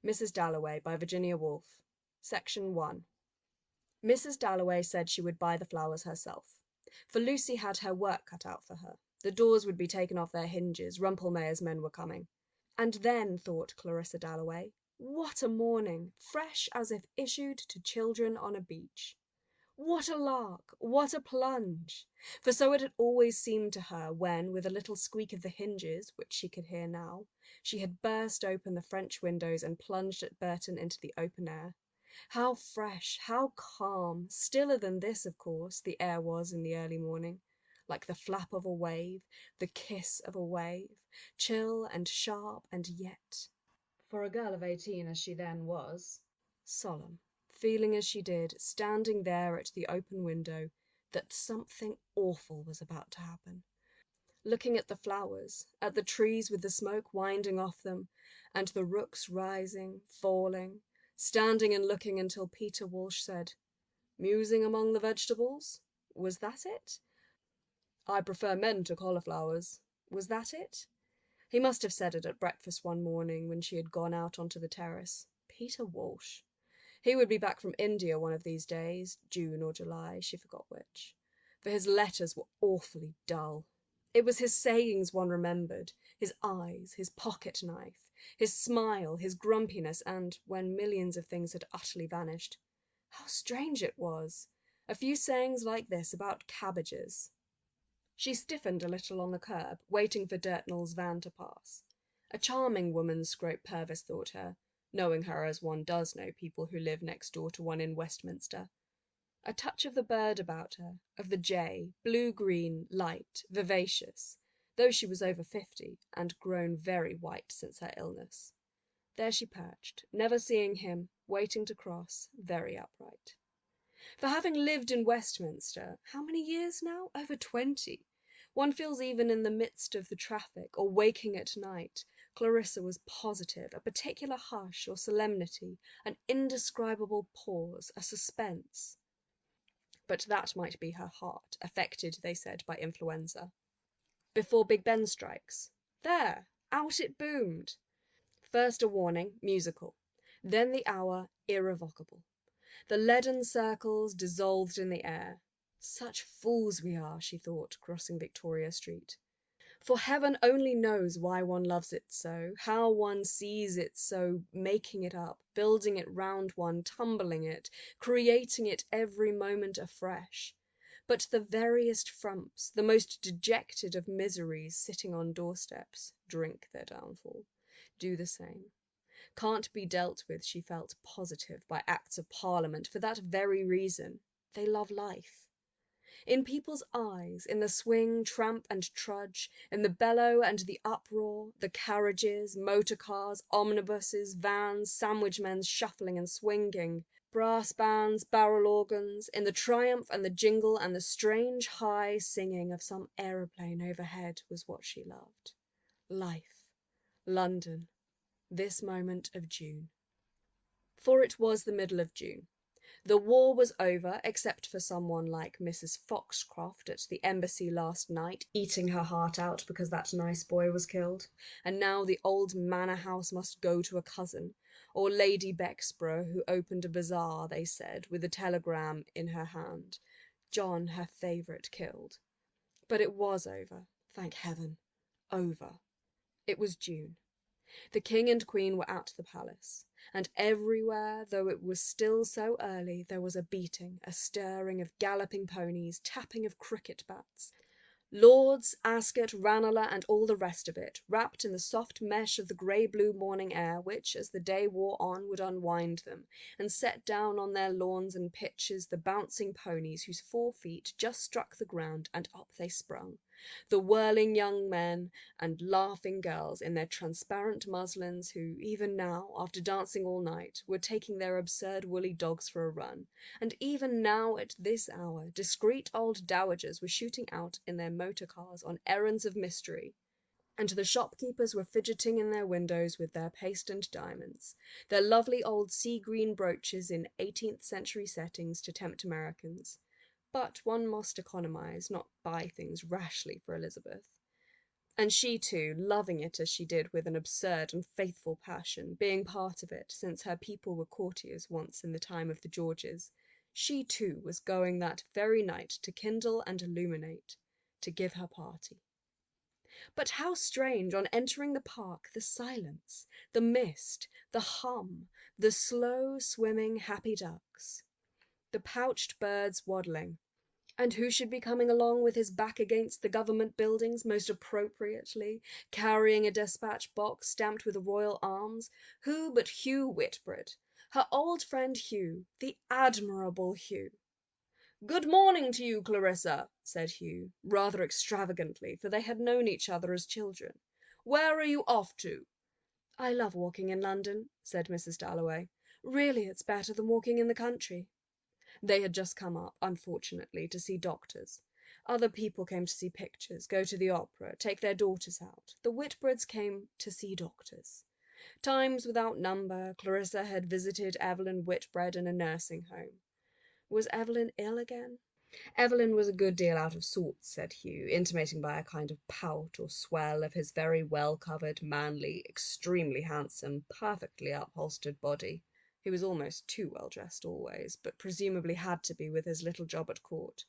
Mrs. Dalloway by Virginia Woolf. Section 1. Mrs. Dalloway said she would buy the flowers herself, for Lucy had her work cut out for her. The doors would be taken off their hinges, Rumpelmayer's men were coming. And then, thought Clarissa Dalloway, what a morning, fresh as if issued to children on a beach. What a lark! What a plunge! For so it had always seemed to her when, with a little squeak of the hinges, which she could hear now, she had burst open the French windows and plunged at Burton into the open air. How fresh, how calm, stiller than this, of course, the air was in the early morning, like the flap of a wave, the kiss of a wave, chill and sharp and yet, for a girl of 18 as she then was, solemn. Feeling as she did, standing there at the open window, that something awful was about to happen. Looking at the flowers, at the trees with the smoke winding off them, and the rooks rising, falling, standing and looking until Peter Walsh said, "Musing among the vegetables? Was that it? I prefer men to cauliflowers. Was that it?" He must have said it at breakfast one morning when she had gone out onto the terrace. Peter Walsh. He would be back from India one of these days, June or July, she forgot which, for his letters were awfully dull. It was his sayings one remembered, his eyes, his pocket knife, his smile, his grumpiness, and, when millions of things had utterly vanished, how strange it was! A few sayings like this about cabbages. She stiffened a little on the curb, waiting for Dirtnell's van to pass. A charming woman, Scrope Purvis thought her, knowing her as one does know people who live next door to one in Westminster. A touch of the bird about her, of the jay, blue-green, light, vivacious, though she was over 50 and grown very white since her illness. There she perched, never seeing him, waiting to cross, very upright. For having lived in Westminster, how many years now? Over 20. One feels even in the midst of the traffic, or waking at night, Clarissa was positive, a particular hush or solemnity, an indescribable pause, a suspense. But that might be her heart, affected, they said, by influenza. Before Big Ben strikes. There! Out it boomed! First a warning, musical. Then the hour, irrevocable. The leaden circles dissolved in the air. Such fools we are, she thought, crossing Victoria Street. For heaven only knows why one loves it so, how one sees it so, making it up, building it round one, tumbling it, creating it every moment afresh. But the veriest frumps, the most dejected of miseries sitting on doorsteps, drink their downfall, do the same. Can't be dealt with, she felt positive, by Acts of Parliament, for that very reason. They love life. In people's eyes, in the swing, tramp and trudge, in the bellow and the uproar, the carriages, motor cars, omnibuses, vans, sandwich men's shuffling and swinging, brass bands, barrel organs, in the triumph and the jingle and the strange high singing of some aeroplane overhead was what she loved. Life. London. This moment of June. For it was the middle of June. The war was over, except for someone like Mrs. Foxcroft at the embassy last night, eating her heart out because that nice boy was killed, and now the old manor house must go to a cousin, or Lady Bexborough, who opened a bazaar, they said, with a telegram in her hand, John, her favourite, killed. But it was over, thank heaven, over. It was June. The king and queen were at the palace, and everywhere, though it was still so early, there was a beating, a stirring of galloping ponies, tapping of cricket bats. Lords, Ascot, Ranelagh, and all the rest of it, wrapped in the soft mesh of the grey-blue morning air, which, as the day wore on, would unwind them, and set down on their lawns and pitches the bouncing ponies whose 4 feet just struck the ground, and up they sprung. The whirling young men and laughing girls in their transparent muslins who, even now, after dancing all night, were taking their absurd woolly dogs for a run, and even now at this hour discreet old dowagers were shooting out in their motor cars on errands of mystery, and the shopkeepers were fidgeting in their windows with their paste and diamonds, their lovely old sea-green brooches in 18th century settings to tempt Americans. But one must economize, not buy things rashly for Elizabeth. and she too, loving it as she did with an absurd and faithful passion, being part of it since her people were courtiers once in the time of the Georges, she too was going that very night to kindle and illuminate, to give her party. But how strange, on entering the park, the silence, the mist, the hum, the slow swimming happy ducks, the pouched birds waddling. And who should be coming along with his back against the government buildings, most appropriately, carrying a despatch box stamped with the royal arms? Who but Hugh Whitbread, her old friend Hugh, the admirable Hugh. "Good morning to you, Clarissa," said Hugh, rather extravagantly, for they had known each other as children. "Where are you off to?" "I love walking in London," said Mrs. Dalloway. "Really, it's better than walking in the country." They had just come up, unfortunately, to see doctors. Other people came to see pictures, go to the opera, take their daughters out. The Whitbreads came to see doctors. Times without number, Clarissa had visited Evelyn Whitbread in a nursing home. Was Evelyn ill again? Evelyn was a good deal out of sorts, said Hugh, intimating by a kind of pout or swell of his very well-covered, manly, extremely handsome, perfectly upholstered body. He was almost too well-dressed always, but presumably had to be with his little job at court.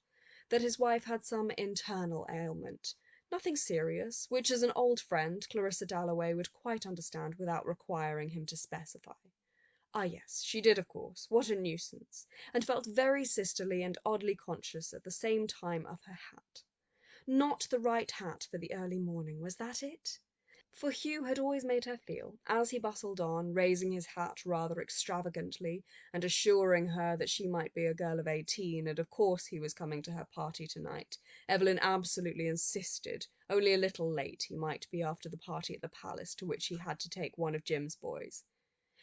That his wife had some internal ailment. Nothing serious, which as an old friend Clarissa Dalloway would quite understand without requiring him to specify. Ah, yes, she did, of course. What a nuisance! And felt very sisterly and oddly conscious at the same time of her hat. Not the right hat for the early morning, was that it? For Hugh had always made her feel, as he bustled on, raising his hat rather extravagantly, and assuring her that she might be a girl of 18, and of course he was coming to her party tonight. Evelyn absolutely insisted, only a little late he might be after the party at the palace, to which he had to take one of Jim's boys.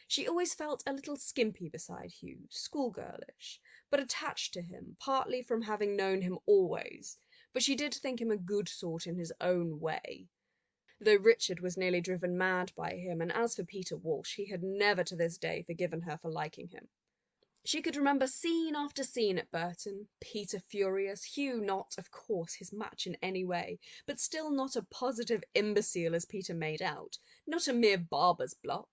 She always felt a little skimpy beside Hugh, schoolgirlish, but attached to him, partly from having known him always, but she did think him a good sort in his own way, though Richard was nearly driven mad by him, and as for Peter Walsh, he had never to this day forgiven her for liking him. She could remember scene after scene at Burton, Peter furious, Hugh not, of course, his match in any way, but still not a positive imbecile as Peter made out, not a mere barber's block.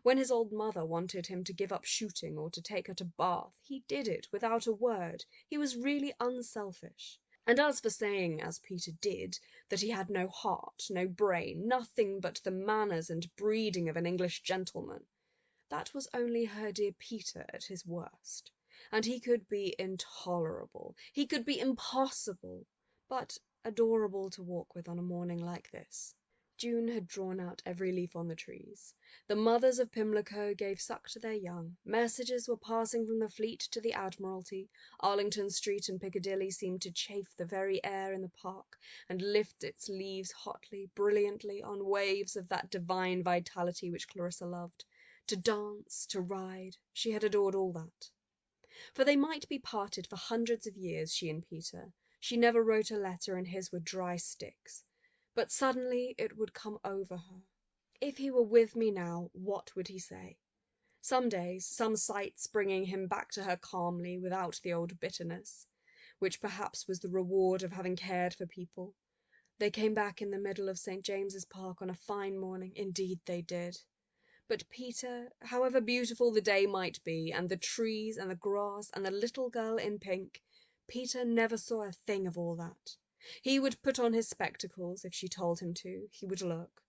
When his old mother wanted him to give up shooting or to take her to Bath, he did it without a word. He was really unselfish. And as for saying, as Peter did, that he had no heart, no brain, nothing but the manners and breeding of an English gentleman, that was only her dear Peter at his worst. And he could be intolerable, he could be impossible, but adorable to walk with on a morning like this. June had drawn out every leaf on the trees. The mothers of Pimlico gave suck to their young. Messages were passing from the Fleet to the Admiralty. Arlington Street and Piccadilly seemed to chafe the very air in the park, and lift its leaves hotly, brilliantly, on waves of that divine vitality which Clarissa loved. To dance, to ride, she had adored all that. For they might be parted for hundreds of years, she and Peter. She never wrote a letter, and his were dry sticks. But suddenly it would come over her. If he were with me now, what would he say? Some days, some sights bringing him back to her calmly, without the old bitterness, which perhaps was the reward of having cared for people. They came back in the middle of St. James's Park on a fine morning. Indeed they did. But Peter, however beautiful the day might be, and the trees and the grass and the little girl in pink, Peter never saw a thing of all that. He would put on his spectacles if she told him to. He would look.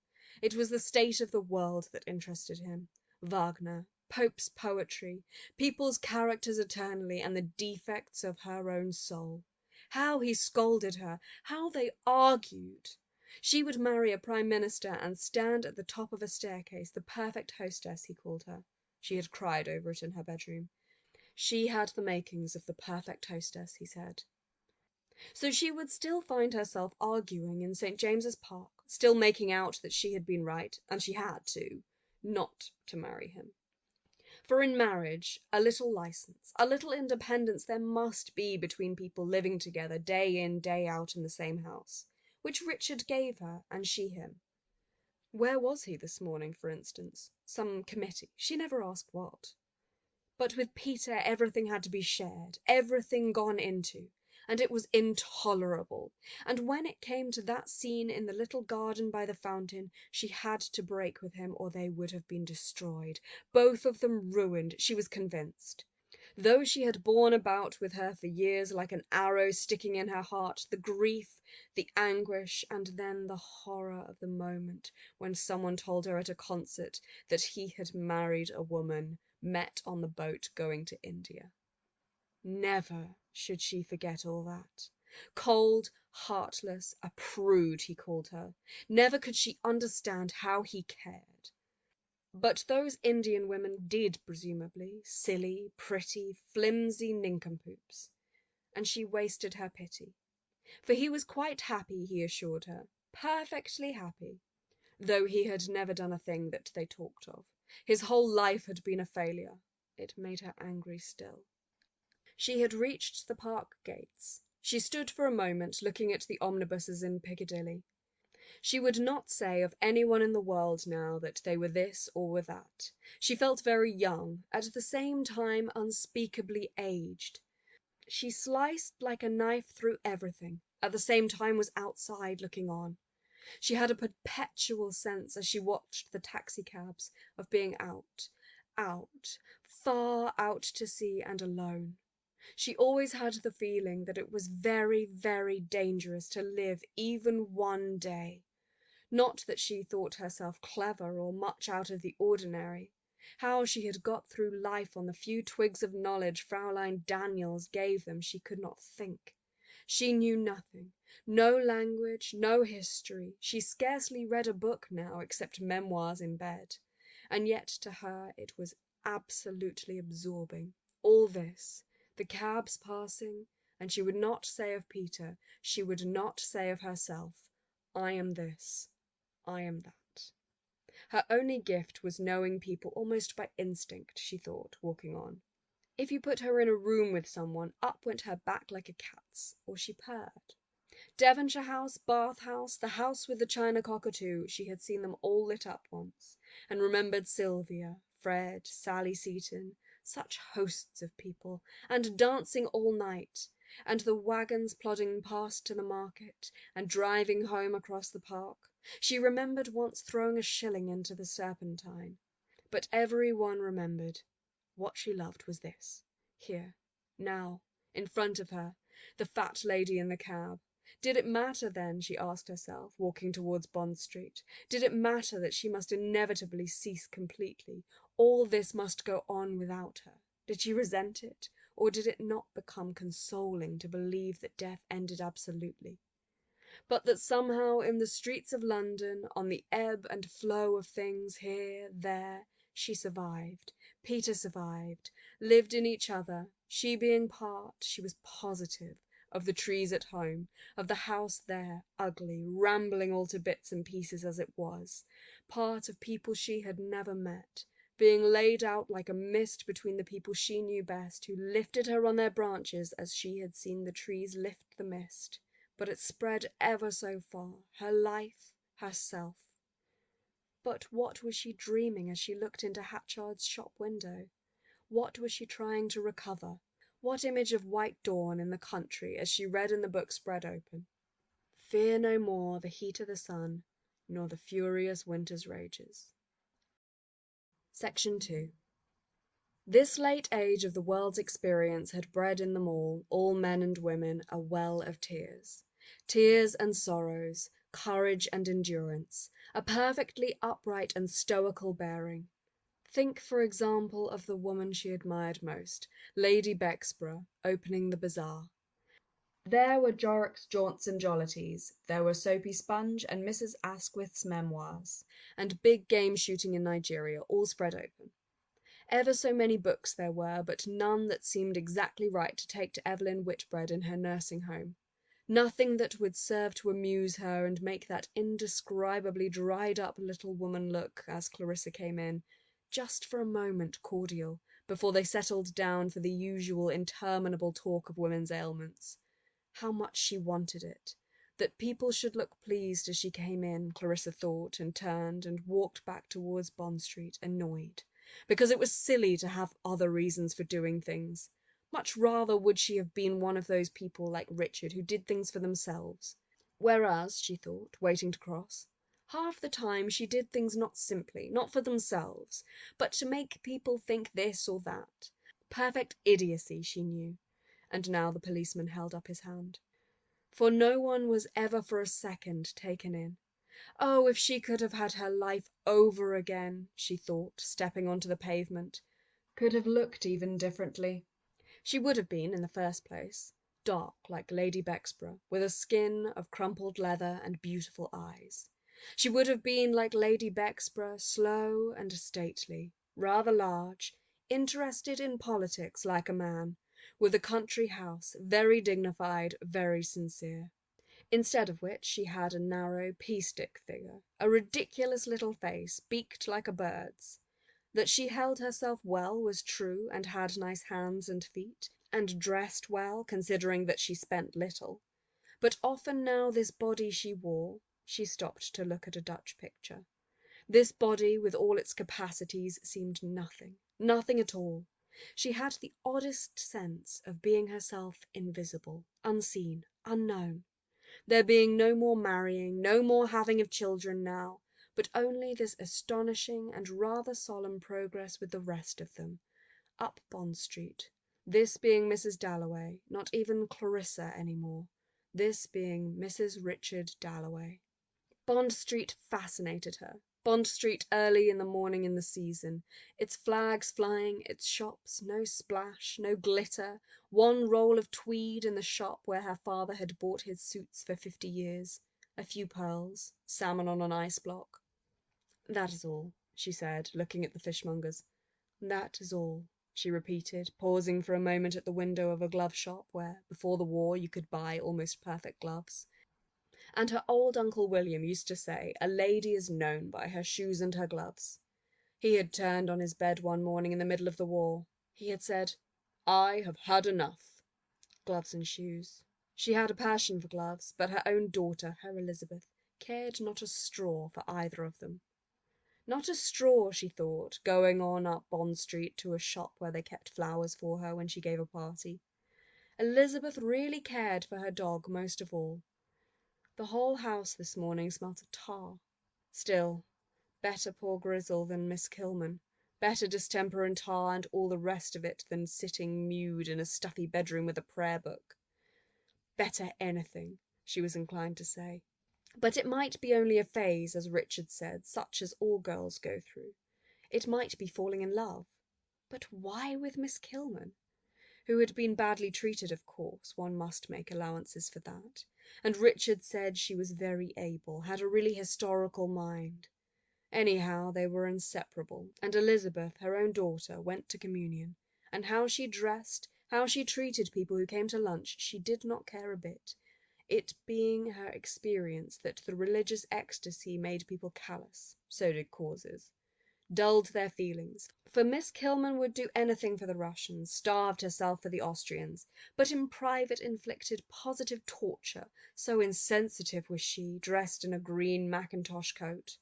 It was the state of the world that interested him. Wagner, Pope's poetry, people's characters eternally, and the defects of her own soul. How he scolded her! How they argued! She would marry a prime minister and stand at the top of a staircase, the perfect hostess, he called her. She had cried over it in her bedroom. She had the makings of the perfect hostess, he said. So she would still find herself arguing in St. James's Park, still making out that she had been right, and she had too, not to marry him. For in marriage, a little license, a little independence there must be between people living together day in, day out in the same house, which Richard gave her and she him. Where was he this morning, for instance? Some committee. She never asked what. But with Peter everything had to be shared, everything gone into, and it was intolerable. And when it came to that scene in the little garden by the fountain, she had to break with him or they would have been destroyed, both of them ruined, she was convinced. Though she had borne about with her for years like an arrow sticking in her heart, the grief, the anguish, and then the horror of the moment when someone told her at a concert that he had married a woman met on the boat going to India. Never should she forget all that. Cold, heartless, a prude, he called her. Never could she understand how he cared. But those Indian women did, presumably, silly, pretty, flimsy nincompoops, and she wasted her pity. For he was quite happy, he assured her, perfectly happy, though he had never done a thing that they talked of. His whole life had been a failure. It made her angry still. She had reached the park gates. She stood for a moment looking at the omnibuses in Piccadilly. She would not say of anyone in the world now that they were this or were that. She felt very young, at the same time unspeakably aged. She sliced like a knife through everything, at the same time was outside looking on. She had a perpetual sense, as she watched the taxicabs, of being out, far out to sea and alone. She always had the feeling that it was very, very dangerous to live even one day. Not that she thought herself clever or much out of the ordinary. How she had got through life on the few twigs of knowledge Fraulein Daniels gave them she could not think. She knew nothing, no language, no history. She scarcely read a book now except memoirs in bed. And yet to her it was absolutely absorbing. All this, the cabs passing, and she would not say of Peter, she would not say of herself, I am this, I am that. Her only gift was knowing people almost by instinct, she thought, walking on. If you put her in a room with someone, up went her back like a cat's, or she purred. Devonshire House, Bath House, the house with the china cockatoo, she had seen them all lit up once, and remembered Sylvia, Fred, Sally Seton, such hosts of people, and dancing all night, and the wagons plodding past to the market, and driving home across the park. She remembered once throwing a shilling into the Serpentine. But every one remembered. What she loved was this. Here, now, in front of her, the fat lady in the cab. Did it matter then, she asked herself, walking towards Bond Street, did it matter that she must inevitably cease completely? All this must go on without her. Did she resent it, or did it not become consoling to believe that death ended absolutely? But that somehow in the streets of London, on the ebb and flow of things here, there, she survived, Peter survived, lived in each other, she being part, she was positive, of the trees at home, of the house there, ugly, rambling all to bits and pieces as it was, part of people she had never met, being laid out like a mist between the people she knew best, who lifted her on their branches as she had seen the trees lift the mist. But it spread ever so far, her life, herself. But what was she dreaming as she looked into Hatchard's shop window? What was she trying to recover? What image of white dawn in the country as she read in the book spread open? Fear no more the heat of the sun, nor the furious winter's rages. Section 2. This late age of the world's experience had bred in them all men and women, a well of tears. Tears and sorrows, courage and endurance, a perfectly upright and stoical bearing. Think, for example, of the woman she admired most, Lady Bexborough, opening the bazaar. There were Jorrocks' Jaunts and Jollities, there were Soapy Sponge and Mrs. Asquith's memoirs, and big game shooting in Nigeria, all spread open. Ever so many books there were, but none that seemed exactly right to take to Evelyn Whitbread in her nursing home. Nothing that would serve to amuse her and make that indescribably dried-up little woman look, as Clarissa came in, just for a moment cordial, before they settled down for the usual interminable talk of women's ailments. How much she wanted it. That people should look pleased as she came in, Clarissa thought, and turned and walked back towards Bond Street, annoyed, because it was silly to have other reasons for doing things. Much rather would she have been one of those people like Richard who did things for themselves. Whereas, she thought, waiting to cross, half the time she did things not simply, not for themselves, but to make people think this or that. Perfect idiocy, she knew. And now the policeman held up his hand. For no one was ever for a second taken in. Oh, if she could have had her life over again, she thought, stepping onto the pavement, could have looked even differently. She would have been, in the first place, dark like Lady Bexborough, with a skin of crumpled leather and beautiful eyes. She would have been like Lady Bexborough, slow and stately, rather large, interested in politics like a man, with a country house, very dignified, very sincere. Instead of which she had a narrow pea-stick figure, a ridiculous little face, beaked like a bird's. That she held herself well was true, and had nice hands and feet, and dressed well, considering that she spent little. But often now this body she wore, she stopped to look at a Dutch picture. This body, with all its capacities, seemed nothing, nothing at all. She had the oddest sense of being herself invisible, unseen, unknown. There being no more marrying, no more having of children now, but only this astonishing and rather solemn progress with the rest of them, up Bond Street, this being Mrs. Dalloway, not even Clarissa any more, this being Mrs. Richard Dalloway. Bond Street fascinated her. Bond Street early in the morning in the season, its flags flying, its shops, no splash, no glitter, one roll of tweed in the shop where her father had bought his suits for 50 years, a few pearls, salmon on an ice block. That is all, she said, looking at the fishmongers. That is all, she repeated, pausing for a moment at the window of a glove shop where, before the war, you could buy almost perfect gloves. And her old Uncle William used to say, a lady is known by her shoes and her gloves. He had turned on his bed one morning in the middle of the war. He had said, I have had enough. Gloves and shoes. She had a passion for gloves, but her own daughter, her Elizabeth, cared not a straw for either of them. Not a straw, she thought, going on up Bond Street to a shop where they kept flowers for her when she gave a party. Elizabeth really cared for her dog most of all. The whole house this morning smelt of tar. Still, better poor Grizzle than Miss Kilman. Better distemper and tar and all the rest of it than sitting mewed in a stuffy bedroom with a prayer book. Better anything, she was inclined to say. But it might be only a phase, as Richard said, such as all girls go through. It might be falling in love. But why with Miss Kilman? Who had been badly treated, of course, one must make allowances for that, and Richard said she was very able, had a really historical mind. Anyhow, they were inseparable, and Elizabeth, her own daughter, went to communion, and how she dressed, how she treated people who came to lunch, she did not care a bit, it being her experience that the religious ecstasy made people callous, so did causes. Dulled their feelings, for Miss Kilman would do anything for the Russians, starved herself for the Austrians, but in private inflicted positive torture, so insensitive was she, dressed in a green mackintosh coat.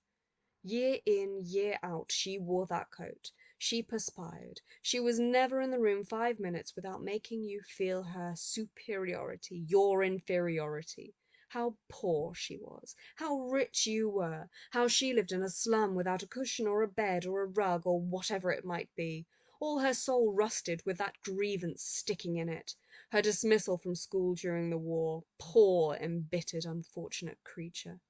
Year in, year out, she wore that coat. She perspired. She was never in the room 5 minutes without making you feel her superiority, your inferiority. How poor she was, how rich you were, how she lived in a slum without a cushion or a bed or a rug or whatever it might be, all her soul rusted with that grievance sticking in it, her dismissal from school during the war, poor, embittered, unfortunate creature.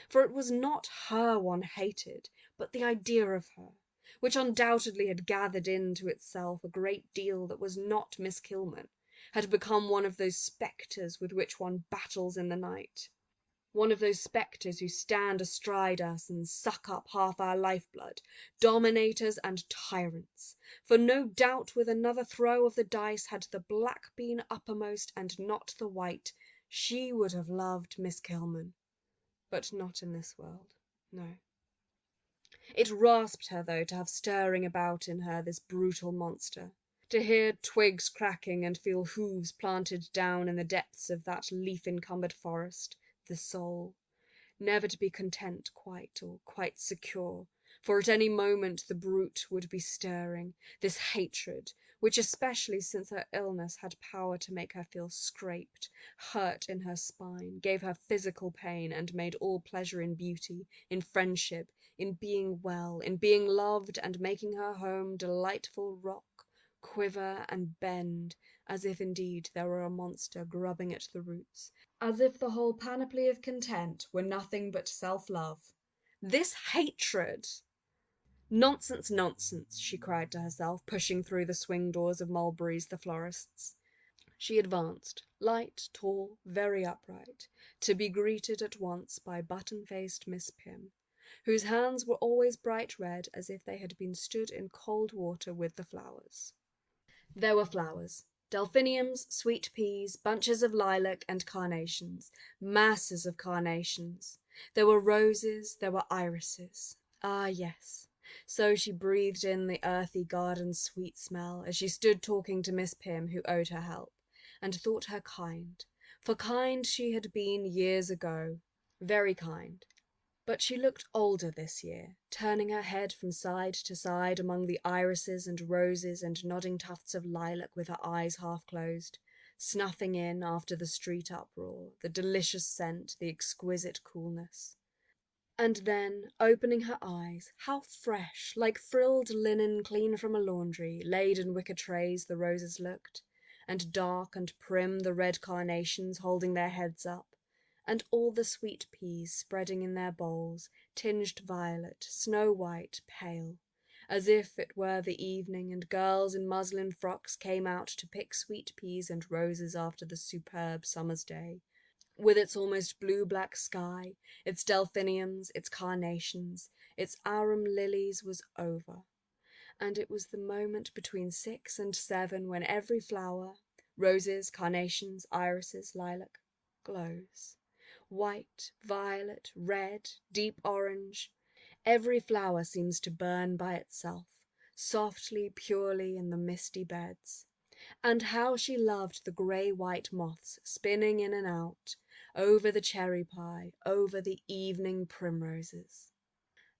For it was not her one hated, but the idea of her, which undoubtedly had gathered into itself a great deal that was not Miss Kilman, had become one of those spectres with which one battles in the night, one of those spectres who stand astride us and suck up half our lifeblood, dominators and tyrants. For no doubt with another throw of the dice, had the black been uppermost and not the white, she would have loved Miss Kilman. But not in this world, no. It rasped her, though, to have stirring about in her this brutal monster, to hear twigs cracking and feel hooves planted down in the depths of that leaf-encumbered forest, the soul, never to be content quite or quite secure, for at any moment the brute would be stirring, this hatred, which especially since her illness had power to make her feel scraped, hurt in her spine, gave her physical pain, and made all pleasure in beauty, in friendship, in being well, in being loved, and making her home delightful rock, quiver and bend, as if indeed there were a monster grubbing at the roots, as if the whole panoply of content were nothing but self-love. This hatred! Nonsense, nonsense, she cried to herself, pushing through the swing doors of Mulberry's the florist's. She advanced, light, tall, very upright, to be greeted at once by button-faced Miss Pym, whose hands were always bright red, as if they had been stood in cold water with the flowers. There were flowers, delphiniums, sweet peas, bunches of lilac and carnations, masses of carnations. There were roses, there were irises. Ah, yes. So she breathed in the earthy garden's sweet smell as she stood talking to Miss Pym, who owed her help, and thought her kind, for kind she had been years ago, very kind. But she looked older this year, turning her head from side to side among the irises and roses and nodding tufts of lilac with her eyes half closed, snuffing in, after the street uproar, the delicious scent, the exquisite coolness. And then, opening her eyes, how fresh, like frilled linen clean from a laundry, laid in wicker trays, the roses looked, and dark and prim the red carnations holding their heads up, and all the sweet peas spreading in their bowls, tinged violet, snow-white, pale, as if it were the evening and girls in muslin frocks came out to pick sweet peas and roses after the superb summer's day, with its almost blue-black sky, its delphiniums, its carnations, its arum lilies, was over, and it was the moment between 6 and 7 when every flower, roses, carnations, irises, lilac, glows. White, violet, red, deep orange, every flower seems to burn by itself, softly, purely in the misty beds. And how she loved the grey-white moths spinning in and out, over the cherry pie, over the evening primroses.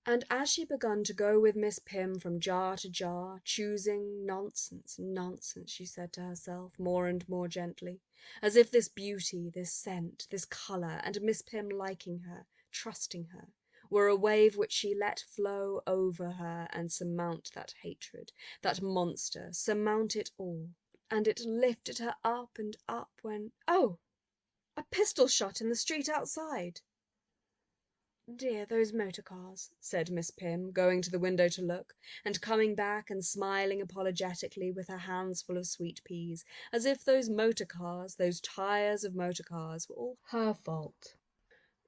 And as she began to go with Miss Pym from jar to jar, choosing, nonsense, nonsense, she said to herself, more and more gently, as if this beauty, this scent, this colour, and Miss Pym liking her, trusting her, were a wave which she let flow over her and surmount that hatred, that monster, surmount it all. And it lifted her up and up when, oh, a pistol shot in the street outside. "Dear, those motor cars," said Miss Pym, going to the window to look, and coming back and smiling apologetically with her hands full of sweet peas, as if those motor cars, those tires of motor cars, were all her fault.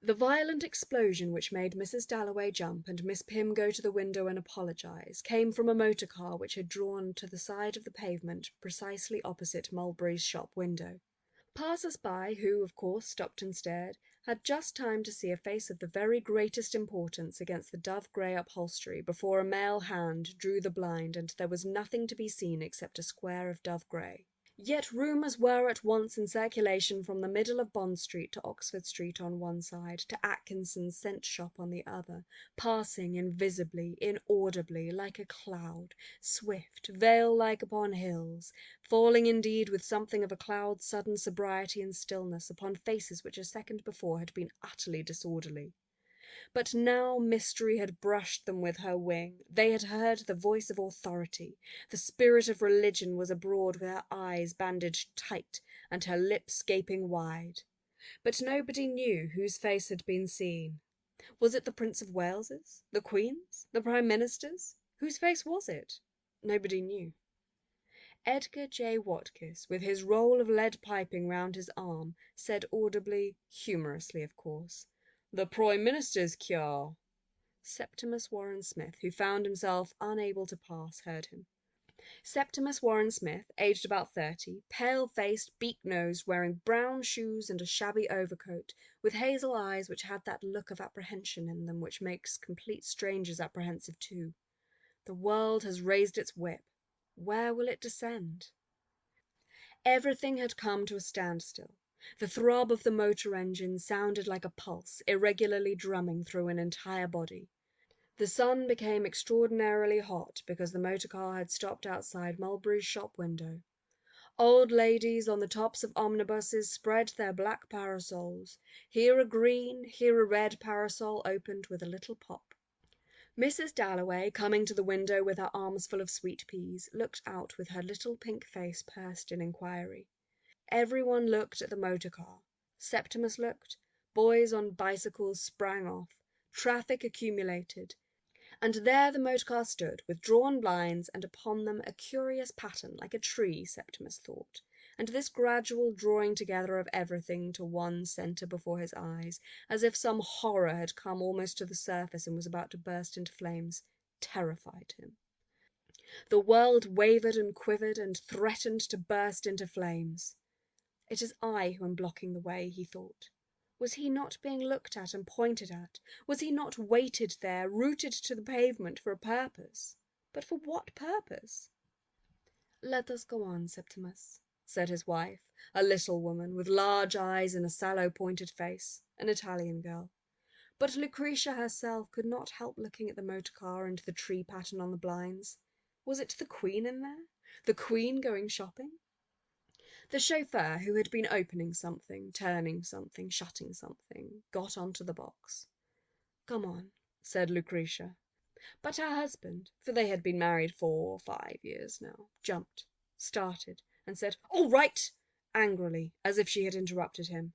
The violent explosion which made Mrs. Dalloway jump and Miss Pym go to the window and apologize came from a motor car which had drawn to the side of the pavement precisely opposite Mulberry's shop window. Passers-by, who, of course, stopped and stared, had just time to see a face of the very greatest importance against the dove-grey upholstery before a male hand drew the blind and there was nothing to be seen except a square of dove-grey. Yet rumours were at once in circulation from the middle of Bond Street to Oxford Street on one side, to Atkinson's scent shop on the other, passing invisibly, inaudibly, like a cloud, swift, veil-like upon hills, falling indeed with something of a cloud's sudden sobriety and stillness upon faces which a second before had been utterly disorderly. But now mystery had brushed them with her wing. They had heard the voice of authority. The spirit of religion was abroad with her eyes bandaged tight and her lips gaping wide. But nobody knew whose face had been seen. Was it the Prince of Wales's? The Queen's? The Prime Minister's? Whose face was it? Nobody knew. Edgar J. Watkiss, with his roll of lead piping round his arm, said audibly, humorously of course, "The Prime Minister's cure." Septimus Warren Smith, who found himself unable to pass, heard him. Septimus Warren Smith, aged about 30, pale-faced, beak-nosed, wearing brown shoes and a shabby overcoat, with hazel eyes which had that look of apprehension in them which makes complete strangers apprehensive too. The world has raised its whip. Where will it descend? Everything had come to a standstill. The throb of the motor engine sounded like a pulse, irregularly drumming through an entire body. The sun became extraordinarily hot because the motor-car had stopped outside Mulberry's shop window. Old ladies on the tops of omnibuses spread their black parasols. Here a green, here a red parasol opened with a little pop. Mrs. Dalloway, coming to the window with her arms full of sweet peas, looked out with her little pink face pursed in inquiry. Everyone looked at the motor-car. Septimus looked. Boys on bicycles sprang off. Traffic accumulated. And there the motor-car stood, with drawn blinds, and upon them a curious pattern, like a tree, Septimus thought, and this gradual drawing together of everything to one centre before his eyes, as if some horror had come almost to the surface and was about to burst into flames, terrified him. The world wavered and quivered and threatened to burst into flames. It is I who am blocking the way, he thought. Was he not being looked at and pointed at? Was he not weighted there, rooted to the pavement for a purpose? But for what purpose? "Let us go on, Septimus," said his wife, a little woman with large eyes and a sallow pointed face, an Italian girl. But Lucretia herself could not help looking at the motor-car and the tree pattern on the blinds. Was it the Queen in there? The Queen going shopping? The chauffeur, who had been opening something, turning something, shutting something, got onto the box. "Come on," said Lucretia. But her husband, for they had been married 4 or 5 years now, jumped, started, and said, "All right!" angrily, as if she had interrupted him.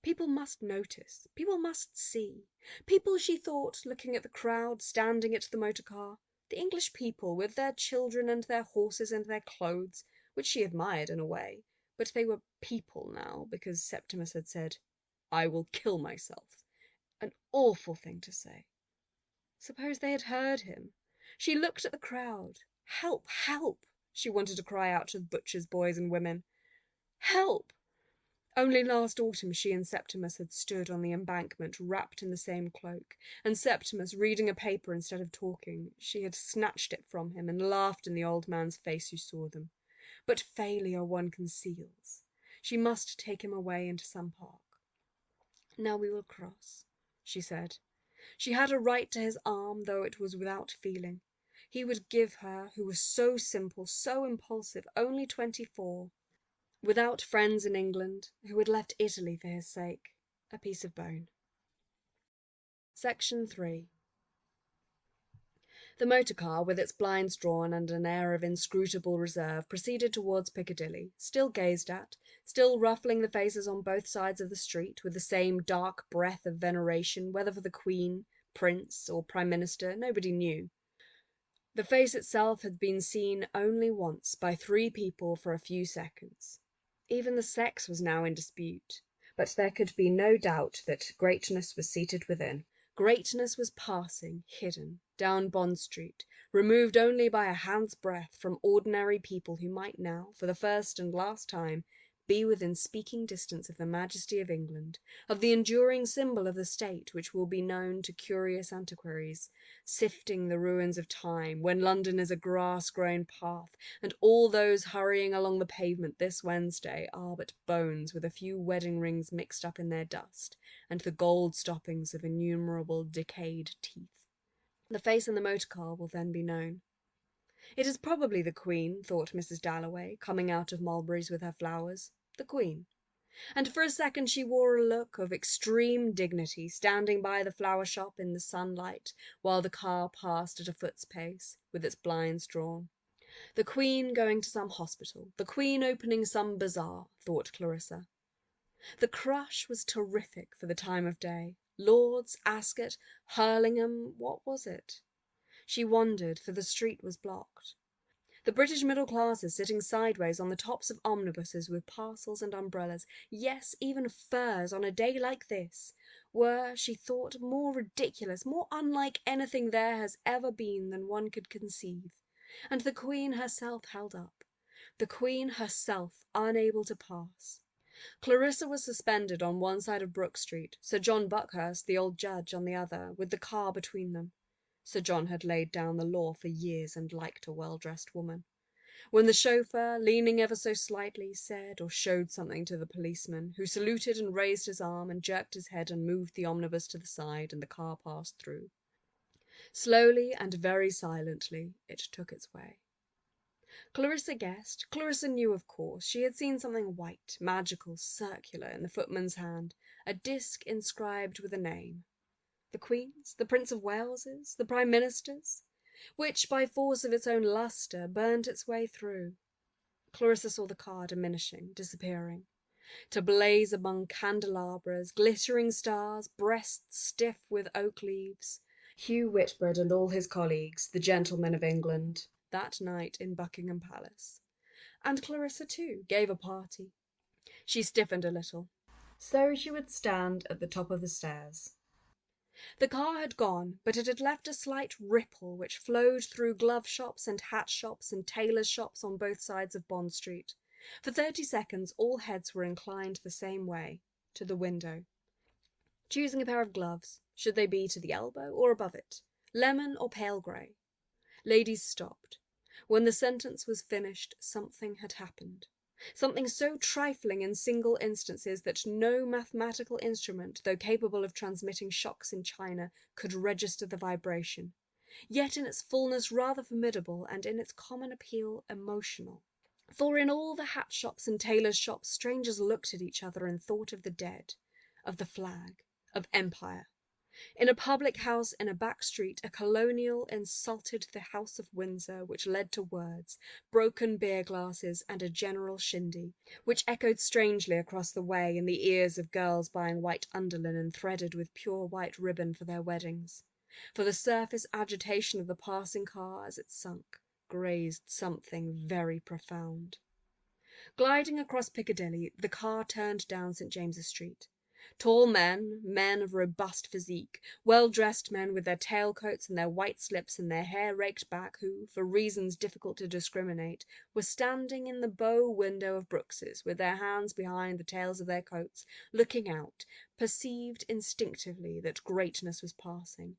People must notice, people must see. People, she thought, looking at the crowd standing at the motor-car, the English people with their children and their horses and their clothes, which she admired in a way, but they were people now because Septimus had said, "I will kill myself." An awful thing to say. Suppose they had heard him. She looked at the crowd. Help, help, she wanted to cry out to the butchers' boys and women. Help! Only last autumn she and Septimus had stood on the embankment wrapped in the same cloak, and Septimus reading a paper instead of talking. She had snatched it from him and laughed in the old man's face who saw them. But failure one conceals. She must take him away into some park. "Now we will cross," she said. She had a right to his arm, though it was without feeling. He would give her, who was so simple, so impulsive, only 24, without friends in England, who had left Italy for his sake, a piece of bone. Section 3. The motor-car, with its blinds drawn and an air of inscrutable reserve, proceeded towards Piccadilly, still gazed at, still ruffling the faces on both sides of the street, with the same dark breath of veneration, whether for the Queen, Prince, or Prime Minister, nobody knew. The face itself had been seen only once by 3 people for a few seconds. Even the sex was now in dispute, but there could be no doubt that greatness was seated within. Greatness was passing, hidden, down Bond Street, removed only by a hand's breadth from ordinary people who might now, for the first and last time, be within speaking distance of the majesty of England, of the enduring symbol of the state which will be known to curious antiquaries, sifting the ruins of time, when London is a grass-grown path, and all those hurrying along the pavement this Wednesday are but bones with a few wedding rings mixed up in their dust, and the gold stoppings of innumerable decayed teeth. The face in the motor-car will then be known. It is probably the Queen, thought Mrs. Dalloway, coming out of Mulberry's with her flowers. The Queen. And for a second she wore a look of extreme dignity, standing by the flower shop in the sunlight while the car passed at a foot's pace, with its blinds drawn. The Queen going to some hospital, the Queen opening some bazaar, thought Clarissa. The crush was terrific for the time of day. Lord's, Ascot, Hurlingham, what was it? She wondered, for the street was blocked. The British middle classes sitting sideways on the tops of omnibuses with parcels and umbrellas, yes, even furs, on a day like this, were, she thought, more ridiculous, more unlike anything there has ever been than one could conceive. And the Queen herself held up. The Queen herself unable to pass. Clarissa was suspended on one side of Brook Street, Sir John Buckhurst, the old judge, on the other, with the car between them. Sir John had laid down the law for years and liked a well-dressed woman. When the chauffeur, leaning ever so slightly, said or showed something to the policeman, who saluted and raised his arm and jerked his head and moved the omnibus to the side, and the car passed through. Slowly and very silently it took its way. Clarissa guessed. Clarissa knew, of course. She had seen something white, magical, circular in the footman's hand, a disc inscribed with a name. The Queen's, the Prince of Wales's, the Prime Minister's, which, by force of its own lustre, burnt its way through. Clarissa saw the car diminishing, disappearing, to blaze among candelabras, glittering stars, breasts stiff with oak leaves. Hugh Whitbread and all his colleagues, the gentlemen of England, that night in Buckingham Palace. And Clarissa, too, gave a party. She stiffened a little, so she would stand at the top of the stairs. The car had gone, but it had left a slight ripple which flowed through glove shops and hat shops and tailors' shops on both sides of Bond Street. For 30 seconds all heads were inclined the same way, to the window, choosing a pair of gloves. Should they be to the elbow or above it? Lemon or pale grey? Ladies stopped. When the sentence was finished, something had happened. Something so trifling in single instances that no mathematical instrument, though capable of transmitting shocks in China, could register the vibration, yet in its fullness rather formidable, and in its common appeal emotional. For in all the hat shops and tailors' shops strangers looked at each other and thought of the dead, of the flag, of empire. In a public house in a back street, a colonial insulted the House of Windsor, which led to words, broken beer glasses, and a general shindy, which echoed strangely across the way in the ears of girls buying white underlinen threaded with pure white ribbon for their weddings. For the surface agitation of the passing car as it sunk grazed something very profound. Gliding across Piccadilly, the car turned down St. James's Street. Tall men, men of robust physique, well-dressed men with their tailcoats and their white slips and their hair raked back, who, for reasons difficult to discriminate, were standing in the bow window of Brooks's, with their hands behind the tails of their coats, looking out, perceived instinctively that greatness was passing,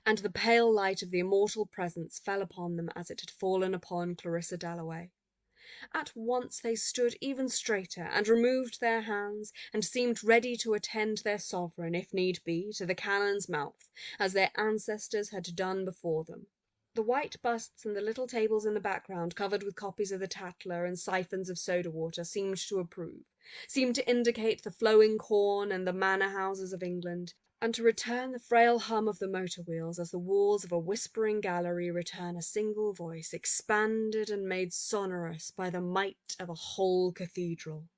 and the pale light of the immortal presence fell upon them as it had fallen upon Clarissa Dalloway. At once they stood even straighter, and removed their hands, and seemed ready to attend their sovereign, if need be, to the cannon's mouth, as their ancestors had done before them. The white busts and the little tables in the background, covered with copies of the Tatler and siphons of soda water, seemed to approve, seemed to indicate the flowing corn and the manor houses of England, and to return the frail hum of the motor wheels as the walls of a whispering gallery return a single voice, expanded and made sonorous by the might of a whole cathedral.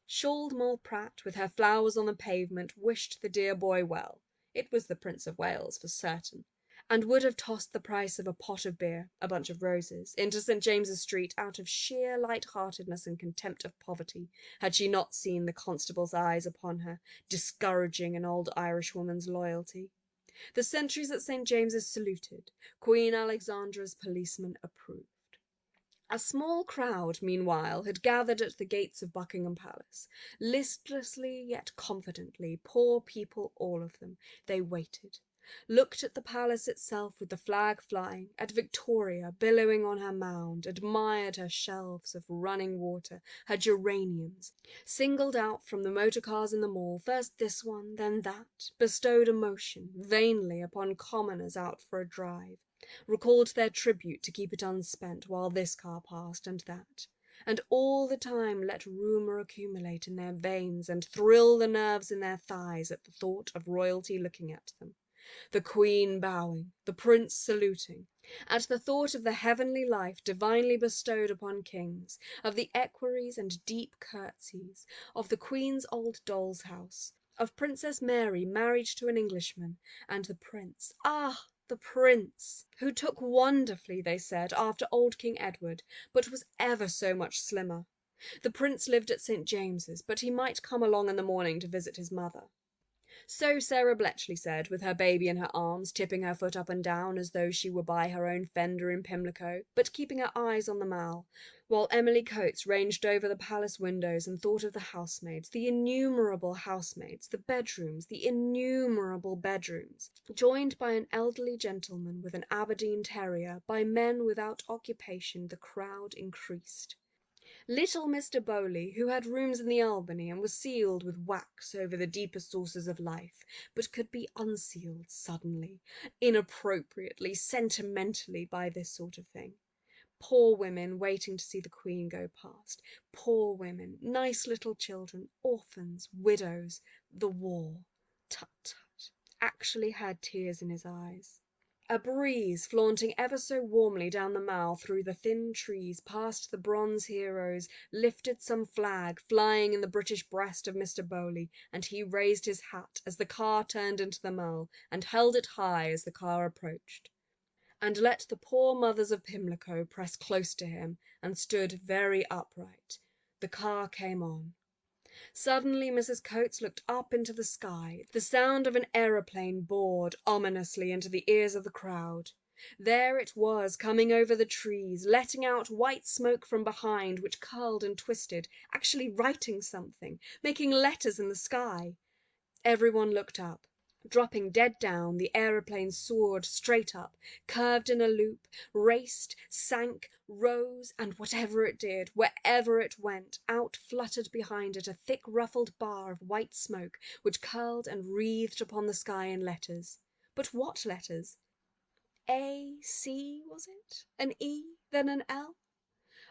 Shawled Moll Pratt, with her flowers on the pavement, wished the dear boy well. It was the Prince of Wales, for certain, and would have tossed the price of a pot of beer, a bunch of roses, into St. James's Street out of sheer light-heartedness and contempt of poverty, had she not seen the constable's eyes upon her, discouraging an old Irishwoman's loyalty. The sentries at St. James's saluted. Queen Alexandra's policemen approved. A small crowd, meanwhile, had gathered at the gates of Buckingham Palace. Listlessly yet confidently, poor people all of them, they waited, looked at the palace itself with the flag flying, at Victoria billowing on her mound, admired her shelves of running water, her geraniums, singled out from the motor cars in the mall, first this one, then that, bestowed emotion, vainly, upon commoners out for a drive, recalled their tribute to keep it unspent while this car passed and that, and all the time let rumour accumulate in their veins and thrill the nerves in their thighs at the thought of royalty looking at them, the Queen bowing, the Prince saluting, at the thought of the heavenly life divinely bestowed upon kings, of the equerries and deep curtsies, of the Queen's old doll's house, of Princess Mary married to an Englishman, and the Prince, the Prince, who took wonderfully, they said, after old King Edward, but was ever so much slimmer. The Prince lived at St. James's, but he might come along in the morning to visit his mother. So Sarah Bletchley said, with her baby in her arms, tipping her foot up and down as though she were by her own fender in Pimlico, but keeping her eyes on the Mall, while Emily Coates ranged over the palace windows and thought of the housemaids, the innumerable housemaids, the bedrooms, the innumerable bedrooms, joined by an elderly gentleman with an Aberdeen terrier, by men without occupation, the crowd increased. Little Mr. Bowley, who had rooms in the Albany and was sealed with wax over the deeper sources of life, but could be unsealed suddenly, inappropriately, sentimentally by this sort of thing. Poor women waiting to see the Queen go past. Poor women, nice little children, orphans, widows, the war. Tut, tut. Actually had tears in his eyes. A breeze, flaunting ever so warmly down the Mall through the thin trees past the bronze heroes, lifted some flag flying in the British breast of Mr. Bowley, and he raised his hat as the car turned into the Mall, and held it high as the car approached, and let the poor mothers of Pimlico press close to him, and stood very upright. The car came on. Suddenly Mrs. Coates looked up into the sky. The sound of an aeroplane bored ominously into the ears of the crowd. There it was, coming over the trees, letting out white smoke from behind, which curled and twisted, actually writing something, making letters in the sky. Everyone looked up. Dropping dead down, the aeroplane soared straight up, curved in a loop, raced, sank, rose, and whatever it did, wherever it went, out fluttered behind it a thick ruffled bar of white smoke, which curled and wreathed upon the sky in letters. But what letters? A, C, was it? An E, then an L?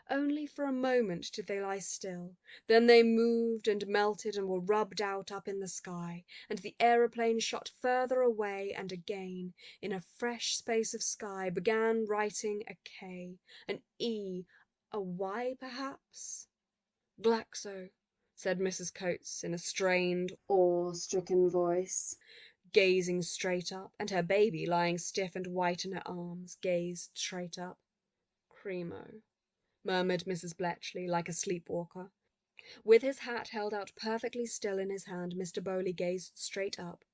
Only for a moment did they lie still. Then they moved and melted and were rubbed out up in the sky, and the aeroplane shot further away, and again, in a fresh space of sky, began writing a K, an E, a Y perhaps. "Glaxo," said Mrs. Coates in a strained, awe-stricken voice, gazing straight up, and her baby, lying stiff and white in her arms, gazed straight up. "Cremo," murmured Mrs. Bletchley, like a sleepwalker. With his hat held out perfectly still in his hand, Mr. Bowley gazed straight up.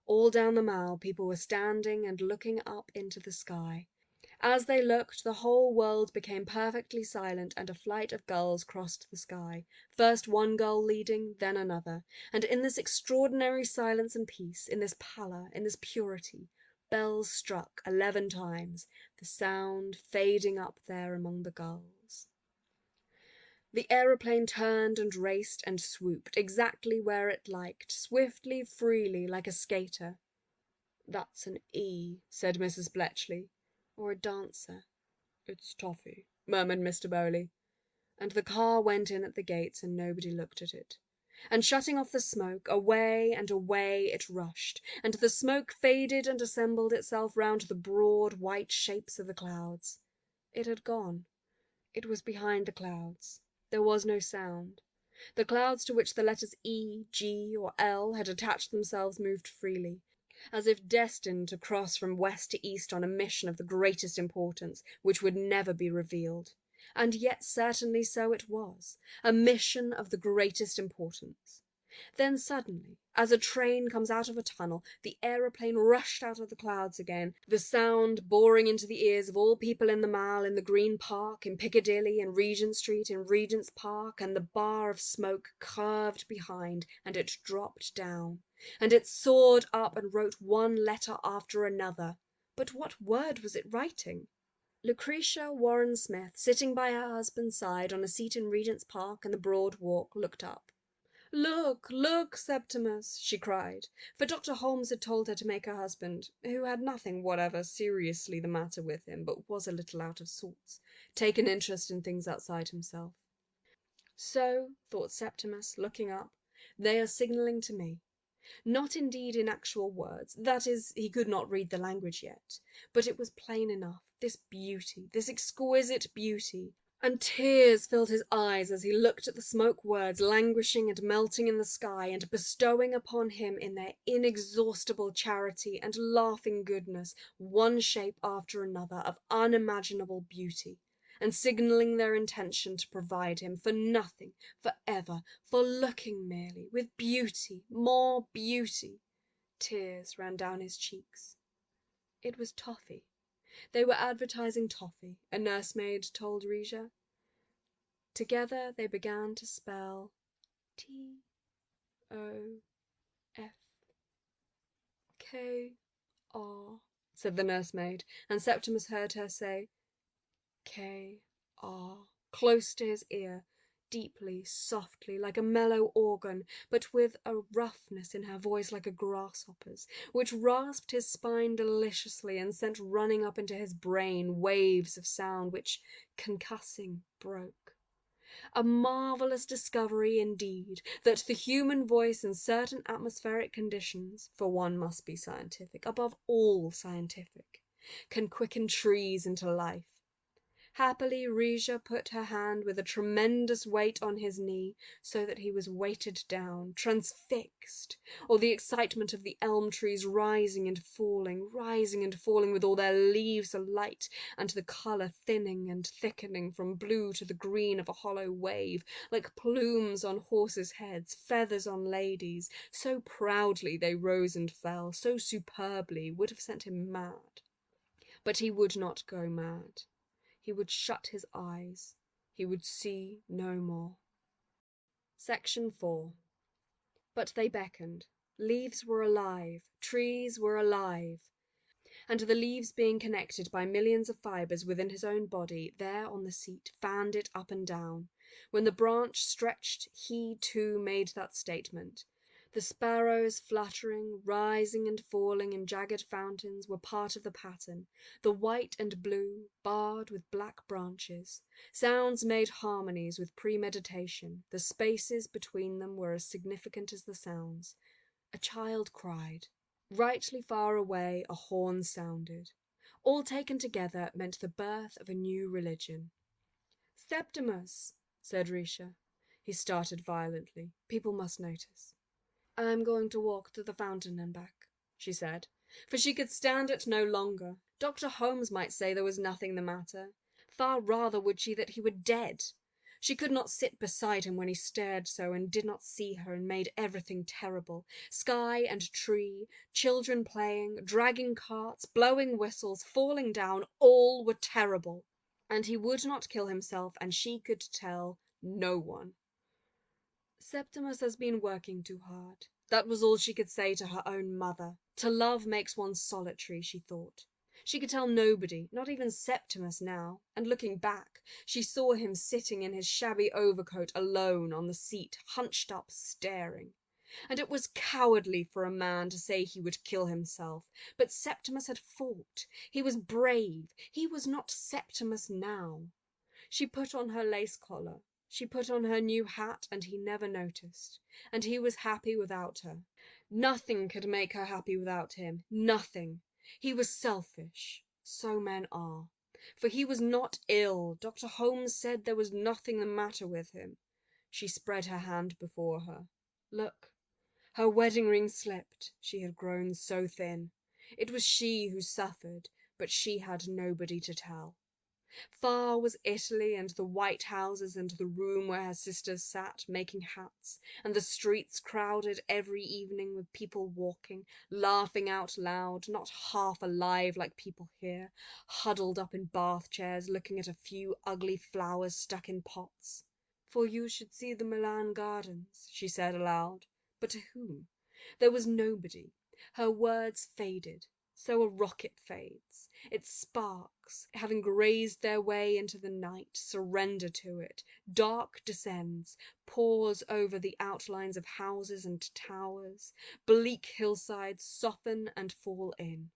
All down the Mall people were standing and looking up into the sky. As they looked, the whole world became perfectly silent, and a flight of gulls crossed the sky, first one gull leading, then another, and in this extraordinary silence and peace, in this pallor, in this purity, bells struck 11 times, the sound fading up there among the gulls. The aeroplane turned and raced and swooped, exactly where it liked, swiftly, freely, like a skater. "That's an E," said Mrs. Bletchley. "Or a dancer." "It's toffee," murmured Mr. Bowley. And the car went in at the gates, and nobody looked at it. And shutting off the smoke, away and away it rushed, and the smoke faded and assembled itself round the broad white shapes of the clouds. It had gone. It was behind the clouds. There was no sound. The clouds to which the letters E, G, or L had attached themselves moved freely, as if destined to cross from west to east on a mission of the greatest importance, which would never be revealed. And yet certainly so it was, a mission of the greatest importance. Then suddenly, as a train comes out of a tunnel, the aeroplane rushed out of the clouds again, the sound boring into the ears of all people in the Mall, in the Green Park, in Piccadilly, in Regent Street, in Regent's Park, and the bar of smoke curved behind, and it dropped down, and it soared up and wrote one letter after another. But what word was it writing? Lucretia Warren Smith, sitting by her husband's side on a seat in Regent's Park and the Broad Walk, looked up. "Look, look, Septimus!" she cried, for Dr. Holmes had told her to make her husband, who had nothing whatever seriously the matter with him, but was a little out of sorts, take an interest in things outside himself. So, thought Septimus, looking up, they are signalling to me. Not indeed in actual words, that is, he could not read the language yet, but it was plain enough, this beauty, this exquisite beauty, and tears filled his eyes as he looked at the smoke words languishing and melting in the sky, and bestowing upon him in their inexhaustible charity and laughing goodness one shape after another of unimaginable beauty, and signalling their intention to provide him for nothing, for ever, for looking merely, with beauty, more beauty. Tears ran down his cheeks. It was toffee. They were advertising toffee, a nursemaid told Regia. Together they began to spell T-O-F-K-R, said the nursemaid, and Septimus heard her say K-R, close to his ear. deeply, softly, like a mellow organ, but with a roughness in her voice like a grasshopper's, which rasped his spine deliciously and sent running up into his brain waves of sound which, concussing, broke. A marvelous discovery indeed, that the human voice in certain atmospheric conditions, for one must be scientific, above all scientific, can quicken trees into life. Happily, Risha put her hand with a tremendous weight on his knee, so that he was weighted down, transfixed, or the excitement of the elm trees rising and falling with all their leaves alight, and the colour thinning and thickening from blue to the green of a hollow wave, like plumes on horses' heads, feathers on ladies, so proudly they rose and fell, so superbly, would have sent him mad. But he would not go mad. He would shut his eyes. He would see no more. Section 4. But they beckoned. Leaves were alive. Trees were alive. And the leaves being connected by millions of fibres within his own body, there on the seat, fanned it up and down. When the branch stretched, he too made that statement. The sparrows fluttering, rising and falling in jagged fountains were part of the pattern, the white and blue, barred with black branches. Sounds made harmonies with premeditation. The spaces between them were as significant as the sounds. A child cried. Rightly far away a horn sounded. All taken together meant the birth of a new religion. "Septimus," said Risha. He started violently. People must notice. "I am going to walk to the fountain and back," she said, for she could stand it no longer. Dr. Holmes might say there was nothing the matter. Far rather would she that he were dead. She could not sit beside him when he stared so and did not see her and made everything terrible. Sky and tree, children playing, dragging carts, blowing whistles, falling down, all were terrible. And he would not kill himself, and she could tell no one. Septimus has been working too hard. That was all she could say to her own mother. To love makes one solitary, she thought. She could tell nobody, not even Septimus now, and looking back, she saw him sitting in his shabby overcoat alone on the seat, hunched up, staring. And it was cowardly for a man to say he would kill himself. But Septimus had fought. He was brave. He was not Septimus now. She put on her lace collar. She put on her new hat, and he never noticed. And he was happy without her. Nothing could make her happy without him. Nothing. He was selfish. So men are. For he was not ill. Dr. Holmes said there was nothing the matter with him. She spread her hand before her. Look. Her wedding ring slipped. She had grown so thin. It was she who suffered, but she had nobody to tell. Far was Italy and the white houses and the room where her sisters sat making hats, and the streets crowded every evening with people walking, laughing out loud, not half alive like people here, huddled up in bath chairs looking at a few ugly flowers stuck in pots. "For you should see the Milan gardens," she said aloud. But to whom? There was nobody. Her words faded. So a rocket fades. Its sparks, having grazed their way into the night, surrender to it. Dark descends, pours over the outlines of houses and towers. Bleak hillsides soften and fall in.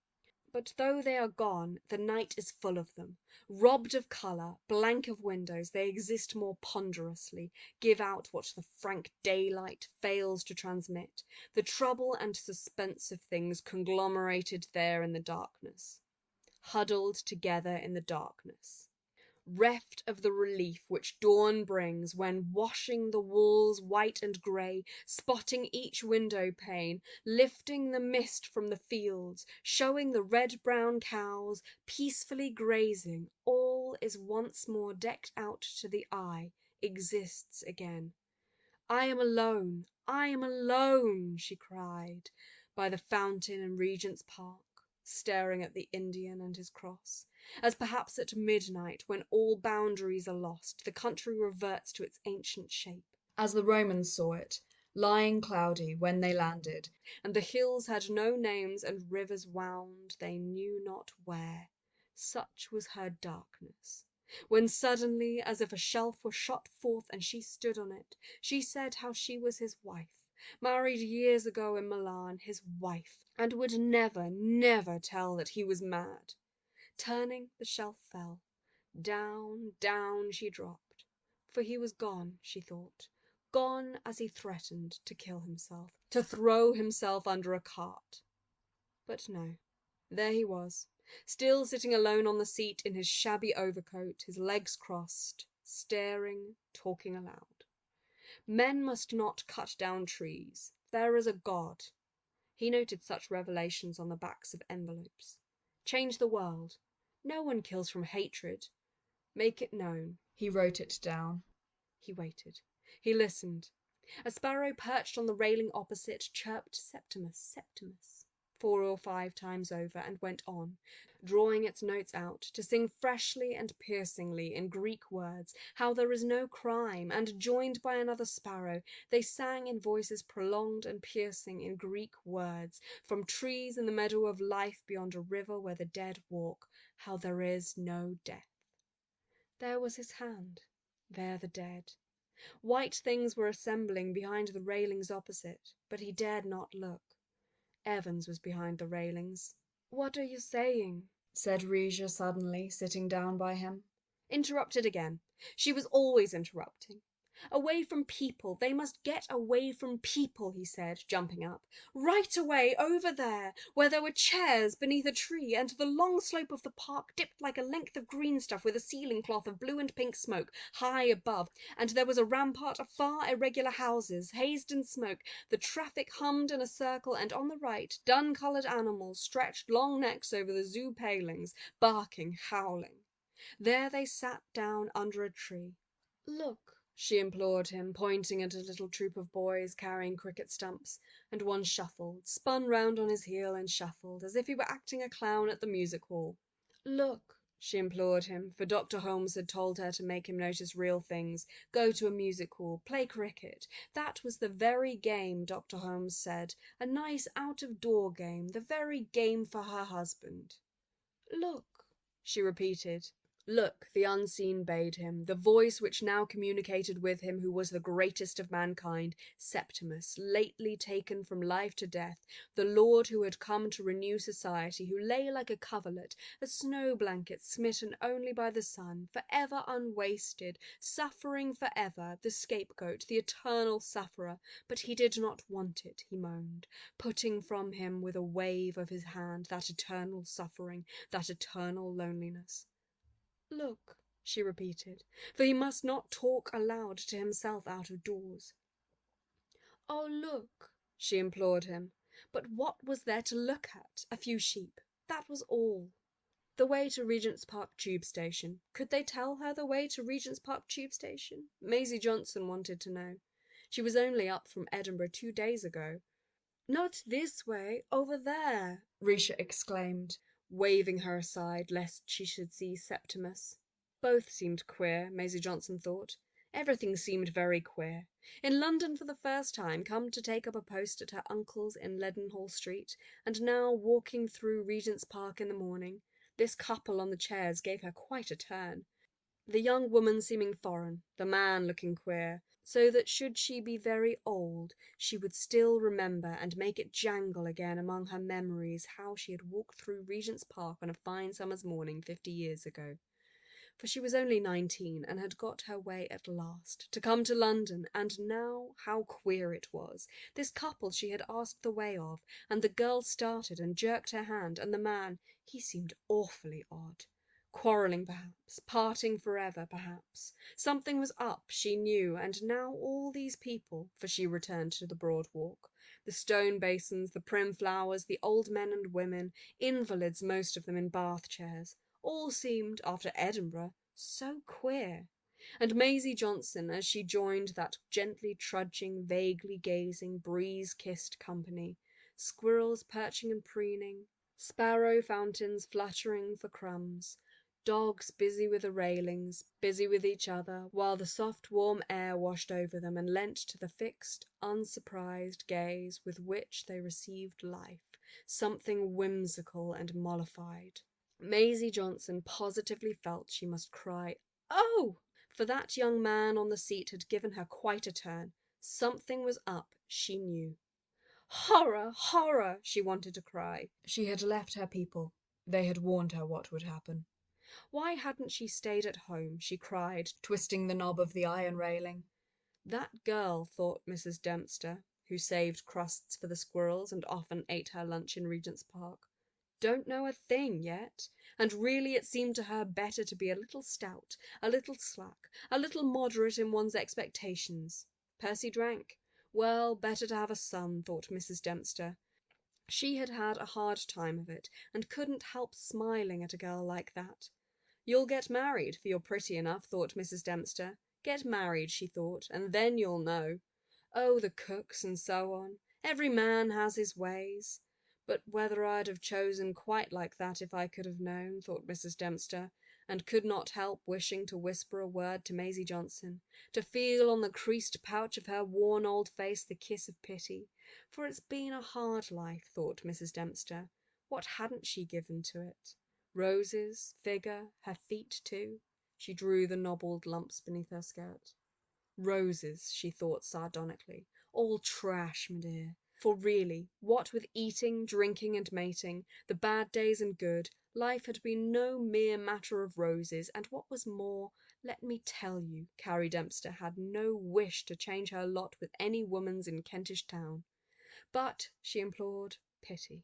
But though they are gone, the night is full of them. Robbed of colour, blank of windows, they exist more ponderously, give out what the frank daylight fails to transmit, the trouble and suspense of things conglomerated there in the darkness, huddled together in the darkness. Reft of the relief which dawn brings when, washing the walls white and grey, spotting each window pane, lifting the mist from the fields, showing the red-brown cows peacefully grazing, all is once more decked out to the eye, exists again. "I am alone, I am alone," she cried, by the fountain in Regent's Park, staring at the Indian and his cross, as perhaps at midnight, when all boundaries are lost, the country reverts to its ancient shape, as the Romans saw it, lying cloudy when they landed, and the hills had no names and rivers wound they knew not where. Such was her darkness. when suddenly, as if a shelf were shot forth and she stood on it, she said how she was his wife, married years ago in Milan, his wife, and would never, never tell that he was mad. Turning, the shelf fell. Down, down she dropped. For he was gone, she thought, gone as he threatened to kill himself, to throw himself under a cart. But no, there he was, still sitting alone on the seat in his shabby overcoat, his legs crossed, staring, talking aloud. Men must not cut down trees. There is a God. He noted such revelations on the backs of envelopes. Change the world. No one kills from hatred. Make it known. He wrote it down. He waited. He listened. A sparrow perched on the railing opposite chirped Septimus, Septimus, 4 or 5 times over, and went on, drawing its notes out, to sing freshly and piercingly in Greek words how there is no crime, and, joined by another sparrow, they sang in voices prolonged and piercing in Greek words, from trees in the meadow of life beyond a river where the dead walk, how there is no death. There was his hand. There the dead. White things were assembling behind the railings opposite, but he dared not look. Evans was behind the railings. "What are you saying?" said Regia suddenly, sitting down by him. Interrupted again. She was always interrupting. "Away from people. They must get away from people," he said, jumping up. "Right away, over there, where there were chairs beneath a tree, and the long slope of the park dipped like a length of green stuff with a ceiling cloth of blue and pink smoke high above, and there was a rampart of far irregular houses, hazed in smoke, the traffic hummed in a circle, and on the right, dun-coloured animals stretched long necks over the zoo palings, barking, howling. There they sat down under a tree. Look," she implored him, pointing at a little troop of boys carrying cricket stumps, and one shuffled, spun round on his heel and shuffled, as if he were acting a clown at the music hall. "Look," she implored him, for Dr. Holmes had told her to make him notice real things, go to a music hall, play cricket. That was the very game, Dr. Holmes said, a nice out-of-door game, the very game for her husband. "Look," she repeated. Look, the unseen bade him, the voice which now communicated with him who was the greatest of mankind, Septimus, lately taken from life to death, the lord who had come to renew society, who lay like a coverlet, a snow blanket smitten only by the sun, forever unwasted, suffering forever, the scapegoat, the eternal sufferer, but he did not want it, he moaned, putting from him with a wave of his hand that eternal suffering, that eternal loneliness. "Look," she repeated, for he must not talk aloud to himself out of doors. "Oh, look," she implored him. But what was there to look at? A few sheep. That was all. The way to Regent's Park Tube Station. Could they tell her the way to Regent's Park Tube Station? Maisie Johnson wanted to know. She was only up from Edinburgh 2 days ago. "Not this way, over there," Risha exclaimed, waving her aside lest she should see Septimus. Both seemed queer, Maisie Johnson thought. Everything seemed very queer. In London for the first time, come to take up a post at her uncle's in Leadenhall Street, and now walking through Regent's Park in the morning. This couple on the chairs gave her quite a turn. The young woman seeming foreign, the man looking queer, so that should she be very old, she would still remember and make it jangle again among her memories how she had walked through Regent's Park on a fine summer's morning 50 years ago. For she was only 19 and had got her way at last, to come to London, and now how queer it was. This couple she had asked the way of, and the girl started and jerked her hand, and the man, he seemed awfully odd. Quarrelling, perhaps, parting forever, perhaps. Something was up, she knew, and now all these people, for she returned to the broad walk, the stone basins, the prim flowers, the old men and women, invalids most of them in bath chairs, all seemed, after Edinburgh, so queer. And Maisie Johnson, as she joined that gently trudging, vaguely gazing, breeze-kissed company, squirrels perching and preening, sparrow fountains fluttering for crumbs, dogs busy with the railings, busy with each other, while the soft warm air washed over them and lent to the fixed, unsurprised gaze with which they received life something whimsical and mollified. Maisie Johnson positively felt she must cry, "Oh!" for that young man on the seat had given her quite a turn. Something was up, she knew. Horror! Horror! She wanted to cry. She had left her people. They had warned her what would happen. Why hadn't she stayed at home? She cried, twisting the knob of the iron railing. That girl, thought Mrs. Dempster, who saved crusts for the squirrels and often ate her lunch in Regent's Park, don't know a thing yet, and really it seemed to her better to be a little stout, a little slack, a little moderate in one's expectations. Percy drank. Well, better to have a son, thought Mrs. Dempster. She had had a hard time of it, and couldn't help smiling at a girl like that. You'll get married, for you're pretty enough, thought Mrs. Dempster. Get married, she thought, and then you'll know. Oh, the cooks and so on. Every man has his ways. But whether I'd have chosen quite like that if I could have known, thought Mrs. Dempster, and could not help wishing to whisper a word to Maisie Johnson, to feel on the creased pouch of her worn old face the kiss of pity. For it's been a hard life, thought Mrs. Dempster. What hadn't she given to it? Roses, figure, her feet too. She drew the nobbled lumps beneath her skirt. Roses, she thought sardonically. All trash, my dear. For really, what with eating, drinking, and mating, the bad days and good, life had been no mere matter of roses, and what was more, let me tell you, Carrie Dempster had no wish to change her lot with any woman's in Kentish Town. But, she implored, pity.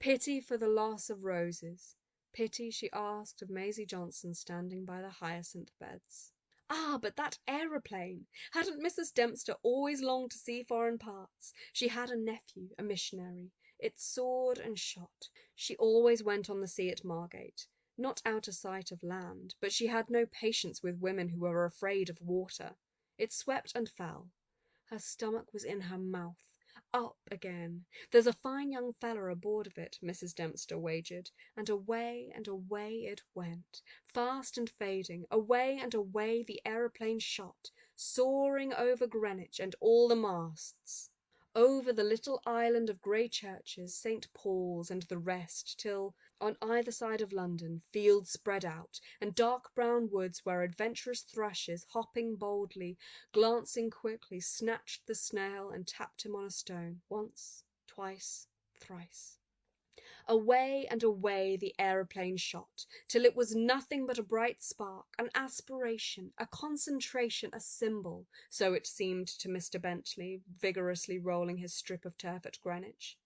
Pity for the loss of roses. Pity she asked of Maisie Johnson standing by the hyacinth beds. Ah, but that aeroplane! Hadn't Mrs. Dempster always longed to see foreign parts? She had a nephew, a missionary. It soared and shot. She always went on the sea at Margate. Not out of sight of land, but she had no patience with women who were afraid of water. It swept and fell. Her stomach was in her mouth. Up again. There's a fine young feller aboard of it, Mrs. Dempster wagered, and away it went, fast and fading, away and away the aeroplane shot, soaring over Greenwich and all the masts, over the little island of grey churches, St. Paul's and the rest, till, on either side of London, fields spread out, and dark brown woods where adventurous thrushes, hopping boldly, glancing quickly, snatched the snail and tapped him on a stone, once, twice, thrice. Away and away the aeroplane shot, till it was nothing but a bright spark, an aspiration, a concentration, a symbol, so it seemed to Mr. Bentley, vigorously rolling his strip of turf at Greenwich.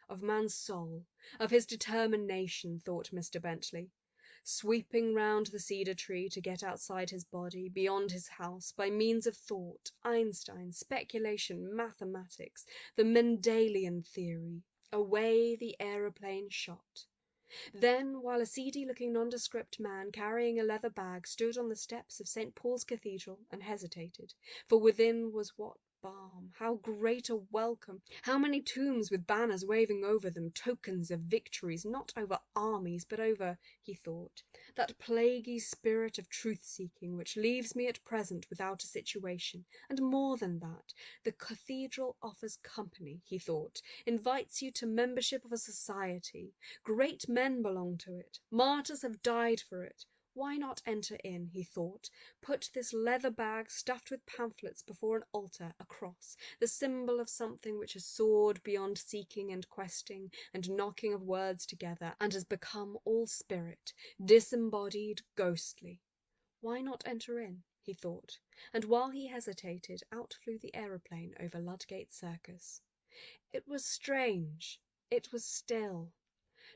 Of man's soul, of his determination, thought Mr. Bentley. Sweeping round the cedar tree to get outside his body, beyond his house, by means of thought, Einstein, speculation, mathematics, the Mendelian theory. Away the aeroplane shot. Then, while a seedy-looking nondescript man carrying a leather bag stood on the steps of St. Paul's Cathedral and hesitated, for within was what balm, how great a welcome, how many tombs with banners waving over them, tokens of victories, not over armies, but over, he thought, that plaguy spirit of truth-seeking which leaves me at present without a situation, and more than that, the cathedral offers company, he thought, invites you to membership of a society. Great men belong to it. Martyrs have died for it. Why not enter in, he thought, put this leather bag stuffed with pamphlets before an altar, a cross, the symbol of something which has soared beyond seeking and questing and knocking of words together, and has become all spirit, disembodied, ghostly. Why not enter in, he thought, and while he hesitated, out flew the aeroplane over Ludgate Circus. It was strange. It was still.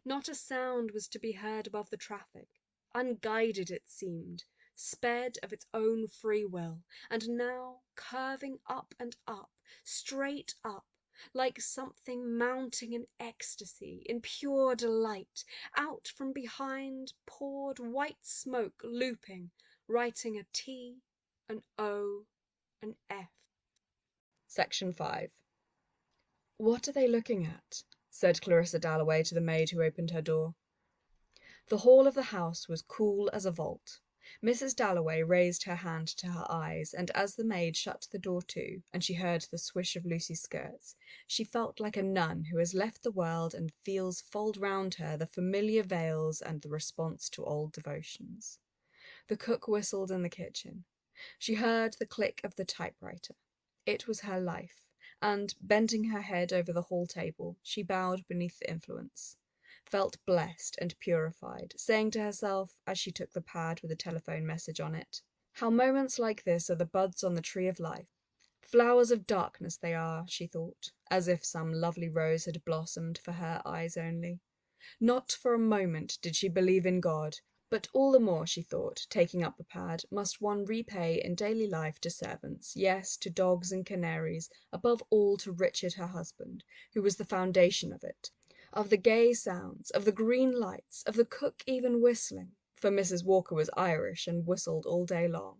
Not a sound was to be heard above the traffic. Unguided it seemed, sped of its own free will, and now curving up and up, straight up, like something mounting in ecstasy, in pure delight. Out from behind poured white smoke, looping, writing a T, an O, an F. Section 5. "What are they looking at?" said Clarissa Dalloway to the maid who opened her door. The hall of the house was cool as a vault. Mrs. Dalloway raised her hand to her eyes, and as the maid shut the door to, and she heard the swish of Lucy's skirts, she felt like a nun who has left the world and feels fold round her the familiar veils and the response to old devotions. The cook whistled in the kitchen. She heard the click of the typewriter. It was her life, and, bending her head over the hall table, she bowed beneath the influence, felt blessed and purified, saying to herself, as she took the pad with a telephone message on it, "How moments like this are the buds on the tree of life. Flowers of darkness they are," she thought, as if some lovely rose had blossomed for her eyes only. Not for a moment did she believe in God, but all the more, she thought, taking up the pad, must one repay in daily life to servants, yes, to dogs and canaries, above all to Richard her husband, who was the foundation of it, of the gay sounds, of the green lights, of the cook even whistling, for Mrs. Walker was Irish and whistled all day long.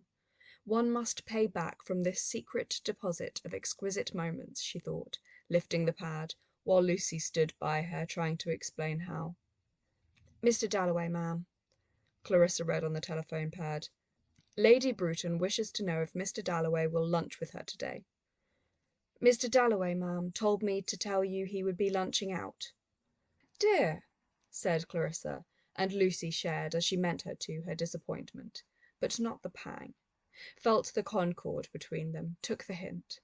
One must pay back from this secret deposit of exquisite moments, she thought, lifting the pad, while Lucy stood by her, trying to explain how. "Mr. Dalloway, ma'am," Clarissa read on the telephone pad. "Lady Bruton wishes to know if Mr. Dalloway will lunch with her today." "Mr. Dalloway, ma'am, told me to tell you he would be lunching out." "Dear," said Clarissa, and Lucy shared, as she meant her to, her disappointment, but not the pang. Felt the concord between them, took the hint,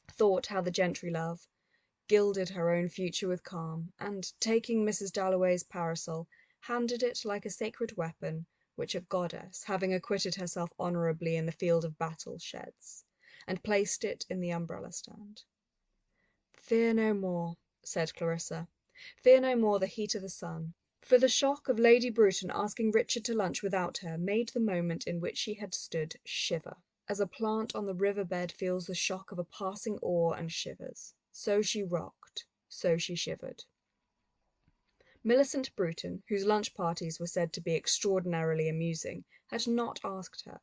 thought how the gentry love, gilded her own future with calm, and, taking Mrs. Dalloway's parasol, handed it like a sacred weapon which a goddess, having acquitted herself honourably in the field of battle, sheds, and placed it in the umbrella stand. "Fear no more," said Clarissa. "Fear no more the heat of the sun." For the shock of Lady Bruton asking Richard to lunch without her made the moment in which she had stood shiver, as a plant on the river bed feels the shock of a passing oar and shivers. So she rocked, so she shivered. Millicent Bruton, whose lunch parties were said to be extraordinarily amusing, had not asked her.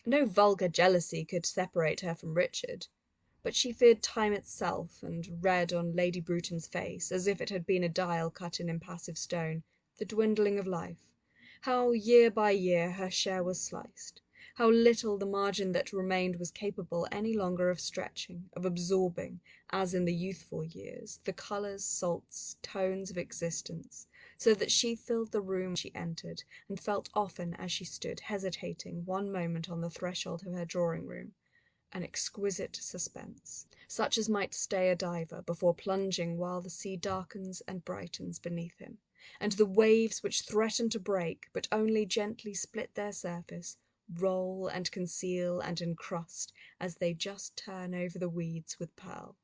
No vulgar jealousy could separate her from Richard, but she feared time itself, and read on Lady Bruton's face, as if it had been a dial cut in impassive stone, the dwindling of life, how year by year her share was sliced, how little the margin that remained was capable any longer of stretching, of absorbing, as in the youthful years, the colours, salts, tones of existence, so that she filled the room she entered, and felt often as she stood hesitating one moment on the threshold of her drawing-room, an exquisite suspense, such as might stay a diver before plunging while the sea darkens and brightens beneath him, and the waves which threaten to break, but only gently split their surface, roll and conceal and encrust as they just turn over the weeds with pearl.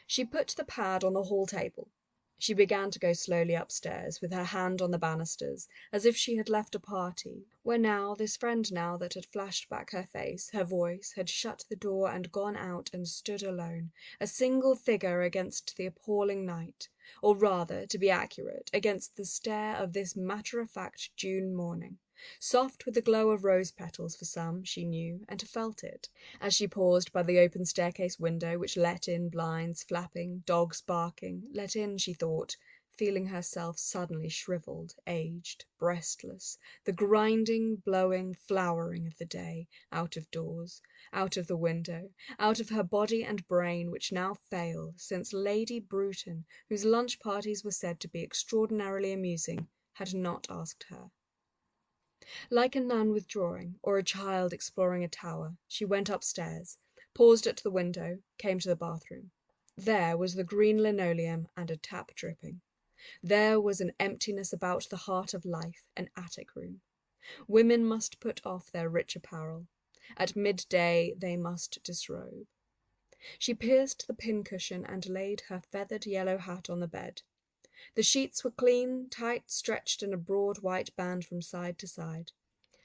She put the pad on the hall table. She began to go slowly upstairs, with her hand on the banisters, as if she had left a party, where now, this friend now that had flashed back her face, her voice, had shut the door and gone out and stood alone, a single figure against the appalling night, or rather, to be accurate, against the stare of this matter-of-fact June morning, soft with the glow of rose petals for some, she knew, and felt it, as she paused by the open staircase window, which let in blinds flapping, dogs barking, let in, she thought, feeling herself suddenly shrivelled, aged, breastless, the grinding, blowing, flowering of the day, out of doors, out of the window, out of her body and brain, which now failed, since Lady Bruton, whose lunch parties were said to be extraordinarily amusing, had not asked her. Like a nun withdrawing, or a child exploring a tower, she went upstairs, paused at the window, came to the bathroom. There was the green linoleum and a tap dripping. There was an emptiness about the heart of life, an attic room. Women must put off their rich apparel. At midday they must disrobe. She pierced the pincushion and laid her feathered yellow hat on the bed. The sheets were clean, tight, stretched in a broad white band from side to side.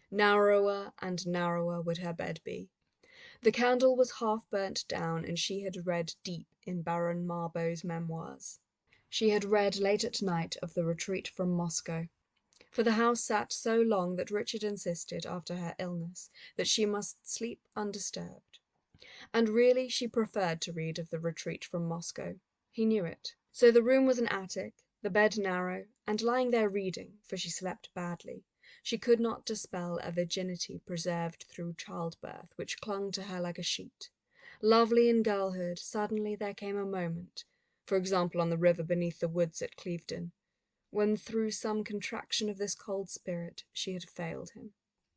Narrower and narrower would her bed be. The candle was half burnt down, and she had read deep in Baron Marbo's memoirs. She had read late at night of the retreat from Moscow, for the house sat so long that Richard insisted, after her illness, that she must sleep undisturbed. And really she preferred to read of the retreat from Moscow. He knew it. So the room was an attic, the bed narrow, and lying there reading, for she slept badly, She could not dispel a virginity preserved through childbirth, which clung to her like a sheet. Lovely in girlhood, suddenly there came a moment, for example on the river beneath the woods at Clevedon, when through some contraction of this cold spirit she had failed him.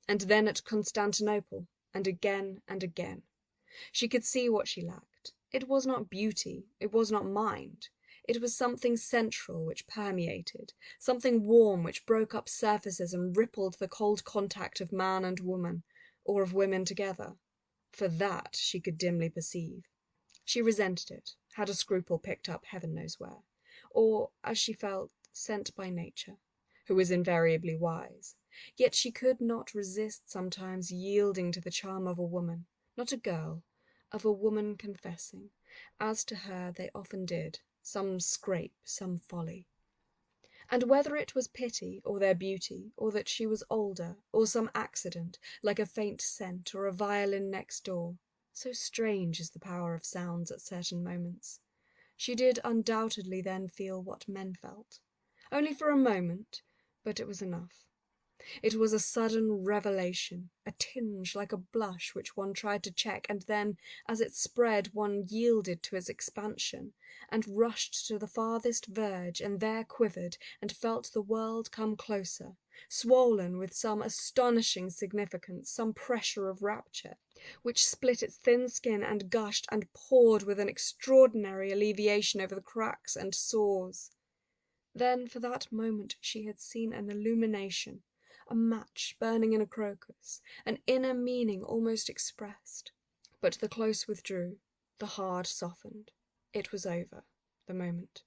And then at Constantinople, and again and again. She could see what she lacked. It was not beauty, it was not mind. It was something central which permeated, something warm which broke up surfaces and rippled the cold contact of man and woman, or of women together. For that she could dimly perceive. She resented it, had a scruple picked up heaven knows where, or, as she felt, sent by nature, who was invariably wise. Yet she could not resist sometimes yielding to the charm of a woman, not a girl, of a woman confessing, as to her they often did, some scrape, some folly. And whether it was pity, or their beauty, or that she was older, or some accident, like a faint scent, or a violin next door, so strange is the power of sounds at certain moments, she did undoubtedly then feel what men felt. Only for a moment, but it was enough. It was a sudden revelation, a tinge like a blush which one tried to check, and then, as it spread, one yielded to its expansion, and rushed to the farthest verge, and there quivered, and felt the world come closer, swollen with some astonishing significance, some pressure of rapture, which split its thin skin and gushed and poured with an extraordinary alleviation over the cracks and sores. Then, for that moment, she had seen an illumination, a match burning in a crocus, an inner meaning almost expressed. But the close withdrew, the hard softened. It was over, the moment.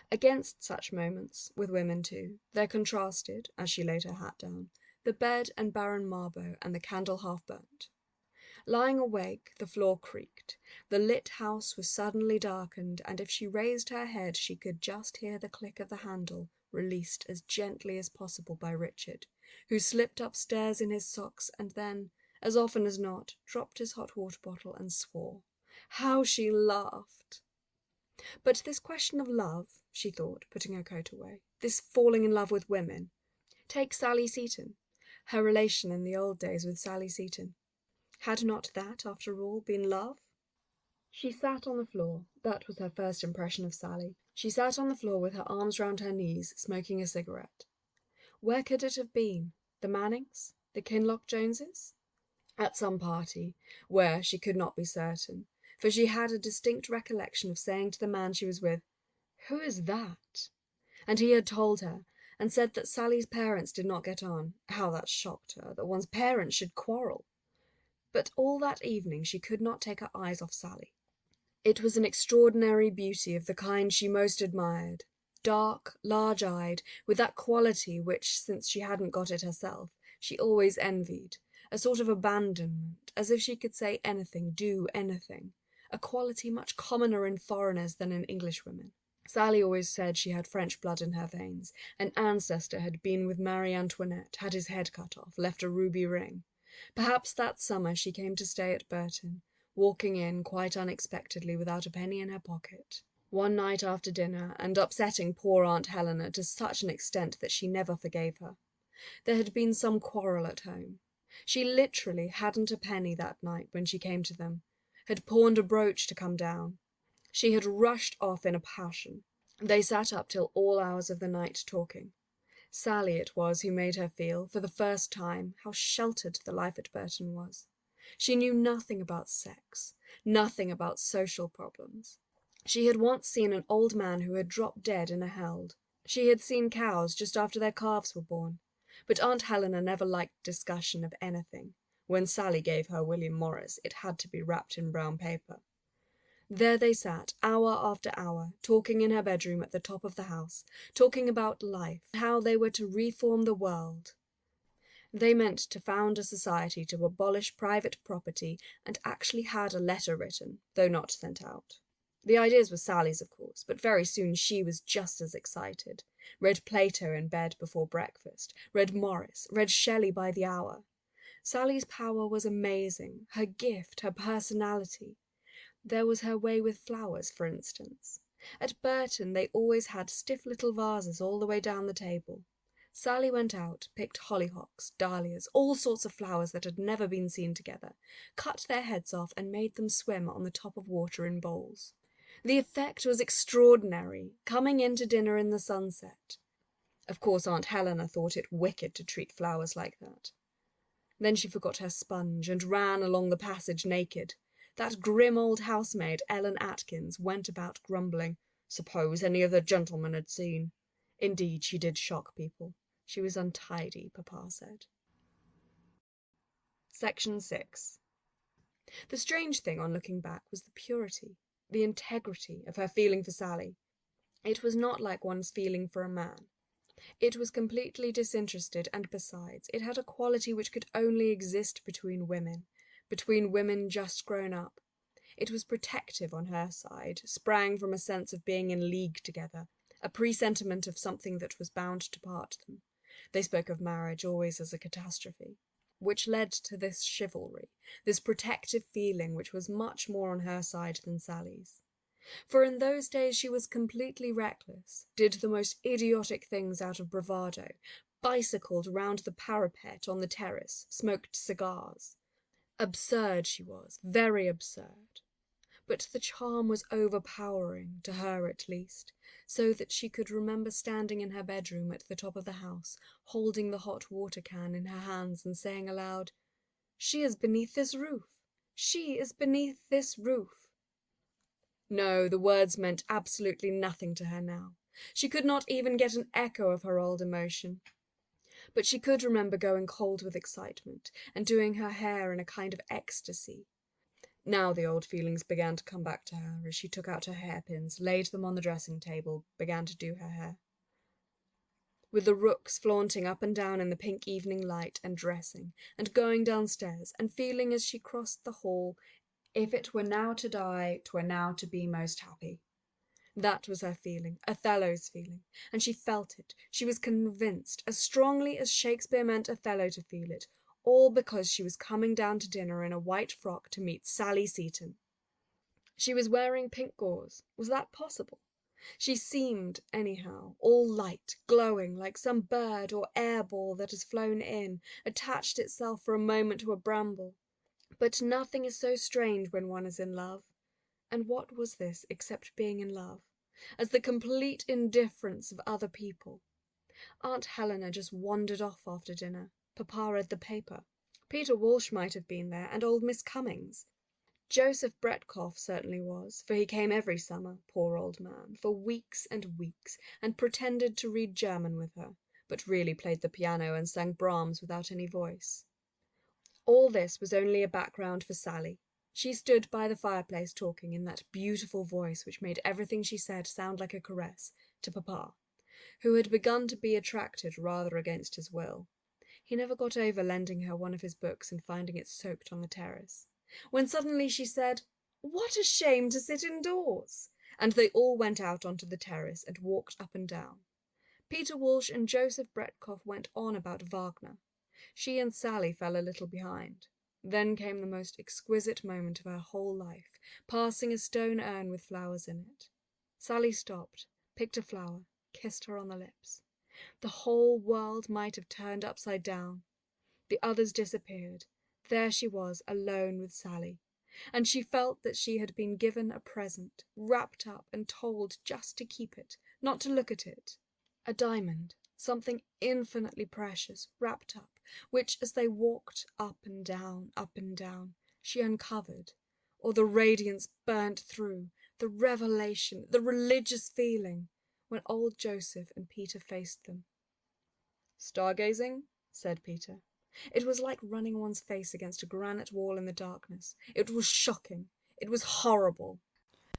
Against such moments, with women too, there contrasted, as she laid her hat down, the bed and Baron Marbo and the candle half burnt. Lying awake, the floor creaked, the lit house was suddenly darkened, and if she raised her head she could just hear the click of the handle, released as gently as possible by Richard, who slipped upstairs in his socks and then, as often as not, dropped his hot water bottle and swore. How she laughed! But this question of love, she thought, putting her coat away, this falling in love with women. Take Sally Seton, her relation in the old days with Sally Seton. Had not that, after all, been love? She sat on the floor. That was her first impression of Sally. She sat on the floor with her arms round her knees, smoking a cigarette. Where could it have been? The Mannings? The Kinloch Joneses? At some party, where she could not be certain, for she had a distinct recollection of saying to the man she was with, "Who is that?" And he had told her, and said that Sally's parents did not get on. How that shocked her, that one's parents should quarrel. But all that evening she could not take her eyes off Sally. It was an extraordinary beauty of the kind she most admired, dark, large-eyed, with that quality which, since she hadn't got it herself, she always envied, a sort of abandonment, as if she could say anything, do anything, a quality much commoner in foreigners than in Englishwomen. Sally always said she had French blood in her veins. An ancestor had been with Marie Antoinette, had his head cut off, left a ruby ring. Perhaps that summer she came to stay at Burton, walking in quite unexpectedly without a penny in her pocket, one night after dinner, and upsetting poor Aunt Helena to such an extent that she never forgave her. There had been some quarrel at home. She literally hadn't a penny that night when she came to them, had pawned a brooch to come down. She had rushed off in a passion. They sat up till all hours of the night talking. Sally it was who made her feel, for the first time, how sheltered the life at Burton was. She knew nothing about sex, nothing about social problems. She had once seen an old man who had dropped dead in a held. She had seen cows just after their calves were born. But Aunt Helena never liked discussion of anything. When Sally gave her William Morris, it had to be wrapped in brown paper. There they sat, hour after hour, talking in her bedroom at the top of the house, talking about life, how they were to reform the world. They meant to found a society to abolish private property, and actually had a letter written, though not sent out. The ideas were Sally's, of course, but very soon she was just as excited. Read Plato in bed before breakfast, read Morris, read Shelley by the hour. Sally's power was amazing, her gift, her personality. There was her way with flowers, for instance. At Burton they always had stiff little vases all the way down the table. Sally went out, picked hollyhocks, dahlias, all sorts of flowers that had never been seen together, cut their heads off and made them swim on the top of water in bowls. The effect was extraordinary, coming in to dinner in the sunset. Of course Aunt Helena thought it wicked to treat flowers like that. Then she forgot her sponge and ran along the passage naked. That grim old housemaid, Ellen Atkins, went about grumbling. Suppose any of the gentlemen had seen. Indeed, she did shock people. She was untidy, Papa said. Section 6. The strange thing on looking back was the purity, the integrity of her feeling for Sally. It was not like one's feeling for a man. It was completely disinterested, and besides, it had a quality which could only exist between women just grown up. It was protective on her side, sprang from a sense of being in league together, a presentiment of something that was bound to part them. They spoke of marriage always as a catastrophe, which led to this chivalry, this protective feeling which was much more on her side than Sally's. For in those days she was completely reckless, did the most idiotic things out of bravado, bicycled round the parapet on the terrace, smoked cigars. Absurd she was, very absurd. But the charm was overpowering, to her at least, so that she could remember standing in her bedroom at the top of the house, holding the hot water can in her hands and saying aloud, "She is beneath this roof! She is beneath this roof!" No, the words meant absolutely nothing to her now. She could not even get an echo of her old emotion. But she could remember going cold with excitement, and doing her hair in a kind of ecstasy. Now the old feelings began to come back to her as she took out her hairpins, laid them on the dressing table, began to do her hair. With the rooks flaunting up and down in the pink evening light, and dressing, and going downstairs, and feeling as she crossed the hall, if it were now to die, 'twere now to be most happy. That was her feeling, Othello's feeling, and she felt it, she was convinced, as strongly as Shakespeare meant Othello to feel it, all because she was coming down to dinner in a white frock to meet Sally Seton. She was wearing pink gauze. Was that possible? She seemed, anyhow, all light, glowing, like some bird or air ball that has flown in, attached itself for a moment to a bramble. But nothing is so strange when one is in love. And what was this except being in love? As the complete indifference of other people. Aunt Helena just wandered off after dinner. Papa read the paper. Peter Walsh might have been there, and old Miss Cummings. Joseph Bretkoff certainly was, for he came every summer, poor old man, for weeks and weeks, and pretended to read German with her, but really played the piano and sang Brahms without any voice. All this was only a background for Sally. She stood by the fireplace talking in that beautiful voice which made everything she said sound like a caress, to Papa, who had begun to be attracted rather against his will. He never got over lending her one of his books and finding it soaked on the terrace, when suddenly she said, "What a shame to sit indoors!" and they all went out onto the terrace and walked up and down. Peter Walsh and Joseph Bretkoff went on about Wagner. She and Sally fell a little behind. Then came the most exquisite moment of her whole life, passing a stone urn with flowers in it. Sally stopped, picked a flower, kissed her on the lips. The whole world might have turned upside down. The others disappeared. There she was, alone with Sally. And she felt that she had been given a present, wrapped up and told just to keep it, not to look at it. A diamond, something infinitely precious, wrapped up, which, as they walked up and down, she uncovered, or the radiance burnt through, the revelation, the religious feeling, when old Joseph and Peter faced them. "Stargazing?" said Peter. It was like running one's face against a granite wall in the darkness. It was shocking. It was horrible.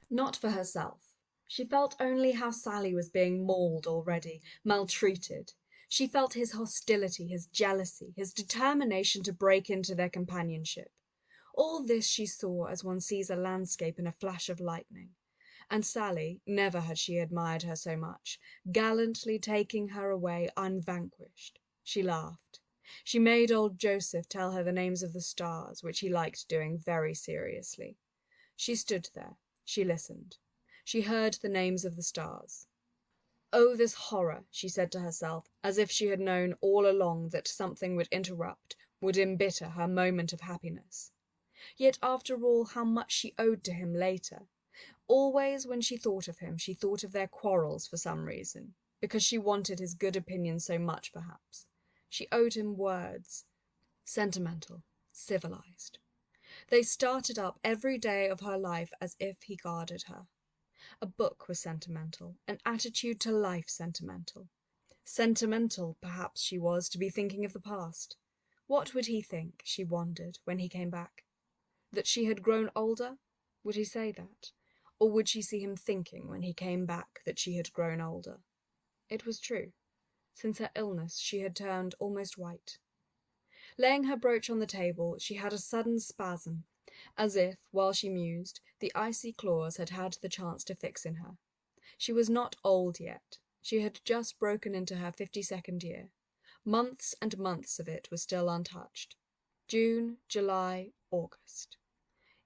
Not for herself. She felt only how Sally was being mauled already, maltreated. She felt his hostility, his jealousy, his determination to break into their companionship. All this she saw as one sees a landscape in a flash of lightning. And Sally, never had she admired her so much, gallantly taking her away unvanquished. She laughed. She made old Joseph tell her the names of the stars, which he liked doing very seriously. She stood there. She listened. She heard the names of the stars. Oh, this horror, she said to herself, as if she had known all along that something would interrupt, would embitter her moment of happiness. Yet, after all, how much she owed to him later. Always when she thought of him, she thought of their quarrels for some reason, because she wanted his good opinion so much, perhaps. She owed him words. Sentimental, civilized. They started up every day of her life as if he guarded her. A book was sentimental, an attitude to life sentimental. Sentimental, perhaps, she was to be thinking of the past. What would he think, she wondered, when he came back? That she had grown older? Would he say that? Or would she see him thinking, when he came back, that she had grown older? It was true. Since her illness, she had turned almost white. Laying her brooch on the table, she had a sudden spasm, as if, while she mused, the icy claws had had the chance to fix in her. She was not old yet. She had just broken into her 52nd year. Months and months of it were still untouched. June, July, August.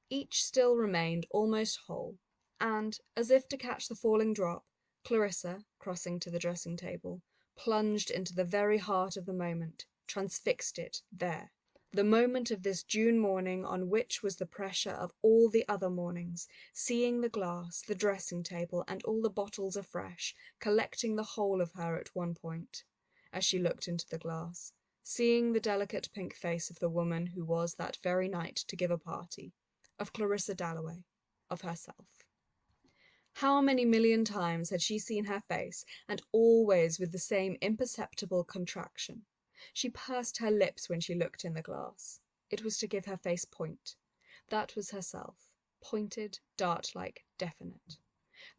Each still remained almost whole, and, as if to catch the falling drop, Clarissa, crossing to the dressing-table, plunged into the very heart of the moment, transfixed it there. The moment of this June morning on which was the pressure of all the other mornings, seeing the glass, the dressing-table, and all the bottles afresh, collecting the whole of her at one point, as she looked into the glass, seeing the delicate pink face of the woman who was that very night to give a party, of Clarissa Dalloway, of herself. How many million times had she seen her face, and always with the same imperceptible contraction. She pursed her lips when she looked in the glass. It was to give her face point. That was herself, pointed, dart-like, definite.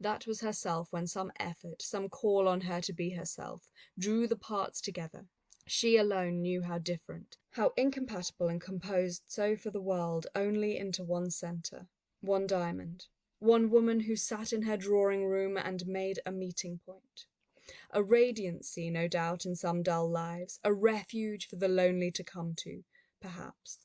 That was herself when some effort, some call on her to be herself, drew the parts together. She alone knew how different, how incompatible, and composed so for the world only into one centre, one diamond, one woman who sat in her drawing-room and made a meeting point. A radiancy, no doubt, in some dull lives, a refuge for the lonely to come to, perhaps.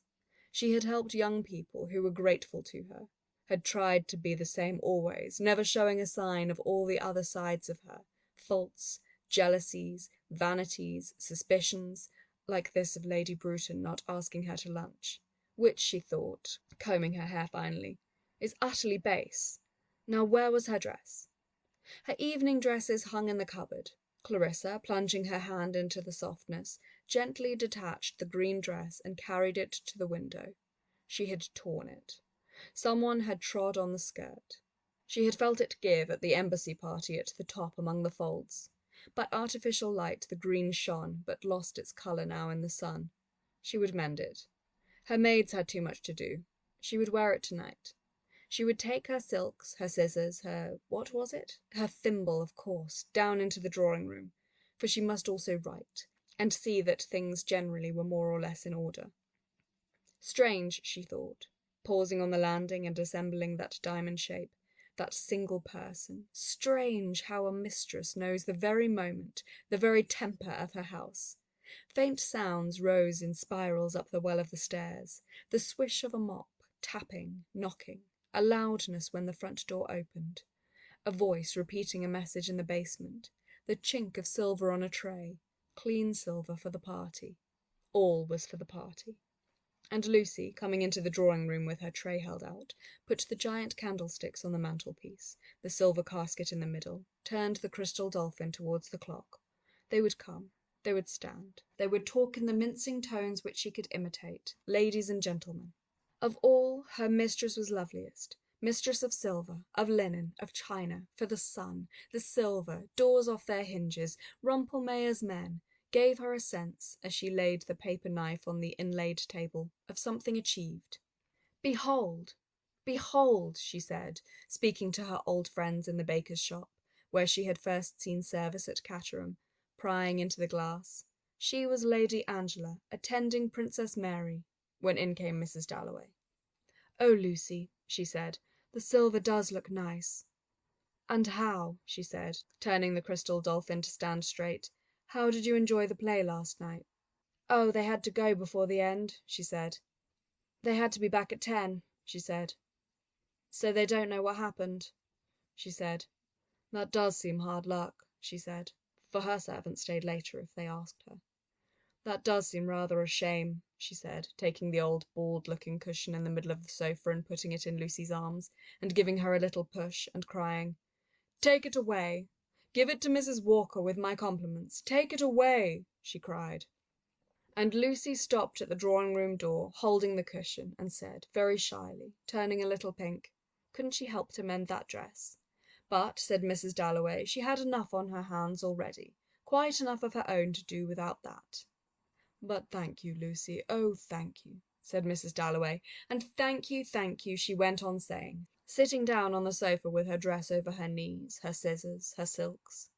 She had helped young people who were grateful to her, had tried to be the same always, never showing a sign of all the other sides of her, faults, jealousies, vanities, suspicions, like this of Lady Bruton not asking her to lunch, which, she thought, combing her hair finally, is utterly base. Now where was her dress? Her evening dresses hung in the cupboard. Clarissa, plunging her hand into the softness, gently detached the green dress and carried it to the window. She had torn it. Someone had trod on the skirt. She had felt it give at the embassy party at the top among the folds. By artificial light the green shone, but lost its colour now in the sun. She would mend it. Her maids had too much to do. She would wear it tonight. She would take her silks, her scissors, what was it? Her thimble, of course, down into the drawing-room, for she must also write, and see that things generally were more or less in order. Strange, she thought, pausing on the landing and assembling that diamond shape, that single person. Strange how a mistress knows the very moment, the very temper of her house. Faint sounds rose in spirals up the well of the stairs, the swish of a mop, tapping, knocking, a loudness when the front door opened, a voice repeating a message in the basement, the chink of silver on a tray, clean silver for the party. All was for the party. And Lucy, coming into the drawing-room with her tray held out, put the giant candlesticks on the mantelpiece, the silver casket in the middle, turned the crystal dolphin towards the clock. They would come. They would stand. They would talk in the mincing tones which she could imitate, ladies and gentlemen. Of all, her mistress was loveliest, mistress of silver, of linen, of china, for the sun, the silver, doors off their hinges, Rumpelmayer's men, gave her a sense, as she laid the paper knife on the inlaid table, of something achieved. "Behold! Behold!" she said, speaking to her old friends in the baker's shop, where she had first seen service at Caterham, prying into the glass. She was Lady Angela, attending Princess Mary, when in came Mrs. Dalloway. "Oh, Lucy," she said, "the silver does look nice." "And how," she said, turning the crystal dolphin to stand straight, "how did you enjoy the play last night?" "Oh, they had to go before the end," she said. "They had to be back at 10, she said. "So they don't know what happened," she said. "That does seem hard luck," she said, for her servant stayed later if they asked her. That does seem rather a shame, she said, taking the old bald-looking cushion in the middle of the sofa and putting it in Lucy's arms, and giving her a little push, and crying, "Take it away! Give it to Mrs. Walker with my compliments. Take it away!" she cried. And Lucy stopped at the drawing-room door, holding the cushion, and said, very shyly, turning a little pink, couldn't she help to mend that dress? But, said Mrs. Dalloway, she had enough on her hands already, quite enough of her own to do without that. "But thank you, Lucy, oh, thank you," said Mrs. Dalloway, and thank you, she went on saying, sitting down on the sofa with her dress over her knees, her scissors, her silks.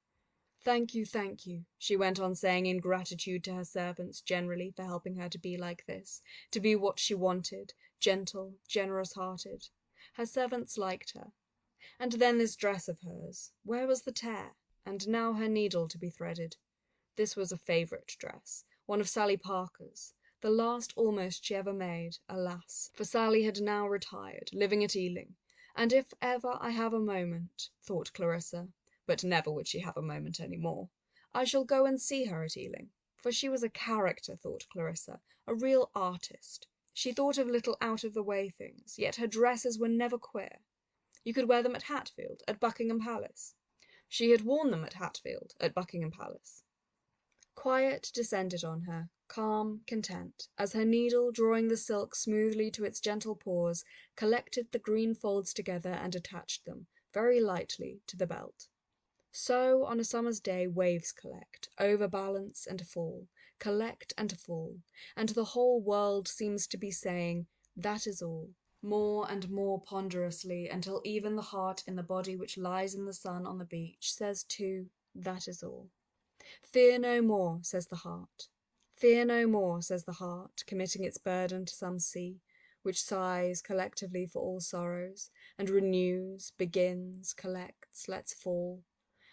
Thank you, she went on saying in gratitude to her servants generally for helping her to be like this, to be what she wanted, gentle, generous-hearted. Her servants liked her. And then this dress of hers, where was the tear? And now her needle to be threaded. This was a favourite dress, one of Sally Parker's, the last almost she ever made, alas, for Sally had now retired, living at Ealing, and if ever I have a moment, thought Clarissa, but never would she have a moment any more, I shall go and see her at Ealing, for she was a character, thought Clarissa, a real artist. She thought of little out-of-the-way things, yet her dresses were never queer. You could wear them at Hatfield, at Buckingham Palace. She had worn them at Hatfield, at Buckingham Palace. Quiet descended on her, calm, content, as her needle, drawing the silk smoothly to its gentle pores, collected the green folds together and attached them, very lightly, to the belt. So, on a summer's day, waves collect, overbalance and fall, collect and fall, and the whole world seems to be saying, "That is all," more and more ponderously, until even the heart in the body which lies in the sun on the beach says too, "That is all." Fear no more, says the heart. Fear no more, says the heart, committing its burden to some sea, which sighs collectively for all sorrows, and renews, begins, collects, lets fall,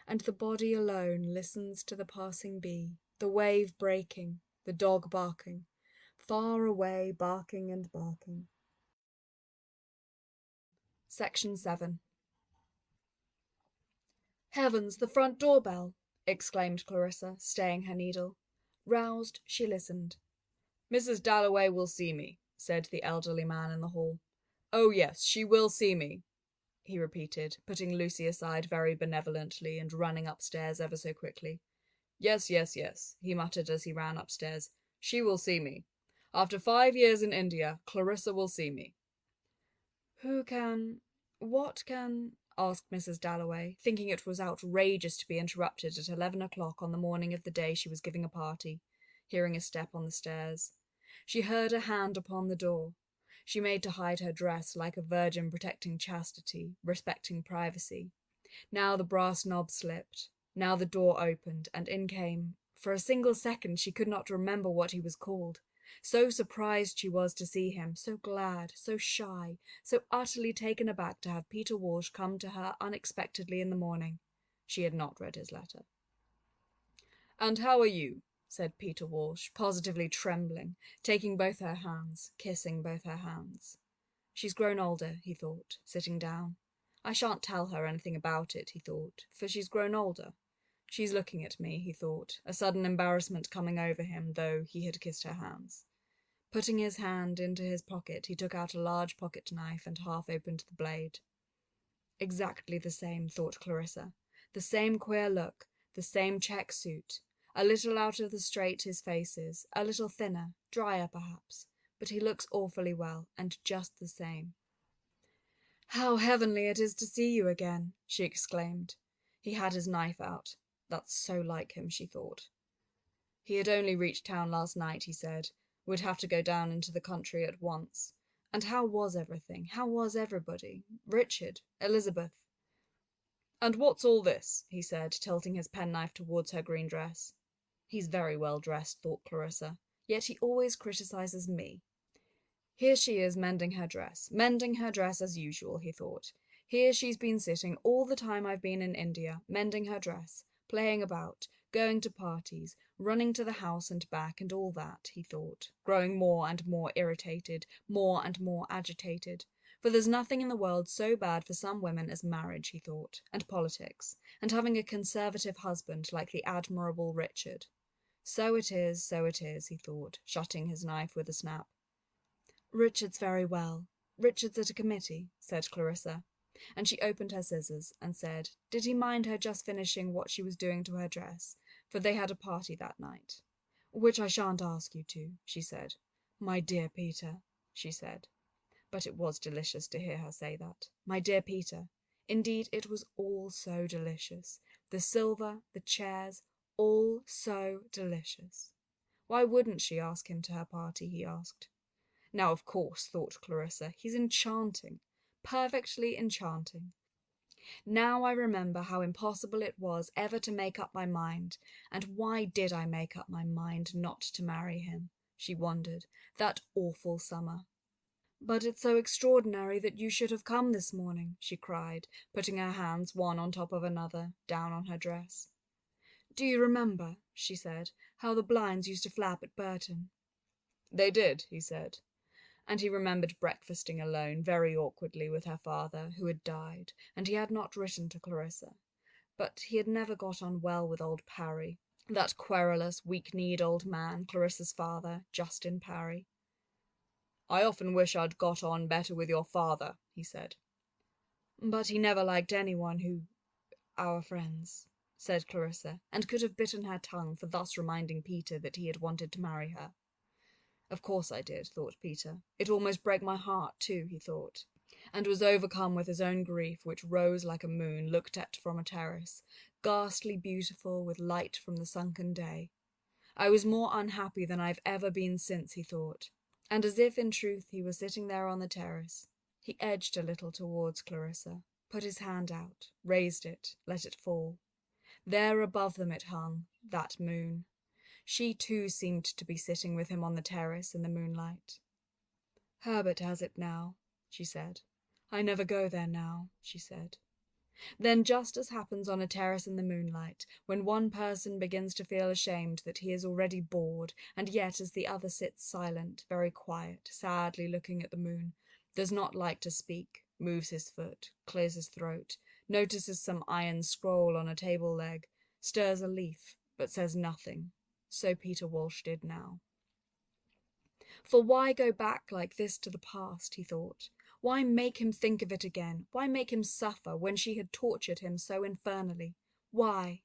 and the body alone listens to the passing bee, the wave breaking, the dog barking, far away barking and barking. Section 7. Heavens, the front door bell! Exclaimed Clarissa, staying her needle. Roused, she listened. "Mrs. Dalloway will see me," said the elderly man in the hall. "Oh, yes, she will see me," he repeated, putting Lucy aside very benevolently and running upstairs ever so quickly. Yes, he muttered as he ran upstairs. "She will see me. After 5 years in India, Clarissa will see me." What can, asked Mrs. Dalloway, thinking it was outrageous to be interrupted at 11 o'clock on the morning of the day she was giving a party, hearing a step on the stairs. She heard a hand upon the door. She made to hide her dress like a virgin protecting chastity, respecting privacy. Now the brass knob slipped. Now the door opened, and in came, for a single second she could not remember what he was called. So surprised she was to see him, so glad, so shy, so utterly taken aback to have Peter Walsh come to her unexpectedly in the morning. She had not read his letter. "And how are you?" said Peter Walsh, positively trembling, taking both her hands, kissing both her hands. She's grown older, he thought, sitting down. I shan't tell her anything about it, he thought, for she's grown older. She's looking at me, he thought, a sudden embarrassment coming over him, though he had kissed her hands. Putting his hand into his pocket, he took out a large pocket-knife and half-opened the blade. Exactly the same, thought Clarissa. The same queer look, the same check suit. A little out of the straight his face is, a little thinner, drier perhaps, but he looks awfully well, and just the same. "How heavenly it is to see you again!" she exclaimed. He had his knife out. That's so like him, she thought. He had only reached town last night, he said. Would have to go down into the country at once. And how was everything? How was everybody? Richard? Elizabeth? "And what's all this?" he said, tilting his penknife towards her green dress. He's very well dressed, thought Clarissa, yet he always criticizes me. Here she is mending her dress as usual, he thought. Here she's been sitting all the time I've been in India, mending her dress, playing about, going to parties, running to the house and back, and all that, he thought, growing more and more irritated, more and more agitated, For there's nothing in the world so bad for some women as marriage, he thought, and politics, and having a conservative husband like the admirable Richard. So it is, he thought, shutting his knife with a snap. Richard's very well. Richard's at a committee, said Clarissa, and she opened her scissors and said, did he mind her just finishing what she was doing to her dress, for they had a party that night. Which I shan't ask you to, she said. My dear Peter, she said. But it was delicious to hear her say that. My dear Peter. Indeed, it was all so delicious. The silver, the chairs, all so delicious. Why wouldn't she ask him to her party, he asked. Now, of course, thought Clarissa, he's enchanting, perfectly enchanting. Now I remember how impossible it was ever to make up my mind, and why did I make up my mind not to marry him, she wondered, that awful summer. But it's so extraordinary that you should have come this morning, she cried, putting her hands one on top of another, down on her dress. Do you remember, she said, how the blinds used to flap at Burton? They did, he said. And he remembered breakfasting alone very awkwardly with her father, who had died, and he had not written to Clarissa. But he had never got on well with old Parry, that querulous, weak-kneed old man, Clarissa's father, Justin Parry. I often wish I'd got on better with your father, he said. But he never liked anyone who... our friends, said Clarissa, and could have bitten her tongue for thus reminding Peter that he had wanted to marry her. Of course I did, thought Peter. It almost broke my heart, too, he thought, and was overcome with his own grief, which rose like a moon looked at from a terrace, ghastly beautiful with light from the sunken day. I was more unhappy than I've ever been since, he thought, and as if in truth he were sitting there on the terrace, he edged a little towards Clarissa, put his hand out, raised it, let it fall. There above them it hung, that moon. She too seemed to be sitting with him on the terrace in the moonlight. Herbert has it now, she said. I never go there now, she said. Then, just as happens on a terrace in the moonlight, when one person begins to feel ashamed that he is already bored, and yet as the other sits silent, very quiet, sadly looking at the moon, does not like to speak, moves his foot, clears his throat, notices some iron scroll on a table leg, stirs a leaf, but says nothing, so Peter Walsh did now. For why go back like this to the past, he thought. Why make him think of it again? Why make him suffer when she had tortured him so infernally? Why?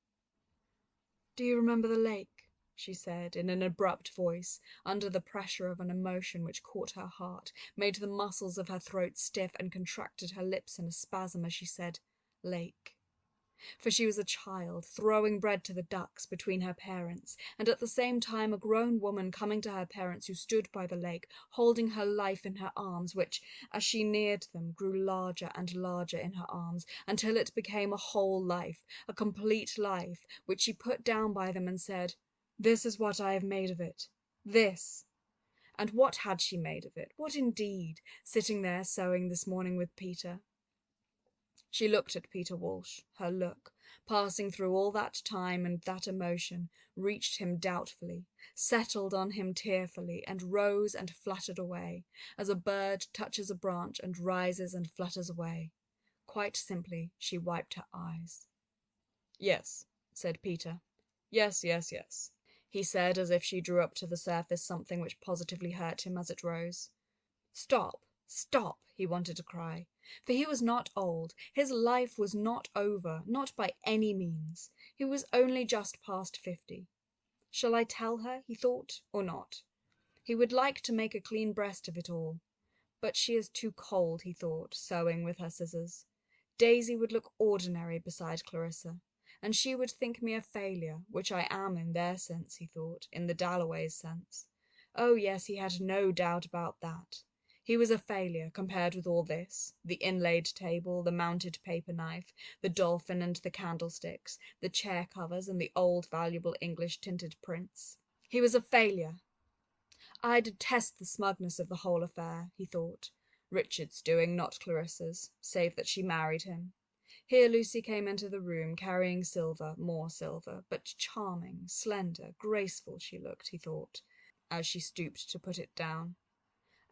Do you remember the lake? She said, in an abrupt voice, under the pressure of an emotion which caught her heart, made the muscles of her throat stiff, and contracted her lips in a spasm as she said, lake. For she was a child, throwing bread to the ducks between her parents, and at the same time a grown woman coming to her parents who stood by the lake, holding her life in her arms, which, as she neared them, grew larger and larger in her arms, until it became a whole life, a complete life, which she put down by them and said, This is what I have made of it. This. And what had she made of it? What indeed, sitting there sewing this morning with Peter? She looked at Peter Walsh. Her look, passing through all that time and that emotion, reached him doubtfully, settled on him tearfully, and rose and fluttered away, as a bird touches a branch and rises and flutters away. Quite simply, she wiped her eyes. Yes, said Peter. Yes, he said, as if she drew up to the surface something which positively hurt him as it rose. Stop, stop, he wanted to cry. For he was not old. His life was not over, not by any means. He was only just past 50. Shall I tell her, he thought, or not? He would like to make a clean breast of it all. But she is too cold, he thought, sewing with her scissors. Daisy would look ordinary beside Clarissa, and she would think me a failure, which I am in their sense, he thought, in the Dalloways' sense. Oh, yes, he had no doubt about that. He was a failure compared with all this, the inlaid table, the mounted paper knife, the dolphin and the candlesticks, the chair covers and the old valuable English tinted prints. He was a failure. I detest the smugness of the whole affair, he thought. Richard's doing, not Clarissa's, save that she married him. Here Lucy came into the room, carrying silver, more silver, but charming, slender, graceful she looked, he thought, as she stooped to put it down.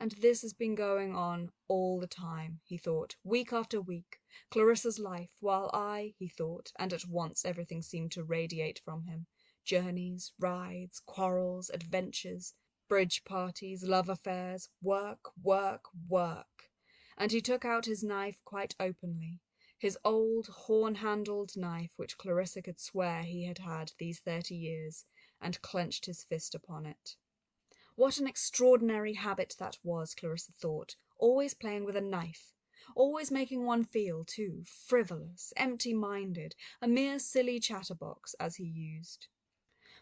And this has been going on all the time, he thought, week after week. Clarissa's life, while he thought, and at once everything seemed to radiate from him. Journeys, rides, quarrels, adventures, bridge parties, love affairs, work, work, work. And he took out his knife quite openly, his old horn-handled knife which Clarissa could swear he had had these 30 years, and clenched his fist upon it. What an extraordinary habit that was, Clarissa thought, always playing with a knife, always making one feel, too, frivolous, empty-minded, a mere silly chatterbox, as he used.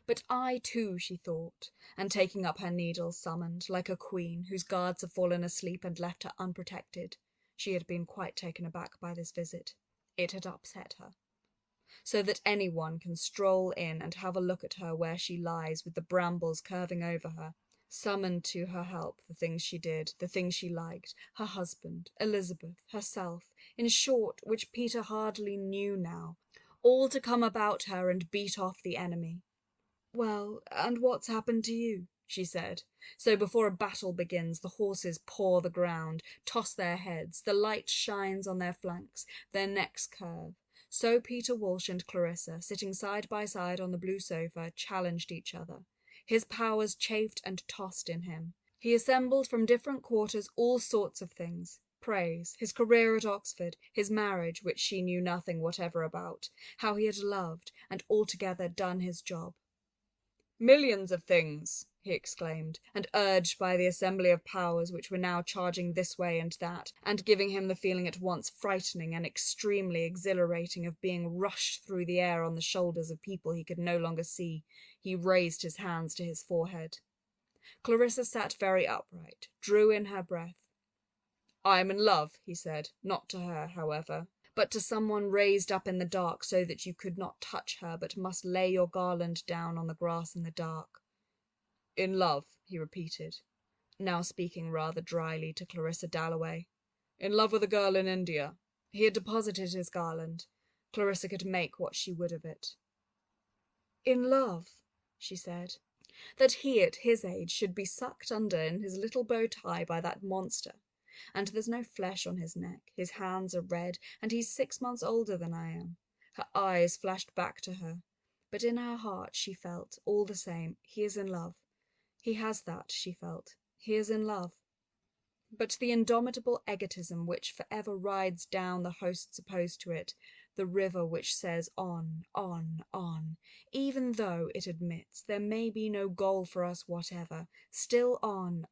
But I, too, she thought, and taking up her needle, summoned, like a queen whose guards have fallen asleep and left her unprotected. She had been quite taken aback by this visit. It had upset her. So that anyone can stroll in and have a look at her where she lies with the brambles curving over her, summoned to her help the things she did, the things she liked, her husband, Elizabeth, herself, in short, which Peter hardly knew now, all to come about her and beat off the enemy. "Well, and what's happened to you?" she said. So before a battle begins, the horses paw the ground, toss their heads, the light shines on their flanks, their necks curve. So Peter Walsh and Clarissa, sitting side by side on the blue sofa, challenged each other. His powers chafed and tossed in him. He assembled from different quarters all sorts of things. Praise, his career at Oxford, his marriage, which she knew nothing whatever about, how he had loved and altogether done his job. "Millions of things!" he exclaimed, and urged by the assembly of powers which were now charging this way and that, and giving him the feeling at once frightening and extremely exhilarating of being rushed through the air on the shoulders of people he could no longer see, he raised his hands to his forehead. Clarissa sat very upright, drew in her breath. "I am in love," he said, not to her, however, but to someone raised up in the dark so that you could not touch her, but must lay your garland down on the grass in the dark. "In love," he repeated, now speaking rather dryly to Clarissa Dalloway. "In love with a girl in India." He had deposited his garland. Clarissa could make what she would of it. "In love," she said. That he, at his age, should be sucked under in his little bow tie by that monster. And there's no flesh on his neck, his hands are red, and he's 6 months older than I am. Her eyes flashed back to her, but in her heart she felt, all the same, he is in love. He has that, she felt. He is in love. But the indomitable egotism which forever rides down the hosts opposed to it, the river which says on, even though, it admits, there may be no goal for us whatever, still on,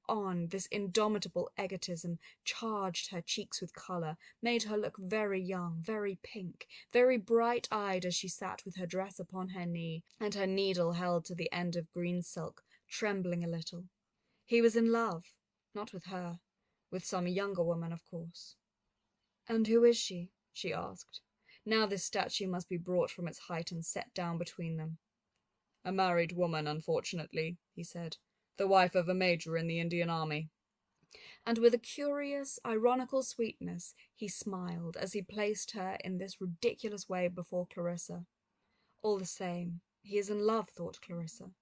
this indomitable egotism charged her cheeks with colour, made her look very young, very pink, very bright-eyed as she sat with her dress upon her knee, and her needle held to the end of green silk, trembling a little. He was in love, not with her, with some younger woman, of course. "And who is she?" she asked. Now this statue must be brought from its height and set down between them. "A married woman, unfortunately," he said, "the wife of a major in the Indian Army." And with a curious, ironical sweetness, he smiled as he placed her in this ridiculous way before Clarissa. All the same, he is in love, thought Clarissa.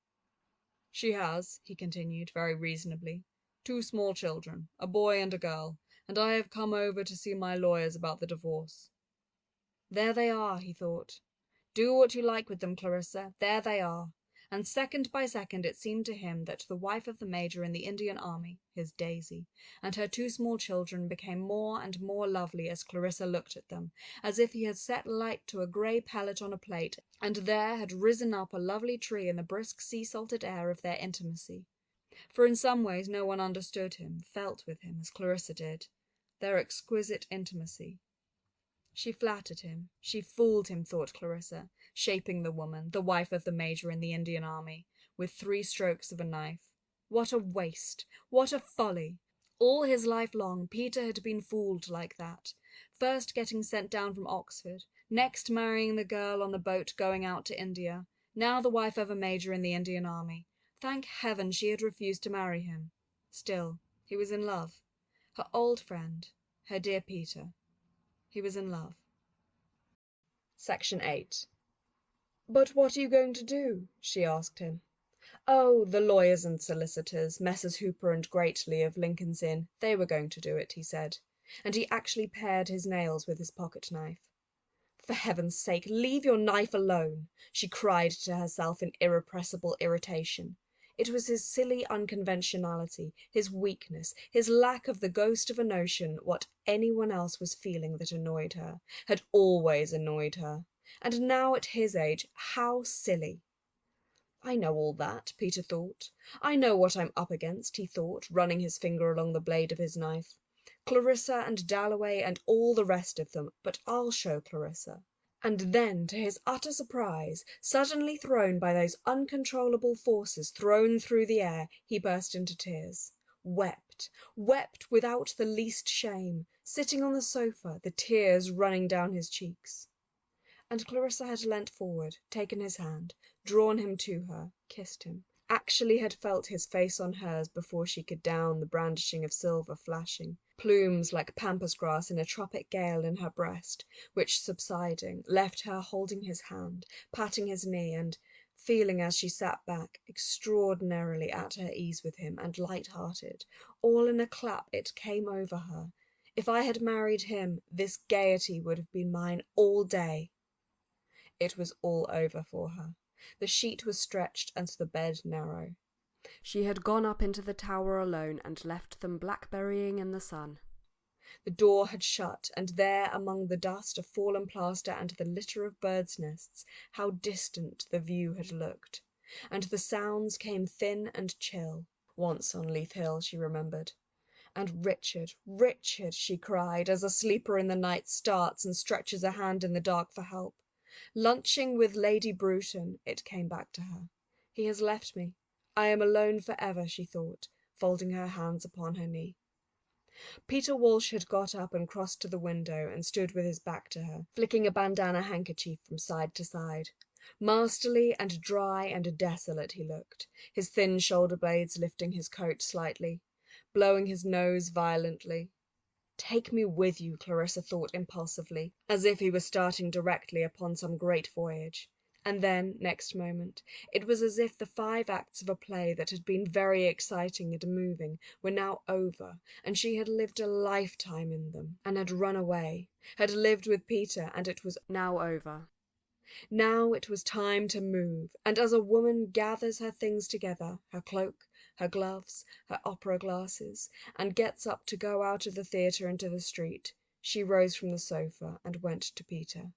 "She has," he continued, very reasonably, "2 small children, a boy and a girl, and I have come over to see my lawyers about the divorce." There they are, he thought. Do what you like with them, Clarissa, there they are. And second by second it seemed to him that the wife of the major in the Indian Army, his Daisy, and her 2 small children became more and more lovely as Clarissa looked at them, as if he had set light to a grey pellet on a plate, and there had risen up a lovely tree in the brisk sea-salted air of their intimacy. For in some ways no one understood him, felt with him, as Clarissa did, their exquisite intimacy. She flattered him, she fooled him, thought Clarissa, shaping the woman, the wife of the major in the Indian Army, with 3 strokes of a knife. What a waste! What a folly! All his life long, Peter had been fooled like that. First getting sent down from Oxford, next marrying the girl on the boat going out to India, now the wife of a major in the Indian Army. Thank heaven she had refused to marry him. Still, he was in love. Her old friend, her dear Peter. He was in love. Section 8. "But what are you going to do?" she asked him. Oh, the lawyers and solicitors, Messrs. Hooper and Greatley of Lincoln's Inn, they were going to do it, he said, and he actually pared his nails with his pocket-knife. For heaven's sake, leave your knife alone, she cried to herself in irrepressible irritation. It was his silly unconventionality, his weakness, his lack of the ghost of a notion what anyone else was feeling that annoyed her, had always annoyed her. And now at his age, how silly! I know all that, Peter thought. I know what I'm up against, he thought, running his finger along the blade of his knife. Clarissa and Dalloway and all the rest of them, but I'll show Clarissa. And then, to his utter surprise, suddenly thrown by those uncontrollable forces thrown through the air, he burst into tears. Wept without the least shame, sitting on the sofa, the tears running down his cheeks. And Clarissa had leant forward, taken his hand, drawn him to her, kissed him, actually had felt his face on hers before she could down the brandishing of silver flashing, plumes like pampas grass in a tropic gale in her breast, which, subsiding, left her holding his hand, patting his knee, and feeling as she sat back extraordinarily at her ease with him and light-hearted, all in a clap it came over her. If I had married him, this gaiety would have been mine all day. It was all over for her. The sheet was stretched and the bed narrow. She had gone up into the tower alone and left them blackberrying in the sun. The door had shut, and there among the dust of fallen plaster and the litter of birds' nests, how distant the view had looked. And the sounds came thin and chill. Once on Leith Hill, she remembered. And Richard, Richard, she cried, as a sleeper in the night starts and stretches a hand in the dark for help. Lunching with Lady Bruton, it came back to her. He has left me. I am alone for ever, she thought, folding her hands upon her knee. Peter Walsh had got up and crossed to the window and stood with his back to her, flicking a bandana handkerchief from side to side. Masterly and dry and desolate he looked, his thin shoulder-blades lifting his coat slightly, blowing his nose violently. Take me with you, Clarissa thought impulsively, as if he were starting directly upon some great voyage. And then, next moment, it was as if the 5 acts of a play that had been very exciting and moving were now over, and she had lived a lifetime in them, and had run away, had lived with Peter, and it was now over. Now it was time to move, and as a woman gathers her things together, her cloak, her gloves, her opera glasses, and gets up to go out of the theatre into the street, she rose from the sofa and went to Peter.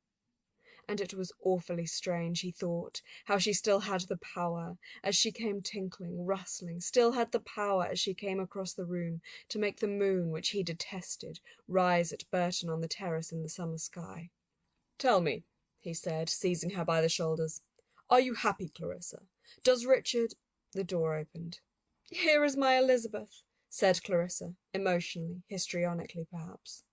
And it was awfully strange, he thought, how she still had the power, as she came tinkling, rustling, still had the power as she came across the room to make the moon, which he detested, rise at Burton on the terrace in the summer sky. "Tell me," he said, seizing her by the shoulders, "are you happy, Clarissa? Does Richard—" The door opened. "Here is my Elizabeth," said Clarissa, emotionally, histrionically perhaps.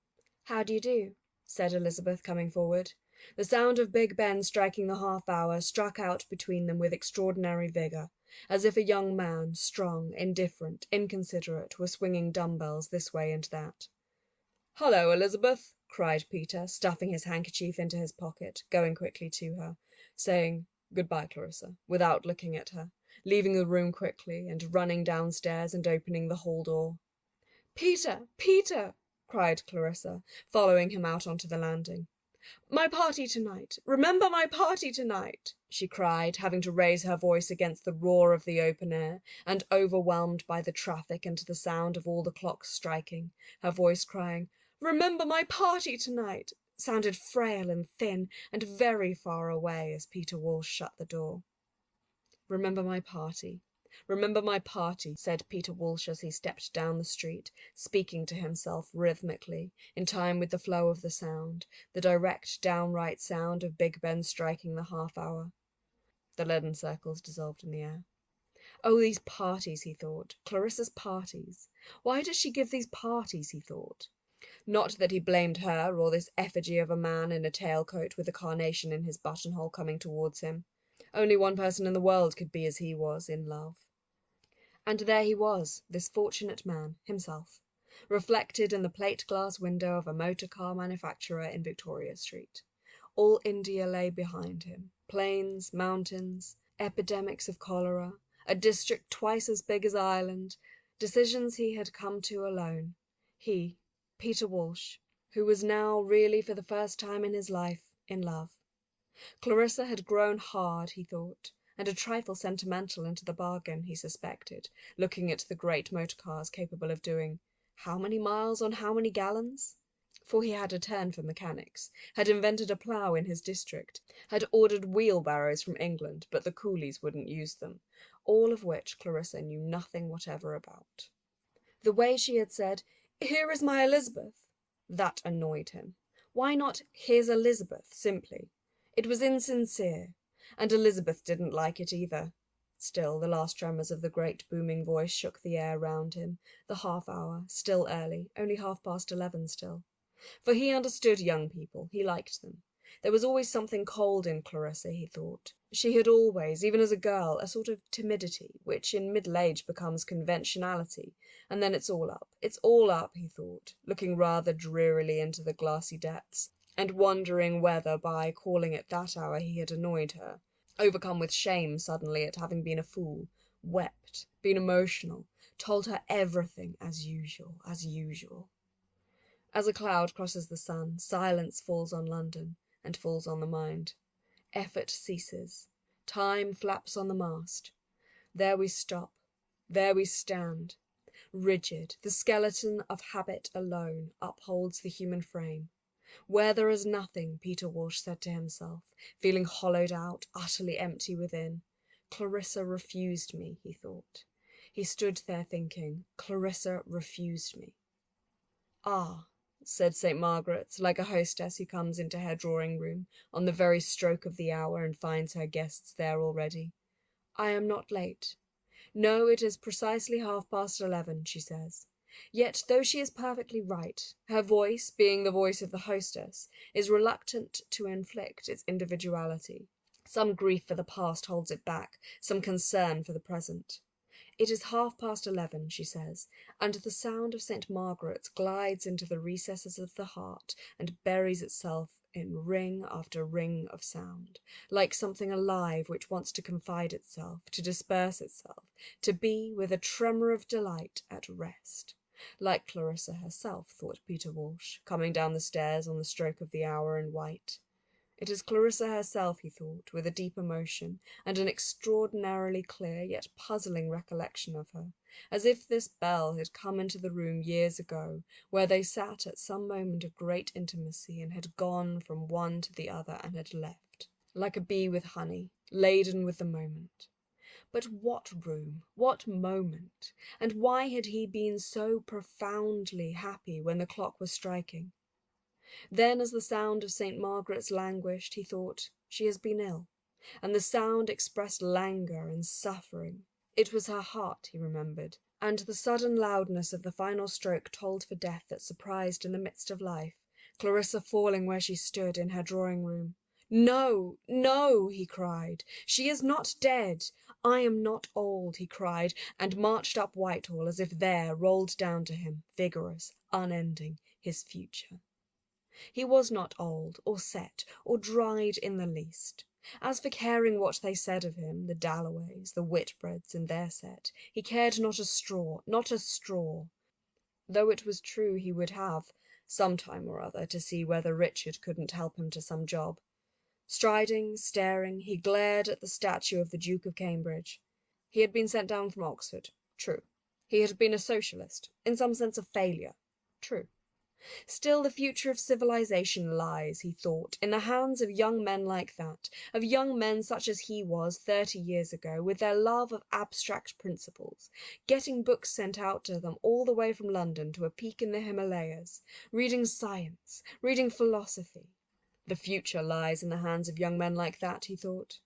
"How do you do?" said Elizabeth, coming forward. The sound of Big Ben striking the half-hour struck out between them with extraordinary vigour, as if a young man, strong, indifferent, inconsiderate, were swinging dumbbells this way and that. "Hullo, Elizabeth!" cried Peter, stuffing his handkerchief into his pocket, going quickly to her, saying "Good-bye, Clarissa," without looking at her, leaving the room quickly, and running downstairs and opening the hall door. "Peter! Peter!" cried Clarissa, following him out onto the landing. "My party tonight! Remember my party tonight!" she cried, having to raise her voice against the roar of the open air, and overwhelmed by the traffic and the sound of all the clocks striking, her voice crying, "Remember my party tonight!" sounded frail and thin and very far away as Peter Walsh shut the door. "Remember my party. Remember my party," said Peter Walsh as he stepped down the street, speaking to himself rhythmically, in time with the flow of the sound, the direct, downright sound of Big Ben striking the half-hour. The leaden circles dissolved in the air. Oh, these parties, he thought. Clarissa's parties. Why does she give these parties, he thought. Not that he blamed her, or this effigy of a man in a tailcoat with a carnation in his buttonhole coming towards him. Only one person in the world could be as he was, in love. And there he was, this fortunate man, himself, reflected in the plate-glass window of a motor-car manufacturer in Victoria Street. All India lay behind him, plains, mountains, epidemics of cholera, a district twice as big as Ireland, decisions he had come to alone. He, Peter Walsh, who was now really for the first time in his life in love. Clarissa had grown hard, he thought, and a trifle sentimental into the bargain, he suspected, looking at the great motor cars capable of doing how many miles on how many gallons? For he had a turn for mechanics, had invented a plough in his district, had ordered wheelbarrows from England, but the coolies wouldn't use them, all of which Clarissa knew nothing whatever about. The way she had said, "Here is my Elizabeth," that annoyed him. Why not "Here's Elizabeth," simply? It was insincere, and Elizabeth didn't like it either. Still, the last tremors of the great booming voice shook the air round him. The half-hour, still early, only 11:30 still. For he understood young people, he liked them. There was always something cold in Clarissa, he thought. She had always, even as a girl, a sort of timidity, which in middle age becomes conventionality, and then it's all up, he thought, looking rather drearily into the glassy depths, and wondering whether, by calling at that hour, he had annoyed her, overcome with shame suddenly at having been a fool, wept, been emotional, told her everything as usual. As a cloud crosses the sun, silence falls on London, and falls on the mind. Effort ceases. Time flaps on the mast. There we stop. There we stand. Rigid, the skeleton of habit alone upholds the human frame. Where there is nothing, Peter Walsh said to himself, feeling hollowed out, utterly empty within. Clarissa refused me, he thought. He stood there thinking, Clarissa refused me. "Ah," said St. Margaret's, like a hostess who comes into her drawing-room on the very stroke of the hour and finds her guests there already. "I am not late. No, it is precisely 11:30, she says. Yet, though she is perfectly right, her voice, being the voice of the hostess, is reluctant to inflict its individuality. Some grief for the past holds it back, some concern for the present. It is 11:30, she says, and the sound of St. Margaret's glides into the recesses of the heart and buries itself in ring after ring of sound, like something alive which wants to confide itself, to disperse itself, to be, with a tremor of delight, at rest. Like Clarissa herself, thought Peter Walsh, coming down the stairs on the stroke of the hour in white. It is Clarissa herself, he thought, with a deep emotion, and an extraordinarily clear yet puzzling recollection of her, as if this belle had come into the room years ago, where they sat at some moment of great intimacy, and had gone from one to the other and had left, like a bee with honey, laden with the moment. But what room, what moment, and why had he been so profoundly happy when the clock was striking? Then, as the sound of St. Margaret's languished, he thought, she has been ill, and the sound expressed languor and suffering. It was her heart, he remembered, and the sudden loudness of the final stroke told for death that surprised in the midst of life, Clarissa falling where she stood in her drawing-room. "No, no," he cried, "she is not dead. I am not old," he cried, and marched up Whitehall as if there, rolled down to him, vigorous, unending, his future. He was not old, or set, or dried in the least. As for caring what they said of him, the Dalloways, the Whitbreads and their set, he cared not a straw, though it was true he would have, some time or other, to see whether Richard couldn't help him to some job. Striding, staring, he glared at the statue of the Duke of Cambridge. He had been sent down from Oxford, true. He had been a socialist, in some sense a failure, true. Still, the future of civilization lies, he thought, in the hands of young men like that, of young men such as he was 30 years ago, with their love of abstract principles, getting books sent out to them all the way from London to a peak in the Himalayas, reading science, reading philosophy. The future lies in the hands of young men like that, he thought.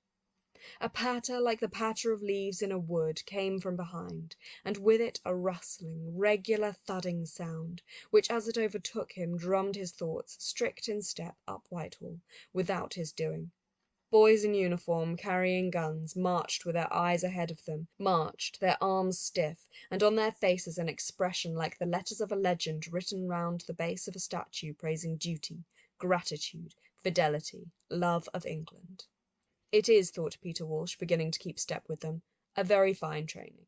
A patter like the patter of leaves in a wood came from behind, and with it a rustling, regular thudding sound, which as it overtook him drummed his thoughts, strict in step, up Whitehall, without his doing. Boys in uniform, carrying guns, marched with their eyes ahead of them, marched, their arms stiff, and on their faces an expression like the letters of a legend written round the base of a statue praising duty, gratitude, fidelity, love of England. It is, thought Peter Walsh, beginning to keep step with them, A very fine training.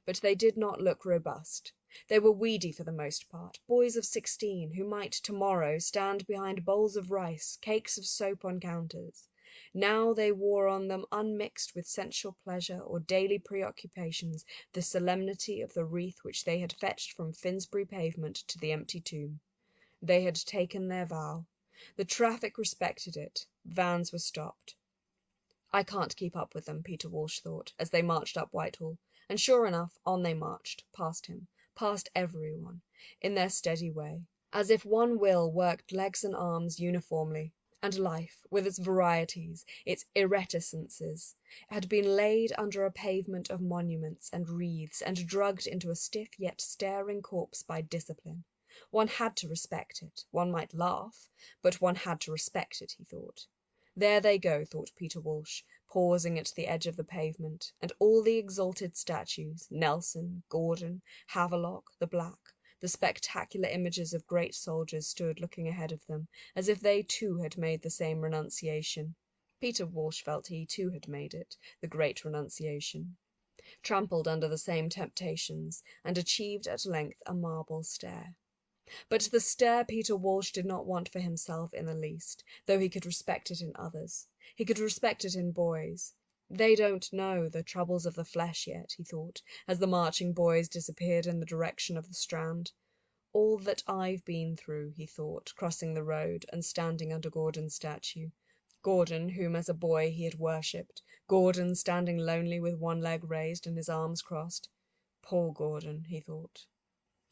But they did not look robust. They were weedy for the most part, boys of 16 who might tomorrow stand behind bowls of rice, cakes of soap on counters. Now they wore on them, unmixed with sensual pleasure or daily preoccupations, the solemnity of the wreath which they had fetched from Finsbury pavement to the empty tomb. They had taken their vow. The traffic respected it. Vans were stopped. I can't keep up with them, Peter Walsh thought, as they marched up Whitehall, and sure enough, on they marched, past him, past everyone, in their steady way, as if one will worked legs and arms uniformly, and life, with its varieties, its irreticences, had been laid under a pavement of monuments and wreaths, and drugged into a stiff yet staring corpse by discipline. One had to respect it. One might laugh, but one had to respect it, he thought. There they go, thought Peter Walsh, pausing at the edge of the pavement, and all the exalted statues, Nelson, Gordon, Havelock, the Black, the spectacular images of great soldiers stood looking ahead of them, as if they too had made the same renunciation. Peter Walsh felt he too had made it, the great renunciation, trampled under the same temptations, and achieved at length a marble stare. But the stare Peter Walsh did not want for himself in the least, though he could respect it in others. He could respect it in boys. They don't know the troubles of the flesh yet, he thought, as the marching boys disappeared in the direction of the Strand. All that I've been through, he thought, crossing the road and standing under Gordon's statue. Gordon, whom as a boy he had worshipped. Gordon standing lonely with one leg raised and his arms crossed. Poor Gordon, he thought.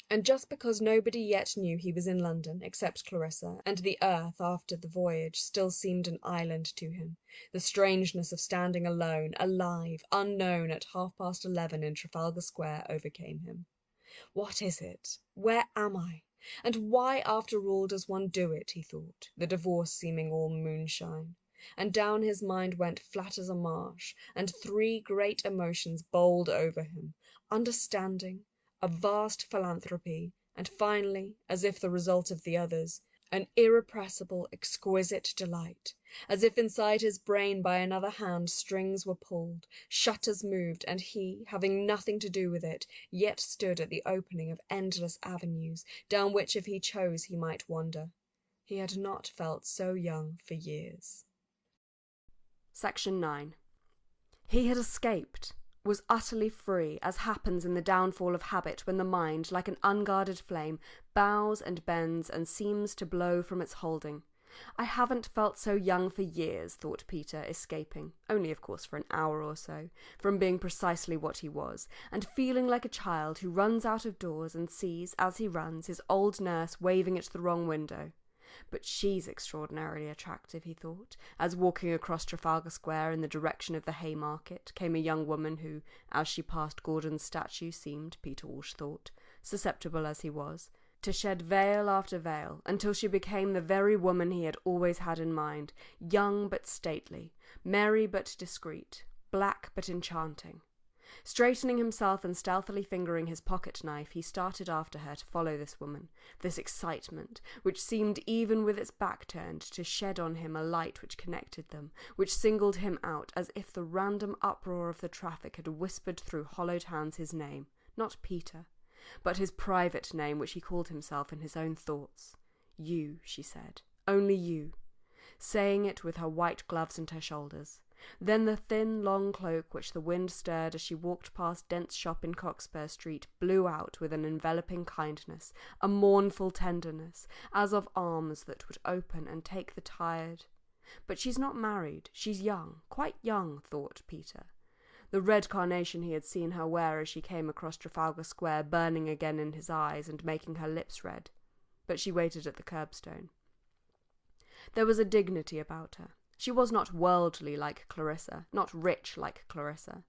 And just because nobody yet knew he was in London, except Clarissa, and the earth, after the voyage, still seemed an island to him, the strangeness of standing alone, alive, unknown, at 11:30 in Trafalgar Square overcame him. What is it? Where am I? And why, after all, does one do it, he thought, the divorce seeming all moonshine. And down his mind went flat as a marsh, and three great emotions bowled over him: understanding, a vast philanthropy, and finally, as if the result of the others, an irrepressible, exquisite delight, as if inside his brain by another hand strings were pulled, shutters moved, and he, having nothing to do with it, yet stood at the opening of endless avenues, down which if he chose he might wander. He had not felt so young for years. Section 9. He had escaped, was utterly free, as happens in the downfall of habit when the mind, like an unguarded flame, bows and bends and seems to blow from its holding. I haven't felt so young for years, thought Peter, escaping, only of course for an hour or so, from being precisely what he was, and feeling like a child who runs out of doors and sees, as he runs, his old nurse waving at the wrong window. But she's extraordinarily attractive, he thought, as walking across Trafalgar Square in the direction of the Haymarket came a young woman who, as she passed Gordon's statue, seemed, Peter Walsh thought, susceptible as he was, to shed veil after veil, until she became the very woman he had always had in mind, young but stately, merry but discreet, black but enchanting. Straightening himself and stealthily fingering his pocket-knife, he started after her to follow this woman, this excitement, which seemed even with its back turned to shed on him a light which connected them, which singled him out as if the random uproar of the traffic had whispered through hollowed hands his name, not Peter, but his private name which he called himself in his own thoughts. You, she said, only you, saying it with her white gloves and her shoulders. Then the thin, long cloak which the wind stirred as she walked past Dent's shop in Cockspur Street blew out with an enveloping kindness, a mournful tenderness, as of arms that would open and take the tired. But she's not married, she's young, quite young, thought Peter. The red carnation he had seen her wear as she came across Trafalgar Square burning again in his eyes and making her lips red. But she waited at the curbstone. There was a dignity about her. She was not worldly like Clarissa, not rich like Clarissa.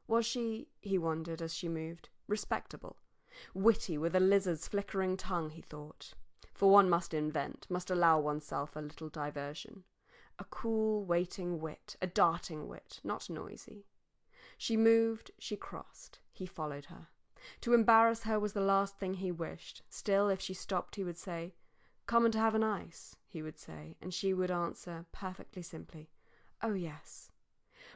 Was she, he wondered as she moved, respectable? Witty, with a lizard's flickering tongue, he thought. For one must invent, must allow oneself a little diversion. A cool, waiting wit, a darting wit, not noisy. She moved, she crossed. He followed her. To embarrass her was the last thing he wished. Still, if she stopped, he would say, "Come and have an ice," he would say, and she would answer, perfectly simply, "Oh, yes."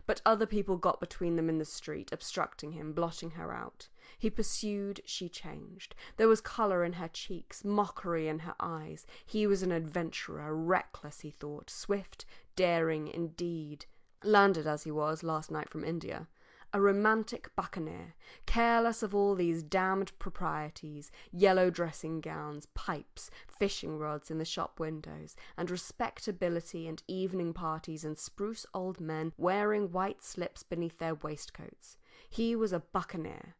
But other people got between them in the street, obstructing him, blotting her out. He pursued, she changed. There was colour in her cheeks, mockery in her eyes. He was an adventurer, reckless, he thought, swift, daring indeed, landed as he was last night from India. A romantic buccaneer, careless of all these damned proprieties, yellow dressing gowns, pipes, fishing rods in the shop windows, and respectability and evening parties and spruce old men wearing white slips beneath their waistcoats. He was a buccaneer.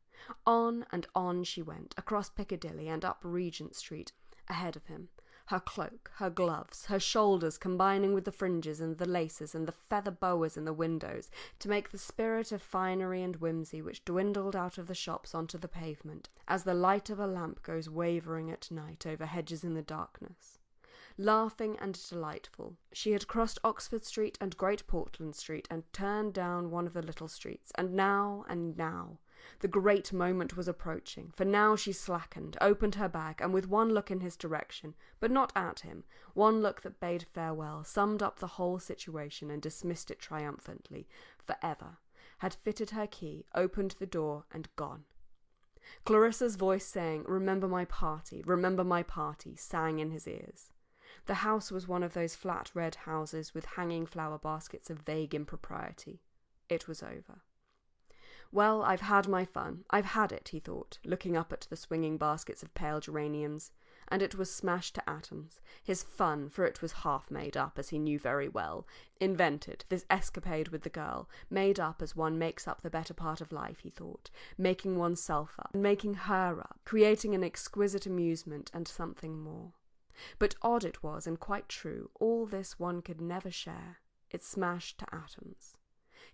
On and on she went, across Piccadilly and up Regent Street, ahead of him. Her cloak, her gloves, her shoulders combining with the fringes and the laces and the feather boas in the windows to make the spirit of finery and whimsy which dwindled out of the shops onto the pavement, as the light of a lamp goes wavering at night over hedges in the darkness. Laughing and delightful, she had crossed Oxford Street and Great Portland Street and turned down one of the little streets, and now, the great moment was approaching, for now she slackened, opened her bag, and with one look in his direction, but not at him, one look that bade farewell, summed up the whole situation and dismissed it triumphantly, for ever, had fitted her key, opened the door, and gone. Clarissa's voice saying, remember my party, sang in his ears. The house was one of those flat red houses with hanging flower baskets of vague impropriety. It was over. Well, I've had my fun. I've had it, he thought, looking up at the swinging baskets of pale geraniums. And it was smashed to atoms. His fun, for it was half made up, as he knew very well. Invented, this escapade with the girl, made up as one makes up the better part of life, he thought, making oneself up, making her up, creating an exquisite amusement and something more. But odd it was, and quite true, all this one could never share. It smashed to atoms.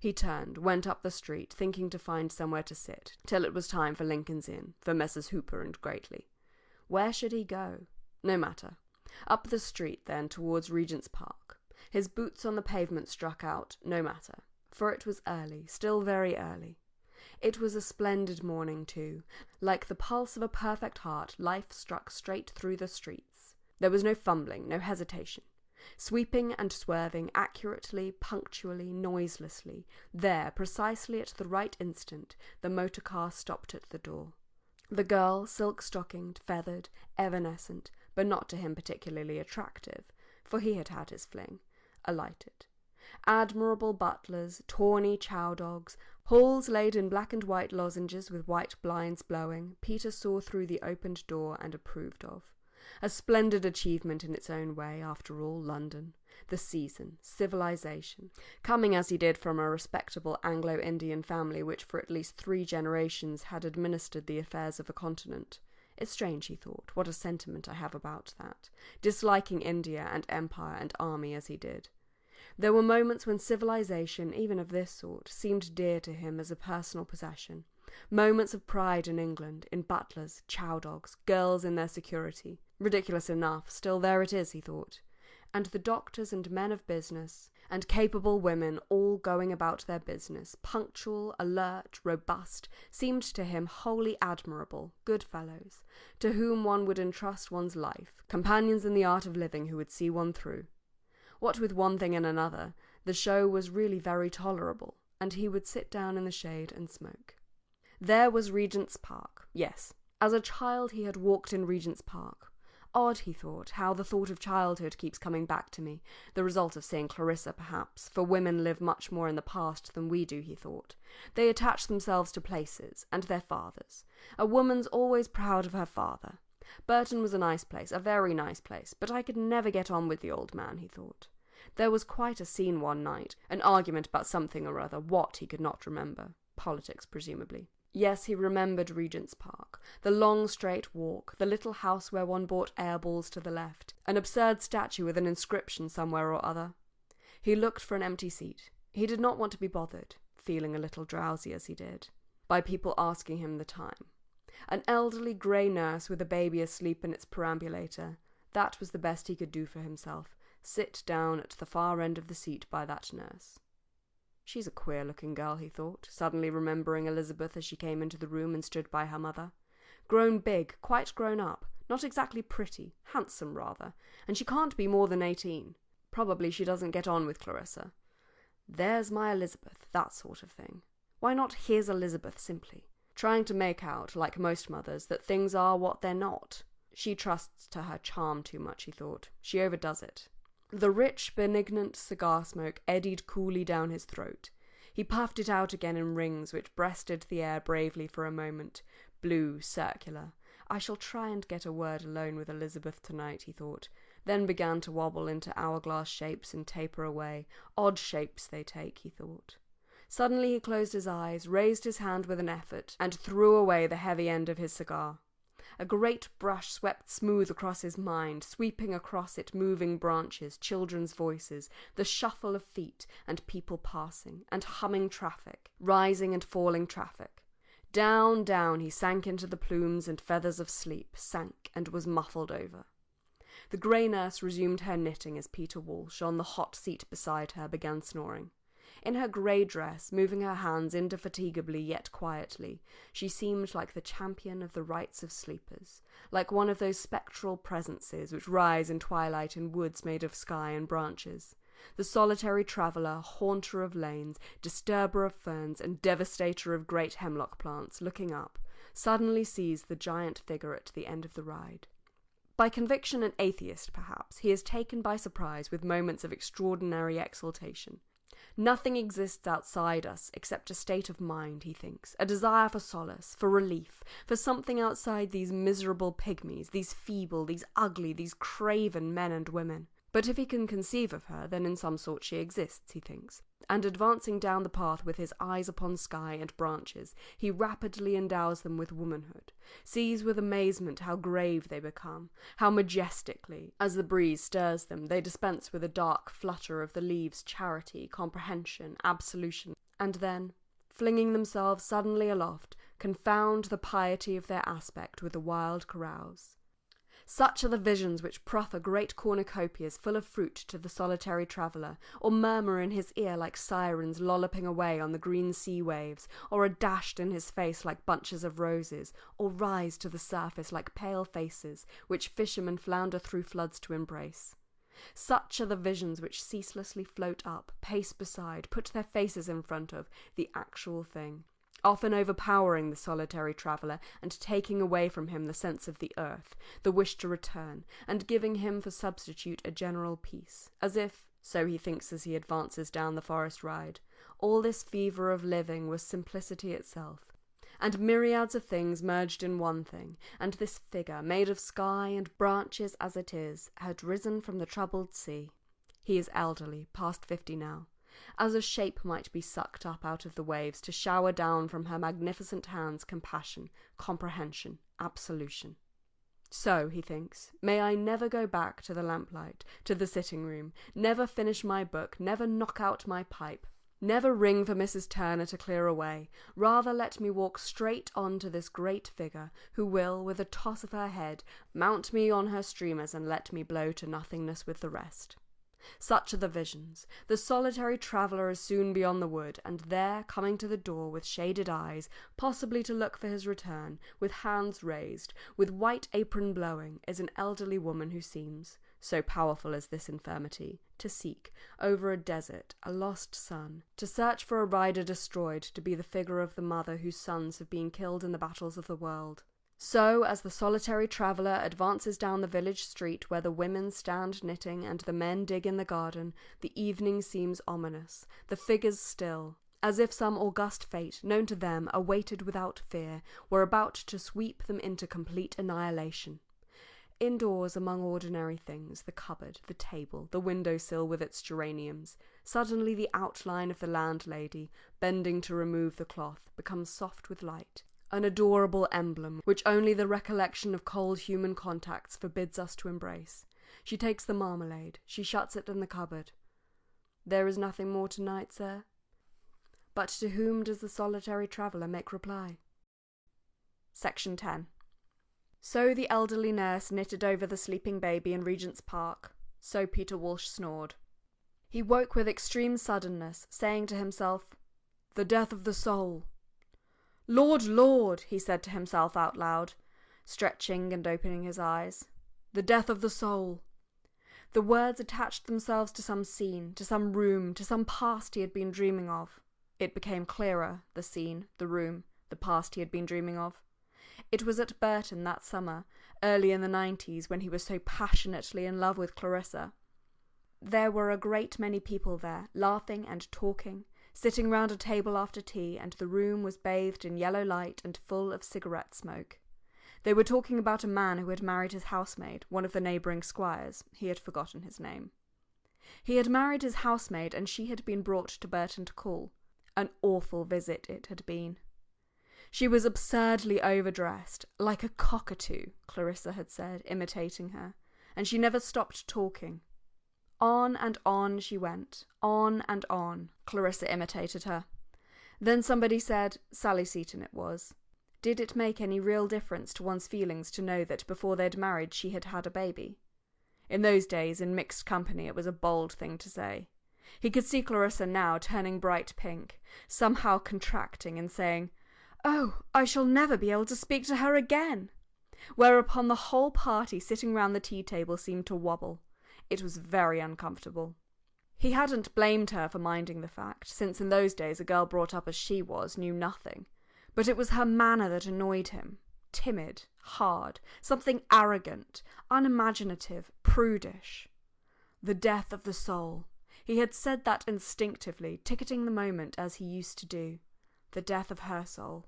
He turned, went up the street, thinking to find somewhere to sit, till it was time for Lincoln's Inn, for Messrs. Hooper and Greatley. Where should he go? No matter. Up the street, then, towards Regent's Park. His boots on the pavement struck out, no matter, for it was early, still very early. It was a splendid morning, too. Like the pulse of a perfect heart, life struck straight through the streets. There was no fumbling, no hesitation. Sweeping and swerving accurately, punctually, noiselessly, there, precisely at the right instant, the motor car stopped at the door. The girl, silk-stockinged, feathered, evanescent, but not to him particularly attractive, for he had had his fling, alighted. Admirable butlers, tawny chow-dogs, halls laid in black and white lozenges with white blinds blowing, Peter saw through the opened door and approved of. A splendid achievement in its own way, after all, London, the season, civilization, coming as he did from a respectable Anglo-Indian family which for at least 3 generations had administered the affairs of a continent. It's strange, he thought, what a sentiment I have about that, disliking India and empire and army as he did. There were moments when civilization, even of this sort, seemed dear to him as a personal possession, moments of pride in England, in butlers, chow-dogs, girls in their security. Ridiculous enough, still there it is, he thought. And the doctors and men of business, and capable women all going about their business, punctual, alert, robust, seemed to him wholly admirable, good fellows, to whom one would entrust one's life, companions in the art of living who would see one through. What with one thing and another, the show was really very tolerable, and he would sit down in the shade and smoke. There was Regent's Park, yes. As a child he had walked in Regent's Park. Odd, he thought, how the thought of childhood keeps coming back to me, the result of seeing Clarissa, perhaps, for women live much more in the past than we do, he thought. They attach themselves to places, and their fathers. A woman's always proud of her father. Burton was a nice place, a very nice place, but I could never get on with the old man, he thought. There was quite a scene one night, an argument about something or other, what he could not remember. Politics, presumably. Yes, he remembered Regent's Park, the long straight walk, the little house where one bought air-balls to the left, an absurd statue with an inscription somewhere or other. He looked for an empty seat. He did not want to be bothered, feeling a little drowsy as he did, by people asking him the time. An elderly grey nurse with a baby asleep in its perambulator, that was the best he could do for himself, sit down at the far end of the seat by that nurse. She's a queer-looking girl, he thought, suddenly remembering Elizabeth as she came into the room and stood by her mother. Grown big, quite grown up, not exactly pretty, handsome rather, and she can't be more than 18. Probably she doesn't get on with Clarissa. There's my Elizabeth, that sort of thing. Why not here's Elizabeth simply? Trying to make out, like most mothers, that things are what they're not. She trusts to her charm too much, he thought. She overdoes it. The rich, benignant cigar smoke eddied coolly down his throat. He puffed it out again in rings which breasted the air bravely for a moment. Blue, circular. I shall try and get a word alone with Elizabeth tonight, he thought, then began to wobble into hourglass shapes and taper away. Odd shapes they take, he thought. Suddenly he closed his eyes, raised his hand with an effort, and threw away the heavy end of his cigar. A great brush swept smooth across his mind, sweeping across it moving branches, children's voices, the shuffle of feet, and people passing, and humming traffic, rising and falling traffic. Down, down he sank into the plumes and feathers of sleep, sank and was muffled over. The grey nurse resumed her knitting as Peter Walsh, on the hot seat beside her, began snoring. In her grey dress, moving her hands indefatigably yet quietly, she seemed like the champion of the rights of sleepers, like one of those spectral presences which rise in twilight in woods made of sky and branches. The solitary traveller, haunter of lanes, disturber of ferns, and devastator of great hemlock plants, looking up, suddenly sees the giant figure at the end of the ride. By conviction an atheist, perhaps, he is taken by surprise with moments of extraordinary exaltation. Nothing exists outside us except a state of mind, he thinks, a desire for solace, for relief, for something outside these miserable pygmies, these feeble, these ugly, these craven men and women. But if he can conceive of her, then in some sort she exists, he thinks, and advancing down the path with his eyes upon sky and branches, he rapidly endows them with womanhood, sees with amazement how grave they become, how majestically, as the breeze stirs them, they dispense with a dark flutter of the leaves charity, comprehension, absolution, and then, flinging themselves suddenly aloft, confound the piety of their aspect with the wild carouse. Such are the visions which proffer great cornucopias full of fruit to the solitary traveller, or murmur in his ear like sirens lolloping away on the green sea waves, or are dashed in his face like bunches of roses, or rise to the surface like pale faces, which fishermen flounder through floods to embrace. Such are the visions which ceaselessly float up, pace beside, put their faces in front of, the actual thing, often overpowering the solitary traveller and taking away from him the sense of the earth, the wish to return, and giving him for substitute a general peace, as if, so he thinks as he advances down the forest ride, all this fever of living was simplicity itself, and myriads of things merged in one thing, and this figure, made of sky and branches as it is, had risen from the troubled sea. He is elderly, past 50 now, as a shape might be sucked up out of the waves to shower down from her magnificent hands compassion, comprehension, absolution. So, he thinks, may I never go back to the lamplight, to the sitting-room, never finish my book, never knock out my pipe, never ring for Mrs. Turner to clear away, rather let me walk straight on to this great figure, who will, with a toss of her head, mount me on her streamers and let me blow to nothingness with the rest. Such are the visions. The solitary traveller is soon beyond the wood, and there, coming to the door with shaded eyes, possibly to look for his return, with hands raised, with white apron blowing, is an elderly woman who seems, so powerful is this infirmity, to seek, over a desert, a lost son, to search for a rider destroyed to be the figure of the mother whose sons have been killed in the battles of the world. So, as the solitary traveller advances down the village street where the women stand knitting and the men dig in the garden, the evening seems ominous, the figures still, as if some august fate, known to them, awaited without fear, were about to sweep them into complete annihilation. Indoors, among ordinary things, the cupboard, the table, the window-sill with its geraniums, suddenly the outline of the landlady, bending to remove the cloth, becomes soft with light. An adorable emblem, which only the recollection of cold human contacts forbids us to embrace. She takes the marmalade. She shuts it in the cupboard. There is nothing more tonight, sir? But to whom does the solitary traveller make reply? Section 10. So the elderly nurse knitted over the sleeping baby in Regent's Park. So Peter Walsh snored. He woke with extreme suddenness, saying to himself, "The death of the soul." "Lord, Lord," he said to himself out loud, stretching and opening his eyes. "The death of the soul." The words attached themselves to some scene, to some room, to some past he had been dreaming of. It became clearer, the scene, the room, the past he had been dreaming of. It was at Burton that summer, early in the 90s, when he was so passionately in love with Clarissa. There were a great many people there, laughing and talking, sitting round a table after tea, and the room was bathed in yellow light and full of cigarette smoke. They were talking about a man who had married his housemaid, one of the neighbouring squires. He had forgotten his name. He had married his housemaid, and she had been brought to Burton to call. An awful visit it had been. She was absurdly overdressed, like a cockatoo, Clarissa had said, imitating her, and she never stopped talking. On and on she went, on and on. Clarissa imitated her. Then somebody said, Sally Seton it was, did it make any real difference to one's feelings to know that before they'd married she had had a baby? In those days, in mixed company, it was a bold thing to say. He could see Clarissa now turning bright pink, somehow contracting and saying, "Oh, I shall never be able to speak to her again," whereupon the whole party sitting round the tea-table seemed to wobble. It was very uncomfortable. He hadn't blamed her for minding the fact, since in those days a girl brought up as she was knew nothing. But it was her manner that annoyed him. Timid, hard, something arrogant, unimaginative, prudish. The death of the soul. He had said that instinctively, ticketing the moment as he used to do. The death of her soul.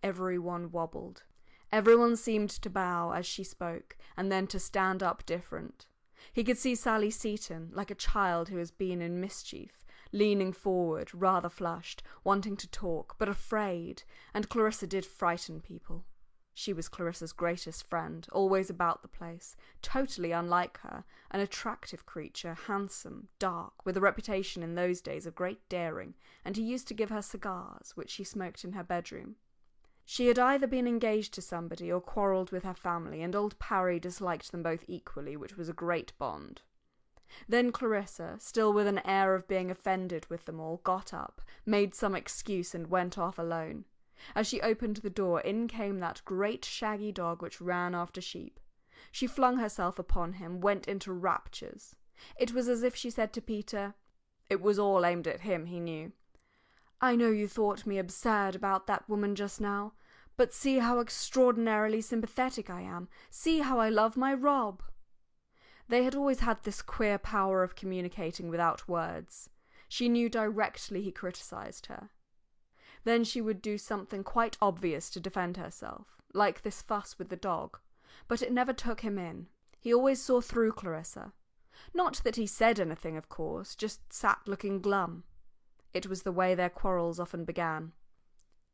Everyone wobbled. Everyone seemed to bow as she spoke, and then to stand up different. He could see Sally Seton, like a child who has been in mischief, leaning forward, rather flushed, wanting to talk, but afraid, and Clarissa did frighten people. She was Clarissa's greatest friend, always about the place, totally unlike her, an attractive creature, handsome, dark, with a reputation in those days of great daring, and he used to give her cigars, which she smoked in her bedroom. She had either been engaged to somebody or quarrelled with her family, and old Parry disliked them both equally, which was a great bond. Then Clarissa, still with an air of being offended with them all, got up, made some excuse, and went off alone. As she opened the door, in came that great shaggy dog which ran after sheep. She flung herself upon him, went into raptures. It was as if she said to Peter, it was all aimed at him, he knew, "I know you thought me absurd about that woman just now, but see how extraordinarily sympathetic I am. See how I love my Rob." They had always had this queer power of communicating without words. She knew directly he criticised her. Then she would do something quite obvious to defend herself, like this fuss with the dog, but it never took him in. He always saw through Clarissa. Not that he said anything, of course, just sat looking glum. It was the way their quarrels often began.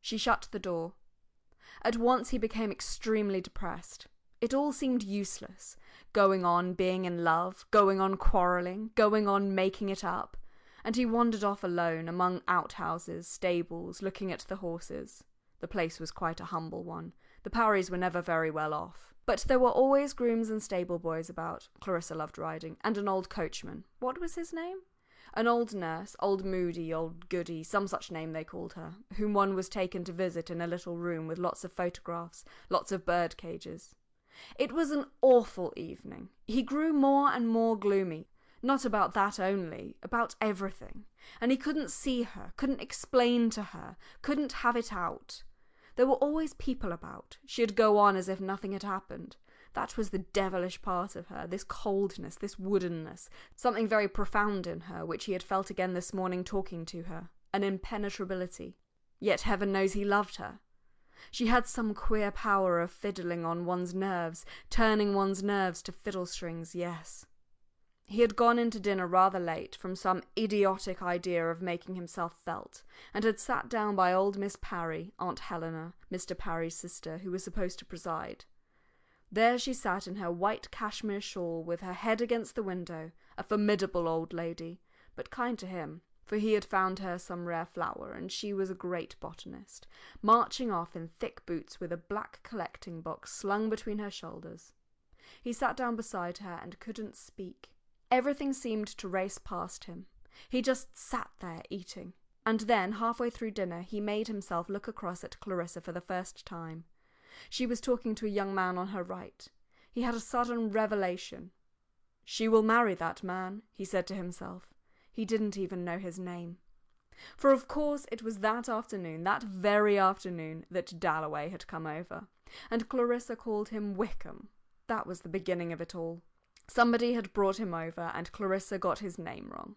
She shut the door. At once he became extremely depressed. It all seemed useless, going on being in love, going on quarrelling, going on making it up, and he wandered off alone among outhouses, stables, looking at the horses. The place was quite a humble one. The Parrys were never very well off. But there were always grooms and stable boys about. Clarissa loved riding, and an old coachman. What was his name? An old nurse, old Moody, old Goody, some such name they called her, whom one was taken to visit in a little room with lots of photographs, lots of bird cages. It was an awful evening. He grew more and more gloomy. Not about that only, about everything. And he couldn't see her, couldn't explain to her, couldn't have it out. There were always people about. She'd go on as if nothing had happened. That was the devilish part of her, this coldness, this woodenness, something very profound in her, which he had felt again this morning talking to her, an impenetrability. Yet heaven knows he loved her. She had some queer power of fiddling on one's nerves, turning one's nerves to fiddle strings, yes. He had gone into dinner rather late from some idiotic idea of making himself felt, and had sat down by old Miss Parry, Aunt Helena, Mr. Parry's sister, who was supposed to preside. There she sat in her white cashmere shawl, with her head against the window, a formidable old lady, but kind to him, for he had found her some rare flower, and she was a great botanist, marching off in thick boots with a black collecting box slung between her shoulders. He sat down beside her and couldn't speak. Everything seemed to race past him. He just sat there eating. And then, halfway through dinner, he made himself look across at Clarissa for the first time. She was talking to a young man on her right. He had a sudden revelation. She will marry that man, he said to himself. He didn't even know his name. For of course it was that afternoon, that very afternoon, that Dalloway had come over, and Clarissa called him Wickham. That was the beginning of it all. Somebody had brought him over, and Clarissa got his name wrong.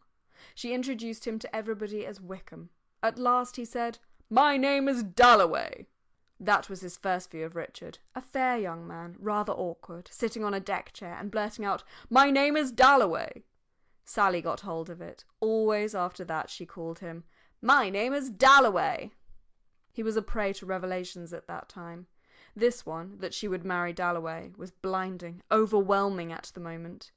She introduced him to everybody as Wickham. At last he said, "My name is Dalloway." That was his first view of Richard, a fair young man, rather awkward, sitting on a deck chair and blurting out, "My name is Dalloway." Sally got hold of it. Always after that she called him, "My name is Dalloway." He was a prey to revelations at that time. This one, that she would marry Dalloway, was blinding, overwhelming at the moment.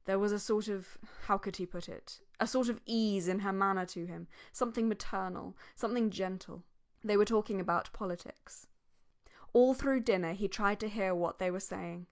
There was a sort of, how could he put it, a sort of ease in her manner to him, something maternal, something gentle. They were talking about politics. All through dinner he tried to hear what they were saying.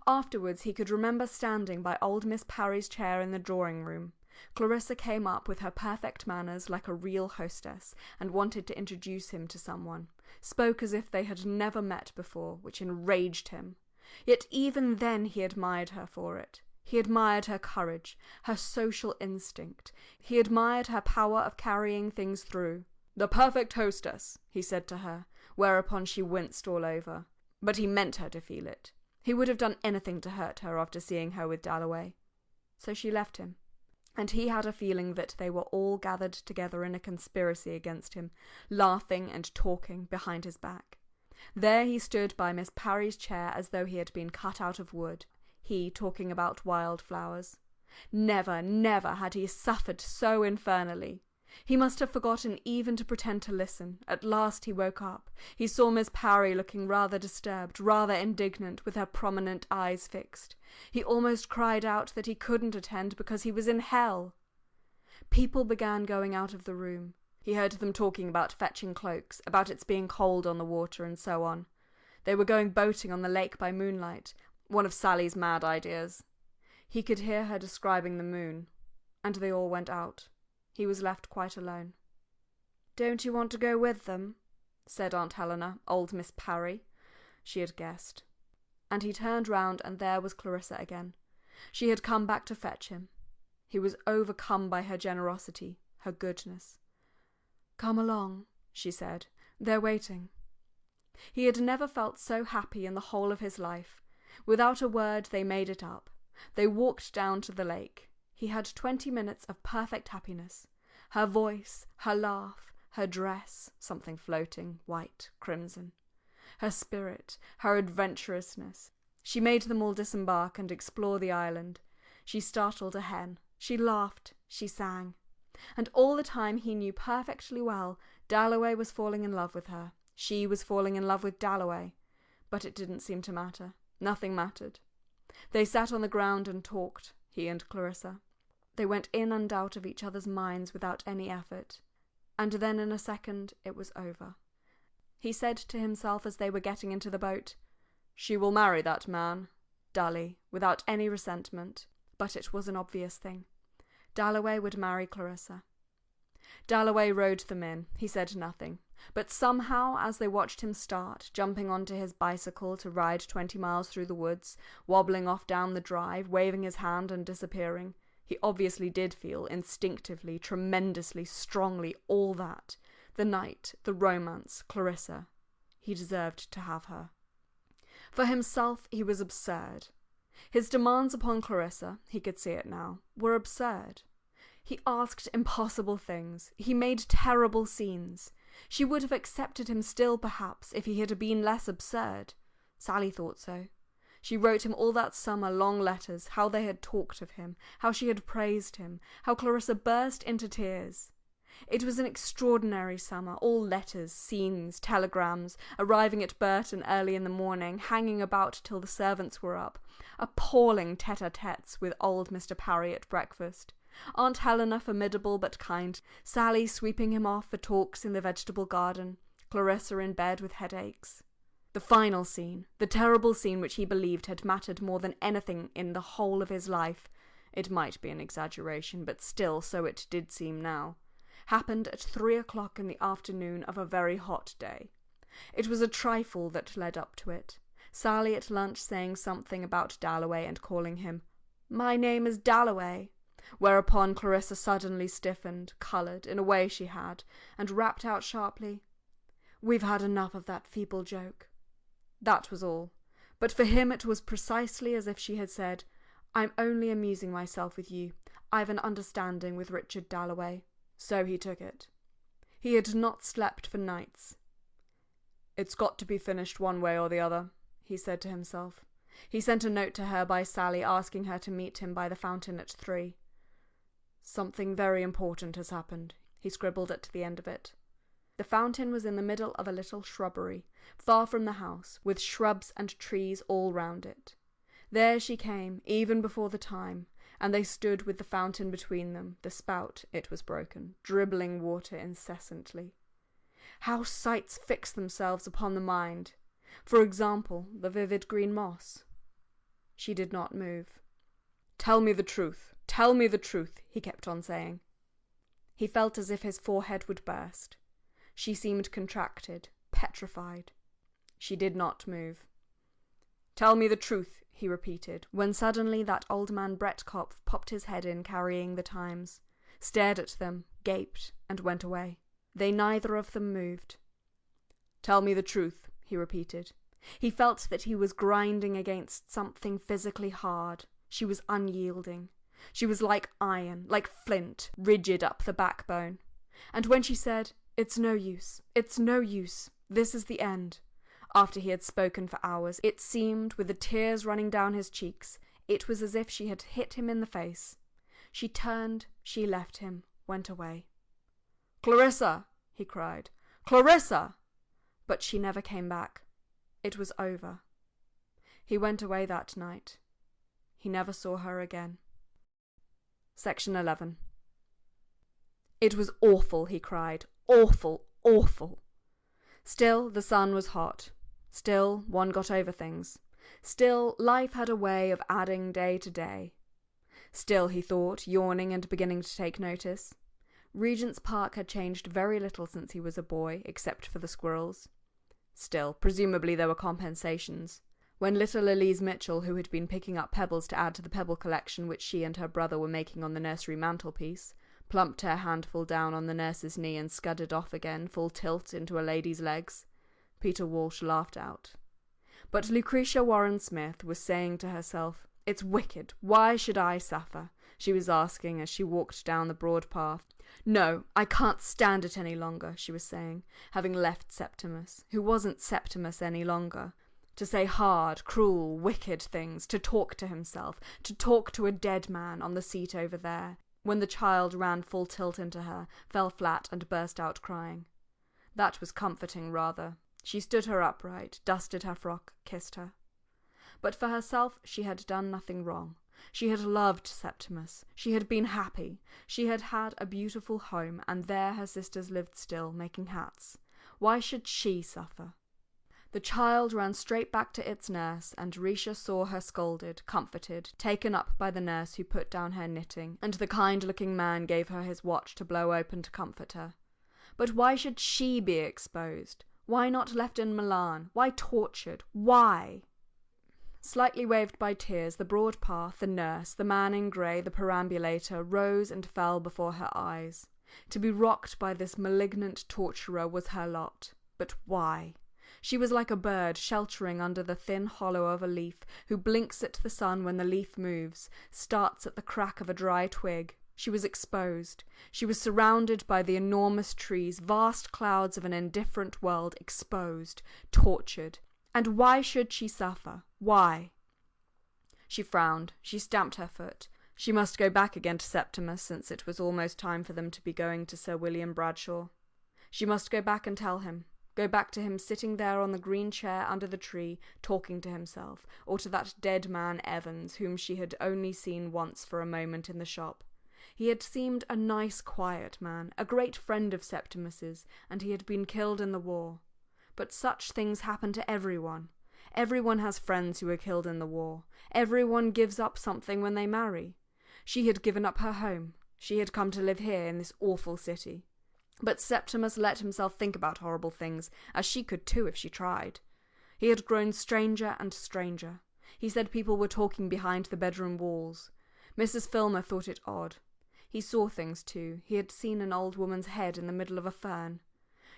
Afterwards he could remember standing by old Miss Parry's chair in the drawing-room. Clarissa came up with her perfect manners like a real hostess and wanted to introduce him to someone, spoke as if they had never met before, which enraged him. Yet even then he admired her for it. He admired her courage, her social instinct. He admired her power of carrying things through. "The perfect hostess," he said to her, whereupon she winced all over. But he meant her to feel it. He would have done anything to hurt her after seeing her with Dalloway. So she left him, and he had a feeling that they were all gathered together in a conspiracy against him, laughing and talking behind his back. There he stood by Miss Parry's chair as though he had been cut out of wood, he talking about wildflowers. Never, never had he suffered so infernally. He must have forgotten even to pretend to listen. At last he woke up. He saw Miss Parry looking rather disturbed, rather indignant, with her prominent eyes fixed. He almost cried out that he couldn't attend because he was in hell. People began going out of the room. He heard them talking about fetching cloaks, about its being cold on the water, and so on. They were going boating on the lake by moonlight, one of Sally's mad ideas. He could hear her describing the moon, and they all went out. He was left quite alone. "Don't you want to go with them?" said Aunt Helena, old Miss Parry. She had guessed. And he turned round, and there was Clarissa again. She had come back to fetch him. He was overcome by her generosity, her goodness. "Come along," she said. "They're waiting." He had never felt so happy in the whole of his life. Without a word they made it up. They walked down to the lake. He had 20 minutes of perfect happiness. Her voice, her laugh, her dress, something floating, white, crimson. Her spirit, her adventurousness. She made them all disembark and explore the island. She startled a hen. She laughed. She sang. And all the time he knew perfectly well Dalloway was falling in love with her. She was falling in love with Dalloway. But it didn't seem to matter. Nothing mattered. They sat on the ground and talked, he and Clarissa. They went in and out of each other's minds without any effort. And then in a second it was over. He said to himself as they were getting into the boat, "She will marry that man," dully, without any resentment. But it was an obvious thing. Dalloway would marry Clarissa. Dalloway rowed them in. He said nothing. But somehow, as they watched him start, jumping onto his bicycle to ride 20 miles through the woods, wobbling off down the drive, waving his hand and disappearing, he obviously did feel, instinctively, tremendously, strongly, all that. The night, the romance, Clarissa. He deserved to have her. For himself, he was absurd. His demands upon Clarissa, he could see it now, were absurd. He asked impossible things. He made terrible scenes. She would have accepted him still, perhaps, if he had been less absurd. Sally thought so. She wrote him all that summer long letters, how they had talked of him, how she had praised him, how Clarissa burst into tears. It was an extraordinary summer, all letters, scenes, telegrams, arriving at Burton early in the morning, hanging about till the servants were up, appalling tete-a-tetes with old Mr. Parry at breakfast, Aunt Helena formidable but kind, Sally sweeping him off for talks in the vegetable garden, Clarissa in bed with headaches. The final scene, the terrible scene which he believed had mattered more than anything in the whole of his life, it might be an exaggeration, but still so it did seem now, happened at 3 o'clock in the afternoon of a very hot day. It was a trifle that led up to it. Sally at lunch saying something about Dalloway and calling him My name is Dalloway." Whereupon Clarissa suddenly stiffened, coloured, in a way she had, and rapped out sharply, "We've had enough of that feeble joke." That was all. But for him it was precisely as if she had said, "I'm only amusing myself with you. I've an understanding with Richard Dalloway." So he took it. He had not slept for nights. "It's got to be finished one way or the other," he said to himself. He sent a note to her by Sally asking her to meet him by the fountain at 3. "Something very important has happened," he scribbled at the end of it. The fountain was in the middle of a little shrubbery, far from the house, with shrubs and trees all round it. There she came, even before the time, and they stood with the fountain between them, the spout, it was broken, dribbling water incessantly. How sights fix themselves upon the mind! For example, the vivid green moss. She did not move. "Tell me the truth, tell me the truth," he kept on saying. He felt as if his forehead would burst. She seemed contracted, petrified. She did not move. "Tell me the truth," he repeated, when suddenly that old man Brettkopf popped his head in carrying the Times, stared at them, gaped, and went away. They neither of them moved. "Tell me the truth," he repeated. He felt that he was grinding against something physically hard. She was unyielding. She was like iron, like flint, rigid up the backbone. And when she said, "It's no use, it's no use, this is the end," after he had spoken for hours, it seemed, with the tears running down his cheeks, it was as if she had hit him in the face. She turned, she left him, went away. "Clarissa!" he cried. "Clarissa!" But she never came back. It was over. He went away that night. He never saw her again. Section 11. It was awful, he cried. Awful, awful. Still, the sun was hot. Still, one got over things. Still, life had a way of adding day to day. Still, he thought, yawning and beginning to take notice, Regent's Park had changed very little since he was a boy, except for the squirrels. Still, presumably there were compensations. When little Elise Mitchell, who had been picking up pebbles to add to the pebble collection which she and her brother were making on the nursery mantelpiece, plumped her handful down on the nurse's knee and scudded off again, full tilt, into a lady's legs, Peter Walsh laughed out. But Lucretia Warren-Smith was saying to herself, "It's wicked. Why should I suffer?" she was asking as she walked down the broad path. "No, I can't stand it any longer," she was saying, having left Septimus, who wasn't Septimus any longer, to say hard, cruel, wicked things, to talk to himself, to talk to a dead man on the seat over there, when the child ran full tilt into her, fell flat and burst out crying. That was comforting, rather. She stood her upright, dusted her frock, kissed her. But for herself she had done nothing wrong. She had loved Septimus. She had been happy. She had had a beautiful home, and there her sisters lived still, making hats. Why should she suffer? The child ran straight back to its nurse, and Risha saw her scolded, comforted, taken up by the nurse who put down her knitting, and the kind-looking man gave her his watch to blow open to comfort her. But why should she be exposed? Why not left in Milan? Why tortured? Why? Slightly waved by tears, the broad path, the nurse, the man in grey, the perambulator, rose and fell before her eyes. To be rocked by this malignant torturer was her lot. But why? She was like a bird sheltering under the thin hollow of a leaf, who blinks at the sun when the leaf moves, starts at the crack of a dry twig. She was exposed. She was surrounded by the enormous trees, vast clouds of an indifferent world, exposed, tortured. And why should she suffer? Why? She frowned. She stamped her foot. She must go back again to Septimus, since it was almost time for them to be going to Sir William Bradshaw. She must go back and tell him. Go back to him sitting there on the green chair under the tree, talking to himself, or to that dead man Evans, whom she had only seen once for a moment in the shop. He had seemed a nice, quiet man, a great friend of Septimus's, and he had been killed in the war. But such things happen to everyone. Everyone has friends who are killed in the war. Everyone gives up something when they marry. She had given up her home. She had come to live here in this awful city. But Septimus let himself think about horrible things, as she could too if she tried. He had grown stranger and stranger. He said people were talking behind the bedroom walls. Mrs. Filmer thought it odd. He saw things too. He had seen an old woman's head in the middle of a fern.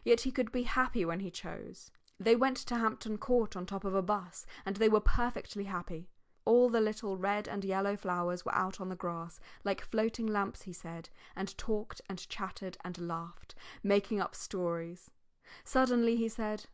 Yet he could be happy when he chose. They went to Hampton Court on top of a bus, and they were perfectly happy. All the little red and yellow flowers were out on the grass, like floating lamps, he said, and talked and chattered and laughed, making up stories. Suddenly he said,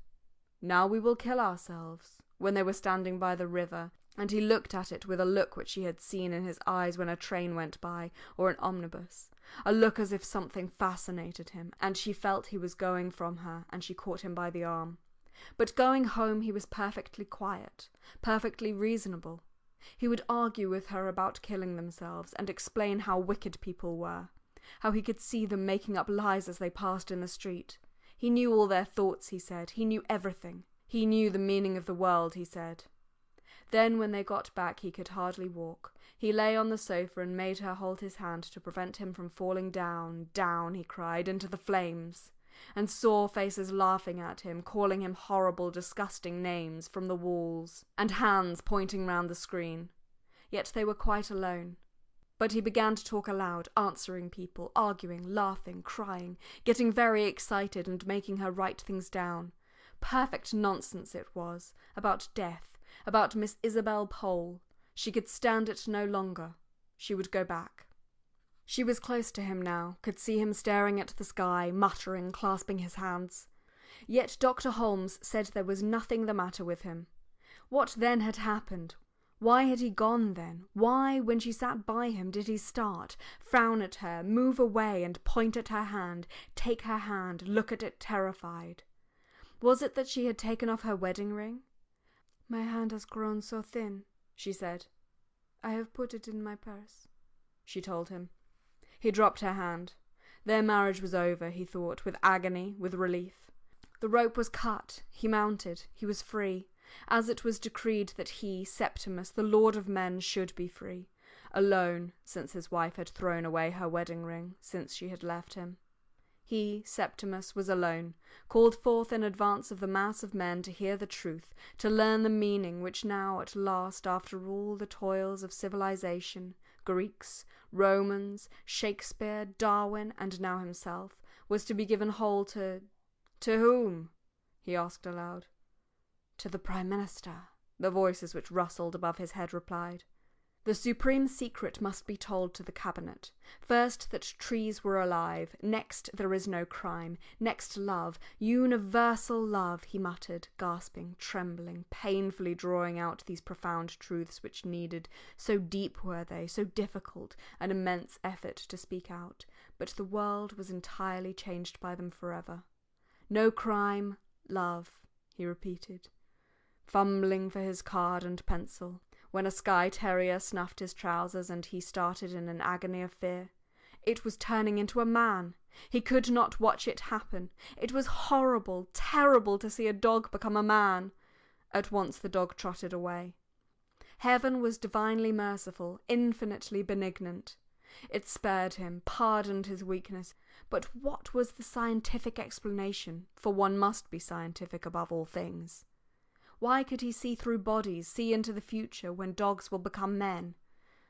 "Now we will kill ourselves," when they were standing by the river, and he looked at it with a look which she had seen in his eyes when a train went by, or an omnibus, a look as if something fascinated him, and she felt he was going from her, and she caught him by the arm. But going home he was perfectly quiet, perfectly reasonable. He would argue with her about killing themselves, and explain how wicked people were, how he could see them making up lies as they passed in the street. He knew all their thoughts, he said. He knew everything. He knew the meaning of the world, he said. Then, when they got back, he could hardly walk. He lay on the sofa and made her hold his hand to prevent him from falling down, down, he cried, into the flames, and saw faces laughing at him, calling him horrible, disgusting names from the walls, and hands pointing round the screen. Yet they were quite alone. But he began to talk aloud, answering people, arguing, laughing, crying, getting very excited and making her write things down. Perfect nonsense it was, about death, about Miss Isabel Pole. She could stand it no longer. She would go back. She was close to him now, could see him staring at the sky, muttering, clasping his hands. Yet Dr. Holmes said there was nothing the matter with him. What then had happened? Why had he gone then? Why, when she sat by him, did he start, frown at her, move away and point at her hand, take her hand, look at it terrified? Was it that she had taken off her wedding ring? "My hand has grown so thin," she said. "I have put it in my purse," she told him. He dropped her hand. Their marriage was over, he thought, with agony, with relief. The rope was cut. He mounted. He was free, as it was decreed that he, Septimus, the lord of men, should be free, alone, since his wife had thrown away her wedding ring, since she had left him. He, Septimus, was alone, called forth in advance of the mass of men to hear the truth, to learn the meaning which now, at last, after all the toils of civilization, Greeks, Romans, Shakespeare, Darwin, and now himself, was to be given whole to whom? He asked aloud. To the Prime Minister, the voices which rustled above his head replied. The supreme secret must be told to the cabinet. First, that trees were alive. Next, there is no crime. Next, love. Universal love, he muttered, gasping, trembling, painfully drawing out these profound truths which needed, so deep were they, so difficult, an immense effort to speak out. But the world was entirely changed by them forever. No crime, love, he repeated, fumbling for his card and pencil, when a Skye terrier snuffed his trousers and he started in an agony of fear. It was turning into a man. He could not watch it happen. It was horrible, terrible to see a dog become a man. At once the dog trotted away. Heaven was divinely merciful, infinitely benignant. It spared him, pardoned his weakness. But what was the scientific explanation? For one must be scientific above all things. Why could he see through bodies, see into the future when dogs will become men?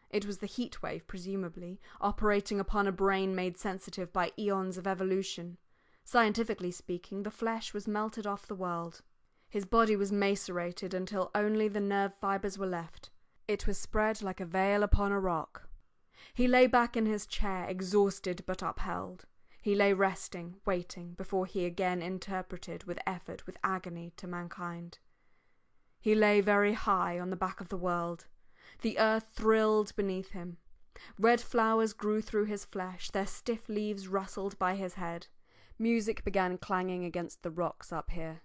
It was the heat wave, presumably, operating upon a brain made sensitive by eons of evolution. Scientifically speaking, the flesh was melted off the world. His body was macerated until only the nerve fibres were left. It was spread like a veil upon a rock. He lay back in his chair, exhausted but upheld. He lay resting, waiting, before he again interpreted with effort, with agony, to mankind. He lay very high on the back of the world. The earth thrilled beneath him. Red flowers grew through his flesh, their stiff leaves rustled by his head. Music began clanging against the rocks up here.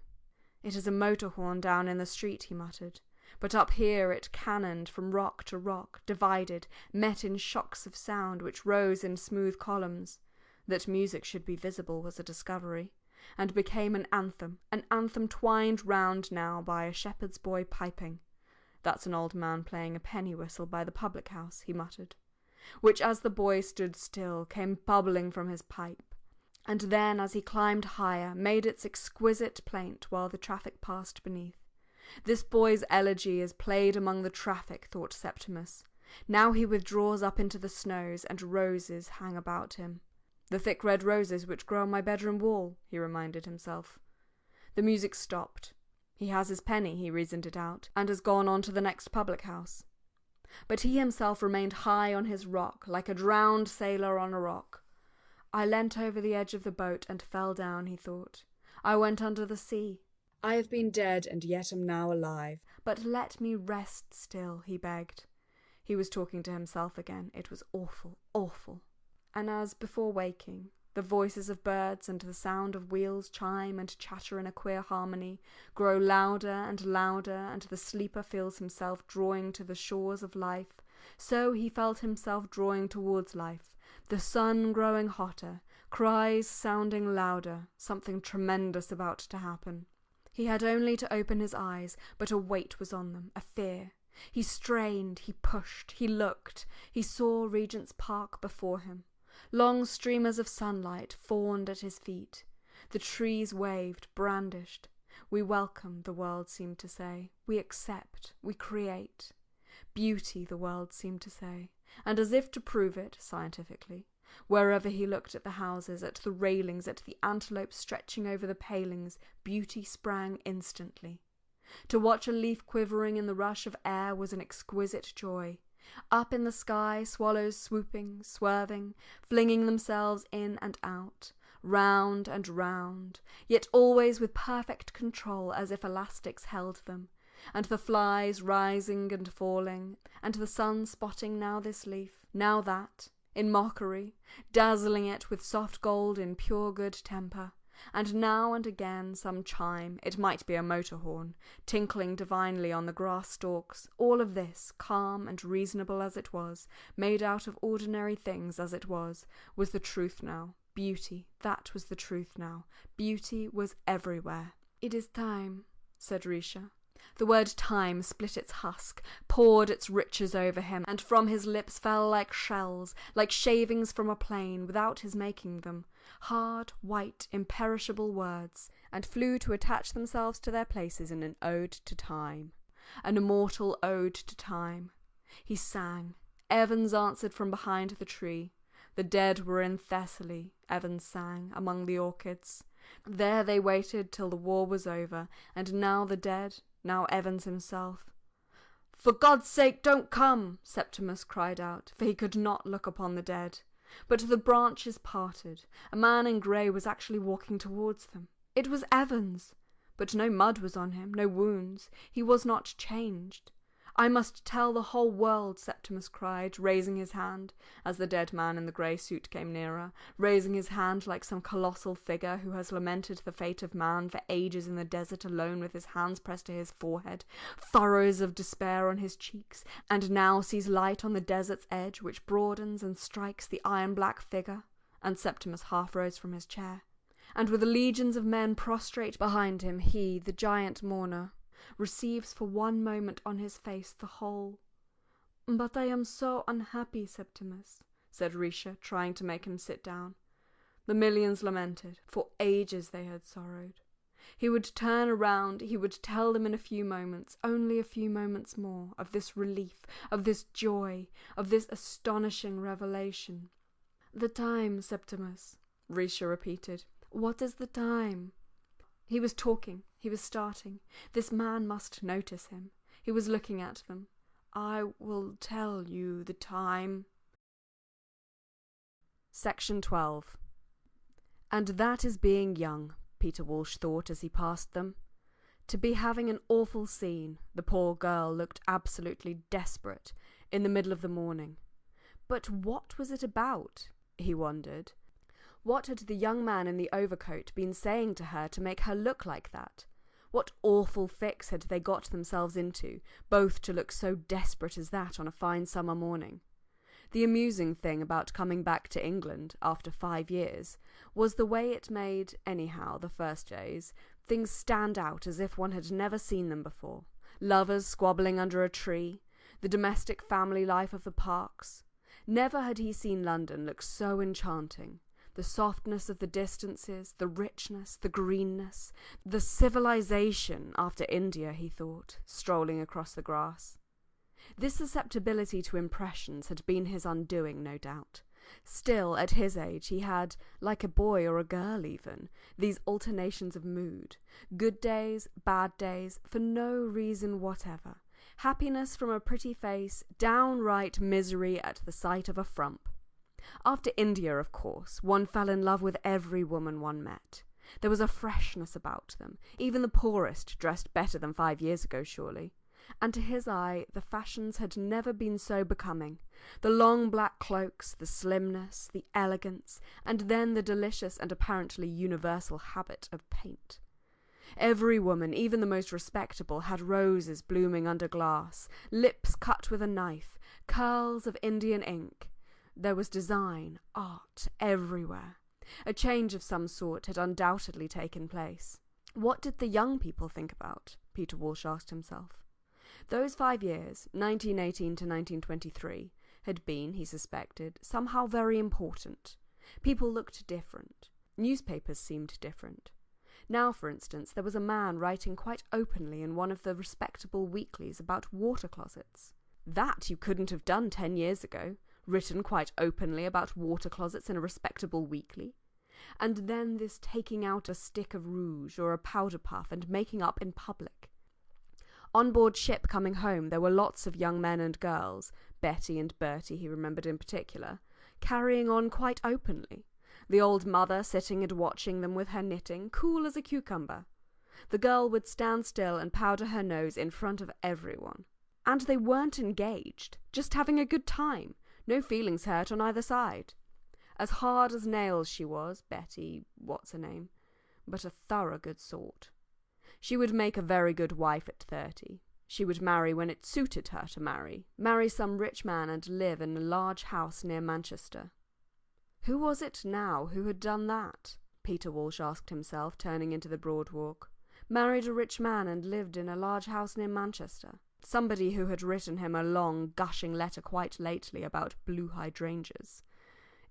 It is a motor horn down in the street, he muttered, but up here it cannoned from rock to rock, divided, met in shocks of sound which rose in smooth columns. That music should be visible was a discovery, and became an anthem twined round now by a shepherd's boy piping. That's an old man playing a penny whistle by the public house, he muttered, which as the boy stood still came bubbling from his pipe, and then as he climbed higher made its exquisite plaint while the traffic passed beneath. This boy's elegy is played among the traffic, thought Septimus. Now he withdraws up into the snows, and roses hang about him. "The thick red roses which grow on my bedroom wall," he reminded himself. The music stopped. He has his penny, he reasoned it out, and has gone on to the next public house. But he himself remained high on his rock, like a drowned sailor on a rock. "I leant over the edge of the boat and fell down," he thought. "I went under the sea. I have been dead and yet am now alive. But let me rest still," he begged. He was talking to himself again. It was awful, awful. And as, before waking, the voices of birds and the sound of wheels chime and chatter in a queer harmony, grow louder and louder, and the sleeper feels himself drawing to the shores of life, so he felt himself drawing towards life, the sun growing hotter, cries sounding louder, something tremendous about to happen. He had only to open his eyes, but a weight was on them, a fear. He strained, he pushed, he looked. He saw Regent's Park before him. Long streamers of sunlight fawned at his feet. The trees waved, brandished. "We welcome," the world seemed to say. "We accept, we create." Beauty, the world seemed to say. And as if to prove it, scientifically, wherever he looked, at the houses, at the railings, at the antelopes stretching over the palings, beauty sprang instantly. To watch a leaf quivering in the rush of air was an exquisite joy. Up in the sky, swallows swooping, swerving, flinging themselves in and out, round and round, yet always with perfect control, as if elastics held them, and the flies rising and falling, and the sun spotting now this leaf, now that, in mockery, dazzling it with soft gold in pure good temper, and now and again some chime, it might be a motor horn, tinkling divinely on the grass stalks. All of this, calm and reasonable as it was, made out of ordinary things as it was the truth now. Beauty, that was the truth now. Beauty was everywhere. "It is time," said Risha. The word time split its husk, poured its riches over him, and from his lips fell like shells, like shavings from a plane, without his making them, hard, white, imperishable words, and flew to attach themselves to their places in an ode to time, an immortal ode to time. He sang. Evans answered from behind the tree. The dead were in Thessaly, Evans sang, among the orchids. There they waited till the war was over, and now the dead, now Evans himself. "For God's sake, don't come!" Septimus cried out, for he could not look upon the dead. But the branches parted. A man in grey was actually walking towards them. It was Evans! But no mud was on him, no wounds. He was not changed. "I must tell the whole world," Septimus cried, raising his hand, as the dead man in the grey suit came nearer, raising his hand like some colossal figure who has lamented the fate of man for ages in the desert alone with his hands pressed to his forehead, furrows of despair on his cheeks, and now sees light on the desert's edge which broadens and strikes the iron-black figure. And Septimus half rose from his chair. And with legions of men prostrate behind him, he, the giant mourner, receives for one moment on his face the whole. "But I am so unhappy, Septimus," said Risha, trying to make him sit down. The millions lamented. For ages they had sorrowed. He would turn around, he would tell them in a few moments, only a few moments more, of this relief, of this joy, of this astonishing revelation. "The time, Septimus," Risha repeated. "What is the time?" He was talking. He was starting. This man must notice him. He was looking at them. "I will tell you the time." Section 12. "And that is being young," Peter Walsh thought as he passed them. To be having an awful scene, the poor girl looked absolutely desperate, in the middle of the morning. But what was it about? He wondered. What had the young man in the overcoat been saying to her to make her look like that? What awful fix had they got themselves into, both to look so desperate as that on a fine summer morning? The amusing thing about coming back to England, after 5 years, was the way it made, anyhow, the first days, things stand out as if one had never seen them before. Lovers squabbling under a tree, the domestic family life of the parks. Never had he seen London look so enchanting. The softness of the distances, the richness, the greenness, the civilization after India, he thought, strolling across the grass. This susceptibility to impressions had been his undoing, no doubt. Still, at his age, he had, like a boy or a girl even, these alternations of mood. Good days, bad days, for no reason whatever. Happiness from a pretty face, downright misery at the sight of a frump. After India, of course, one fell in love with every woman one met. There was a freshness about them. Even the poorest dressed better than 5 years ago, surely. And to his eye, the fashions had never been so becoming. The long black cloaks, the slimness, the elegance, and then the delicious and apparently universal habit of paint. Every woman, even the most respectable, had roses blooming under glass, lips cut with a knife, curls of Indian ink. There was design, art, everywhere. A change of some sort had undoubtedly taken place. What did the young people think about? Peter Walsh asked himself. Those 5 years, 1918 to 1923, had been, he suspected, somehow very important. People looked different. Newspapers seemed different. Now, for instance, there was a man writing quite openly in one of the respectable weeklies about water closets. That you couldn't have done 10 years ago, written quite openly about water closets in a respectable weekly. And then this taking out a stick of rouge or a powder puff and making up in public. On board ship coming home there were lots of young men and girls, Betty and Bertie he remembered in particular, carrying on quite openly. The old mother sitting and watching them with her knitting, cool as a cucumber. The girl would stand still and powder her nose in front of everyone. And they weren't engaged, just having a good time, no feelings hurt on either side. As hard as nails she was, Betty, what's her name, but a thorough good sort. She would make a very good wife at 30. She would marry when it suited her to marry some rich man and live in a large house near Manchester. Who was it now who had done that? Peter Walsh asked himself, turning into the Broad Walk. Married a rich man and lived in a large house near Manchester. Somebody who had written him a long, gushing letter quite lately about blue hydrangeas.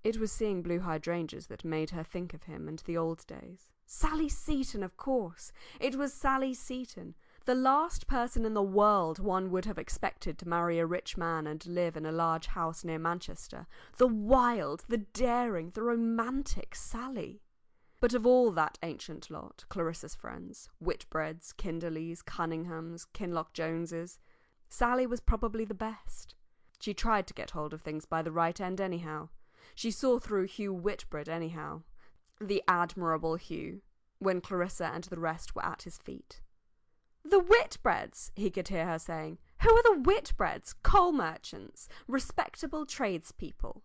It was seeing blue hydrangeas that made her think of him and the old days. Sally Seton, of course! It was Sally Seton, the last person in the world one would have expected to marry a rich man and live in a large house near Manchester. The wild, the daring, the romantic Sally! But of all that ancient lot, Clarissa's friends, Whitbreads, Kinderleys, Cunninghams, Kinloch-Joneses, Sally was probably the best. She tried to get hold of things by the right end anyhow. She saw through Hugh Whitbread anyhow, the admirable Hugh, when Clarissa and the rest were at his feet. "The Whitbreads!" he could hear her saying. "Who are the Whitbreads? Coal merchants, respectable tradespeople."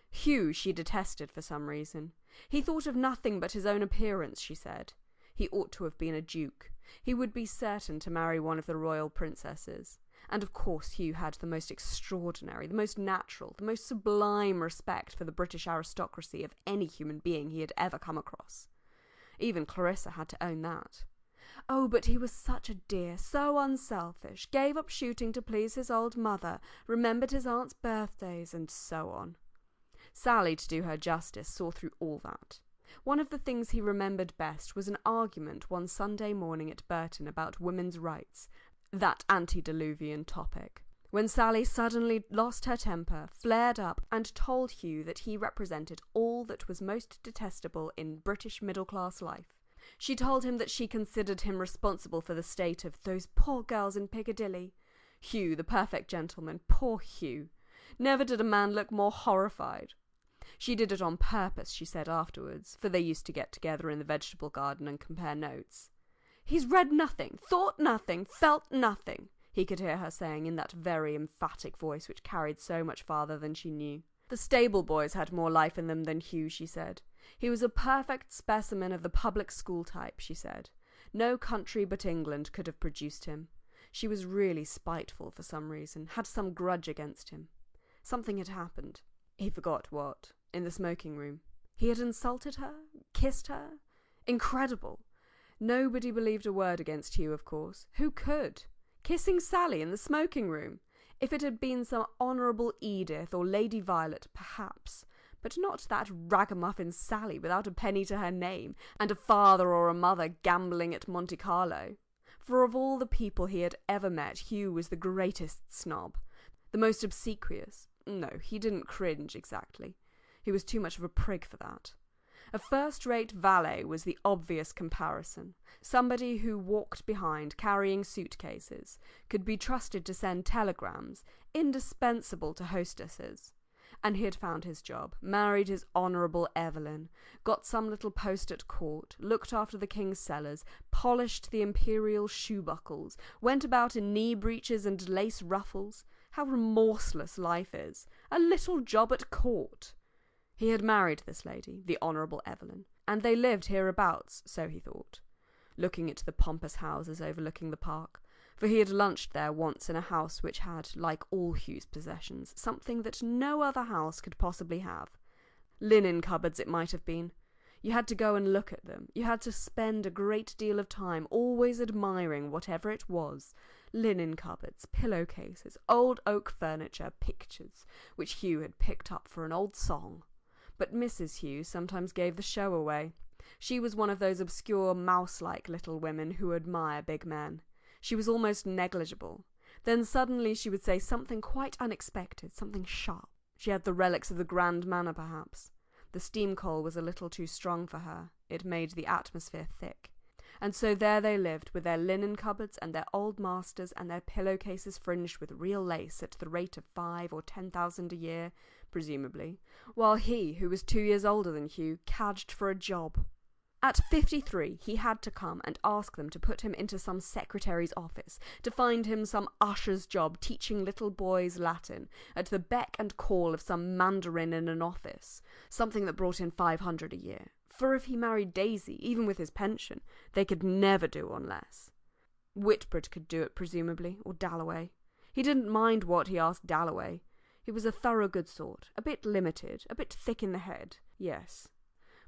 Hugh she detested for some reason. He thought of nothing but his own appearance, she said. He ought to have been a duke. He would be certain to marry one of the royal princesses. And of course Hugh had the most extraordinary, the most natural, the most sublime respect for the British aristocracy of any human being he had ever come across. Even Clarissa had to own that. Oh, but he was such a dear, so unselfish, gave up shooting to please his old mother, remembered his aunt's birthdays, and so on. Sally, to do her justice, saw through all that. One of the things he remembered best was an argument one Sunday morning at Burton about women's rights, that antediluvian topic, when Sally suddenly lost her temper, flared up, and told Hugh that he represented all that was most detestable in British middle-class life. She told him that she considered him responsible for the state of those poor girls in Piccadilly. Hugh, the perfect gentleman, poor Hugh. Never did a man look more horrified. She did it on purpose, she said afterwards, for they used to get together in the vegetable garden and compare notes. "He's read nothing, thought nothing, felt nothing," he could hear her saying in that very emphatic voice which carried so much farther than she knew. The stable boys had more life in them than Hugh, she said. He was a perfect specimen of the public school type, she said. No country but England could have produced him. She was really spiteful for some reason, had some grudge against him. Something had happened. He forgot what. In the smoking room. He had insulted her? Kissed her? Incredible. Nobody believed a word against Hugh, of course. Who could? Kissing Sally in the smoking room? If it had been some Honourable Edith or Lady Violet, perhaps. But not that ragamuffin Sally without a penny to her name, and a father or a mother gambling at Monte Carlo. For of all the people he had ever met, Hugh was the greatest snob, the most obsequious. No, he didn't cringe exactly. He was too much of a prig for that. A first-rate valet was the obvious comparison. Somebody who walked behind carrying suitcases, could be trusted to send telegrams, indispensable to hostesses. And he had found his job, married his Honourable Evelyn, got some little post at court, looked after the king's cellars, polished the imperial shoe buckles, went about in knee breeches and lace ruffles. How remorseless life is! A little job at court! He had married this lady, the Honourable Evelyn, and they lived hereabouts, so he thought, looking at the pompous houses overlooking the park, for he had lunched there once in a house which had, like all Hugh's possessions, something that no other house could possibly have. Linen cupboards it might have been. You had to go and look at them. You had to spend a great deal of time always admiring whatever it was. Linen cupboards, pillowcases, old oak furniture, pictures, which Hugh had picked up for an old song. But Mrs. Hugh sometimes gave the show away. She was one of those obscure, mouse-like little women who admire big men. She was almost negligible. Then suddenly she would say something quite unexpected, something sharp. She had the relics of the grand manner, perhaps. The steam coal was a little too strong for her. It made the atmosphere thick. And so there they lived, with their linen cupboards and their old masters and their pillowcases fringed with real lace at the rate of 5,000 or 10,000 a year, presumably, while he, who was 2 years older than Hugh, cadged for a job. At 53, he had to come and ask them to put him into some secretary's office, to find him some usher's job teaching little boys Latin, at the beck and call of some mandarin in an office, something that brought in 500 a year. For if he married Daisy, even with his pension, they could never do on less. Whitbread could do it, presumably, or Dalloway. He didn't mind what he asked Dalloway. He was a thorough good sort, a bit limited, a bit thick in the head, yes,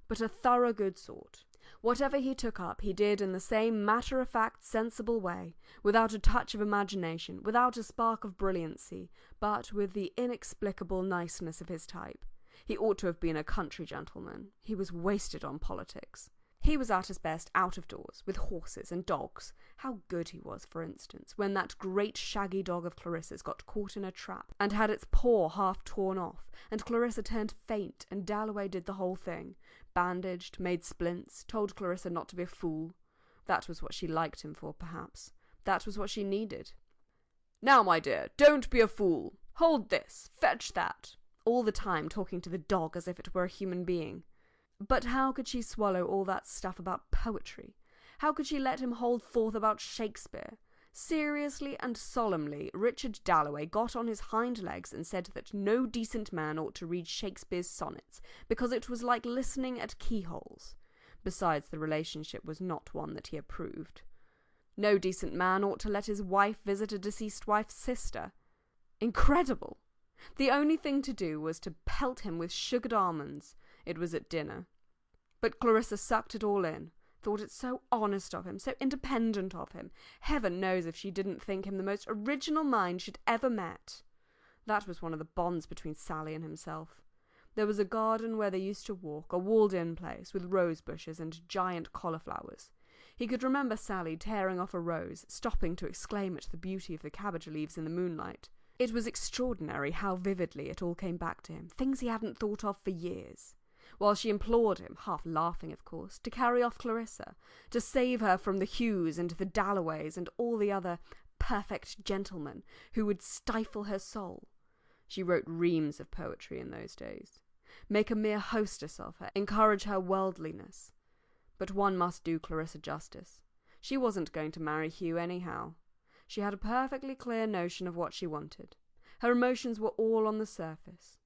but a thorough good sort. Whatever he took up, he did in the same matter-of-fact, sensible way, without a touch of imagination, without a spark of brilliancy, but with the inexplicable niceness of his type. He ought to have been a country gentleman. He was wasted on politics. He was at his best out of doors, with horses and dogs. How good he was, for instance, when that great shaggy dog of Clarissa's got caught in a trap, and had its paw half torn off, and Clarissa turned faint, and Dalloway did the whole thing. Bandaged, made splints, told Clarissa not to be a fool. That was what she liked him for, perhaps. That was what she needed. "Now, my dear, don't be a fool. Hold this. Fetch that." All the time talking to the dog as if it were a human being. But how could she swallow all that stuff about poetry? How could she let him hold forth about Shakespeare? Seriously and solemnly, Richard Dalloway got on his hind legs and said that no decent man ought to read Shakespeare's sonnets, because it was like listening at keyholes. Besides, the relationship was not one that he approved. No decent man ought to let his wife visit a deceased wife's sister. Incredible! The only thing to do was to pelt him with sugared almonds. It was at dinner. But Clarissa sucked it all in, thought it so honest of him, so independent of him. Heaven knows if she didn't think him the most original mind she'd ever met. That was one of the bonds between Sally and himself. There was a garden where they used to walk, a walled-in place, with rose bushes and giant cauliflowers. He could remember Sally tearing off a rose, stopping to exclaim at the beauty of the cabbage leaves in the moonlight. It was extraordinary how vividly it all came back to him, things he hadn't thought of for years. While she implored him, half laughing of course, to carry off Clarissa, to save her from the Hughes and the Dalloways and all the other perfect gentlemen who would stifle her soul. She wrote reams of poetry in those days. Make a mere hostess of her, encourage her worldliness. But one must do Clarissa justice. She wasn't going to marry Hugh anyhow. She had a perfectly clear notion of what she wanted. Her emotions were all on the surface.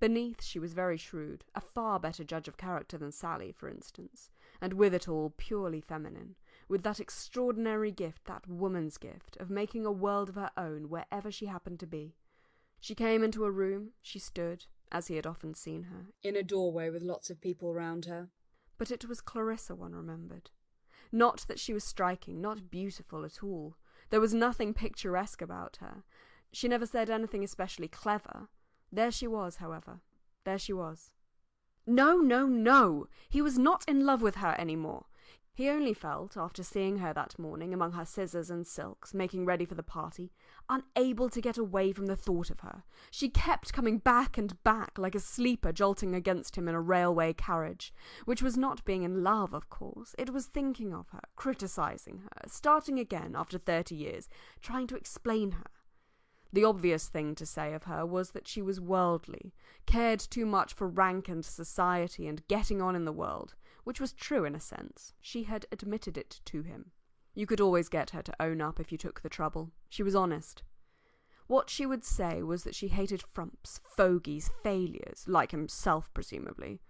Beneath, she was very shrewd, a far better judge of character than Sally, for instance, and with it all purely feminine, with that extraordinary gift, that woman's gift, of making a world of her own wherever she happened to be. She came into a room, she stood, as he had often seen her, in a doorway with lots of people round her. But it was Clarissa one remembered. Not that she was striking, not beautiful at all. There was nothing picturesque about her. She never said anything especially clever. There she was, however. There she was. No, no, no! He was not in love with her any more. He only felt, after seeing her that morning among her scissors and silks, making ready for the party, unable to get away from the thought of her. She kept coming back and back like a sleeper jolting against him in a railway carriage, which was not being in love, of course. It was thinking of her, criticising her, starting again after 30 years, trying to explain her. The obvious thing to say of her was that she was worldly, cared too much for rank and society and getting on in the world, which was true in a sense. She had admitted it to him. You could always get her to own up if you took the trouble. She was honest. What she would say was that she hated frumps, fogies, failures, like himself presumably.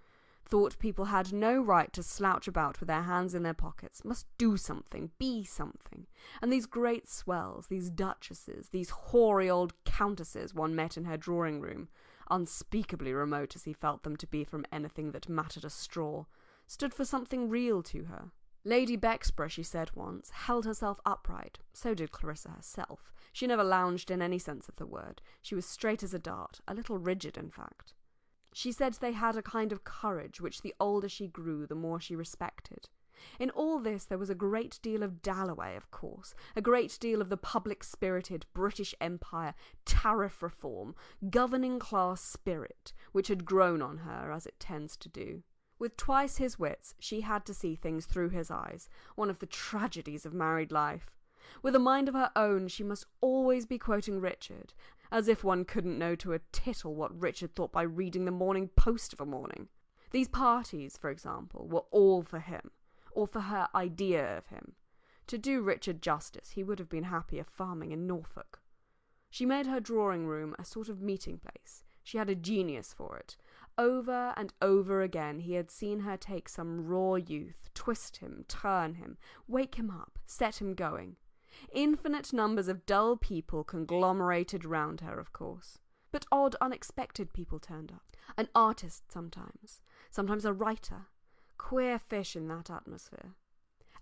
Thought people had no right to slouch about with their hands in their pockets, must do something, be something. And these great swells, these duchesses, these hoary old countesses one met in her drawing-room, unspeakably remote as he felt them to be from anything that mattered a straw, stood for something real to her. Lady Bexborough, she said once, held herself upright. So did Clarissa herself. She never lounged in any sense of the word. She was straight as a dart, a little rigid, in fact. She said they had a kind of courage which the older she grew, the more she respected. In all this there was a great deal of Dalloway, of course, a great deal of the public-spirited British Empire, tariff reform, governing-class spirit, which had grown on her, as it tends to do. With twice his wits, she had to see things through his eyes, one of the tragedies of married life. With a mind of her own, she must always be quoting Richard, as if one couldn't know to a tittle what Richard thought by reading the Morning Post of a morning. These parties, for example, were all for him, or for her idea of him. To do Richard justice, he would have been happier farming in Norfolk. She made her drawing-room a sort of meeting place. She had a genius for it. Over and over again he had seen her take some raw youth, twist him, turn him, wake him up, set him going. Infinite numbers of dull people conglomerated round her, of course. But odd, unexpected people turned up. An artist sometimes a writer. Queer fish in that atmosphere.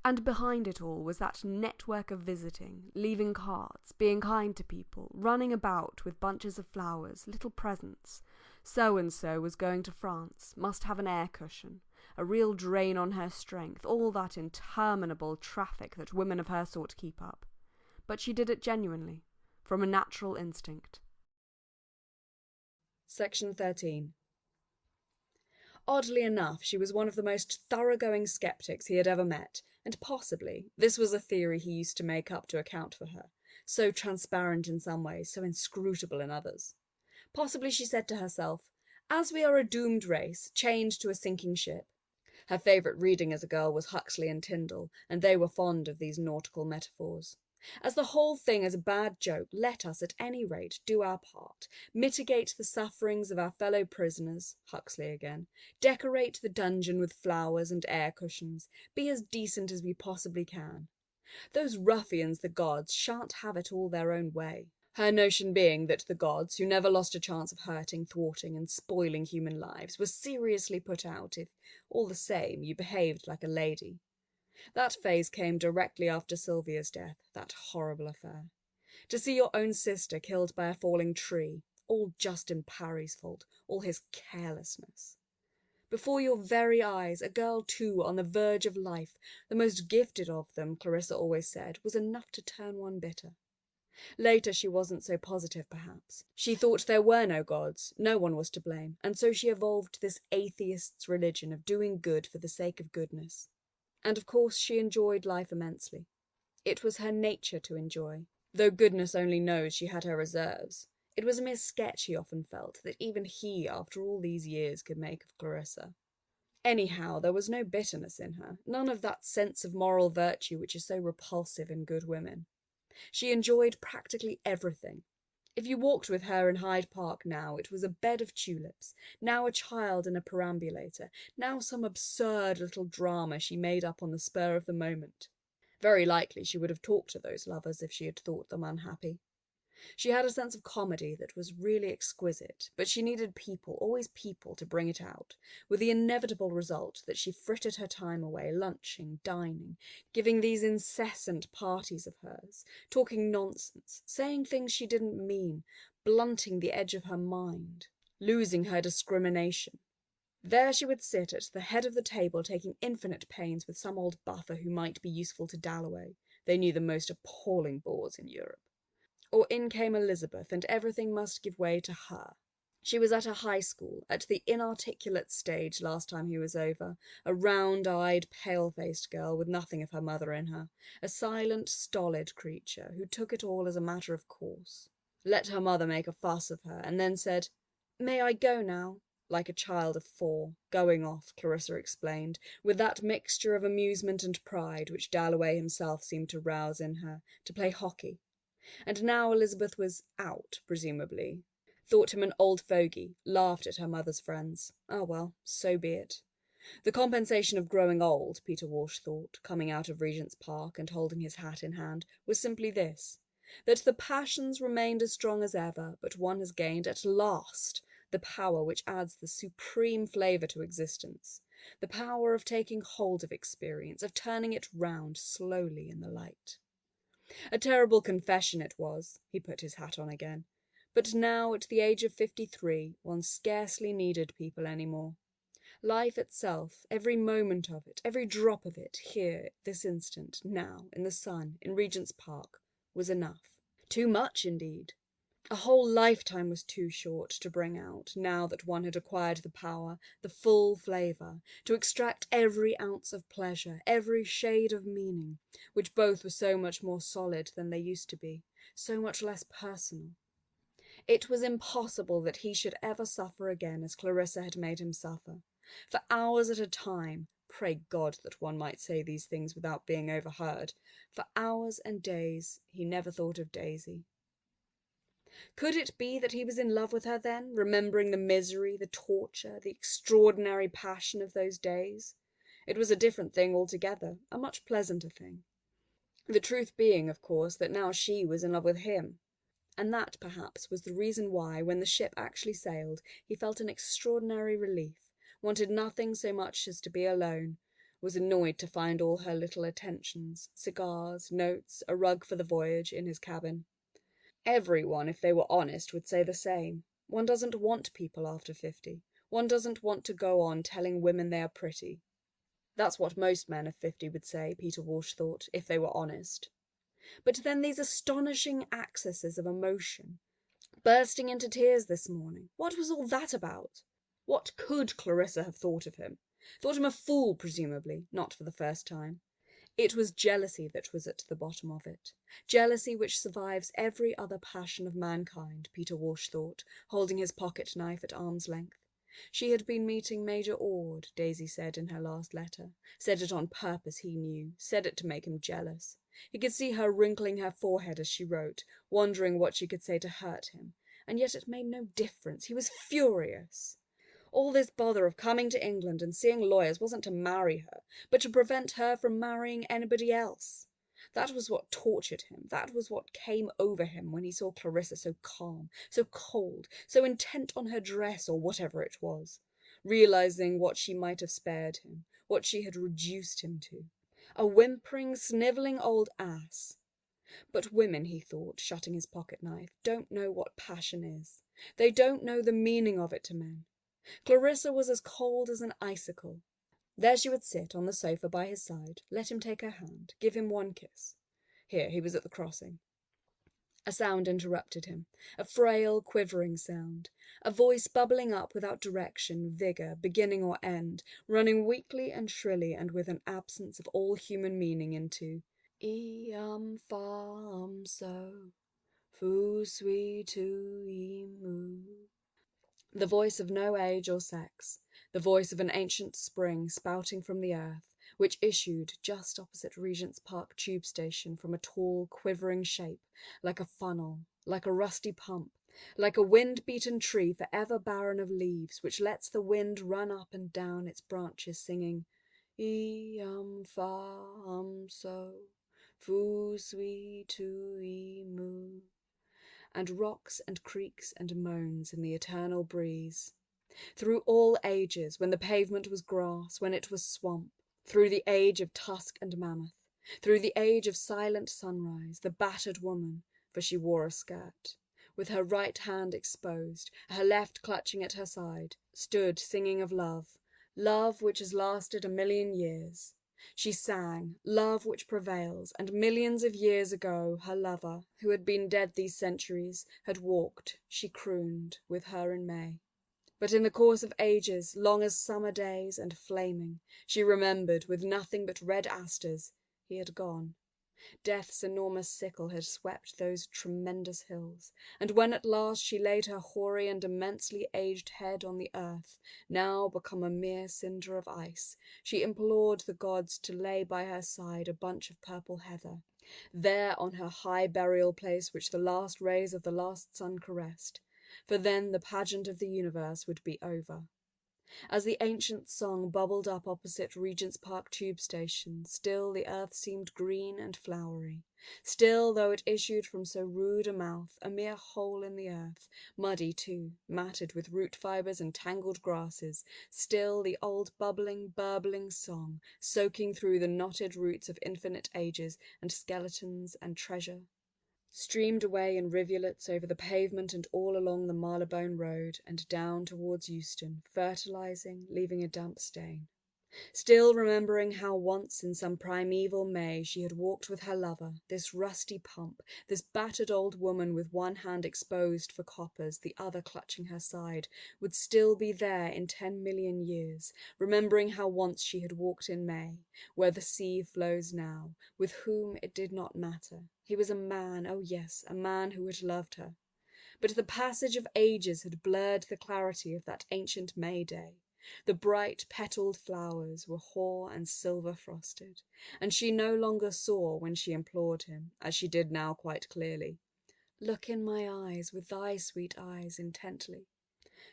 And behind it all was that network of visiting, leaving cards, being kind to people, running about with bunches of flowers, little presents. So-and-so was going to France, must have an air cushion. A real drain on her strength, all that interminable traffic that women of her sort keep up. But she did it genuinely, from a natural instinct. Section 13. Oddly enough, she was one of the most thoroughgoing sceptics he had ever met, and possibly this was a theory he used to make up to account for her, so transparent in some ways, so inscrutable in others. Possibly she said to herself, as we are a doomed race, chained to a sinking ship. Her favourite reading as a girl was Huxley and Tyndall, and they were fond of these nautical metaphors. As the whole thing is a bad joke, let us, at any rate, do our part, mitigate the sufferings of our fellow prisoners, Huxley again, decorate the dungeon with flowers and air cushions, be as decent as we possibly can. Those ruffians, the gods, shan't have it all their own way. Her notion being that the gods, who never lost a chance of hurting, thwarting, and spoiling human lives, were seriously put out if, all the same, you behaved like a lady. That phase came directly after Sylvia's death, that horrible affair. To see your own sister killed by a falling tree, all Justin Parry's fault, all his carelessness. Before your very eyes, a girl too on the verge of life, the most gifted of them, Clarissa always said, was enough to turn one bitter. Later she wasn't so positive, perhaps. She thought there were no gods, no one was to blame, and so she evolved this atheist's religion of doing good for the sake of goodness. And of course she enjoyed life immensely. It was her nature to enjoy, though goodness only knows she had her reserves. It was a mere sketch, he often felt, that even he, after all these years, could make of Clarissa. Anyhow, there was no bitterness in her, none of that sense of moral virtue which is so repulsive in good women. She enjoyed practically everything. If you walked with her in Hyde Park now, it was a bed of tulips, now a child in a perambulator, now some absurd little drama she made up on the spur of the moment. Very likely she would have talked to those lovers if she had thought them unhappy. She had a sense of comedy that was really exquisite, but she needed people, always people, to bring it out, with the inevitable result that she frittered her time away, lunching, dining, giving these incessant parties of hers, talking nonsense, saying things she didn't mean, blunting the edge of her mind, losing her discrimination. There she would sit at the head of the table, taking infinite pains with some old buffer who might be useful to Dalloway. They knew the most appalling bores in Europe. Or in came Elizabeth, and everything must give way to her. She was at a high school, at the inarticulate stage last time he was over, a round-eyed, pale-faced girl with nothing of her mother in her, a silent, stolid creature who took it all as a matter of course. Let her mother make a fuss of her, and then said, "May I go now?" Like a child of 4, going off, Clarissa explained, with that mixture of amusement and pride which Dalloway himself seemed to rouse in her, to play hockey. And now Elizabeth was out, presumably, thought him an old fogey, laughed at her mother's friends. Ah, well, so be it. The compensation of growing old, Peter Walsh thought, coming out of Regent's Park and holding his hat in hand, was simply this, that the passions remained as strong as ever, but one has gained, at last, the power which adds the supreme flavour to existence, the power of taking hold of experience, of turning it round slowly in the light. A terrible confession it was. He put his hat on again. But now, at the age of 53, one scarcely needed people any more. Life itself, every moment of it, every drop of it, here, this instant, now, in the sun, in Regent's Park, was enough. Too much, indeed. A whole lifetime was too short to bring out, now that one had acquired the power, the full flavour, to extract every ounce of pleasure, every shade of meaning, which both were so much more solid than they used to be, so much less personal. It was impossible that he should ever suffer again as Clarissa had made him suffer. For hours at a time, pray God that one might say these things without being overheard, for hours and days he never thought of Daisy. Could it be that he was in love with her then, remembering the misery, the torture, the extraordinary passion of those days? It was a different thing altogether, a much pleasanter thing. The truth being, of course, that now she was in love with him. And that, perhaps, was the reason why, when the ship actually sailed, he felt an extraordinary relief, wanted nothing so much as to be alone, was annoyed to find all her little attentions, cigars, notes, a rug for the voyage, in his cabin. Everyone, if they were honest, would say the same. One doesn't want people after 50. One doesn't want to go on telling women they are pretty. That's what most men of 50 would say, Peter Walsh thought, if they were honest. But then these astonishing accesses of emotion. Bursting into tears this morning. What was all that about? What could Clarissa have thought of him? Thought him a fool, presumably, not for the first time. It was jealousy that was at the bottom of it. Jealousy which survives every other passion of mankind, Peter Walsh thought, holding his pocket-knife at arm's length. She had been meeting Major Ord, Daisy said in her last letter. Said it on purpose, he knew. Said it to make him jealous. He could see her wrinkling her forehead as she wrote, wondering what she could say to hurt him. And yet it made no difference. He was furious. All this bother of coming to England and seeing lawyers wasn't to marry her, but to prevent her from marrying anybody else. That was what tortured him. That was what came over him when he saw Clarissa so calm, so cold, so intent on her dress or whatever it was, realizing what she might have spared him, what she had reduced him to. A whimpering, snivelling old ass. But women, he thought, shutting his pocket-knife, don't know what passion is. They don't know the meaning of it to men. Clarissa was as cold as an icicle. There she would sit on the sofa by his side, let him take her hand, give him one kiss. Here, he was at the crossing. A sound interrupted him, a frail, quivering sound, a voice bubbling up without direction, vigour, beginning or end, running weakly and shrilly and with an absence of all human meaning into fam so, fu sui tu mu. The voice of no age or sex, the voice of an ancient spring spouting from the earth, which issued just opposite Regent's Park tube station from a tall, quivering shape, like a funnel, like a rusty pump, like a wind-beaten tree forever barren of leaves, which lets the wind run up and down its branches, singing, fam so, fu sui tu mu, and rocks and creaks and moans in the eternal breeze. Through all ages, when the pavement was grass, when it was swamp, through the age of tusk and mammoth, through the age of silent sunrise, the battered woman, for she wore a skirt, with her right hand exposed, her left clutching at her side, stood singing of love, love which has lasted 1,000,000 years. She sang, love which prevails, and millions of years ago her lover, who had been dead these centuries, had walked, she crooned, with her in May. But in the course of ages, long as summer days and flaming, she remembered, with nothing but red asters, he had gone. Death's enormous sickle had swept those tremendous hills, and when at last she laid her hoary and immensely aged head on the earth, now become a mere cinder of ice, she implored the gods to lay by her side a bunch of purple heather, there on her high burial place which the last rays of the last sun caressed, for then the pageant of the universe would be over. As the ancient song bubbled up opposite Regent's Park tube station, still the earth seemed green and flowery. Still, though it issued from so rude a mouth, a mere hole in the earth, muddy too, matted with root fibres and tangled grasses, still the old bubbling, burbling song, soaking through the knotted roots of infinite ages and skeletons and treasure, streamed away in rivulets over the pavement and all along the Marylebone Road and down towards Euston, fertilizing, leaving a damp stain. Still remembering how once in some primeval May she had walked with her lover, this rusty pump, this battered old woman with one hand exposed for coppers, the other clutching her side, would still be there in 10,000,000 years, remembering how once she had walked in May, where the sea flows now, with whom it did not matter. He was a man, oh yes, a man who had loved her. But the passage of ages had blurred the clarity of that ancient May day. The bright petalled flowers were hoar and silver frosted, and she no longer saw when she implored him, as she did now quite clearly, "Look in my eyes with thy sweet eyes intently."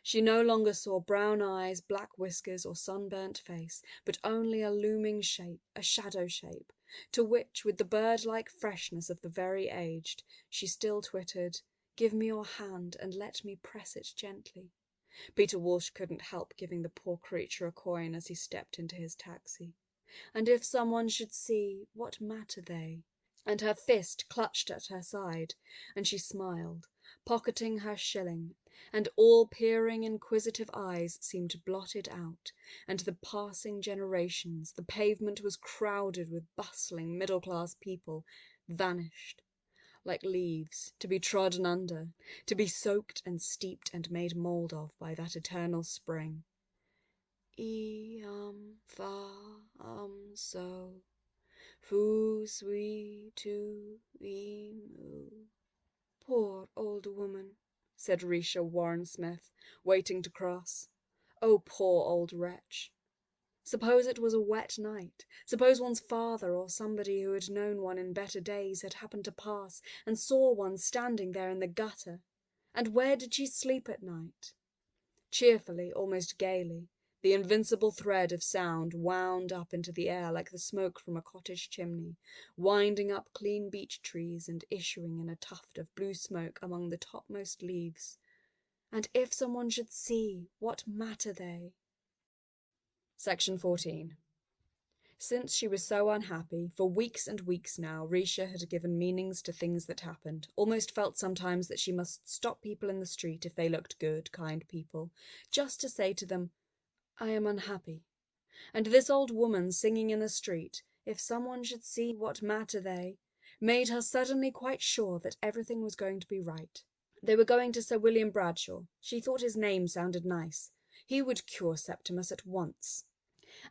She no longer saw brown eyes, black whiskers, or sunburnt face, but only a looming shape, a shadow shape, to which, with the bird-like freshness of the very aged, she still twittered, "Give me your hand and let me press it gently." Peter Walsh couldn't help giving the poor creature a coin as he stepped into his taxi. And if someone should see, what matter they? And her fist clutched at her side, and she smiled, pocketing her shilling, and all peering inquisitive eyes seemed blotted out, and the passing generations, the pavement was crowded with bustling middle-class people, vanished like leaves, to be trodden under, to be soaked and steeped and made mould of by that eternal spring. Fa so, fu sweet to emu. Poor old woman, said Risha Warren-Smith, waiting to cross. Oh, poor old wretch. Suppose it was a wet night. Suppose one's father or somebody who had known one in better days had happened to pass and saw one standing there in the gutter. And where did she sleep at night? Cheerfully, almost gaily, the invincible thread of sound wound up into the air like the smoke from a cottage chimney, winding up clean beech trees and issuing in a tuft of blue smoke among the topmost leaves. And if someone should see, what matter they? Section 14. Since she was so unhappy, for weeks and weeks now, Risha had given meanings to things that happened, almost felt sometimes that she must stop people in the street if they looked good, kind people, just to say to them, "I am unhappy." And this old woman singing in the street, "If someone should see, what matter they," made her suddenly quite sure that everything was going to be right. They were going to Sir William Bradshaw. She thought his name sounded nice. He would cure Septimus at once.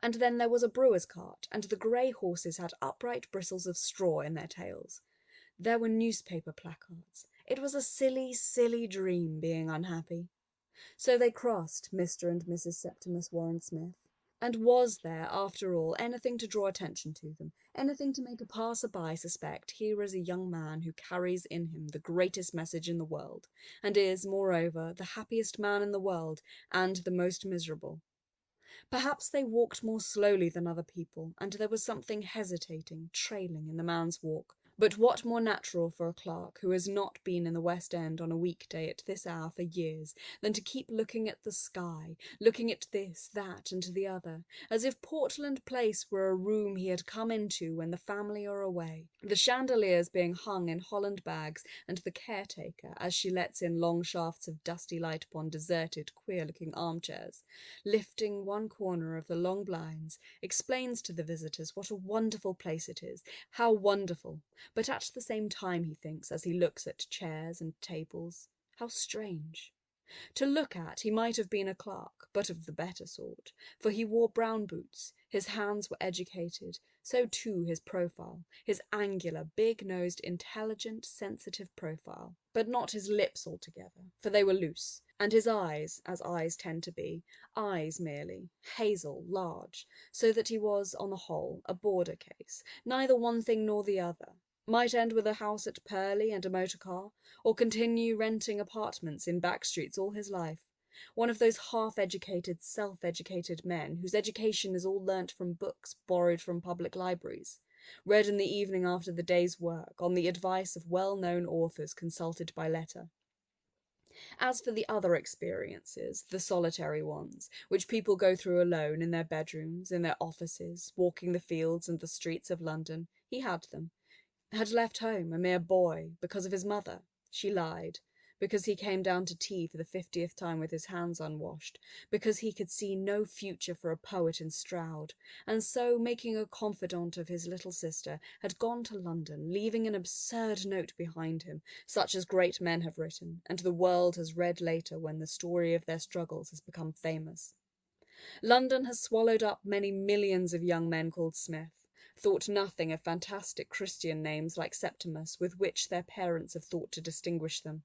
And then there was a brewer's cart, and the grey horses had upright bristles of straw in their tails. There were newspaper placards. It was a silly, silly dream, being unhappy. So they crossed, Mr. and Mrs. Septimus Warren-Smith. And was there, after all, anything to draw attention to them, anything to make a passer-by suspect here is a young man who carries in him the greatest message in the world, and is, moreover, the happiest man in the world, and the most miserable? Perhaps they walked more slowly than other people, and there was something hesitating, trailing in the man's walk, But what more natural for a clerk who has not been in the West End on a weekday at this hour for years than to keep looking at the sky, looking at this, that, and the other, as if Portland Place were a room he had come into when the family are away, the chandeliers being hung in holland bags, and the caretaker, as she lets in long shafts of dusty light upon deserted, queer-looking armchairs, lifting one corner of the long blinds, explains to the visitors what a wonderful place it is, how wonderful, but at the same time he thinks, as he looks at chairs and tables, how strange. To look at, he might have been a clerk, but of the better sort, for he wore brown boots, his hands were educated, so too his profile, his angular, big-nosed, intelligent, sensitive profile, but not his lips altogether, for they were loose, and his eyes, as eyes tend to be, eyes merely, hazel, large, so that he was, on the whole, a border case, neither one thing nor the other, might end with a house at Purley and a motor car, or continue renting apartments in back streets all his life. One of those half-educated, self-educated men whose education is all learnt from books borrowed from public libraries, read in the evening after the day's work, on the advice of well-known authors consulted by letter. As for the other experiences, the solitary ones, which people go through alone in their bedrooms, in their offices, walking the fields and the streets of London, he had them. Had left home a mere boy because of his mother. She lied. Because he came down to tea for the 50th time with his hands unwashed. Because he could see no future for a poet in Stroud. And so, making a confidant of his little sister, had gone to London, leaving an absurd note behind him, such as great men have written, and the world has read later when the story of their struggles has become famous. London has swallowed up many millions of young men called Smith, thought nothing of fantastic Christian names like Septimus, with which their parents have thought to distinguish them.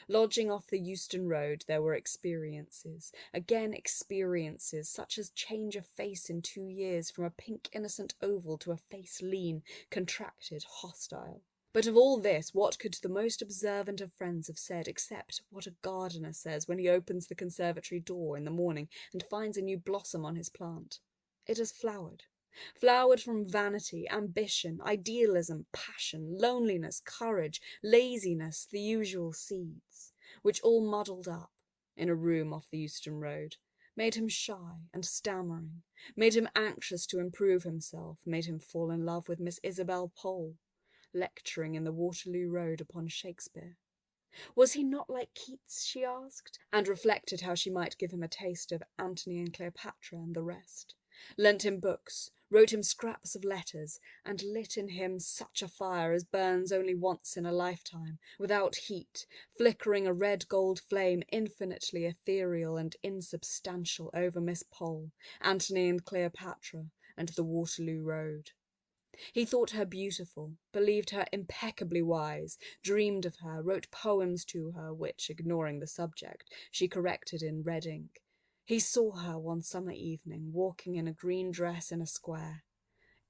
Lodging off the Euston Road, there were experiences, again experiences, such as change a face in 2 years from a pink innocent oval to a face lean, contracted, hostile. But of all this, what could the most observant of friends have said, except what a gardener says when he opens the conservatory door in the morning and finds a new blossom on his plant? It has flowered. Flowered from vanity, ambition, idealism, passion, loneliness, courage, laziness, the usual seeds, which all muddled up, in a room off the Euston Road, made him shy and stammering, made him anxious to improve himself, made him fall in love with Miss Isabel Pole, lecturing in the Waterloo Road upon Shakespeare. Was he not like Keats, she asked, and reflected how she might give him a taste of Antony and Cleopatra and the rest. Lent him books, wrote him scraps of letters, and lit in him such a fire as burns only once in a lifetime, without heat, flickering a red-gold flame infinitely ethereal and insubstantial over Miss Pole, Antony and Cleopatra, and the Waterloo Road. He thought her beautiful, believed her impeccably wise, dreamed of her, wrote poems to her, which, ignoring the subject, she corrected in red ink. He saw her one summer evening, walking in a green dress in a square.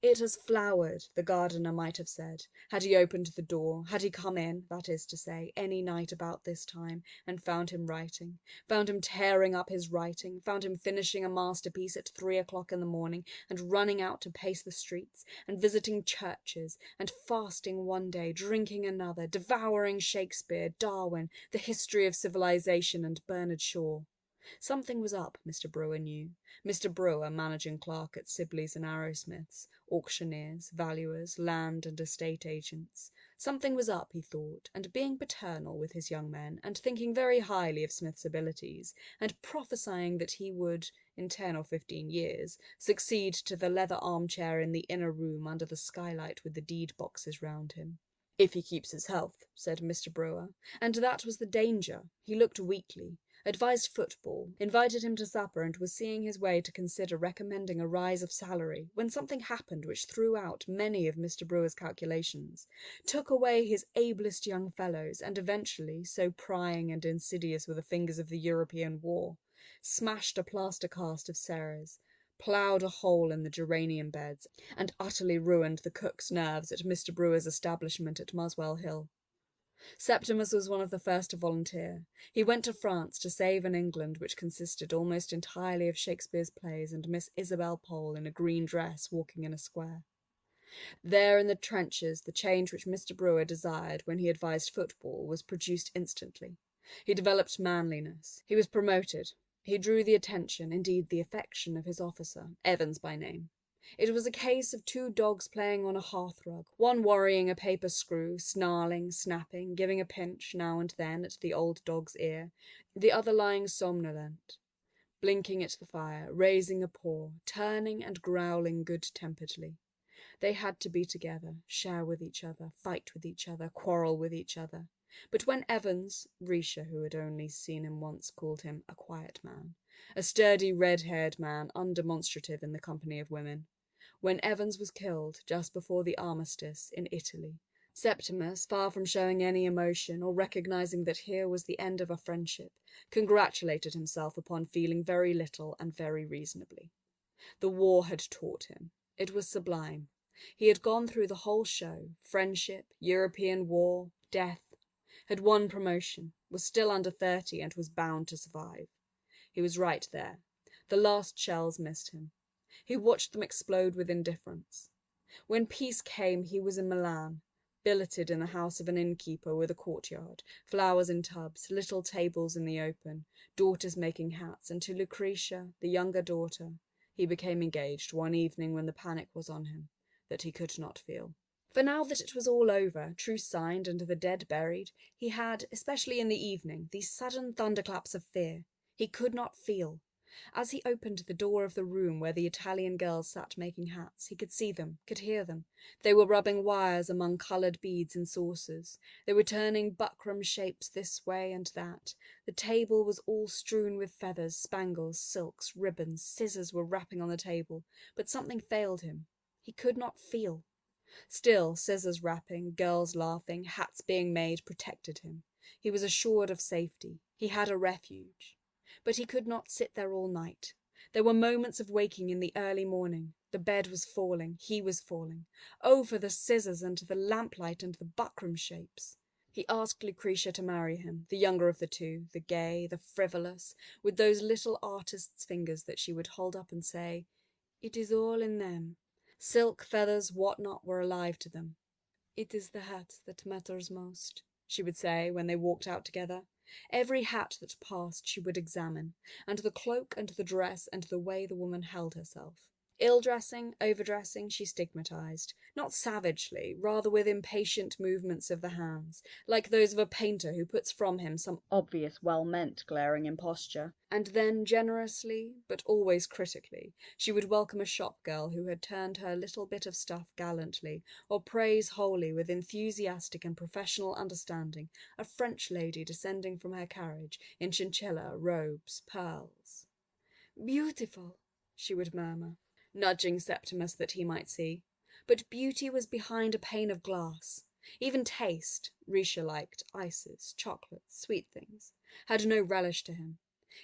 It has flowered, the gardener might have said, had he opened the door, had he come in, that is to say, any night about this time, and found him writing, found him tearing up his writing, found him finishing a masterpiece at 3 o'clock in the morning, and running out to pace the streets, and visiting churches, and fasting one day, drinking another, devouring Shakespeare, Darwin, the history of civilization, and Bernard Shaw. Something was up, Mr. Brewer knew. Mr. Brewer, managing clerk at Sibley's and Arrowsmith's, auctioneers, valuers, land and estate agents. Something was up, he thought, and being paternal with his young men, and thinking very highly of Smith's abilities, and prophesying that he would, in 10 or 15 years, succeed to the leather armchair in the inner room under the skylight with the deed boxes round him. If he keeps his health, said Mr. Brewer, and that was the danger. He looked weakly, advised football, invited him to supper, and was seeing his way to consider recommending a rise of salary, when something happened which threw out many of Mr. Brewer's calculations, took away his ablest young fellows, and eventually, so prying and insidious were the fingers of the European war, smashed a plaster cast of Sarah's, ploughed a hole in the geranium beds, and utterly ruined the cook's nerves at Mr. Brewer's establishment at Muswell Hill. Septimus was one of the first to volunteer. He went to France to save an England which consisted almost entirely of Shakespeare's plays and Miss Isabel Pole in a green dress walking in a square. There in the trenches the change which Mr. Brewer desired when he advised football was produced instantly. He developed manliness. He was promoted. He drew the attention, indeed the affection, of his officer, Evans by name. It was a case of two dogs playing on a hearthrug, one worrying a paper screw, snarling, snapping, giving a pinch now and then at the old dog's ear, the other lying somnolent, blinking at the fire, raising a paw, turning and growling good-temperedly. They had to be together, share with each other, fight with each other, quarrel with each other. But when Evans, Risha, who had only seen him once, called him a quiet man, a sturdy red-haired man, undemonstrative in the company of women, when Evans was killed just before the armistice in Italy, Septimus, far from showing any emotion or recognizing that here was the end of a friendship, congratulated himself upon feeling very little and very reasonably. The war had taught him. It was sublime. He had gone through the whole show, friendship, European war, death, had won promotion, was still under 30 and was bound to survive. He was right there. The last shells missed him. He watched them explode with indifference. When peace came he was in Milan, billeted in the house of an innkeeper with a courtyard, flowers in tubs, little tables in the open, daughters making hats, and to Lucretia, the younger daughter, he became engaged one evening when the panic was on him, that he could not feel. For now that it was all over, truce signed and the dead buried, he had, especially in the evening, these sudden thunderclaps of fear. He could not feel. As he opened the door of the room where the Italian girls sat making hats, he could see them, could hear them. They were rubbing wires among coloured beads in saucers. They were turning buckram shapes this way and that. The table was all strewn with feathers, spangles, silks, ribbons. Scissors were rapping on the table, but something failed him. He could not feel. Still, scissors rapping, girls laughing, hats being made protected him. He was assured of safety. He had a refuge. But he could not sit there all night. There were moments of waking in the early morning. The bed was falling. He was falling. Oh, for the scissors and the lamplight and the buckram shapes. He asked Lucretia to marry him, the younger of the two, the gay, the frivolous, with those little artist's fingers that she would hold up and say, "It is all in them." Silk, feathers, what not were alive to them. "It is the hat that matters most," she would say when they walked out together. Every hat that passed she would examine, and the cloak and the dress and the way the woman held herself. Ill-dressing, overdressing, she stigmatized, not savagely, rather with impatient movements of the hands, like those of a painter who puts from him some obvious well-meant glaring imposture. And then generously, but always critically, she would welcome a shop girl who had turned her little bit of stuff gallantly, or praise wholly with enthusiastic and professional understanding a French lady descending from her carriage in chinchilla, robes, pearls. "Beautiful," she would murmur, nudging Septimus that he might see. But beauty was behind a pane of glass. Even taste, Risha liked ices, chocolates, sweet things, had no relish to him.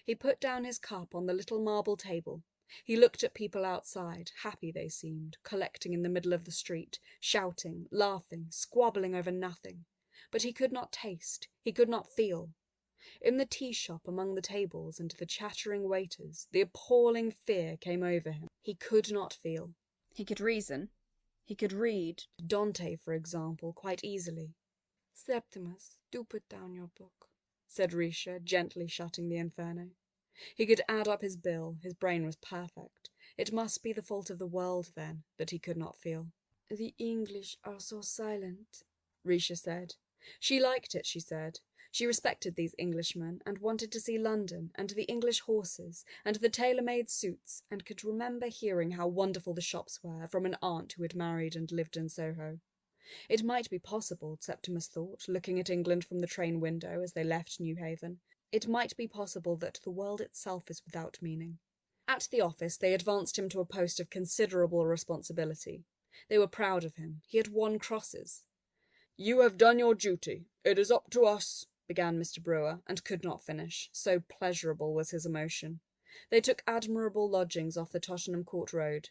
He put down his cup on the little marble table. He looked at people outside, happy they seemed, collecting in the middle of the street, shouting, laughing, squabbling over nothing. But he could not taste, he could not feel. In the tea shop among the tables and the chattering waiters, the appalling fear came over him. He could not feel. He could reason. He could read Dante, for example, quite easily. "Septimus, do put down your book," said Risha, gently shutting the Inferno. He could add up his bill. His brain was perfect. It must be the fault of the world, then, that he could not feel. "The English are so silent," Risha said. She liked it, she said. She respected these Englishmen, and wanted to see London, and the English horses, and the tailor-made suits, and could remember hearing how wonderful the shops were from an aunt who had married and lived in Soho. It might be possible, Septimus thought, looking at England from the train window as they left Newhaven, it might be possible that the world itself is without meaning. At the office they advanced him to a post of considerable responsibility. They were proud of him. He had won crosses. "You have done your duty. It is up to us," began Mr. Brewer, and could not finish, so pleasurable was his emotion. They took admirable lodgings off the Tottenham Court Road.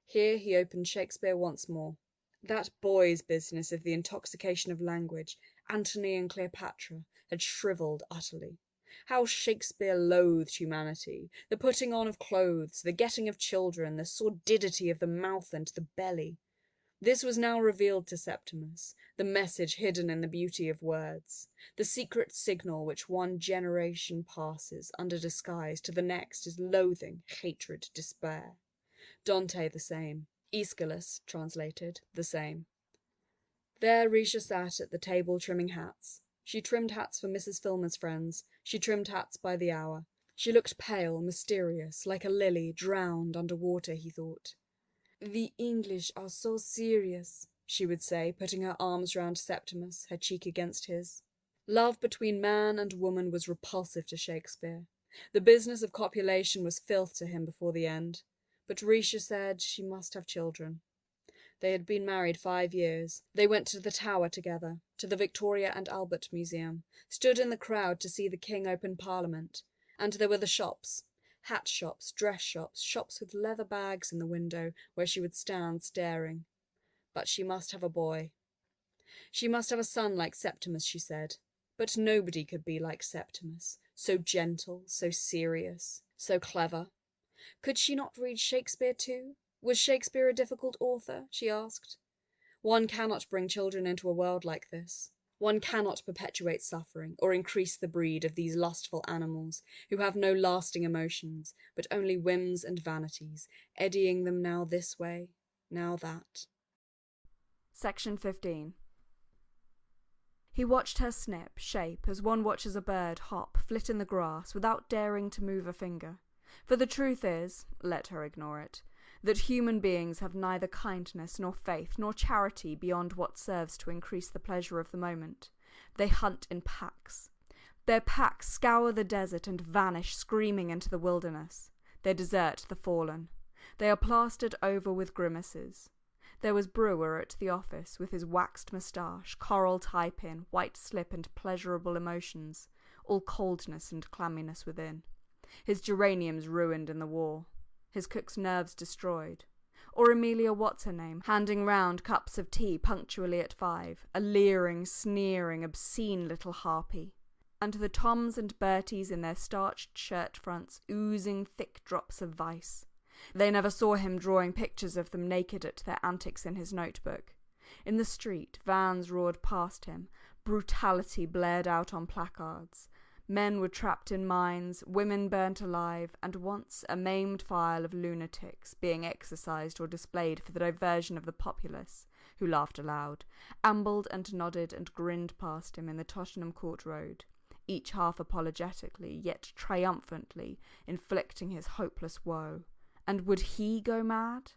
Here he opened Shakespeare once more. That boy's business of the intoxication of language, Antony and Cleopatra, had shrivelled utterly. How Shakespeare loathed humanity, the putting on of clothes, the getting of children, the sordidity of the mouth and the belly. This was now revealed to Septimus, the message hidden in the beauty of words, the secret signal which one generation passes under disguise to the next is loathing, hatred, despair. Dante the same. Aeschylus, translated, the same. There Risha sat at the table trimming hats. She trimmed hats for Mrs. Filmer's friends. She trimmed hats by the hour. She looked pale, mysterious, like a lily drowned under water, he thought. "The English are so serious," she would say, putting her arms round Septimus, her cheek against his. Love between man and woman was repulsive to Shakespeare. The business of copulation was filth to him before the end. But Risha said she must have children. They had been married 5 years. They went to the Tower together, to the Victoria and Albert Museum, stood in the crowd to see the King open Parliament. And there were the shops. Hat shops, dress shops, shops with leather bags in the window where she would stand staring. But she must have a boy. She must have a son like Septimus, she said. But nobody could be like Septimus, so gentle, so serious, so clever. Could she not read Shakespeare too? Was Shakespeare a difficult author? She asked. One cannot bring children into a world like this. One cannot perpetuate suffering or increase the breed of these lustful animals who have no lasting emotions, but only whims and vanities, eddying them now this way, now that. Section 15. He watched her snip, shape, as one watches a bird hop, flit in the grass, without daring to move a finger. For the truth is, let her ignore it, that human beings have neither kindness nor faith nor charity beyond what serves to increase the pleasure of the moment. They hunt in packs. Their packs scour the desert and vanish screaming into the wilderness. They desert the fallen. They are plastered over with grimaces. There was Brewer at the office with his waxed moustache, coral tie-pin, white slip and pleasurable emotions, all coldness and clamminess within. His geraniums ruined in the war. His cook's nerves destroyed. Or Amelia What's-her-name, handing round cups of tea punctually at 5, a leering, sneering, obscene little harpy. And the Toms and Berties in their starched shirt fronts oozing thick drops of vice. They never saw him drawing pictures of them naked at their antics in his notebook. In the street, vans roared past him, brutality blared out on placards. Men were trapped in mines, women burnt alive, and once a maimed file of lunatics being exercised or displayed for the diversion of the populace, who laughed aloud, ambled and nodded and grinned past him in the Tottenham Court Road, each half apologetically, yet triumphantly, inflicting his hopeless woe. And would he go mad?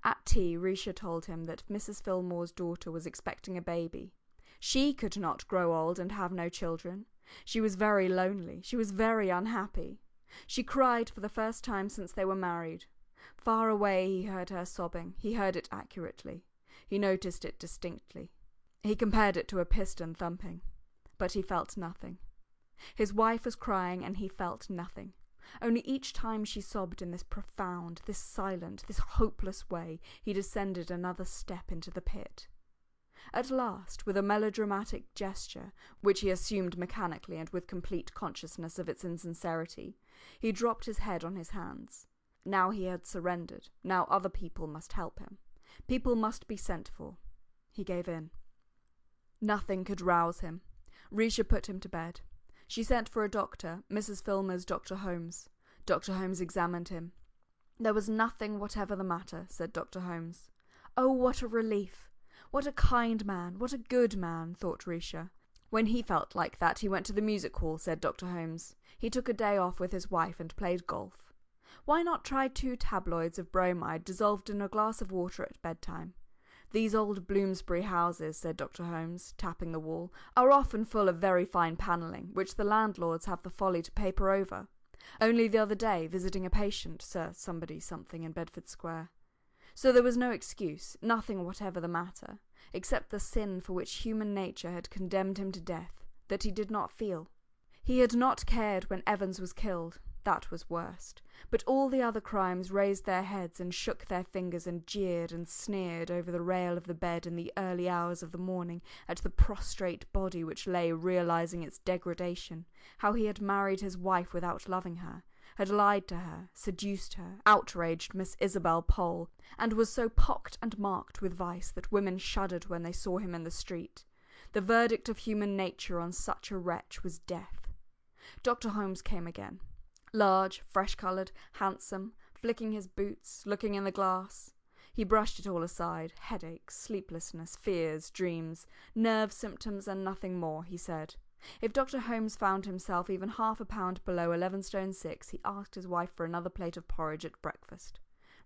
At tea, Risha told him that Mrs. Fillmore's daughter was expecting a baby. She could not grow old and have no children. She was very lonely. She was very unhappy. She cried for the first time since they were married. Far away he heard her sobbing. He heard it accurately. He noticed it distinctly. He compared it to a piston thumping. But he felt nothing. His wife was crying and he felt nothing. Only each time she sobbed in this profound, this silent, this hopeless way, he descended another step into the pit. At last, with a melodramatic gesture, which he assumed mechanically and with complete consciousness of its insincerity, he dropped his head on his hands. Now he had surrendered. Now other people must help him. People must be sent for. He gave in. Nothing could rouse him. Risha put him to bed. She sent for a doctor, Mrs. Filmer's Dr. Holmes. Dr. Holmes examined him. There was nothing whatever the matter, said Dr. Holmes. Oh, what a relief! What a kind man, what a good man, thought Risha. When he felt like that, he went to the music hall, said Dr. Holmes. He took a day off with his wife and played golf. Why not try 2 tabloids of bromide dissolved in a glass of water at bedtime? These old Bloomsbury houses, said Dr. Holmes, tapping the wall, are often full of very fine panelling, which the landlords have the folly to paper over. Only the other day, visiting a patient, Sir Somebody something in Bedford Square. So there was no excuse, nothing whatever the matter, except the sin for which human nature had condemned him to death, that he did not feel. He had not cared when Evans was killed. That was worst. But all the other crimes raised their heads and shook their fingers and jeered and sneered over the rail of the bed in the early hours of the morning at the prostrate body which lay realizing its degradation, how he had married his wife without loving her, had lied to her, seduced her, outraged Miss Isabel Pole, and was so pocked and marked with vice that women shuddered when they saw him in the street. The verdict of human nature on such a wretch was death. Dr. Holmes came again. Large, fresh-coloured, handsome, flicking his boots, looking in the glass. He brushed it all aside. Headaches, sleeplessness, fears, dreams, nerve symptoms and nothing more, he said. If Dr. Holmes found himself even half a pound below 11 stone 6, he asked his wife for another plate of porridge at breakfast.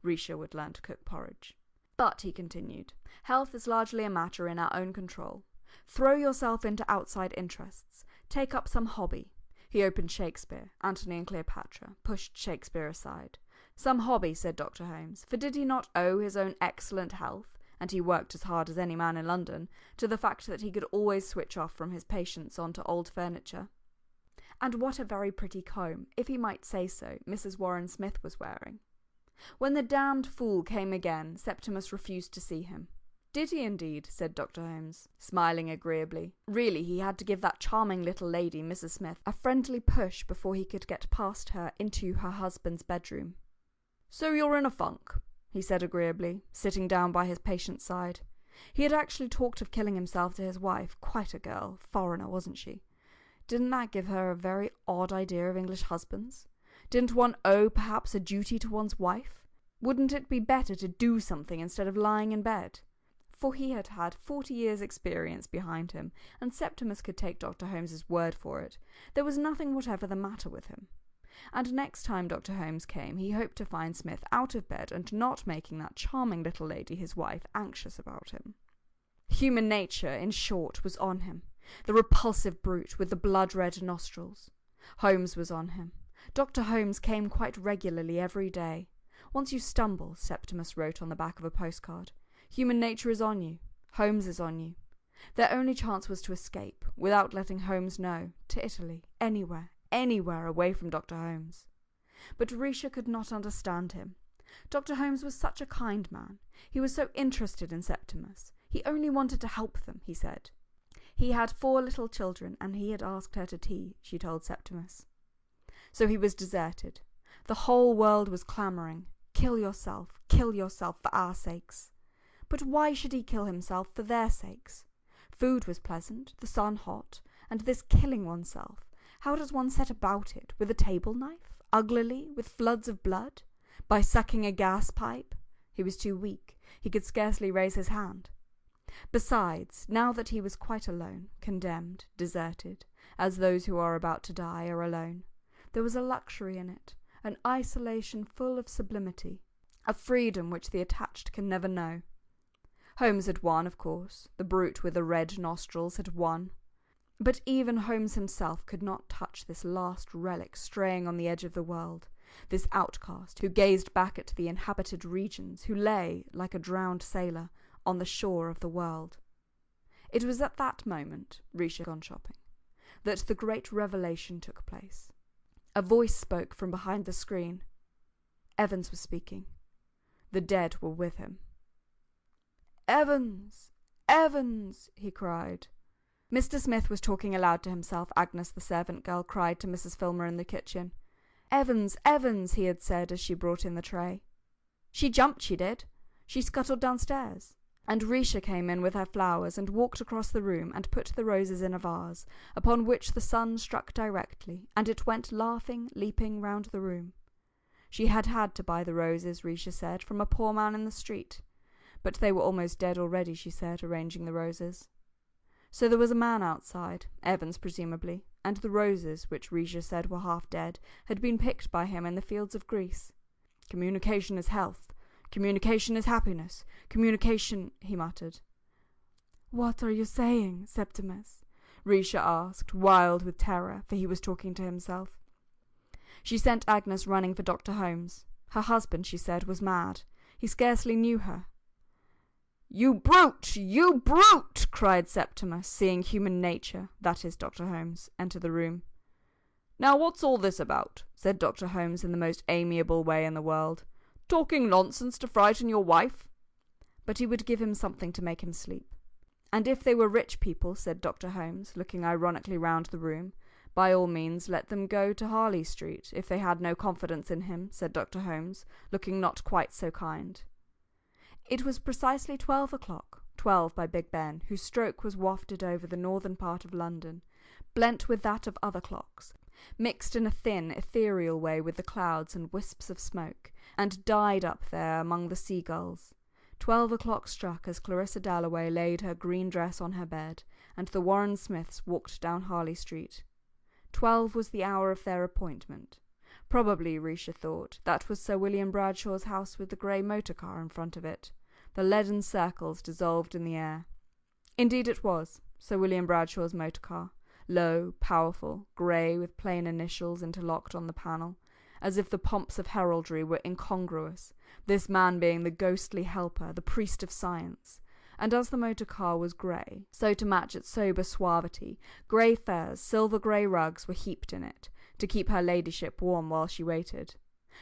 Risha would learn to cook porridge. But, he continued, health is largely a matter in our own control. Throw yourself into outside interests. Take up some hobby. He opened Shakespeare, Antony and Cleopatra, pushed Shakespeare aside. Some hobby, said Dr. Holmes, for did he not owe his own excellent health, and he worked as hard as any man in London, to the fact that he could always switch off from his patients onto old furniture? And what a very pretty comb, if he might say so, Mrs. Warren Smith was wearing. When the damned fool came again, Septimus refused to see him. Did he indeed? Said Dr. Holmes, smiling agreeably. Really, he had to give that charming little lady, Mrs. Smith, a friendly push before he could get past her into her husband's bedroom. So you're in a funk, he said agreeably, sitting down by his patient's side. He had actually talked of killing himself to his wife, quite a girl, foreigner, wasn't she? Didn't that give her a very odd idea of English husbands? Didn't one owe perhaps a duty to one's wife? Wouldn't it be better to do something instead of lying in bed? For he had had 40 years' experience behind him, and Septimus could take Dr. Holmes's word for it. There was nothing whatever the matter with him. And next time Dr. Holmes came, he hoped to find Smith out of bed and not making that charming little lady, his wife, anxious about him. Human nature, in short, was on him. The repulsive brute with the blood-red nostrils. Holmes was on him. Dr. Holmes came quite regularly every day. Once you stumble, Septimus wrote on the back of a postcard. Human nature is on you. Holmes is on you. Their only chance was to escape, without letting Holmes know, to Italy, anywhere away from Dr. Holmes. But Risha could not understand him. Dr. Holmes was such a kind man. He was so interested in Septimus. He only wanted to help them, he said. He had 4 little children, and he had asked her to tea, she told Septimus. So he was deserted. The whole world was clamouring, kill yourself for our sakes. But why should he kill himself for their sakes? Food was pleasant, the sun hot, and this killing oneself. How does one set about it? With a table knife? Uglily? With floods of blood? By sucking a gas pipe? He was too weak. He could scarcely raise his hand. Besides, now that he was quite alone, condemned, deserted, as those who are about to die are alone, there was a luxury in it, an isolation full of sublimity, a freedom which the attached can never know. Holmes had won, of course. The brute with the red nostrils had won. But even Holmes himself could not touch this last relic straying on the edge of the world, this outcast who gazed back at the inhabited regions, who lay, like a drowned sailor, on the shore of the world. It was at that moment, Risha had gone shopping, that the great revelation took place. A voice spoke from behind the screen. Evans was speaking. The dead were with him. "Evans! Evans!" he cried. Mr. Smith was talking aloud to himself. Agnes, the servant girl, cried to Mrs. Filmer in the kitchen. "Evans! Evans!" he had said as she brought in the tray. "She jumped, she did. She scuttled downstairs." And Risha came in with her flowers and walked across the room and put the roses in a vase, upon which the sun struck directly, and it went laughing, leaping round the room. She had had to buy the roses, Risha said, from a poor man in the street. But they were almost dead already, she said, arranging the roses. So there was a man outside, Evans presumably, and the roses, which Risha said were half dead, had been picked by him in the fields of Greece. "Communication is health. Communication is happiness. Communication," he muttered. "What are you saying, Septimus?" Risha asked, wild with terror, for he was talking to himself. She sent Agnes running for Dr. Holmes. Her husband, she said, was mad. He scarcely knew her. "You brute! You brute!" cried Septimus, seeing human nature, that is Dr. Holmes, enter the room. "Now what's all this about?" said Dr. Holmes in the most amiable way in the world. "Talking nonsense to frighten your wife?" But he would give him something to make him sleep. And if they were rich people, said Dr. Holmes, looking ironically round the room, By all means, let them go to Harley Street, if they had no confidence in him, said Dr. Holmes, looking not quite so kind. It was precisely 12 o'clock, 12 by Big Ben, whose stroke was wafted over the northern part of London, blent with that of other clocks, mixed in a thin, ethereal way with the clouds and wisps of smoke, and died up there among the seagulls. 12 o'clock struck as Clarissa Dalloway laid her green dress on her bed, and the Warren Smiths walked down Harley Street. 12 was the hour of their appointment. Probably, Risha thought, that was Sir William Bradshaw's house with the grey motor-car in front of it. The leaden circles dissolved in the air. Indeed it was Sir William Bradshaw's motor-car, low, powerful, grey, with plain initials interlocked on the panel, as if the pomps of heraldry were incongruous, this man being the ghostly helper, the priest of science. And as the motor-car was grey, so to match its sober suavity, grey furs, silver-grey rugs were heaped in it, to keep her ladyship warm while she waited.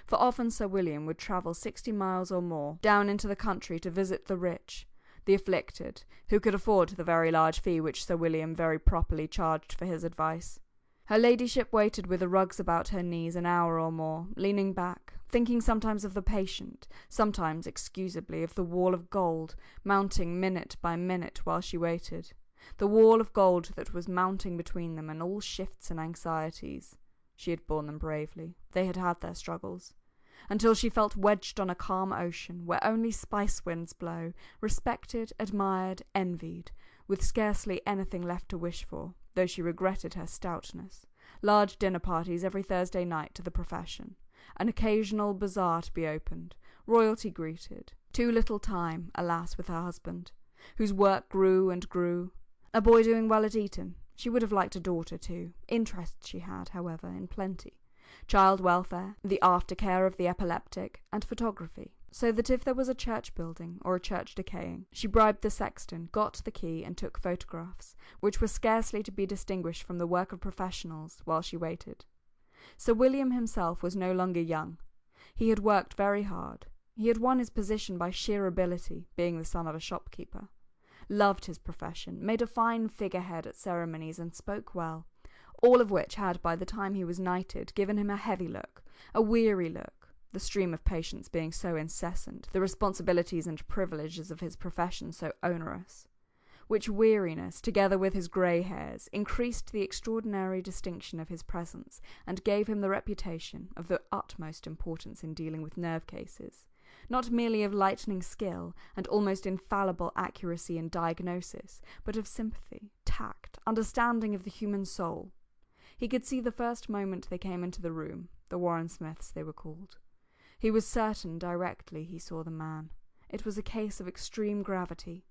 For often Sir William would travel 60 miles or more down into the country to visit the rich, the afflicted, who could afford the very large fee which Sir William very properly charged for his advice. Her ladyship waited with the rugs about her knees an hour or more, leaning back, thinking sometimes of the patient, sometimes, excusably, of the wall of gold, mounting minute by minute while she waited. The wall of gold that was mounting between them and all shifts and anxieties. She had borne them bravely. They had had their struggles. Until she felt wedged on a calm ocean, where only spice winds blow, respected, admired, envied, with scarcely anything left to wish for, though she regretted her stoutness. Large dinner parties every Thursday night to the profession. An occasional bazaar to be opened. Royalty greeted. Too little time, alas, with her husband, whose work grew and grew. A boy doing well at Eton. She would have liked a daughter too. Interests she had, however, in plenty. Child welfare, the aftercare of the epileptic, and photography, so that if there was a church building or a church decaying, she bribed the sexton, got the key, and took photographs, which were scarcely to be distinguished from the work of professionals, while she waited. Sir William himself was no longer young. He had worked very hard. He had won his position by sheer ability, being the son of a shopkeeper. Loved his profession, made a fine figurehead at ceremonies, and spoke well, all of which had, by the time he was knighted, given him a heavy look, a weary look, the stream of patients being so incessant, the responsibilities and privileges of his profession so onerous, which weariness, together with his grey hairs, increased the extraordinary distinction of his presence, and gave him the reputation of the utmost importance in dealing with nerve cases, not merely of lightning skill and almost infallible accuracy in diagnosis, but of sympathy, tact, understanding of the human soul. He could see the first moment they came into the room, the Warren Smiths they were called. He was certain directly he saw the man. It was a case of extreme gravity.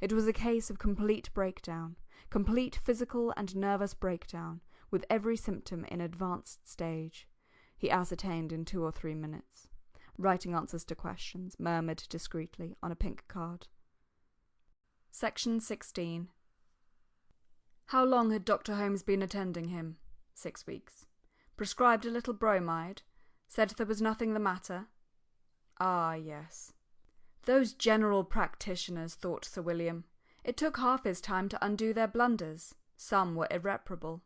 It was a case of complete breakdown, complete physical and nervous breakdown, with every symptom in advanced stage. He ascertained in 2 or 3 minutes, writing answers to questions, murmured discreetly, on a pink card. Section 16. How long had Dr. Holmes been attending him? 6 weeks. Prescribed a little bromide. Said there was nothing the matter. Ah, yes. Those general practitioners, thought Sir William. It took half his time to undo their blunders. Some were irreparable.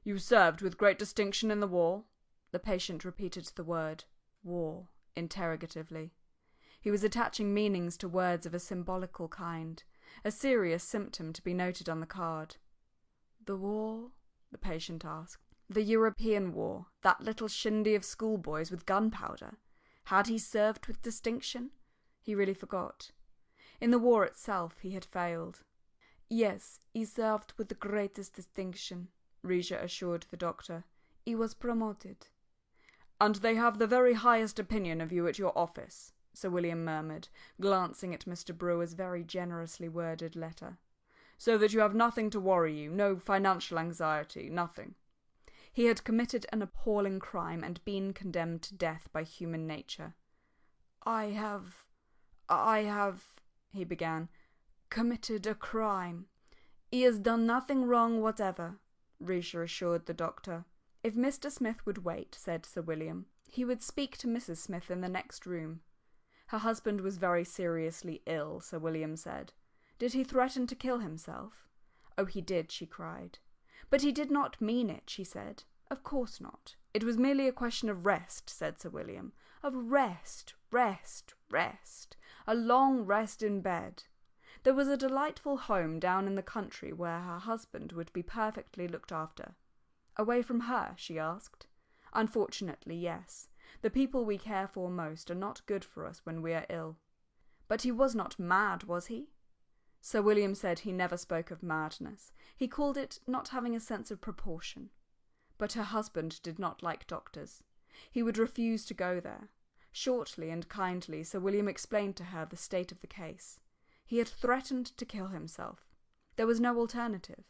You served with great distinction in the war? The patient repeated the word, war, interrogatively. He was attaching meanings to words of a symbolical kind, a serious symptom to be noted on the card. The war? The patient asked. The European war, that little shindy of schoolboys with gunpowder. Had he served with distinction? He really forgot. In the war itself he had failed. Yes, he served with the greatest distinction, Risha assured the doctor. He was promoted. And they have the very highest opinion of you at your office, Sir William murmured, glancing at Mr. Brewer's very generously worded letter. So that you have nothing to worry you, no financial anxiety, nothing. He had committed an appalling crime and been condemned to death by human nature. I have, he began, committed a crime. He has done nothing wrong whatever, Risha assured the doctor. If Mr. Smith would wait, said Sir William, he would speak to Mrs. Smith in the next room. Her husband was very seriously ill, Sir William said. Did he threaten to kill himself? Oh, he did, she cried. But he did not mean it, she said. Of course not. It was merely a question of rest, said Sir William. Of rest, rest, rest. A long rest in bed. There was a delightful home down in the country where her husband would be perfectly looked after. Away from her, she asked. Unfortunately, yes. The people we care for most are not good for us when we are ill. But he was not mad, was he? Sir William said he never spoke of madness. He called it not having a sense of proportion. But her husband did not like doctors. He would refuse to go there. Shortly and kindly, Sir William explained to her the state of the case. He had threatened to kill himself. There was no alternative.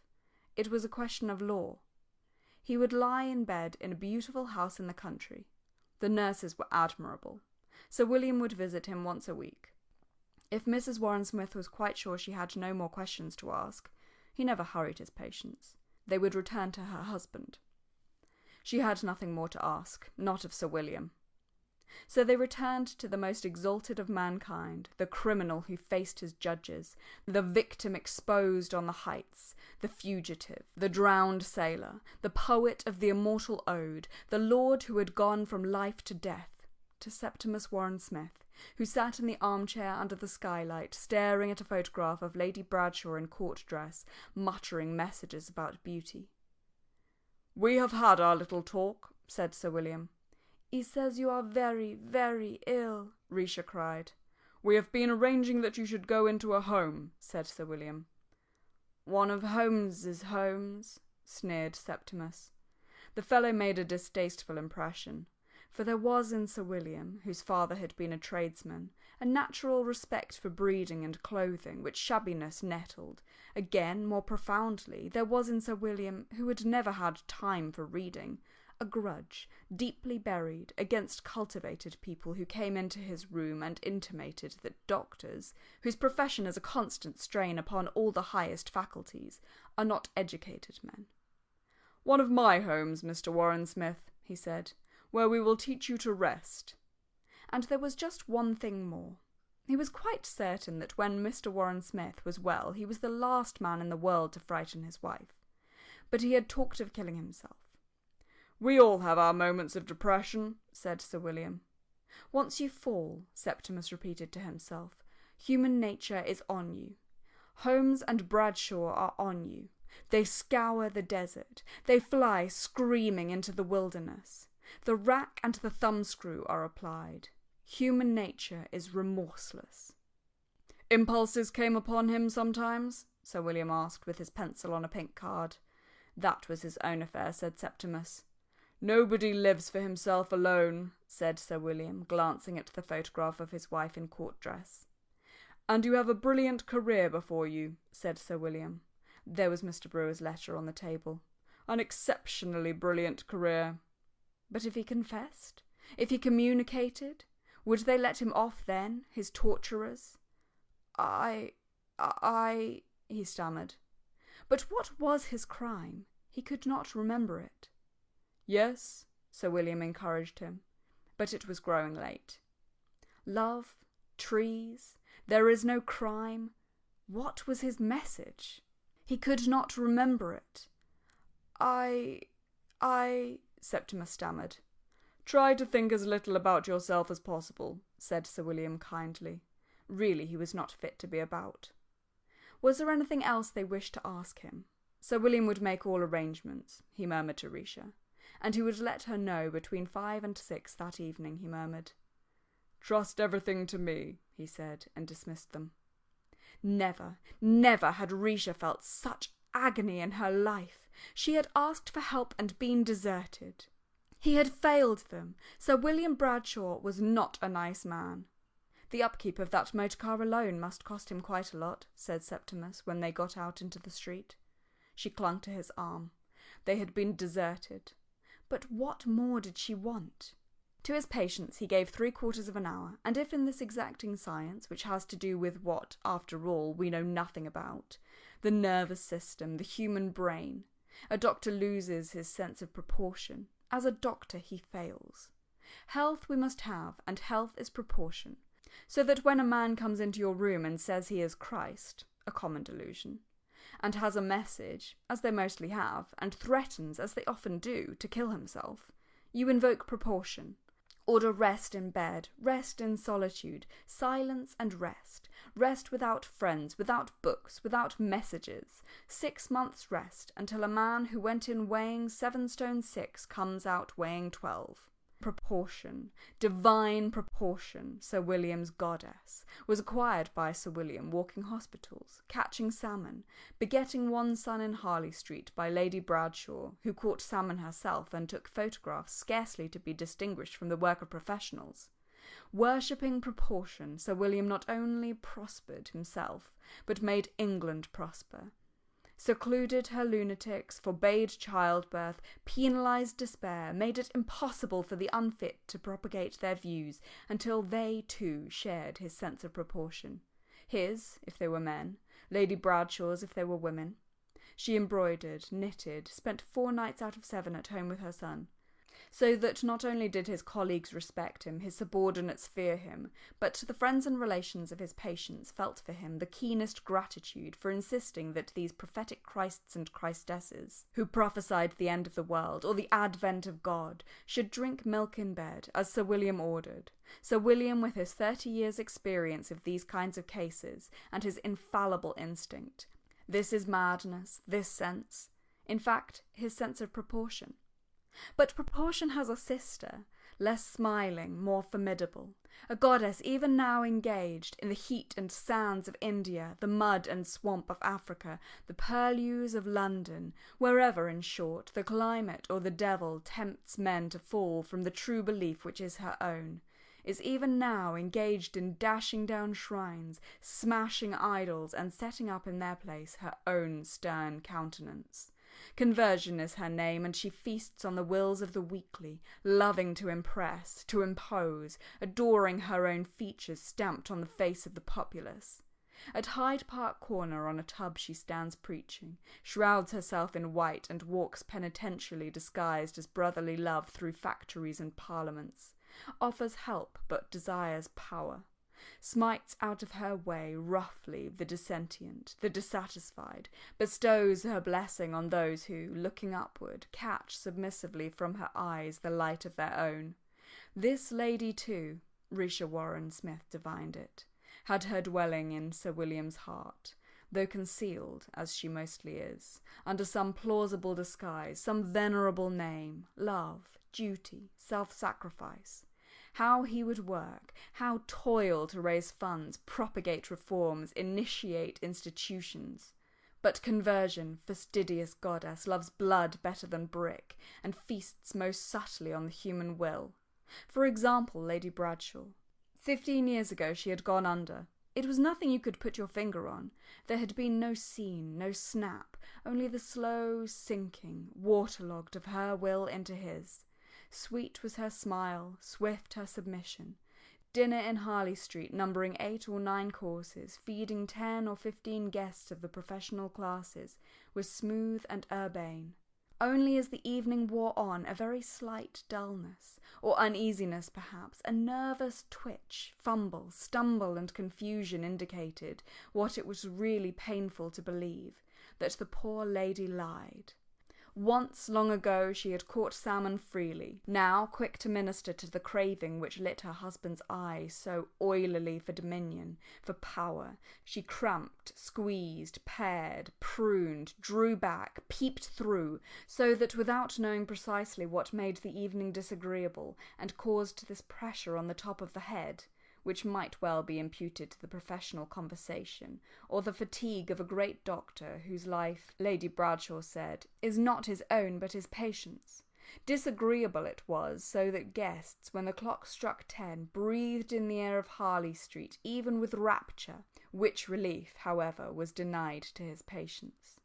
It was a question of law. He would lie in bed in a beautiful house in the country. The nurses were admirable. Sir William would visit him once a week. If Mrs. Warren Smith was quite sure she had no more questions to ask, he never hurried his patients. They would return to her husband. She had nothing more to ask, not of Sir William. So they returned to the most exalted of mankind, the criminal who faced his judges, the victim exposed on the heights, the fugitive, the drowned sailor, the poet of the immortal ode, the lord who had gone from life to death, to Septimus Warren Smith, who sat in the armchair under the skylight, staring at a photograph of Lady Bradshaw in court dress, muttering messages about beauty. "We have had our little talk," said Sir William. "He says you are very, very ill," Risha cried. "We have been arranging that you should go into a home," said Sir William. "One of Holmes's homes," sneered Septimus. The fellow made a distasteful impression, for there was in Sir William, whose father had been a tradesman, a natural respect for breeding and clothing, which shabbiness nettled. Again, more profoundly, there was in Sir William, who had never had time for reading, a grudge, deeply buried, against cultivated people who came into his room and intimated that doctors, whose profession is a constant strain upon all the highest faculties, are not educated men. "One of my homes, Mr. Warren Smith," he said, "where we will teach you to rest." And there was just one thing more. He was quite certain that when Mr. Warren Smith was well he was the last man in the world to frighten his wife. But he had talked of killing himself. "We all have our moments of depression," said Sir William. "Once you fall," Septimus repeated to himself, "human nature is on you. Holmes and Bradshaw are on you. They scour the desert. They fly screaming into the wilderness. The rack and the thumbscrew are applied. Human nature is remorseless." "Impulses came upon him sometimes?" Sir William asked with his pencil on a pink card. "That was his own affair," said Septimus. "Nobody lives for himself alone," said Sir William, glancing at the photograph of his wife in court dress. "And you have a brilliant career before you," said Sir William. There was Mr. Brewer's letter on the table. "An exceptionally brilliant career." But if he confessed? If he communicated? Would they let him off then, his torturers? I, he stammered. But what was his crime? He could not remember it. "Yes," Sir William encouraged him, but it was growing late. Love, trees, there is no crime. What was his message? He could not remember it. I, Septimus stammered. "Try to think as little about yourself as possible," said Sir William kindly. Really, he was not fit to be about. Was there anything else they wished to ask him? Sir William would make all arrangements, he murmured to Risha, and he would let her know between 5 and 6 that evening, he murmured. "Trust everything to me," he said, and dismissed them. Never, never had Risha felt such agony in her life. She had asked for help and been deserted. He had failed them. Sir William Bradshaw was not a nice man. "The upkeep of that motor car alone must cost him quite a lot," said Septimus when they got out into the street. She clung to his arm. They had been deserted. But what more did she want? To his patients he gave 3/4 of an hour, and if in this exacting science, which has to do with what, after all, we know nothing about, the nervous system, the human brain, a doctor loses his sense of proportion, as a doctor he fails. Health we must have, and health is proportion, so that when a man comes into your room and says he is Christ, a common delusion, and has a message, as they mostly have, and threatens, as they often do, to kill himself, you invoke proportion. Order rest in bed, rest in solitude, silence and rest. Rest without friends, without books, without messages. 6 months' rest, until a man who went in weighing 7 stone 6 comes out weighing 12. Proportion, divine proportion, Sir William's goddess, was acquired by Sir William walking hospitals, catching salmon, begetting one son in Harley Street by Lady Bradshaw, who caught salmon herself and took photographs scarcely to be distinguished from the work of professionals. Worshipping proportion, Sir William not only prospered himself, but made England prosper. Secluded her lunatics, forbade childbirth, penalised despair, made it impossible for the unfit to propagate their views, until they, too, shared his sense of proportion. His, if they were men, Lady Bradshaw's, if they were women. She embroidered, knitted, spent 4 nights out of 7 at home with her son, so that not only did his colleagues respect him, his subordinates fear him, but the friends and relations of his patients felt for him the keenest gratitude for insisting that these prophetic Christs and Christesses, who prophesied the end of the world, or the advent of God, should drink milk in bed, as Sir William ordered. Sir William, with his 30 years' experience of these kinds of cases, and his infallible instinct. This is madness, this sense. In fact, his sense of proportion. But proportion has a sister, less smiling, more formidable, a goddess even now engaged in the heat and sands of India, the mud and swamp of Africa, the purlieus of London, wherever, in short, the climate or the devil tempts men to fall from the true belief which is her own, is even now engaged in dashing down shrines, smashing idols, and setting up in their place her own stern countenance. Conversion is her name, and she feasts on the wills of the weakly, loving to impress, to impose, adoring her own features stamped on the face of the populace. At Hyde Park Corner on a tub she stands preaching, shrouds herself in white, and walks penitentially disguised as brotherly love through factories and parliaments, offers help but desires power, smites out of her way roughly the dissentient, the dissatisfied, bestows her blessing on those who, looking upward, catch submissively from her eyes the light of their own. This lady, too, Risha Warren Smith divined it, had her dwelling in Sir William's heart, though concealed, as she mostly is, under some plausible disguise, some venerable name, love, duty, self-sacrifice. How he would work, how toil to raise funds, propagate reforms, initiate institutions. But conversion, fastidious goddess, loves blood better than brick, and feasts most subtly on the human will. For example, Lady Bradshaw. 15 years ago she had gone under. It was nothing you could put your finger on. There had been no scene, no snap, only the slow sinking, waterlogged of her will into his. Sweet was her smile, swift her submission. Dinner in Harley Street, numbering 8 or 9 courses, feeding 10 or 15 guests of the professional classes, was smooth and urbane. Only as the evening wore on, a very slight dullness, or uneasiness perhaps, a nervous twitch, fumble, stumble, and confusion indicated what it was really painful to believe, that the poor lady lied. Once, long ago, she had caught salmon freely, now, quick to minister to the craving which lit her husband's eye so oilily for dominion, for power, she cramped, squeezed, pared, pruned, drew back, peeped through, so that without knowing precisely what made the evening disagreeable, and caused this pressure on the top of the head, which might well be imputed to the professional conversation, or the fatigue of a great doctor whose life, Lady Bradshaw said, is not his own but his patient's. Disagreeable it was, so that guests, when the clock struck 10, breathed in the air of Harley Street, even with rapture, which relief, however, was denied to his patients.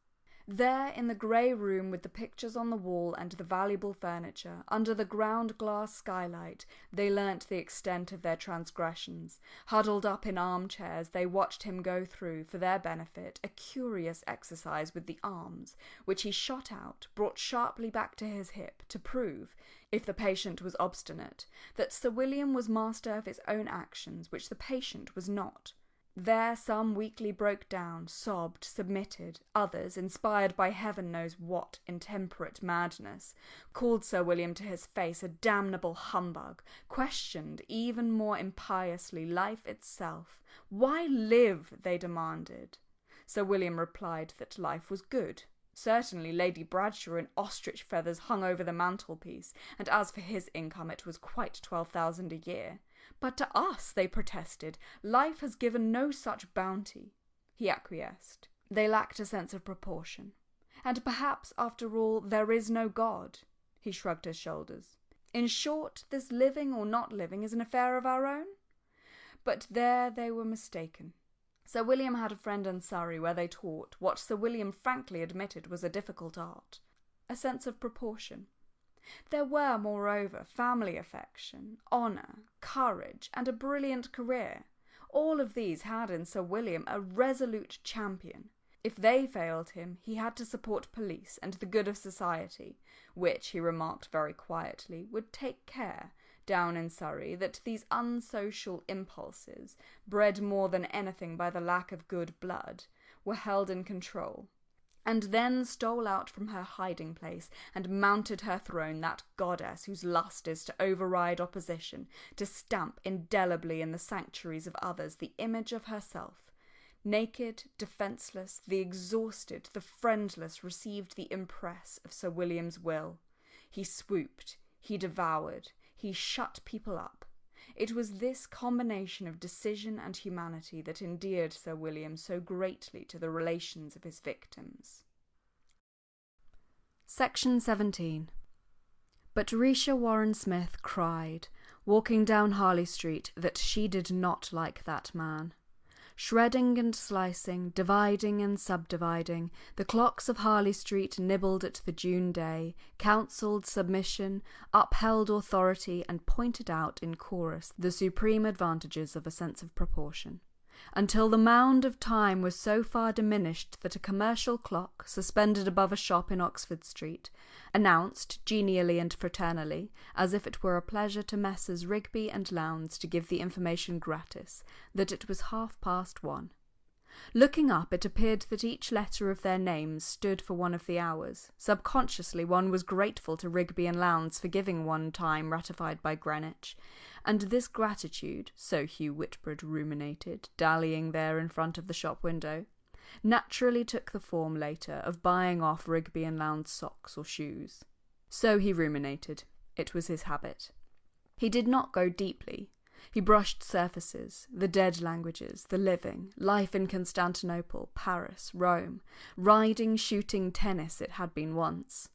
There, in the grey room with the pictures on the wall and the valuable furniture, under the ground-glass skylight, they learnt the extent of their transgressions. Huddled up in armchairs, they watched him go through, for their benefit, a curious exercise with the arms, which he shot out, brought sharply back to his hip, to prove, if the patient was obstinate, that Sir William was master of his own actions, which the patient was not. There some weakly broke down, sobbed, submitted. Others, inspired by heaven knows what intemperate madness, called Sir William to his face a damnable humbug, questioned even more impiously life itself. Why live, they demanded. Sir William replied that life was good. Certainly Lady Bradshaw in ostrich feathers hung over the mantelpiece, and as for his income it was quite 12,000 a year. But to us, they protested, life has given no such bounty. He acquiesced. They lacked a sense of proportion. And perhaps, after all, there is no God. He shrugged his shoulders. In short, this living or not living is an affair of our own? But there they were mistaken. Sir William had a friend in Surrey where they taught what Sir William frankly admitted was a difficult art, a sense of proportion. There were, moreover, family affection, honour, courage, and a brilliant career. All of these had in Sir William a resolute champion. If they failed him, he had to support police and the good of society, which, he remarked very quietly, would take care, down in Surrey, that these unsocial impulses, bred more than anything by the lack of good blood, were held in control. And then stole out from her hiding-place and mounted her throne that goddess whose lust is to override opposition, to stamp indelibly in the sanctuaries of others the image of herself. Naked, defenceless, the exhausted, the friendless received the impress of Sir William's will. He swooped, he devoured, he shut people up. It was this combination of decision and humanity that endeared Sir William so greatly to the relations of his victims. Section 17. But Risha Warren-Smith cried, walking down Harley Street, that she did not like that man. Shredding and slicing, dividing and subdividing, the clocks of Harley Street nibbled at the June day, counselled submission, upheld authority, and pointed out in chorus the supreme advantages of a sense of proportion, until the mound of time was so far diminished that a commercial clock, suspended above a shop in Oxford Street, announced, genially and fraternally, as if it were a pleasure to Messrs. Rigby and Lowndes to give the information gratis, that it was 1:30. Looking up, it appeared that each letter of their names stood for one of the hours. Subconsciously one was grateful to Rigby and Lowndes for giving one time ratified by Greenwich, and this gratitude, so Hugh Whitbread ruminated, dallying there in front of the shop window, naturally took the form later of buying off Rigby and Lowndes' socks or shoes. So he ruminated. It was his habit. He did not go deeply. He brushed surfaces, the dead languages, the living, life in Constantinople, Paris, Rome, riding, shooting, tennis it had been once.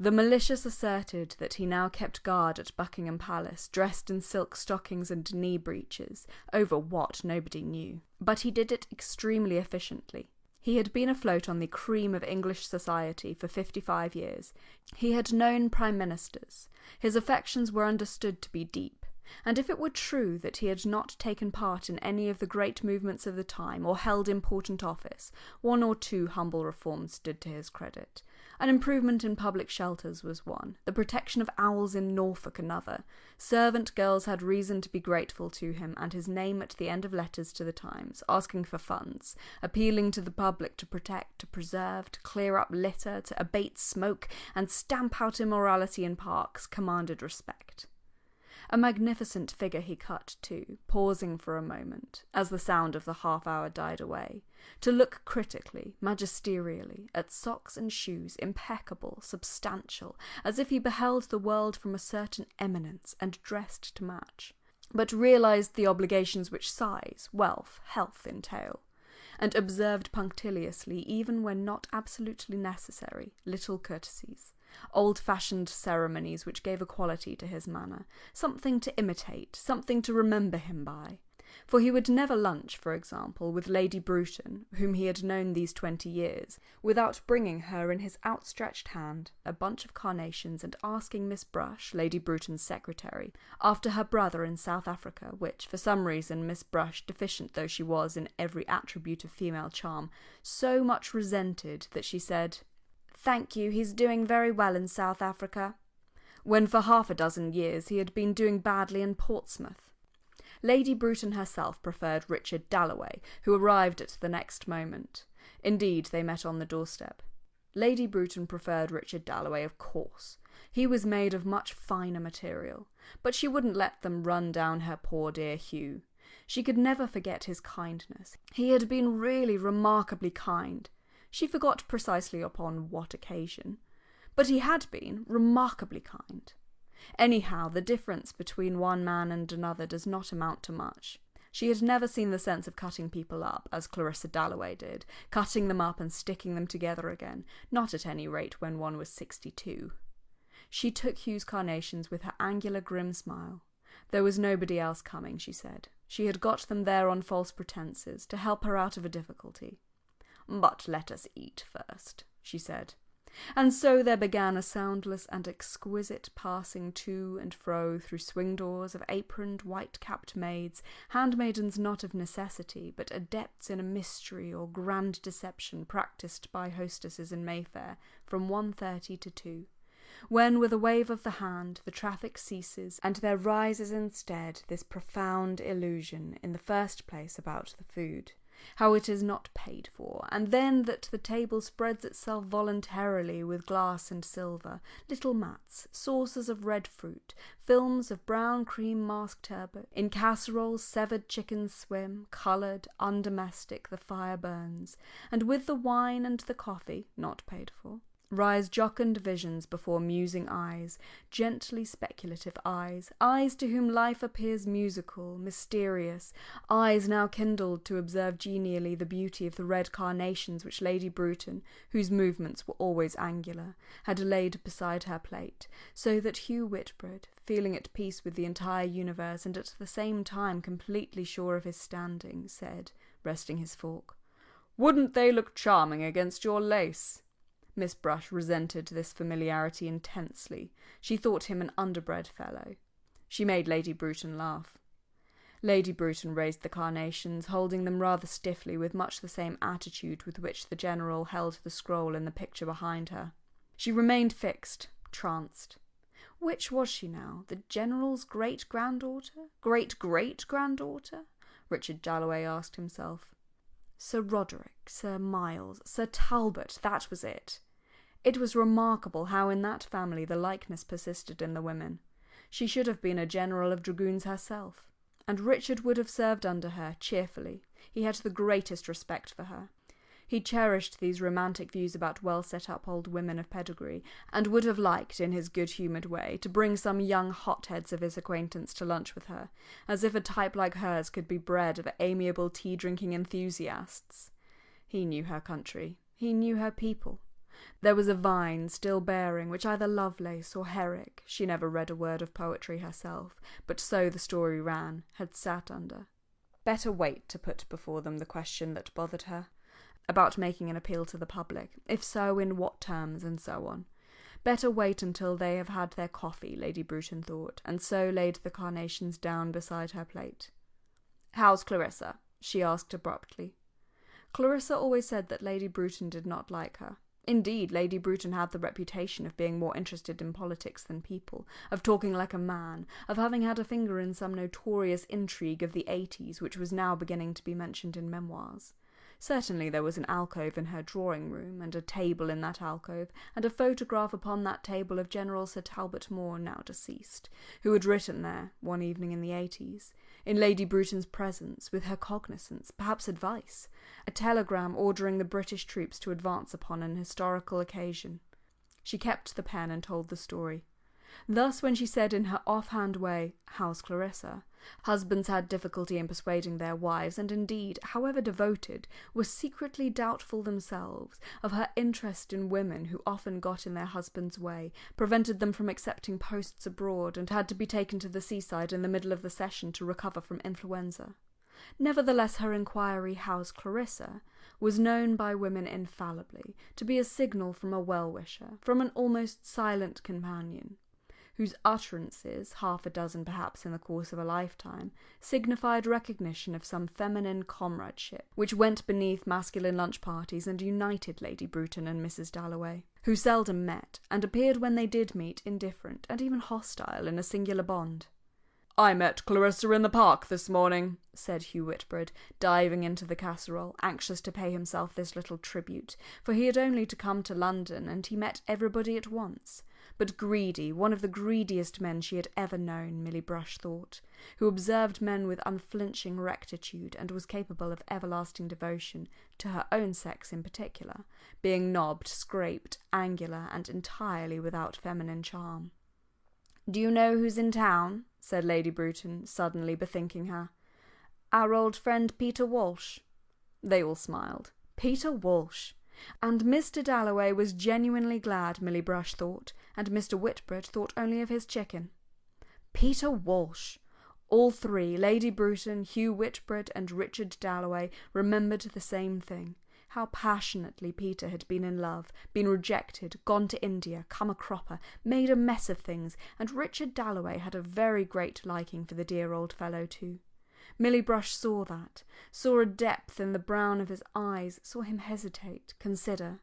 The malicious asserted that he now kept guard at Buckingham Palace, dressed in silk stockings and knee breeches, over what nobody knew. But he did it extremely efficiently. He had been afloat on the cream of English society for 55 years. He had known prime ministers. His affections were understood to be deep. And if it were true that he had not taken part in any of the great movements of the time, or held important office, 1 or 2 humble reforms stood to his credit. An improvement in public shelters was one, the protection of owls in Norfolk another. Servant girls had reason to be grateful to him, and his name at the end of letters to the Times, asking for funds, appealing to the public to protect, to preserve, to clear up litter, to abate smoke, and stamp out immorality in parks, commanded respect. A magnificent figure he cut, too, pausing for a moment, as the sound of the half-hour died away, to look critically, magisterially, at socks and shoes, impeccable, substantial, as if he beheld the world from a certain eminence and dressed to match, but realised the obligations which size, wealth, health entail, and observed punctiliously, even when not absolutely necessary, little courtesies, old-fashioned ceremonies which gave a quality to his manner, something to imitate, something to remember him by. For he would never lunch, for example, with Lady Bruton, whom he had known these 20 years, without bringing her in his outstretched hand a bunch of carnations and asking Miss Brush, Lady Bruton's secretary, after her brother in South Africa, which, for some reason, Miss Brush, deficient though she was in every attribute of female charm, so much resented that she said, "Thank you, he's doing very well in South Africa," when for 6 years he had been doing badly in Portsmouth. Lady Bruton herself preferred Richard Dalloway, who arrived at the next moment. Indeed, they met on the doorstep. Lady Bruton preferred Richard Dalloway, of course. He was made of much finer material, but she wouldn't let them run down her poor dear Hugh. She could never forget his kindness. He had been really remarkably kind. She forgot precisely upon what occasion. But he had been remarkably kind. Anyhow, the difference between one man and another does not amount to much. She had never seen the sense of cutting people up, as Clarissa Dalloway did, cutting them up and sticking them together again, not at any rate when one was 62. She took Hugh's carnations with her angular grim smile. There was nobody else coming, she said. She had got them there on false pretences, to help her out of a difficulty. "But let us eat first," she said. And so there began a soundless and exquisite passing to and fro through swing doors of aproned, white-capped maids, handmaidens not of necessity, but adepts in a mystery or grand deception practised by hostesses in Mayfair, from 1:30 to 2. When, with a wave of the hand, the traffic ceases, and there rises instead this profound illusion, in the first place about the food, how it is not paid for, and then that the table spreads itself voluntarily with glass and silver, little mats, saucers of red fruit, films of brown cream masked turbot, in casseroles severed chickens swim, coloured, undomestic, the fire burns, and with the wine and the coffee, not paid for, rise jocund visions before musing eyes, gently speculative eyes, eyes to whom life appears musical, mysterious, eyes now kindled to observe genially the beauty of the red carnations which Lady Bruton, whose movements were always angular, had laid beside her plate, so that Hugh Whitbread, feeling at peace with the entire universe and at the same time completely sure of his standing, said, resting his fork, "Wouldn't they look charming against your lace?" Miss Brush resented this familiarity intensely. She thought him an underbred fellow. She made Lady Bruton laugh. Lady Bruton raised the carnations, holding them rather stiffly with much the same attitude with which the General held the scroll in the picture behind her. She remained fixed, tranced. Which was she now? The General's great-granddaughter? Great-great-granddaughter? Richard Dalloway asked himself. Sir Roderick, Sir Miles, Sir Talbot, that was it. It was remarkable how in that family the likeness persisted in the women. She should have been a general of dragoons herself, and Richard would have served under her, cheerfully. He had the greatest respect for her. He cherished these romantic views about well-set-up old women of pedigree, and would have liked, in his good-humoured way, to bring some young hotheads of his acquaintance to lunch with her, as if a type like hers could be bred of amiable tea-drinking enthusiasts. He knew her country. He knew her people. There was a vine still bearing, which either Lovelace or Herrick, she never read a word of poetry herself, but so the story ran, had sat under. Better wait to put before them the question that bothered her, about making an appeal to the public, if so, in what terms, and so on. Better wait until they have had their coffee, Lady Bruton thought, and so laid the carnations down beside her plate. "How's Clarissa?" she asked abruptly. Clarissa always said that Lady Bruton did not like her. Indeed, Lady Bruton had the reputation of being more interested in politics than people, of talking like a man, of having had a finger in some notorious intrigue of the 80s which was now beginning to be mentioned in memoirs. Certainly there was an alcove in her drawing-room, and a table in that alcove, and a photograph upon that table of General Sir Talbot Moore, now deceased, who had written there, one evening in the 80s, in Lady Bruton's presence, with her cognizance, perhaps advice, a telegram ordering the British troops to advance upon an historical occasion. She kept the pen and told the story. Thus, when she said in her off-hand way, "How's Clarissa?" husbands had difficulty in persuading their wives, and indeed, however devoted, were secretly doubtful themselves of her interest in women who often got in their husbands' way, prevented them from accepting posts abroad, and had to be taken to the seaside in the middle of the session to recover from influenza. Nevertheless, her inquiry, "How's Clarissa?" was known by women infallibly to be a signal from a well-wisher, from an almost silent companion, whose utterances, half a dozen perhaps in the course of a lifetime, signified recognition of some feminine comradeship, which went beneath masculine lunch-parties and united Lady Bruton and Mrs. Dalloway, who seldom met, and appeared when they did meet indifferent and even hostile in a singular bond. "I met Clarissa in the park this morning," said Hugh Whitbread, diving into the casserole, anxious to pay himself this little tribute, for he had only to come to London, and he met everybody at once. But greedy, one of the greediest men she had ever known, Millie Brush thought, who observed men with unflinching rectitude and was capable of everlasting devotion to her own sex in particular, being knobbed, scraped, angular, and entirely without feminine charm. "Do you know who's in town?" said Lady Bruton, suddenly bethinking her. "Our old friend Peter Walsh." They all smiled. Peter Walsh! And Mr. Dalloway was genuinely glad, Millie Brush thought, and Mr. Whitbread thought only of his chicken. Peter Walsh! All three, Lady Bruton, Hugh Whitbread, and Richard Dalloway, remembered the same thing. How passionately Peter had been in love, been rejected, gone to India, come a cropper, made a mess of things, and Richard Dalloway had a very great liking for the dear old fellow too. Millie Brush saw that, saw a depth in the brown of his eyes, saw him hesitate, consider,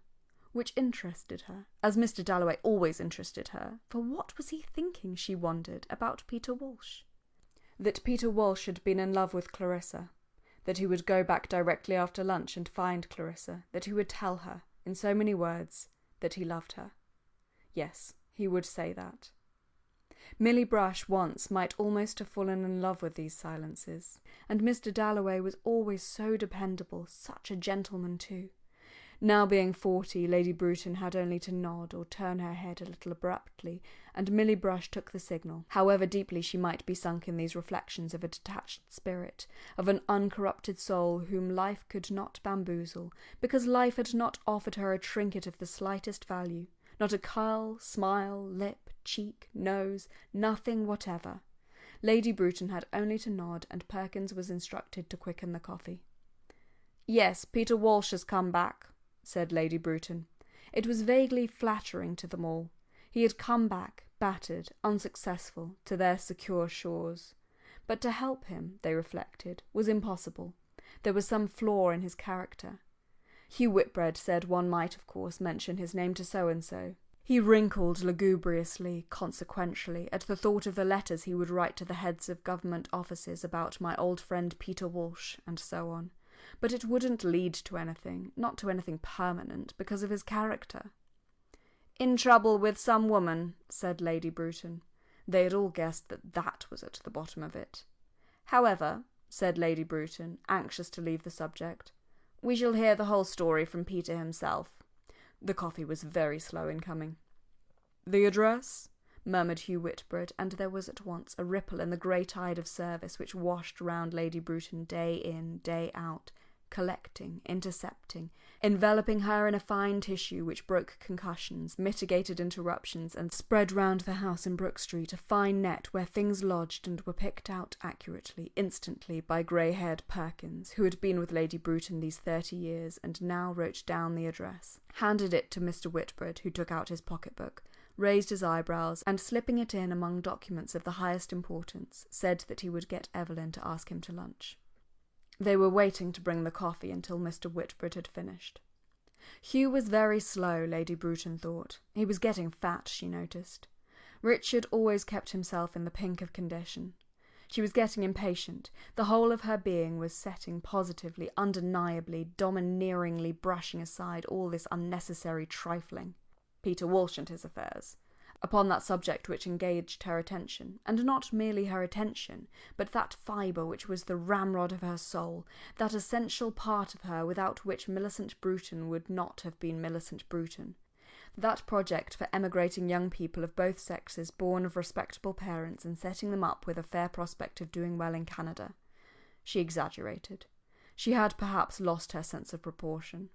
which interested her, as Mr. Dalloway always interested her, for what was he thinking, she wondered, about Peter Walsh? That Peter Walsh had been in love with Clarissa, that he would go back directly after lunch and find Clarissa, that he would tell her, in so many words, that he loved her. Yes, he would say that. Millie Brush once might almost have fallen in love with these silences, and Mr. Dalloway was always so dependable, such a gentleman too. Now being 40, Lady Bruton had only to nod or turn her head a little abruptly, and Millie Brush took the signal, however deeply she might be sunk in these reflections of a detached spirit, of an uncorrupted soul whom life could not bamboozle, because life had not offered her a trinket of the slightest value, not a curl, smile, lip, cheek, nose, nothing whatever. Lady Bruton had only to nod, and Perkins was instructed to quicken the coffee. "Yes, Peter Walsh has come back," said Lady Bruton. It was vaguely flattering to them all. He had come back, battered, unsuccessful, to their secure shores. But to help him, they reflected, was impossible. There was some flaw in his character. Hugh Whitbread said one might, of course, mention his name to so-and-so. He wrinkled lugubriously, consequentially, at the thought of the letters he would write to the heads of government offices about my old friend Peter Walsh, and so on. But it wouldn't lead to anything, not to anything permanent, because of his character. "In trouble with some woman," said Lady Bruton. They had all guessed that that was at the bottom of it. "However," said Lady Bruton, anxious to leave the subject, "we shall hear the whole story from Peter himself." The coffee was very slow in coming. "The address?" murmured Hugh Whitbread, and there was at once a ripple in the grey tide of service which washed round Lady Bruton day in, day out, collecting, intercepting, enveloping her in a fine tissue which broke concussions, mitigated interruptions, and spread round the house in Brook Street a fine net where things lodged and were picked out accurately, instantly, by grey-haired Perkins, who had been with Lady Bruton these 30 years, and now wrote down the address, handed it to Mr. Whitbread, who took out his pocket-book, raised his eyebrows, and slipping it in among documents of the highest importance, said that he would get Evelyn to ask him to lunch. They were waiting to bring the coffee until Mr. Whitbread had finished. Hugh was very slow, Lady Bruton thought. He was getting fat, she noticed. Richard always kept himself in the pink of condition. She was getting impatient. The whole of her being was setting positively, undeniably, domineeringly brushing aside all this unnecessary trifling. Peter Walsh and his affairs, upon that subject which engaged her attention, and not merely her attention, but that fibre which was the ramrod of her soul, that essential part of her without which Millicent Bruton would not have been Millicent Bruton, that project for emigrating young people of both sexes born of respectable parents and setting them up with a fair prospect of doing well in Canada. She exaggerated. She had perhaps lost her sense of proportion.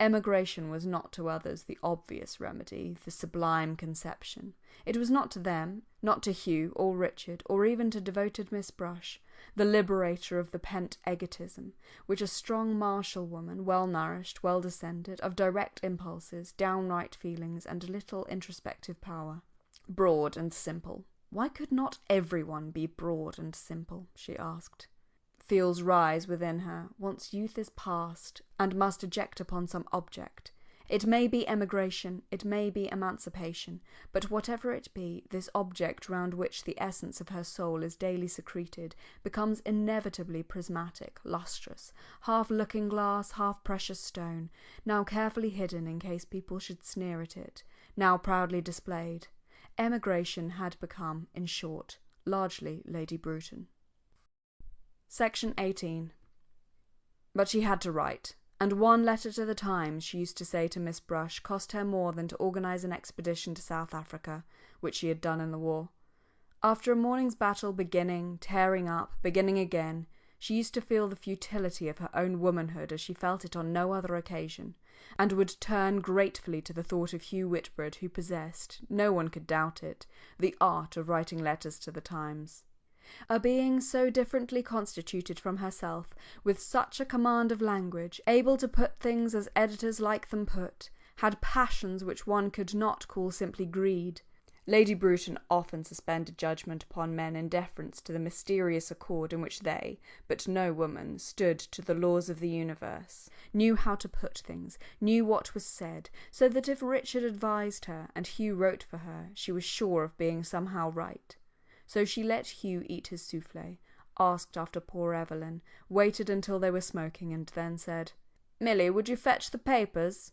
Emigration was not to others the obvious remedy, the sublime conception. It was not to them, not to Hugh or Richard, or even to devoted Miss Brush, the liberator of the pent egotism, which a strong martial woman, well-nourished, well-descended, of direct impulses, downright feelings, and little introspective power. Broad and simple. Why could not everyone be broad and simple, she asked. Feels rise within her, once youth is past, and must eject upon some object, It may be emigration, it may be emancipation, but whatever it be, this object round which the essence of her soul is daily secreted becomes inevitably prismatic, lustrous, half looking-glass, half precious stone, now carefully hidden in case people should sneer at it, now proudly displayed. Emigration had become, in short, largely Lady Bruton. Section 18. But she had to write, and one letter to the Times, she used to say to Miss Brush, cost her more than to organise an expedition to South Africa, which she had done in the war. After a morning's battle beginning, tearing up, beginning again, she used to feel the futility of her own womanhood as she felt it on no other occasion, and would turn gratefully to the thought of Hugh Whitbread, who possessed, no one could doubt it, the art of writing letters to the Times. A being so differently constituted from herself, with such a command of language, able to put things as editors like them put, had passions which one could not call simply greed. Lady Bruton often suspended judgment upon men in deference to the mysterious accord in which they, but no woman, stood to the laws of the universe, knew how to put things, knew what was said, so that if Richard advised her, and Hugh wrote for her, she was sure of being somehow right. So she let Hugh eat his souffle, asked after poor Evelyn, waited until they were smoking, and then said, "Milly, would you fetch the papers?"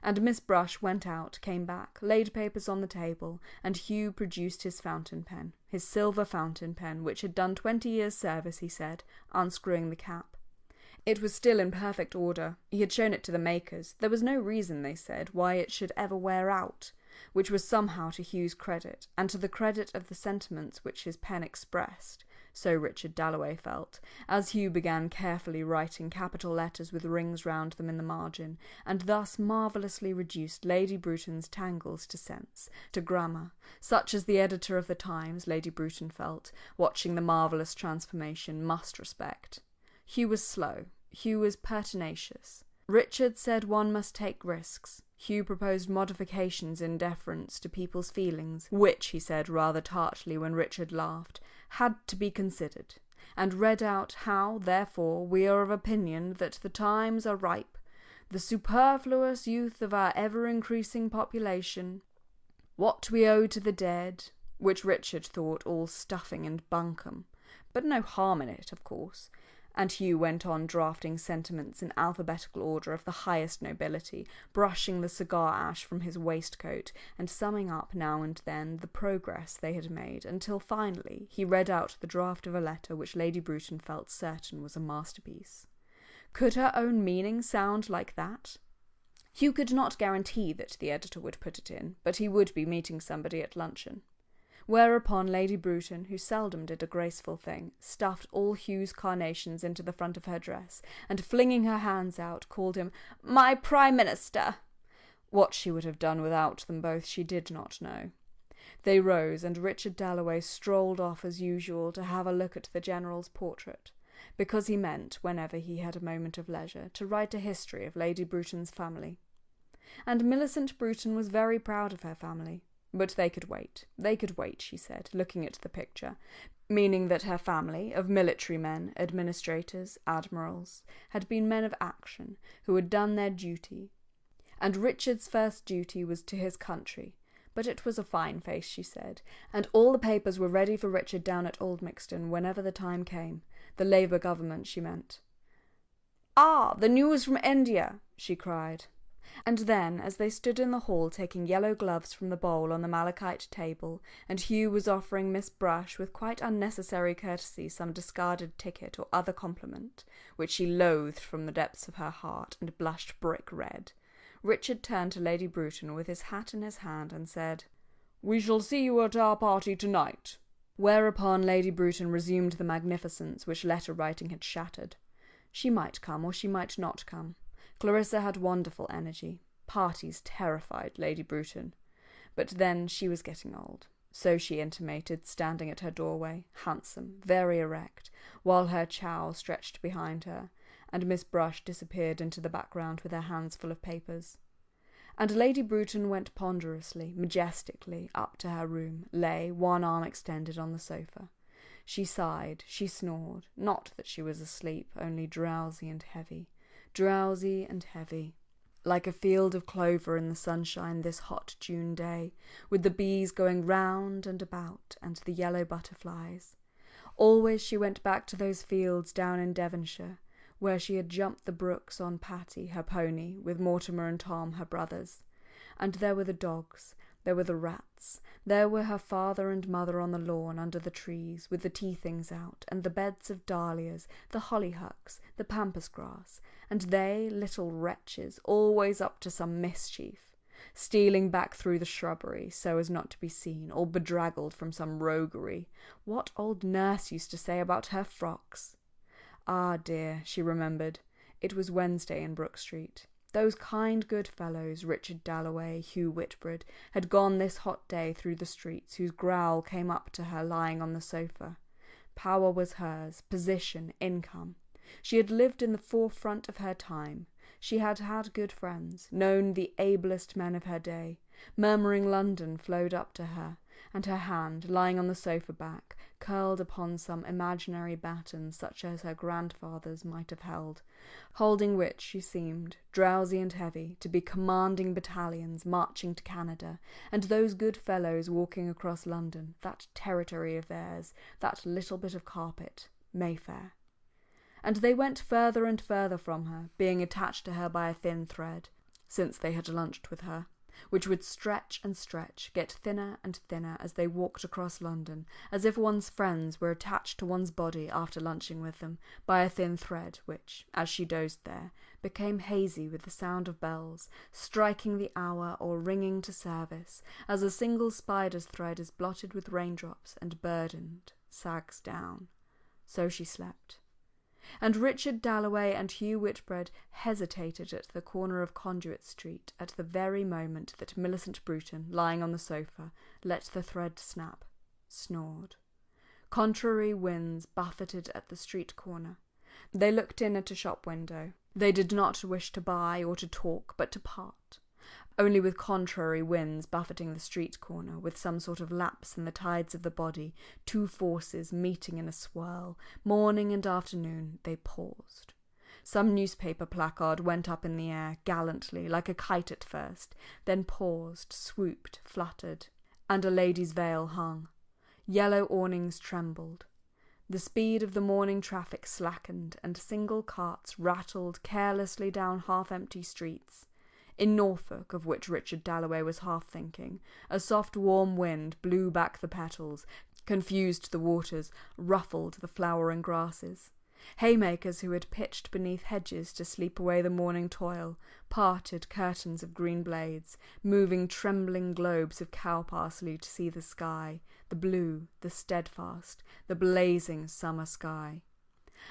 And Miss Brush went out, came back, laid papers on the table, and Hugh produced his fountain pen, his silver fountain pen, which had done 20 years' service, he said, unscrewing the cap. It was still in perfect order. He had shown it to the makers. There was no reason, they said, why it should ever wear out, which was somehow to Hugh's credit, and to the credit of the sentiments which his pen expressed, so Richard Dalloway felt, as Hugh began carefully writing capital letters with rings round them in the margin, and thus marvellously reduced Lady Bruton's tangles to sense, to grammar, such as the editor of the Times, Lady Bruton felt, watching the marvellous transformation, must respect. Hugh was slow. Hugh was pertinacious. Richard said one must take risks. Hugh proposed modifications in deference to people's feelings, which, he said rather tartly when Richard laughed, had to be considered, and read out how, therefore, we are of opinion that the times are ripe, the superfluous youth of our ever-increasing population, what we owe to the dead, which Richard thought all stuffing and bunkum, but no harm in it, of course. And Hugh went on drafting sentiments in alphabetical order of the highest nobility, brushing the cigar ash from his waistcoat, and summing up now and then the progress they had made, until finally he read out the draft of a letter which Lady Bruton felt certain was a masterpiece. Could her own meaning sound like that? Hugh could not guarantee that the editor would put it in, but he would be meeting somebody at luncheon. Whereupon Lady Bruton, who seldom did a graceful thing, stuffed all Hugh's carnations into the front of her dress, and flinging her hands out, called him "My Prime Minister." What she would have done without them both she did not know. They rose, and Richard Dalloway strolled off as usual to have a look at the General's portrait, because he meant, whenever he had a moment of leisure, to write a history of Lady Bruton's family. And Millicent Bruton was very proud of her family. But they could wait, she said, looking at the picture, meaning that her family, of military men, administrators, admirals, had been men of action, who had done their duty. And Richard's first duty was to his country, but it was a fine face, she said, and all the papers were ready for Richard down at Aldmixton whenever the time came, the Labour government, she meant. "Ah, the news from India!" she cried. And then, as they stood in the hall taking yellow gloves from the bowl on the malachite table, and Hugh was offering Miss Brush with quite unnecessary courtesy some discarded ticket or other compliment, which she loathed from the depths of her heart and blushed brick red, Richard turned to Lady Bruton with his hat in his hand and said, "We shall see you at our party tonight." Whereupon Lady Bruton resumed the magnificence which letter-writing had shattered. She might come or she might not come. Clarissa had wonderful energy. Parties terrified Lady Bruton. But then she was getting old. So she intimated, standing at her doorway, handsome, very erect, while her chow stretched behind her, and Miss Brush disappeared into the background with her hands full of papers. And Lady Bruton went ponderously, majestically, up to her room, lay, one arm extended on the sofa. She sighed, she snored, not that she was asleep, only drowsy and heavy. Drowsy and heavy. like a field of clover in the sunshine this hot June day, with the bees going round and about and the yellow butterflies. Always she went back to those fields down in Devonshire, where she had jumped the brooks on Patty, her pony, with Mortimer and Tom, her brothers. And there were the dogs, there were the rats, there were her father and mother on the lawn under the trees, with the tea-things out, and the beds of dahlias, the hollyhocks, the pampas grass, and they, little wretches, always up to some mischief, stealing back through the shrubbery so as not to be seen, all bedraggled from some roguery. What old nurse used to say about her frocks? Ah, dear, she remembered. It was Wednesday in Brook Street. Those kind good fellows, Richard Dalloway, Hugh Whitbread, had gone this hot day through the streets, whose growl came up to her lying on the sofa. Power was hers, position, income. She had lived in the forefront of her time. She had had good friends, known the ablest men of her day. Murmuring London flowed up to her, and her hand, lying on the sofa back, curled upon some imaginary baton such as her grandfather's might have held, holding which she seemed, drowsy and heavy, to be commanding battalions marching to Canada, and those good fellows walking across London, that territory of theirs, that little bit of carpet, Mayfair. And they went further and further from her, being attached to her by a thin thread, since they had lunched with her, which would stretch and stretch, get thinner and thinner as they walked across London, as if one's friends were attached to one's body after lunching with them by a thin thread which, as she dozed there, became hazy with the sound of bells, striking the hour or ringing to service, as a single spider's thread is blotted with raindrops and burdened, sags down. So she slept. And Richard Dalloway and Hugh Whitbread hesitated at the corner of Conduit Street at the very moment that Millicent Bruton, lying on the sofa, let the thread snap, snored. Contrary winds buffeted at the street corner. They looked in at a shop window. They did not wish to buy or to talk, but to part. Only with contrary winds buffeting the street corner, with some sort of lapse in the tides of the body, two forces meeting in a swirl, morning and afternoon, they paused. Some newspaper placard went up in the air, gallantly, like a kite at first, then paused, swooped, fluttered, and a lady's veil hung. Yellow awnings trembled. The speed of the morning traffic slackened, and single carts rattled carelessly down half-empty streets. In Norfolk, of which Richard Dalloway was half thinking, a soft warm wind blew back the petals, confused the waters, ruffled the flowering grasses. Haymakers who had pitched beneath hedges to sleep away the morning toil, parted curtains of green blades, moving trembling globes of cow parsley to see the sky, the blue, the steadfast, the blazing summer sky.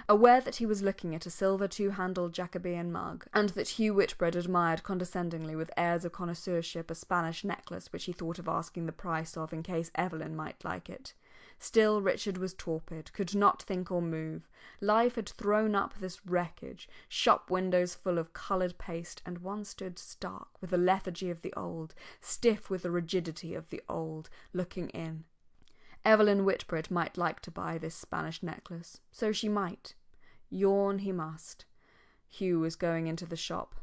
Aware that he was looking at a silver two-handled Jacobean mug, and that Hugh Whitbread admired condescendingly with airs of connoisseurship a Spanish necklace which he thought of asking the price of in case Evelyn might like it. Still Richard was torpid, could not think or move. Life had thrown up this wreckage, shop windows full of coloured paste, and one stood stark with the lethargy of the old, stiff with the rigidity of the old, looking in. Evelyn Whitbread might like to buy this Spanish necklace, so she might. Yawn he must. Hugh was going into the shop.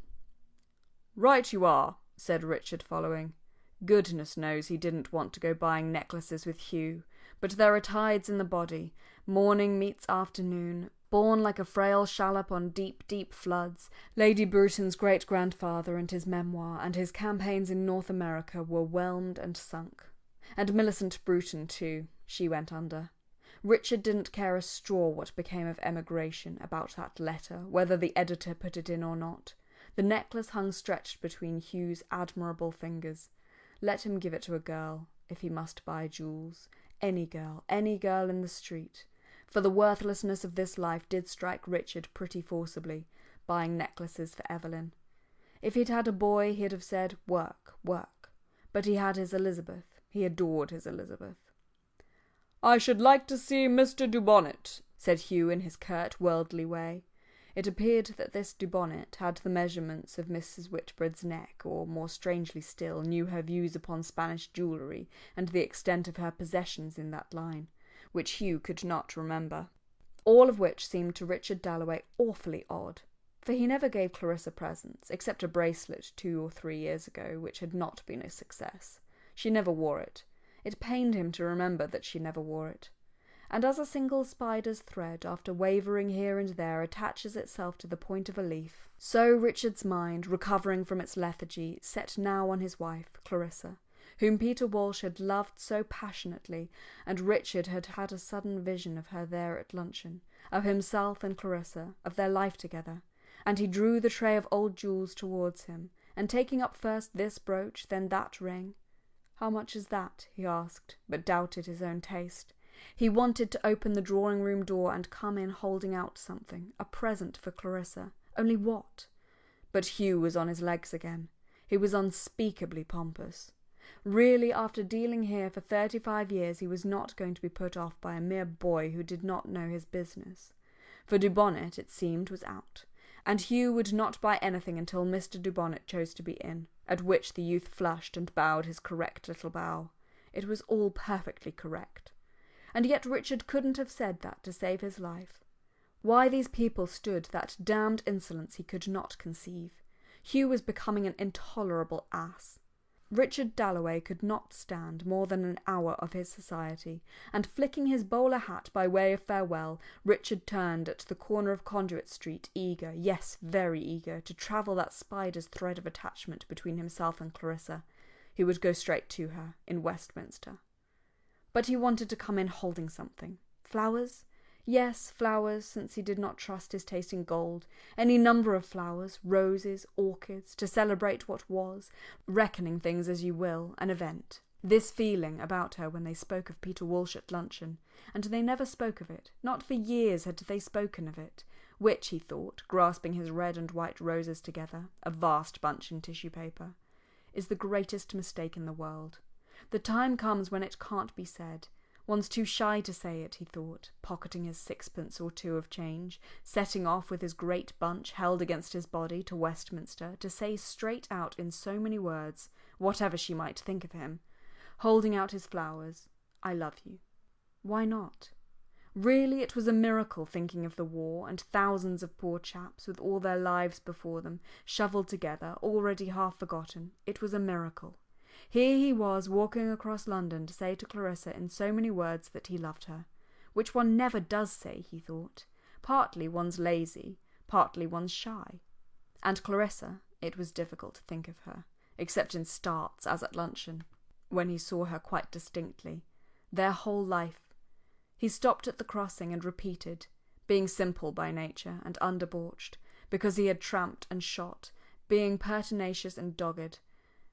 "Right you are," said Richard, following. Goodness knows he didn't want to go buying necklaces with Hugh, but there are tides in the body. Morning meets afternoon, born like a frail shallop on deep, deep floods. Lady Bruton's great-grandfather and his memoir and his campaigns in North America were whelmed and sunk. And Millicent Bruton, too, she went under. Richard didn't care a straw what became of emigration, about that letter, whether the editor put it in or not. The necklace hung stretched between Hugh's admirable fingers. Let him give it to a girl, if he must buy jewels. Any girl in the street. For the worthlessness of this life did strike Richard pretty forcibly, buying necklaces for Evelyn. If he'd had a boy, he'd have said, work, work. But he had his Elizabeth. He adored his Elizabeth. "I should like to see Mr. Dubonnet," said Hugh in his curt, worldly way. It appeared that this Dubonnet had the measurements of Mrs. Whitbread's neck, or, more strangely still, knew her views upon Spanish jewellery and the extent of her possessions in that line, which Hugh could not remember. All of which seemed to Richard Dalloway awfully odd. For he never gave Clarissa presents, except a bracelet 2 or 3 years ago, which had not been a success. She never wore it. It pained him to remember that she never wore it. And as a single spider's thread, after wavering here and there, attaches itself to the point of a leaf, so Richard's mind, recovering from its lethargy, set now on his wife, Clarissa, whom Peter Walsh had loved so passionately, and Richard had had a sudden vision of her there at luncheon, of himself and Clarissa, of their life together, and he drew the tray of old jewels towards him, and taking up first this brooch, then that ring. "How much is that?" he asked, but doubted his own taste. He wanted to open the drawing-room door and come in holding out something, a present for Clarissa. Only what? But Hugh was on his legs again. He was unspeakably pompous. Really, after dealing here for 35 years, he was not going to be put off by a mere boy who did not know his business. For Dubonnet, it seemed, was out, and Hugh would not buy anything until Mr. Dubonnet chose to be in, at which the youth flushed and bowed his correct little bow. It was all perfectly correct. And yet Richard couldn't have said that to save his life. Why these people stood that damned insolence he could not conceive. Hugh was becoming an intolerable ass. Richard Dalloway could not stand more than an hour of his society, and flicking his bowler hat by way of farewell, Richard turned at the corner of Conduit Street, eager, yes, very eager, to travel that spider's thread of attachment between himself and Clarissa. He would go straight to her, in Westminster. But he wanted to come in holding something. Flowers? Yes, flowers, since he did not trust his taste in gold. Any number of flowers, roses, orchids, to celebrate what was, reckoning things as you will, an event. This feeling about her when they spoke of Peter Walsh at luncheon, and they never spoke of it, not for years had they spoken of it, which, he thought, grasping his red and white roses together, a vast bunch in tissue paper, is the greatest mistake in the world. The time comes when it can't be said. One's too shy to say it, he thought, pocketing his 6pence or 2 of change, setting off with his great bunch held against his body to Westminster to say straight out in so many words, whatever she might think of him, holding out his flowers, "I love you." Why not? Really, it was a miracle, thinking of the war, and thousands of poor chaps, with all their lives before them, shovelled together, already half forgotten. It was a miracle. Here he was, walking across London to say to Clarissa in so many words that he loved her, which one never does say, he thought. Partly one's lazy, partly one's shy. And Clarissa, it was difficult to think of her, except in starts, as at luncheon, when he saw her quite distinctly. Their whole life. He stopped at the crossing and repeated, being simple by nature and undebauched, because he had tramped and shot, being pertinacious and dogged,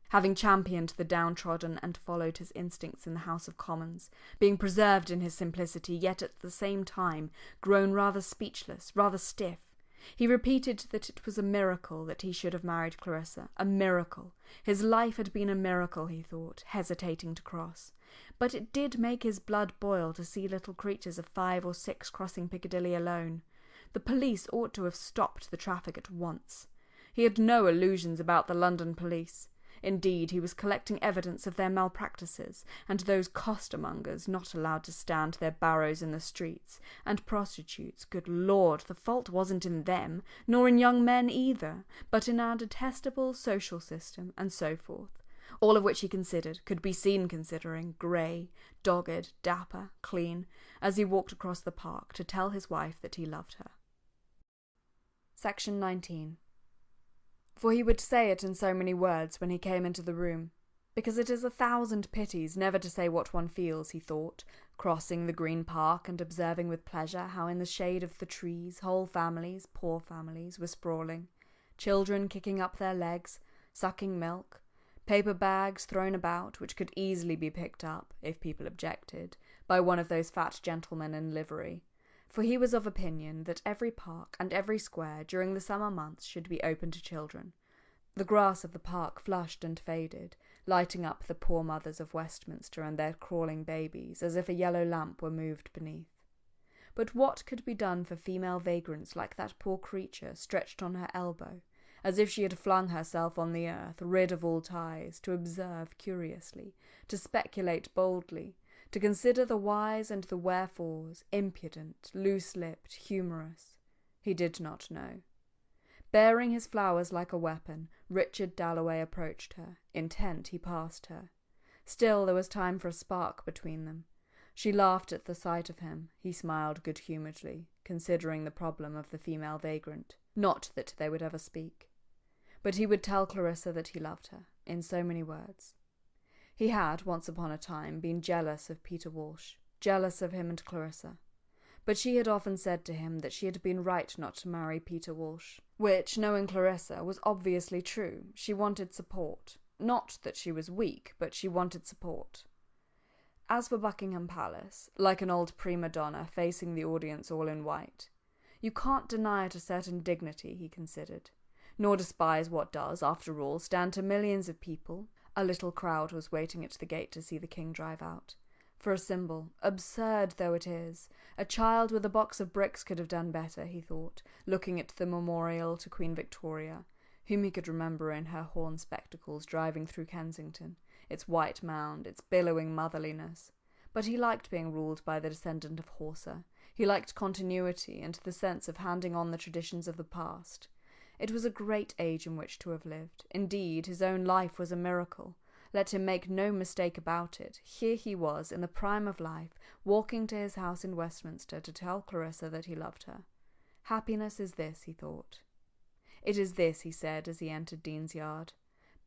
having championed the downtrodden and followed his instincts in the House of Commons, being preserved in his simplicity, yet at the same time grown rather speechless, rather stiff. He repeated that it was a miracle that he should have married Clarissa, a miracle. His life had been a miracle, he thought, hesitating to cross. But it did make his blood boil to see little creatures of 5 or 6 crossing Piccadilly alone. The police ought to have stopped the traffic at once. He had no illusions about the London police. Indeed, he was collecting evidence of their malpractices, and those costermongers not allowed to stand their barrows in the streets, and prostitutes, good Lord, the fault wasn't in them, nor in young men either, but in our detestable social system, and so forth. All of which he considered, could be seen considering, grey, dogged, dapper, clean, as he walked across the park to tell his wife that he loved her. Section 19. For he would say it in so many words when he came into the room, because it is 1,000 pities never to say what one feels, he thought, crossing the Green Park and observing with pleasure how in the shade of the trees whole families, poor families, were sprawling, children kicking up their legs, sucking milk, paper bags thrown about which could easily be picked up, if people objected, by one of those fat gentlemen in livery. For he was of opinion that every park and every square during the summer months should be open to children. The grass of the park flushed and faded, lighting up the poor mothers of Westminster and their crawling babies, as if a yellow lamp were moved beneath. But what could be done for female vagrants like that poor creature stretched on her elbow, as if she had flung herself on the earth, rid of all ties, to observe curiously, to speculate boldly, to consider the whys and the wherefores, impudent, loose-lipped, humorous? He did not know. Bearing his flowers like a weapon, Richard Dalloway approached her. Intent, he passed her. Still, there was time for a spark between them. She laughed at the sight of him. He smiled good-humouredly, considering the problem of the female vagrant. Not that they would ever speak. But he would tell Clarissa that he loved her, in so many words. He had, once upon a time, been jealous of Peter Walsh, jealous of him and Clarissa. But she had often said to him that she had been right not to marry Peter Walsh, which, knowing Clarissa, was obviously true. She wanted support. Not that she was weak, but she wanted support. As for Buckingham Palace, like an old prima donna facing the audience all in white, you can't deny it a certain dignity, he considered, nor despise what does, after all, stand to millions of people. A little crowd was waiting at the gate to see the king drive out. For a symbol, absurd though it is, a child with a box of bricks could have done better, he thought, looking at the memorial to Queen Victoria, whom he could remember in her horn spectacles driving through Kensington, its white mound, its billowing motherliness. But he liked being ruled by the descendant of Horsa. He liked continuity and the sense of handing on the traditions of the past. It was a great age in which to have lived. Indeed, his own life was a miracle. Let him make no mistake about it. Here he was, in the prime of life, walking to his house in Westminster to tell Clarissa that he loved her. Happiness is this, he thought. It is this, he said as he entered Dean's Yard.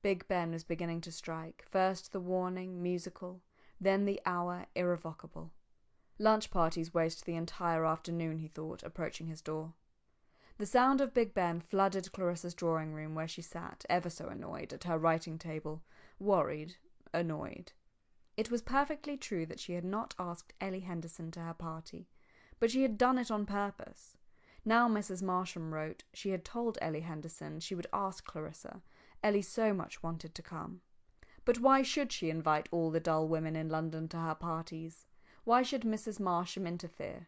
Big Ben was beginning to strike, first the warning, musical, then the hour, irrevocable. Lunch parties waste the entire afternoon, he thought, approaching his door. The sound of Big Ben flooded Clarissa's drawing-room where she sat, ever so annoyed, at her writing-table. Worried, annoyed. It was perfectly true that she had not asked Ellie Henderson to her party, but she had done it on purpose. Now Mrs. Marsham wrote she had told Ellie Henderson she would ask Clarissa. Ellie so much wanted to come. But why should she invite all the dull women in London to her parties? Why should Mrs. Marsham interfere?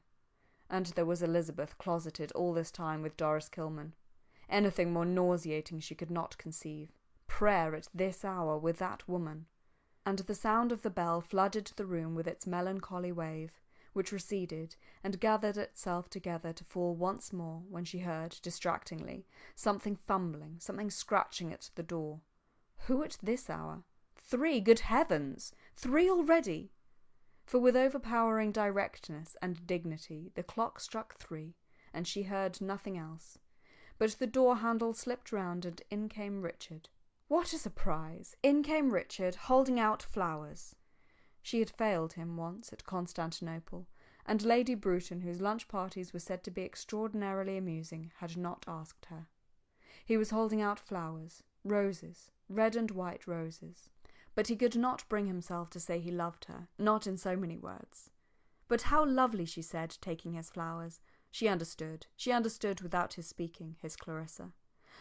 And there was Elizabeth closeted all this time with Doris Kilman. Anything more nauseating she could not conceive. Prayer at this hour with that woman. And the sound of the bell flooded the room with its melancholy wave, which receded and gathered itself together to fall once more when she heard, distractingly, something fumbling, something scratching at the door. Who at this hour? 3, good heavens! 3 already! For with overpowering directness and dignity the clock struck 3, and she heard nothing else. But the door-handle slipped round, and in came Richard. What a surprise! In came Richard, holding out flowers. She had failed him once at Constantinople, and Lady Bruton, whose lunch parties were said to be extraordinarily amusing, had not asked her. He was holding out flowers, roses, red and white roses. But he could not bring himself to say he loved her, not in so many words. But how lovely, she said, taking his flowers. She understood without his speaking, his Clarissa.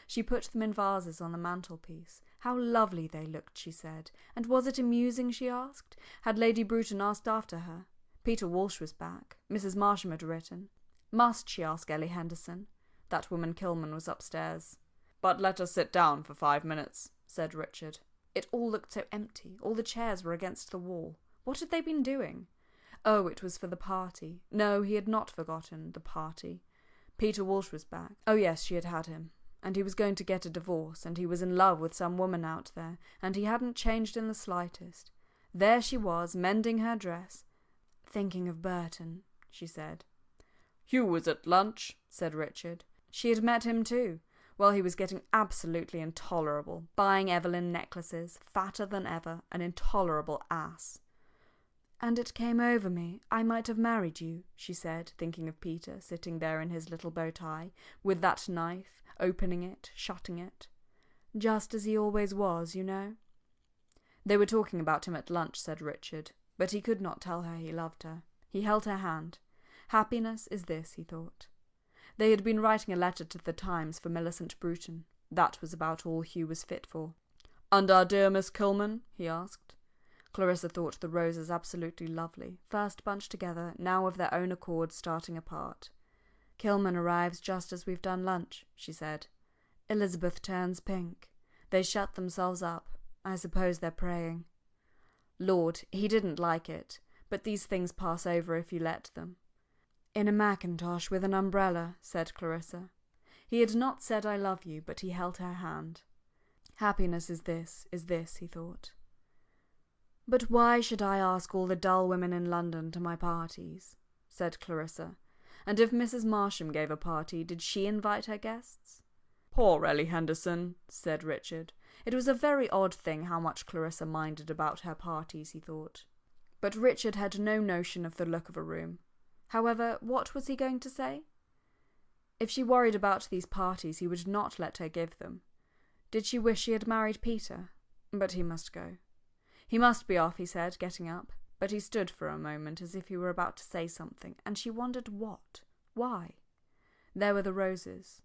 She put them in vases on the mantelpiece. How lovely they looked, she said. And was it amusing, she asked? Had Lady Bruton asked after her? Peter Walsh was back. Mrs. Marsham had written. Must she ask Ellie Henderson? That woman Kilman was upstairs. But let us sit down for 5 minutes, said Richard. It all looked so empty. All the chairs were against the wall. What had they been doing? Oh, it was for the party. No, he had not forgotten the party. Peter Walsh was back. Oh yes, she had had him. And he was going to get a divorce, and he was in love with some woman out there, and he hadn't changed in the slightest. There she was, mending her dress. Thinking of Burton, she said. Hugh was at lunch, said Richard. She had met him too. Well, he was getting absolutely intolerable, buying Evelyn necklaces, fatter than ever, an intolerable ass. And it came over me, I might have married you, she said, thinking of Peter, sitting there in his little bow tie, with that knife, opening it, shutting it. Just as he always was, you know. They were talking about him at lunch, said Richard, but he could not tell her he loved her. He held her hand. Happiness is this, he thought. They had been writing a letter to the Times for Millicent Bruton. That was about all Hugh was fit for. And our dear Miss Kilman? He asked. Clarissa thought the roses absolutely lovely, first bunched together, now of their own accord starting apart. Kilman arrives just as we've done lunch, she said. Elizabeth turns pink. They shut themselves up. I suppose they're praying. Lord, he didn't like it, but these things pass over if you let them. In a mackintosh with an umbrella, said Clarissa. He had not said "I love you," but he held her hand. Happiness is this, he thought. "But why should I ask all the dull women in London to my parties?" said Clarissa. "And if Mrs. Marsham gave a party, did she invite her guests?" "Poor Ellie Henderson," said Richard. It was a very odd thing how much Clarissa minded about her parties, he thought. But Richard had no notion of the look of a room. However, what was he going to say? If she worried about these parties, he would not let her give them. Did she wish she had married Peter? But he must go. He must be off, he said, getting up. But he stood for a moment as if he were about to say something, and she wondered what? Why? There were the roses.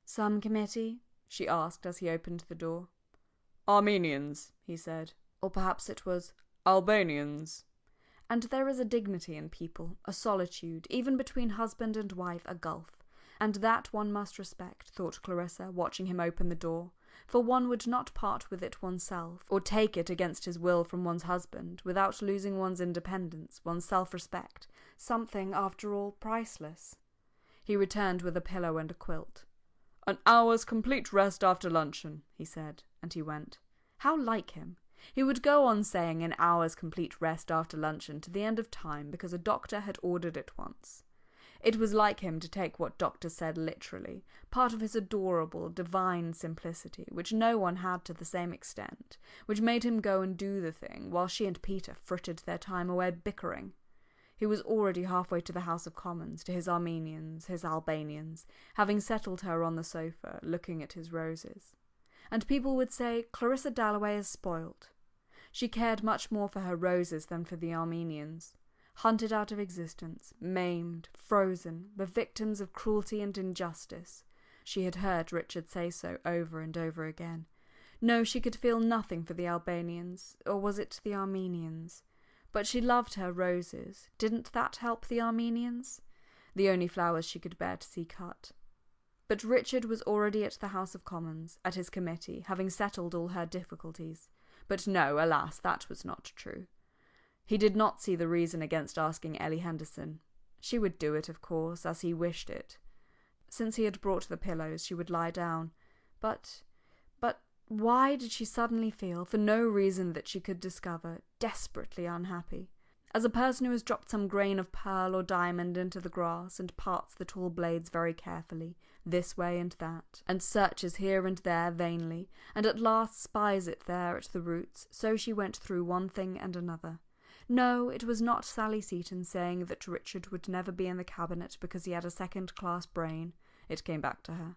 "Some committee?" she asked as he opened the door. "Armenians," he said. Or perhaps it was Albanians. And there is a dignity in people, a solitude, even between husband and wife, a gulf. And that one must respect, thought Clarissa, watching him open the door, for one would not part with it oneself, or take it against his will from one's husband, without losing one's independence, one's self-respect, something, after all, priceless. He returned with a pillow and a quilt. "An hour's complete rest after luncheon," he said, and he went. How like him! He would go on saying an hour's complete rest after luncheon to the end of time because a doctor had ordered it once. It was like him to take what doctors said literally, part of his adorable, divine simplicity, which no one had to the same extent, which made him go and do the thing, while she and Peter frittered their time away bickering. He was already halfway to the House of Commons, to his Armenians, his Albanians, having settled her on the sofa, looking at his roses. And people would say, "Clarissa Dalloway is spoilt." She cared much more for her roses than for the Armenians. Hunted out of existence, maimed, frozen, the victims of cruelty and injustice. She had heard Richard say so over and over again. No, she could feel nothing for the Albanians, or was it the Armenians? But she loved her roses. Didn't that help the Armenians? The only flowers she could bear to see cut. But Richard was already at the House of Commons, at his committee, having settled all her difficulties. But no, alas, that was not true. He did not see the reason against asking Ellie Henderson. She would do it, of course, as he wished it. Since he had brought the pillows, she would lie down. But why did she suddenly feel, for no reason that she could discover, desperately unhappy? As a person who has dropped some grain of pearl or diamond into the grass and parts the tall blades very carefully, this way and that, and searches here and there vainly, and at last spies it there at the roots, so she went through one thing and another. No, it was not Sally Seton saying that Richard would never be in the cabinet because he had a second-class brain. It came back to her.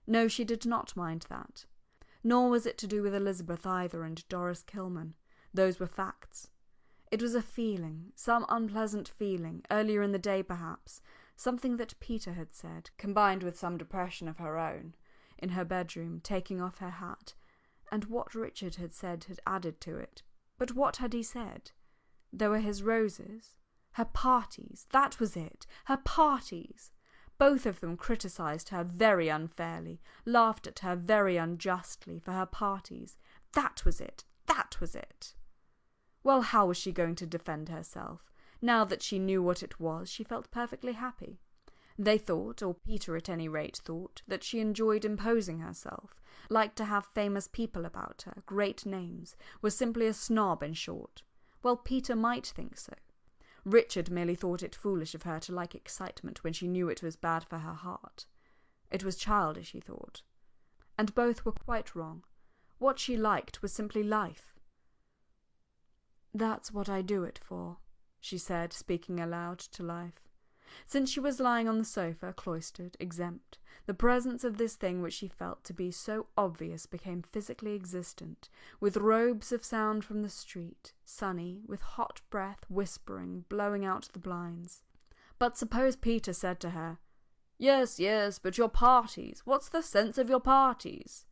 No, she did not mind that. Nor was it to do with Elizabeth either and Doris Kilman. Those were facts. It was a feeling, some unpleasant feeling, earlier in the day perhaps, something that Peter had said, combined with some depression of her own, in her bedroom, taking off her hat, and what Richard had said had added to it. But what had he said? There were his roses. Her parties, that was it, her parties. Both of them criticised her very unfairly, laughed at her very unjustly for her parties. That was it, that was it. Well, how was she going to defend herself? Now that she knew what it was, she felt perfectly happy. They thought, or Peter at any rate thought, that she enjoyed imposing herself, liked to have famous people about her, great names, was simply a snob in short. Well, Peter might think so. Richard merely thought it foolish of her to like excitement when she knew it was bad for her heart. It was childish, he thought. And both were quite wrong. What she liked was simply life. "That's what I do it for," she said, speaking aloud to life. Since she was lying on the sofa, cloistered, exempt, the presence of this thing which she felt to be so obvious became physically existent, with robes of sound from the street, sunny, with hot breath whispering, blowing out the blinds. But suppose Peter said to her, "Yes, yes, but your parties, what's the sense of your parties?"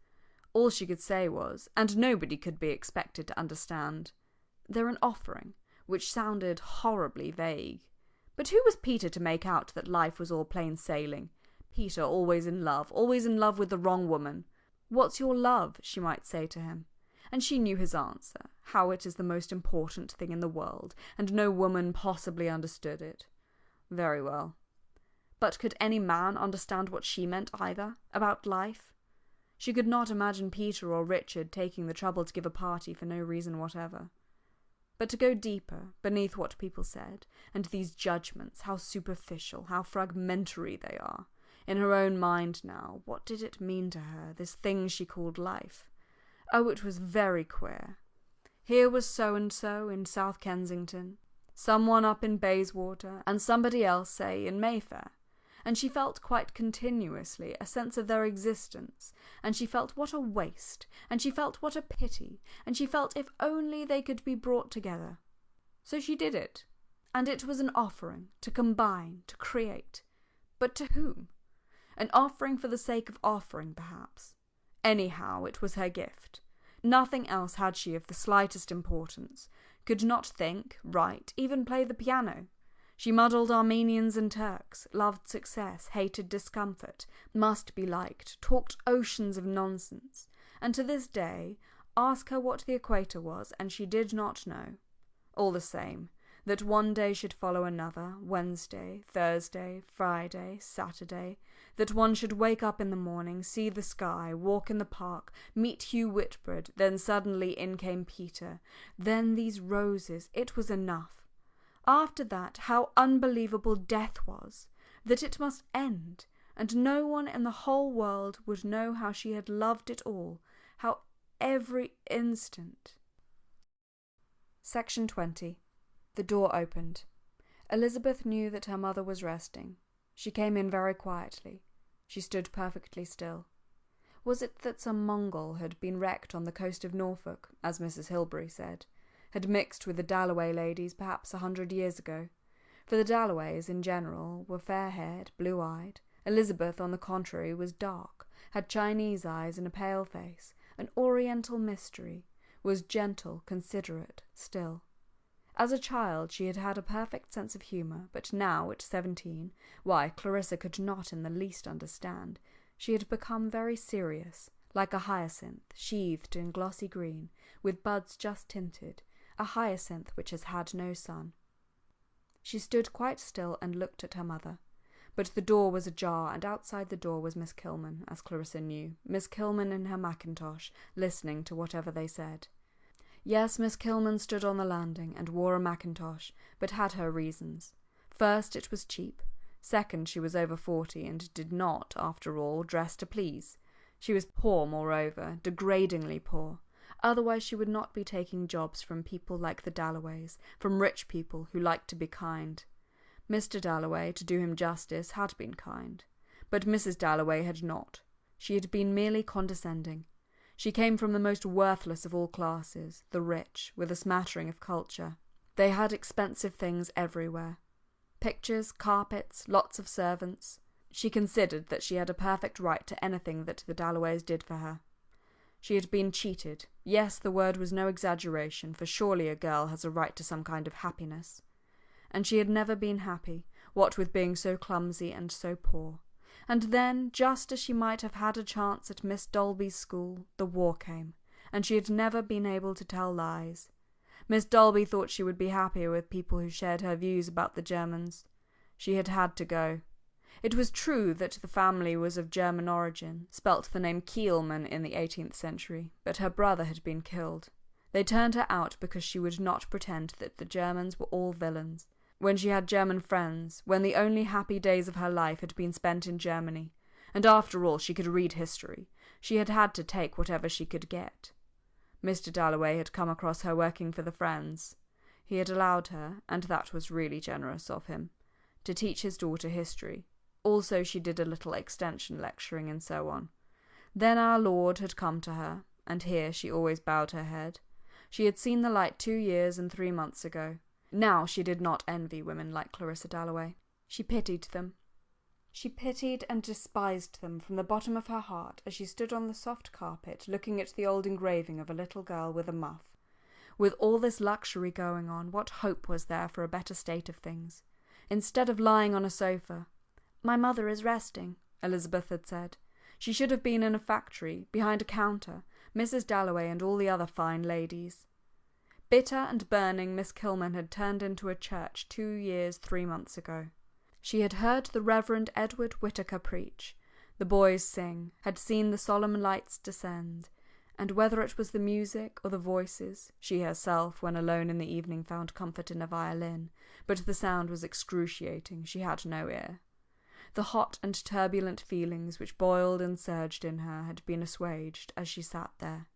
All she could say was, and nobody could be expected to understand, "They're an offering," which sounded horribly vague. But who was Peter to make out that life was all plain sailing? Peter always in love with the wrong woman. "What's your love?" she might say to him. And she knew his answer, how it is the most important thing in the world, and no woman possibly understood it. Very well. But could any man understand what she meant either, about life? She could not imagine Peter or Richard taking the trouble to give a party for no reason whatever. But to go deeper, beneath what people said, and these judgments, how superficial, how fragmentary they are. In her own mind now, what did it mean to her, this thing she called life? Oh, it was very queer. Here was so-and-so in South Kensington, someone up in Bayswater, and somebody else, say, in Mayfair. And she felt quite continuously a sense of their existence, and she felt what a waste, and she felt what a pity, and she felt if only they could be brought together. So she did it, and it was an offering, to combine, to create. But to whom? An offering for the sake of offering, perhaps. Anyhow, it was her gift. Nothing else had she of the slightest importance, could not think, write, even play the piano. She muddled Armenians and Turks, loved success, hated discomfort, must be liked, talked oceans of nonsense, and to this day, ask her what the equator was, and she did not know. All the same, that one day should follow another, Wednesday, Thursday, Friday, Saturday, that one should wake up in the morning, see the sky, walk in the park, meet Hugh Whitbread, then suddenly in came Peter, then these roses, it was enough. After that, how unbelievable death was, that it must end, and no one in the whole world would know how she had loved it all, how every instant. Section 20. The door opened. Elizabeth knew that her mother was resting. She came in very quietly. She stood perfectly still. Was it that some Mongol had been wrecked on the coast of Norfolk, as Mrs. Hilbery said, had mixed with the Dalloway ladies perhaps 100 years ago? For the Dalloways, in general, were fair-haired, blue-eyed. Elizabeth, on the contrary, was dark, had Chinese eyes and a pale face, an oriental mystery, was gentle, considerate, still. As a child she had had a perfect sense of humour, but now, at 17, why, Clarissa could not in the least understand, she had become very serious, like a hyacinth, sheathed in glossy green, with buds just tinted, a hyacinth which has had no sun. She stood quite still and looked at her mother. But the door was ajar, and outside the door was Miss Kilman, as Clarissa knew, Miss Kilman in her mackintosh, listening to whatever they said. Yes, Miss Kilman stood on the landing and wore a mackintosh, but had her reasons. First, it was cheap. Second, she was over 40 and did not, after all, dress to please. She was poor, moreover, degradingly poor. Otherwise she would not be taking jobs from people like the Dalloways, from rich people who liked to be kind. Mr. Dalloway, to do him justice, had been kind. But Mrs. Dalloway had not. She had been merely condescending. She came from the most worthless of all classes, the rich, with a smattering of culture. They had expensive things everywhere. Pictures, carpets, lots of servants. She considered that she had a perfect right to anything that the Dalloways did for her. She had been cheated. Yes, the word was no exaggeration, for surely a girl has a right to some kind of happiness. And she had never been happy, what with being so clumsy and so poor. And then, just as she might have had a chance at Miss Dolby's school, the war came, and she had never been able to tell lies. Miss Dolby thought she would be happier with people who shared her views about the Germans. She had had to go. It was true that the family was of German origin, spelt the name Kielman in the 18th century, but her brother had been killed. They turned her out because she would not pretend that the Germans were all villains. When she had German friends, when the only happy days of her life had been spent in Germany, and after all she could read history, she had had to take whatever she could get. Mr. Dalloway had come across her working for the Friends. He had allowed her, and that was really generous of him, to teach his daughter history. Also she did a little extension lecturing and so on. Then our Lord had come to her, and here she always bowed her head. She had seen the light 2 years and 3 months ago. Now she did not envy women like Clarissa Dalloway. She pitied them. She pitied and despised them from the bottom of her heart as she stood on the soft carpet looking at the old engraving of a little girl with a muff. With all this luxury going on, what hope was there for a better state of things? Instead of lying on a sofa, "My mother is resting," Elizabeth had said. She should have been in a factory, behind a counter, Mrs. Dalloway and all the other fine ladies. Bitter and burning, Miss Kilman had turned into a church 2 years 3 months ago. She had heard the Reverend Edward Whittaker preach, the boys sing, had seen the solemn lights descend, and whether it was the music or the voices, she herself, when alone in the evening, found comfort in a violin, but the sound was excruciating, she had no ear. The hot and turbulent feelings which boiled and surged in her had been assuaged as she sat there,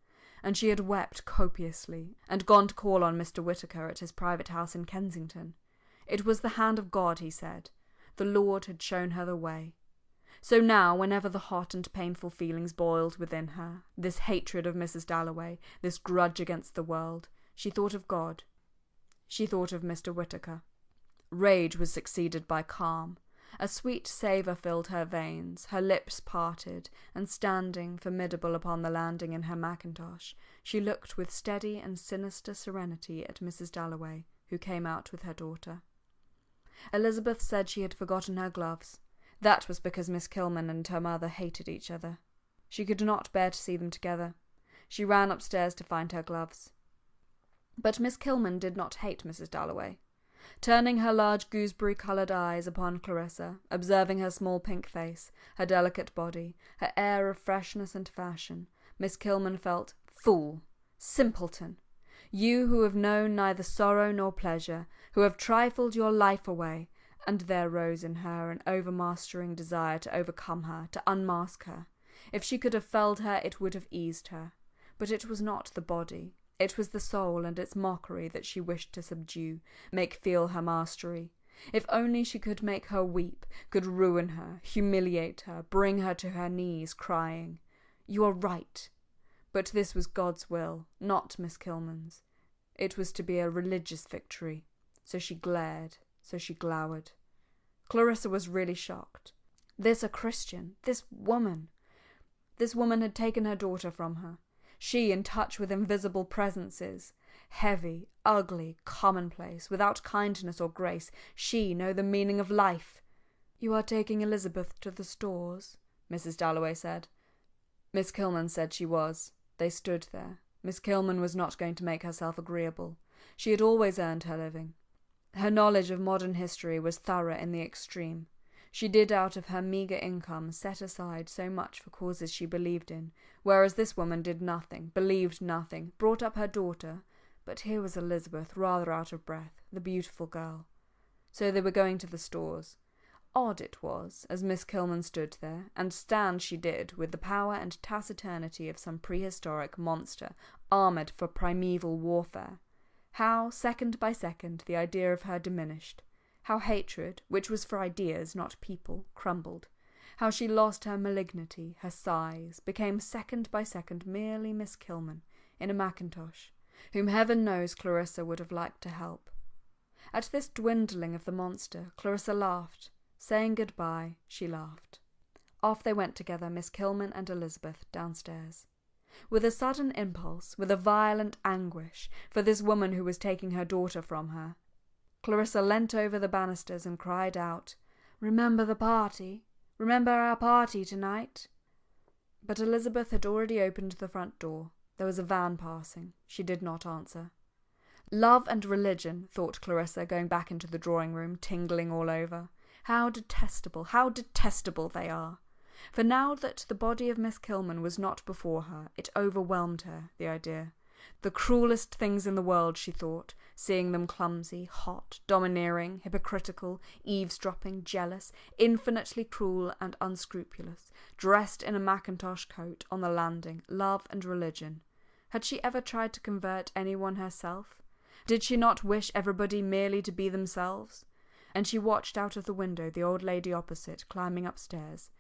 and she had wept copiously, and gone to call on Mr. Whittaker at his private house in Kensington. It was the hand of God, he said. The Lord had shown her the way. So now, whenever the hot and painful feelings boiled within her, this hatred of Mrs. Dalloway, this grudge against the world, she thought of God. She thought of Mr. Whittaker. Rage was succeeded by calm. A sweet savour filled her veins, her lips parted, and standing formidable upon the landing in her mackintosh, she looked with steady and sinister serenity at Mrs. Dalloway, who came out with her daughter. Elizabeth said she had forgotten her gloves. That was because Miss Kilman and her mother hated each other. She could not bear to see them together. She ran upstairs to find her gloves. But Miss Kilman did not hate Mrs. Dalloway. Turning her large gooseberry-coloured eyes upon Clarissa, observing her small pink face, her delicate body, her air of freshness and fashion, Miss Kilman felt, "Fool! Simpleton! You who have known neither sorrow nor pleasure, who have trifled your life away," and there rose in her an overmastering desire to overcome her, to unmask her. If she could have felled her, it would have eased her. But it was not the body. It was the soul and its mockery that she wished to subdue, make feel her mastery. If only she could make her weep, could ruin her, humiliate her, bring her to her knees, crying, "You are right." But this was God's will, not Miss Kilman's. It was to be a religious victory. So she glared, so she glowered. Clarissa was really shocked. This a Christian, this woman. This woman had taken her daughter from her. She in touch with invisible presences, heavy, ugly, commonplace, without kindness or grace. She know the meaning of life. "You are taking Elizabeth to the stores?" Mrs. Dalloway said. Miss Kilman said she was. They stood there. Miss Kilman was not going to make herself agreeable. She had always earned her living. Her knowledge of modern history was thorough in the extreme. She did out of her meagre income set aside so much for causes she believed in, whereas this woman did nothing, believed nothing, brought up her daughter. But here was Elizabeth, rather out of breath, the beautiful girl. So they were going to the stores. Odd it was, as Miss Kilman stood there, and stand she did, with the power and taciturnity of some prehistoric monster, armoured for primeval warfare. How, second by second, the idea of her diminished. How hatred, which was for ideas, not people, crumbled. How she lost her malignity, her size, became second by second merely Miss Kilman, in a mackintosh, whom heaven knows Clarissa would have liked to help. At this dwindling of the monster, Clarissa laughed. Saying goodbye, she laughed. Off they went together, Miss Kilman and Elizabeth, downstairs. With a sudden impulse, with a violent anguish, for this woman who was taking her daughter from her, Clarissa leant over the banisters and cried out, "Remember the party! Remember our party tonight!" But Elizabeth had already opened the front door. There was a van passing. She did not answer. Love and religion, thought Clarissa, going back into the drawing-room, tingling all over. How detestable they are! For now that the body of Miss Kilman was not before her, it overwhelmed her, the idea. The cruellest things in the world, she thought, seeing them clumsy, hot, domineering, hypocritical, eavesdropping, jealous, infinitely cruel and unscrupulous, dressed in a mackintosh coat on the landing, love and religion. Had she ever tried to convert anyone herself? Did she not wish everybody merely to be themselves? And she watched out of the window the old lady opposite climbing upstairs.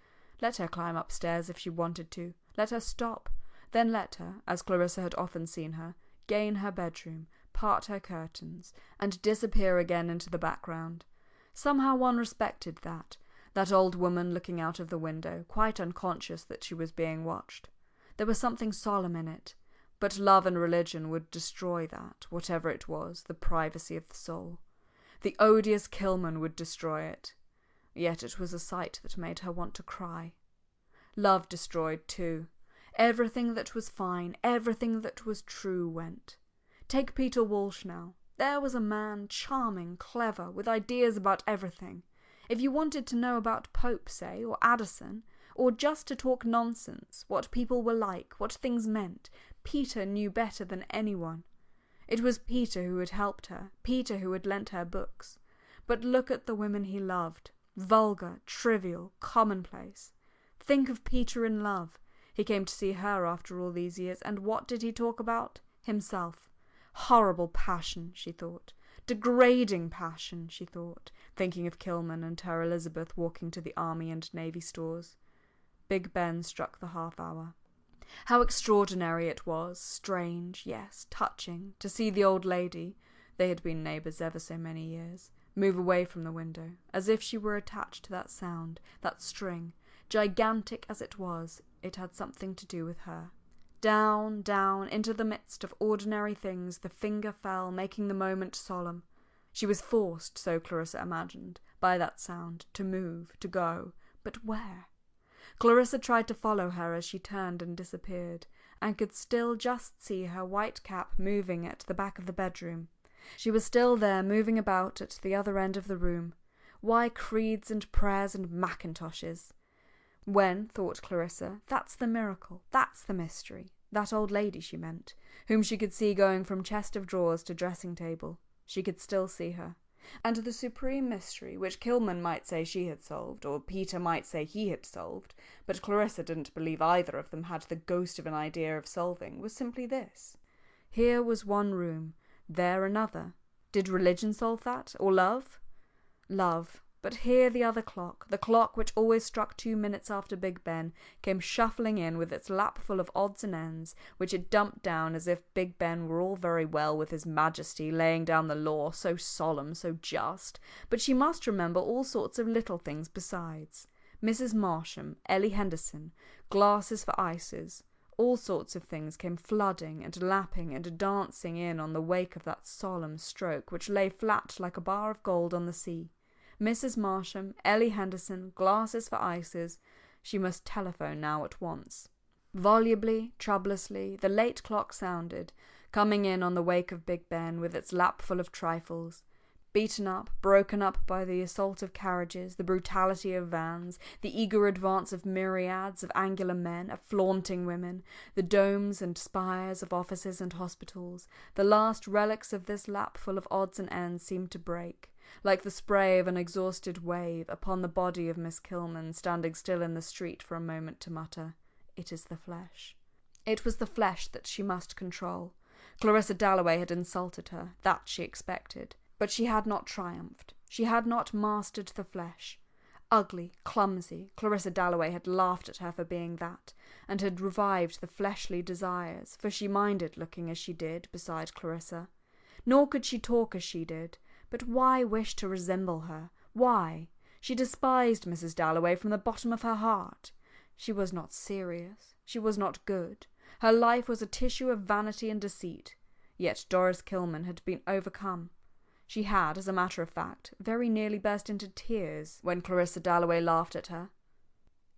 Let her climb upstairs if she wanted to. Let her stop. Then let her, as Clarissa had often seen her, gain her bedroom, part her curtains, and disappear again into the background. Somehow one respected that old woman looking out of the window, quite unconscious that she was being watched. There was something solemn in it, but love and religion would destroy that, whatever it was, the privacy of the soul. The odious Kilman would destroy it. Yet it was a sight that made her want to cry. Love destroyed too. Everything that was fine, everything that was true went. Take Peter Walsh now. There was a man, charming, clever, with ideas about everything. If you wanted to know about Pope, say, or Addison, or just to talk nonsense, what people were like, what things meant, Peter knew better than anyone. It was Peter who had helped her, Peter who had lent her books. But look at the women he loved. Vulgar, trivial, commonplace. Think of Peter in love. He came to see her after all these years, and what did he talk about? Himself. Horrible passion, she thought. Degrading passion, she thought, thinking of Kilman and her Elizabeth walking to the Army and Navy stores. Big Ben struck the half-hour. How extraordinary it was, strange, yes, touching, to see the old lady, they had been neighbours ever so many years, move away from the window, as if she were attached to that sound, that string. Gigantic as it was, it had something to do with her. Down, down, into the midst of ordinary things the finger fell, making the moment solemn. She was forced, so Clarissa imagined, by that sound, to move, to go. But where? Clarissa tried to follow her as she turned and disappeared, and could still just see her white cap moving at the back of the bedroom. She was still there, moving about at the other end of the room. Why creeds and prayers and mackintoshes? When, thought Clarissa, that's the miracle, that's the mystery. That old lady, she meant, whom she could see going from chest of drawers to dressing table. She could still see her. And the supreme mystery, which Kilman might say she had solved, or Peter might say he had solved, but Clarissa didn't believe either of them had the ghost of an idea of solving, was simply this. Here was one room, there another. Did religion solve that, or love? Love. But here the other clock, the clock which always struck 2 minutes after Big Ben, came shuffling in with its lap full of odds and ends, which it dumped down as if Big Ben were all very well with his Majesty laying down the law, so solemn, so just, but she must remember all sorts of little things besides. Mrs. Marsham, Ellie Henderson, glasses for ices, all sorts of things came flooding and lapping and dancing in on the wake of that solemn stroke which lay flat like a bar of gold on the sea. Mrs. Marsham, Ellie Henderson, glasses for ices. She must telephone now at once. Volubly, troublessly, the late clock sounded, coming in on the wake of Big Ben with its lap full of trifles. Beaten up, broken up by the assault of carriages, the brutality of vans, the eager advance of myriads of angular men, of flaunting women, the domes and spires of offices and hospitals, the last relics of this lap full of odds and ends seemed to break, like the spray of an exhausted wave, upon the body of Miss Kilman, standing still in the street for a moment to mutter, "It is the flesh." It was the flesh that she must control. Clarissa Dalloway had insulted her, that she expected, but she had not triumphed. She had not mastered the flesh. Ugly, clumsy, Clarissa Dalloway had laughed at her for being that, and had revived the fleshly desires, for she minded looking as she did beside Clarissa. Nor could she talk as she did. But why wish to resemble her? Why? She despised Mrs. Dalloway from the bottom of her heart. She was not serious. She was not good. Her life was a tissue of vanity and deceit. Yet Doris Kilman had been overcome. She had, as a matter of fact, very nearly burst into tears when Clarissa Dalloway laughed at her.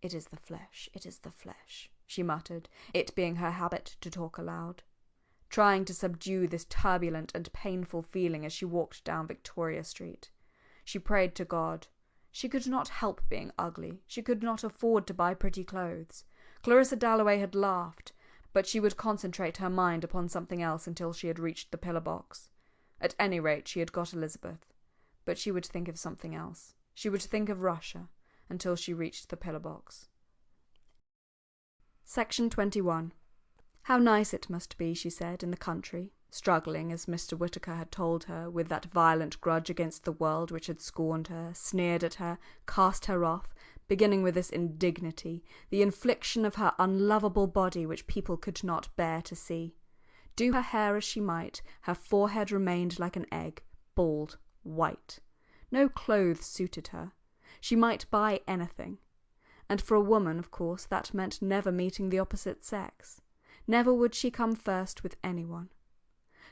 "It is the flesh, it is the flesh," she muttered, it being her habit to talk aloud, trying to subdue this turbulent and painful feeling as she walked down Victoria Street. She prayed to God. She could not help being ugly. She could not afford to buy pretty clothes. Clarissa Dalloway had laughed, but she would concentrate her mind upon something else until she had reached the pillar box. At any rate, she had got Elizabeth, but she would think of something else. She would think of Russia until she reached the pillar box. Section 21. How nice it must be, she said, in the country, struggling, as Mr. Whittaker had told her, with that violent grudge against the world which had scorned her, sneered at her, cast her off, beginning with this indignity, the infliction of her unlovable body which people could not bear to see. Do her hair as she might, her forehead remained like an egg, bald, white. No clothes suited her. She might buy anything. And for a woman, of course, that meant never meeting the opposite sex. Never would she come first with anyone.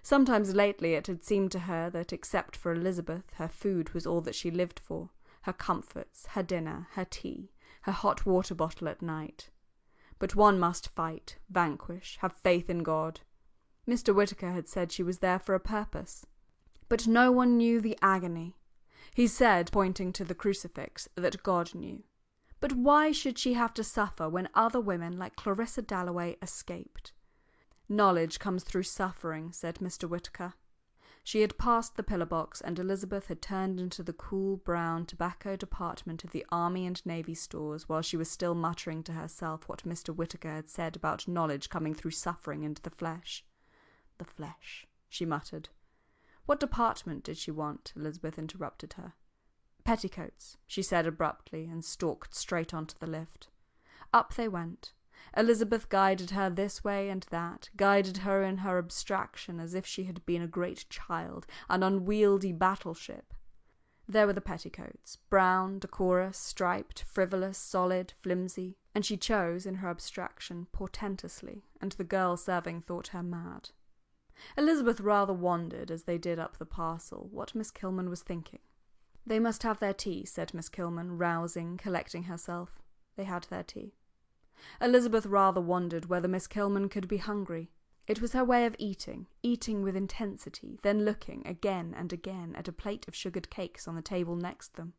Sometimes lately it had seemed to her that, except for Elizabeth, her food was all that she lived for, her comforts, her dinner, her tea, her hot water bottle at night. But one must fight, vanquish, have faith in God. Mr. Whittaker had said she was there for a purpose. But no one knew the agony. He said, pointing to the crucifix, that God knew. But why should she have to suffer when other women like Clarissa Dalloway escaped? Knowledge comes through suffering, said Mr. Whittaker. She had passed the pillar box, and Elizabeth had turned into the cool brown tobacco department of the Army and Navy stores while she was still muttering to herself what Mr. Whittaker had said about knowledge coming through suffering into the flesh. The flesh, she muttered. What department did she want? Elizabeth interrupted her. Petticoats, she said abruptly, and stalked straight onto the lift. Up they went. Elizabeth guided her this way and that, guided her in her abstraction as if she had been a great child, an unwieldy battleship. There were the petticoats, brown, decorous, striped, frivolous, solid, flimsy, and she chose, in her abstraction, portentously, and the girl serving thought her mad. Elizabeth rather wondered, as they did up the parcel, what Miss Kilman was thinking. They must have their tea, said Miss Kilman, rousing, collecting herself. They had their tea. Elizabeth rather wondered whether Miss Kilman could be hungry. It was her way of eating with intensity, then looking again and again at a plate of sugared cakes on the table next them.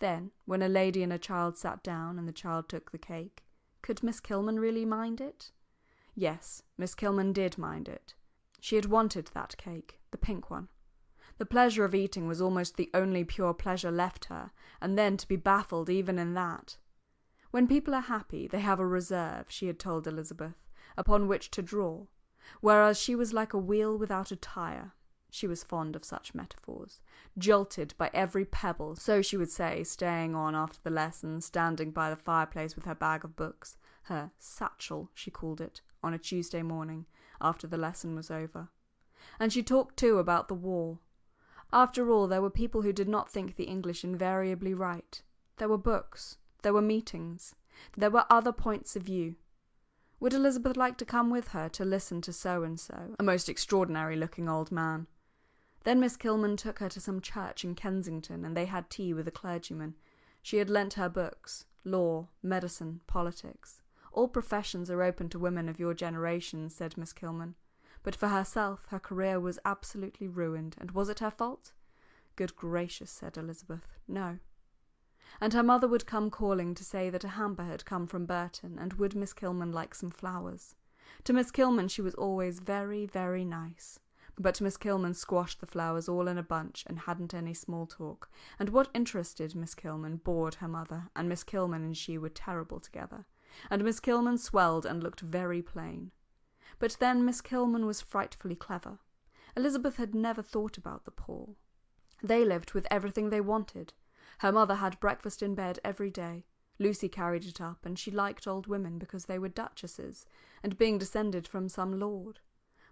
Then, when a lady and a child sat down and the child took the cake, could Miss Kilman really mind it? Yes, Miss Kilman did mind it. She had wanted that cake, the pink one. The pleasure of eating was almost the only pure pleasure left her, and then to be baffled even in that. When people are happy, they have a reserve, she had told Elizabeth, upon which to draw, whereas she was like a wheel without a tyre. She was fond of such metaphors. Jolted by every pebble, so she would say, staying on after the lesson, standing by the fireplace with her bag of books, her satchel, she called it, on a Tuesday morning, after the lesson was over. And she talked too about the war. After all, there were people who did not think the English invariably right. There were books. There were meetings. There were other points of view. Would Elizabeth like to come with her to listen to so-and-so, a most extraordinary-looking old man? Then Miss Kilman took her to some church in Kensington, and they had tea with a clergyman. She had lent her books, law, medicine, politics. All professions are open to women of your generation, said Miss Kilman. But for herself, her career was absolutely ruined, and was it her fault? Good gracious, said Elizabeth, no. And her mother would come calling to say that a hamper had come from Burton, and would Miss Kilman like some flowers. To Miss Kilman she was always very, very nice. But Miss Kilman squashed the flowers all in a bunch and hadn't any small talk, and what interested Miss Kilman bored her mother, and Miss Kilman and she were terrible together, and Miss Kilman swelled and looked very plain. But then Miss Kilman was frightfully clever. Elizabeth had never thought about the poor. They lived with everything they wanted. Her mother had breakfast in bed every day. Lucy carried it up, and she liked old women because they were duchesses, and being descended from some lord.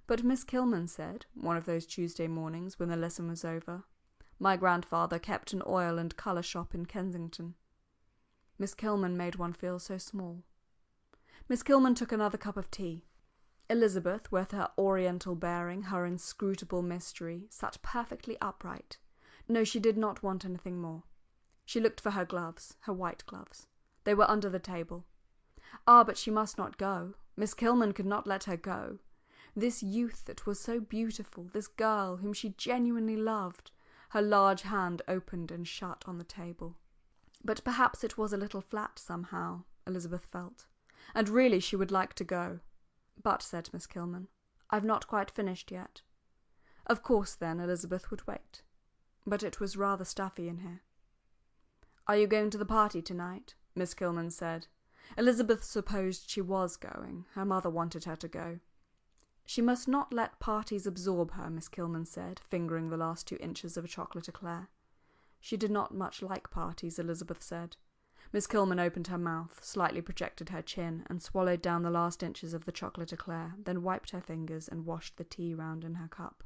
But Miss Kilman said, one of those Tuesday mornings when the lesson was over, "My grandfather kept an oil and colour shop in Kensington." Miss Kilman made one feel so small. Miss Kilman took another cup of tea. Elizabeth, with her oriental bearing, her inscrutable mystery, sat perfectly upright. No, she did not want anything more. She looked for her gloves, her white gloves. They were under the table. Ah, but she must not go. Miss Kilman could not let her go. This youth that was so beautiful, this girl whom she genuinely loved. Her large hand opened and shut on the table. But perhaps it was a little flat somehow, Elizabeth felt, and really she would like to go. But, said Miss Kilman, I've not quite finished yet. Of course, then, Elizabeth would wait. But it was rather stuffy in here. Are you going to the party tonight? Miss Kilman said. Elizabeth supposed she was going. Her mother wanted her to go. She must not let parties absorb her, Miss Kilman said, fingering the last 2 inches of a chocolate eclair. She did not much like parties, Elizabeth said. Miss Kilman opened her mouth, slightly projected her chin, and swallowed down the last inches of the chocolate eclair, then wiped her fingers and washed the tea round in her cup.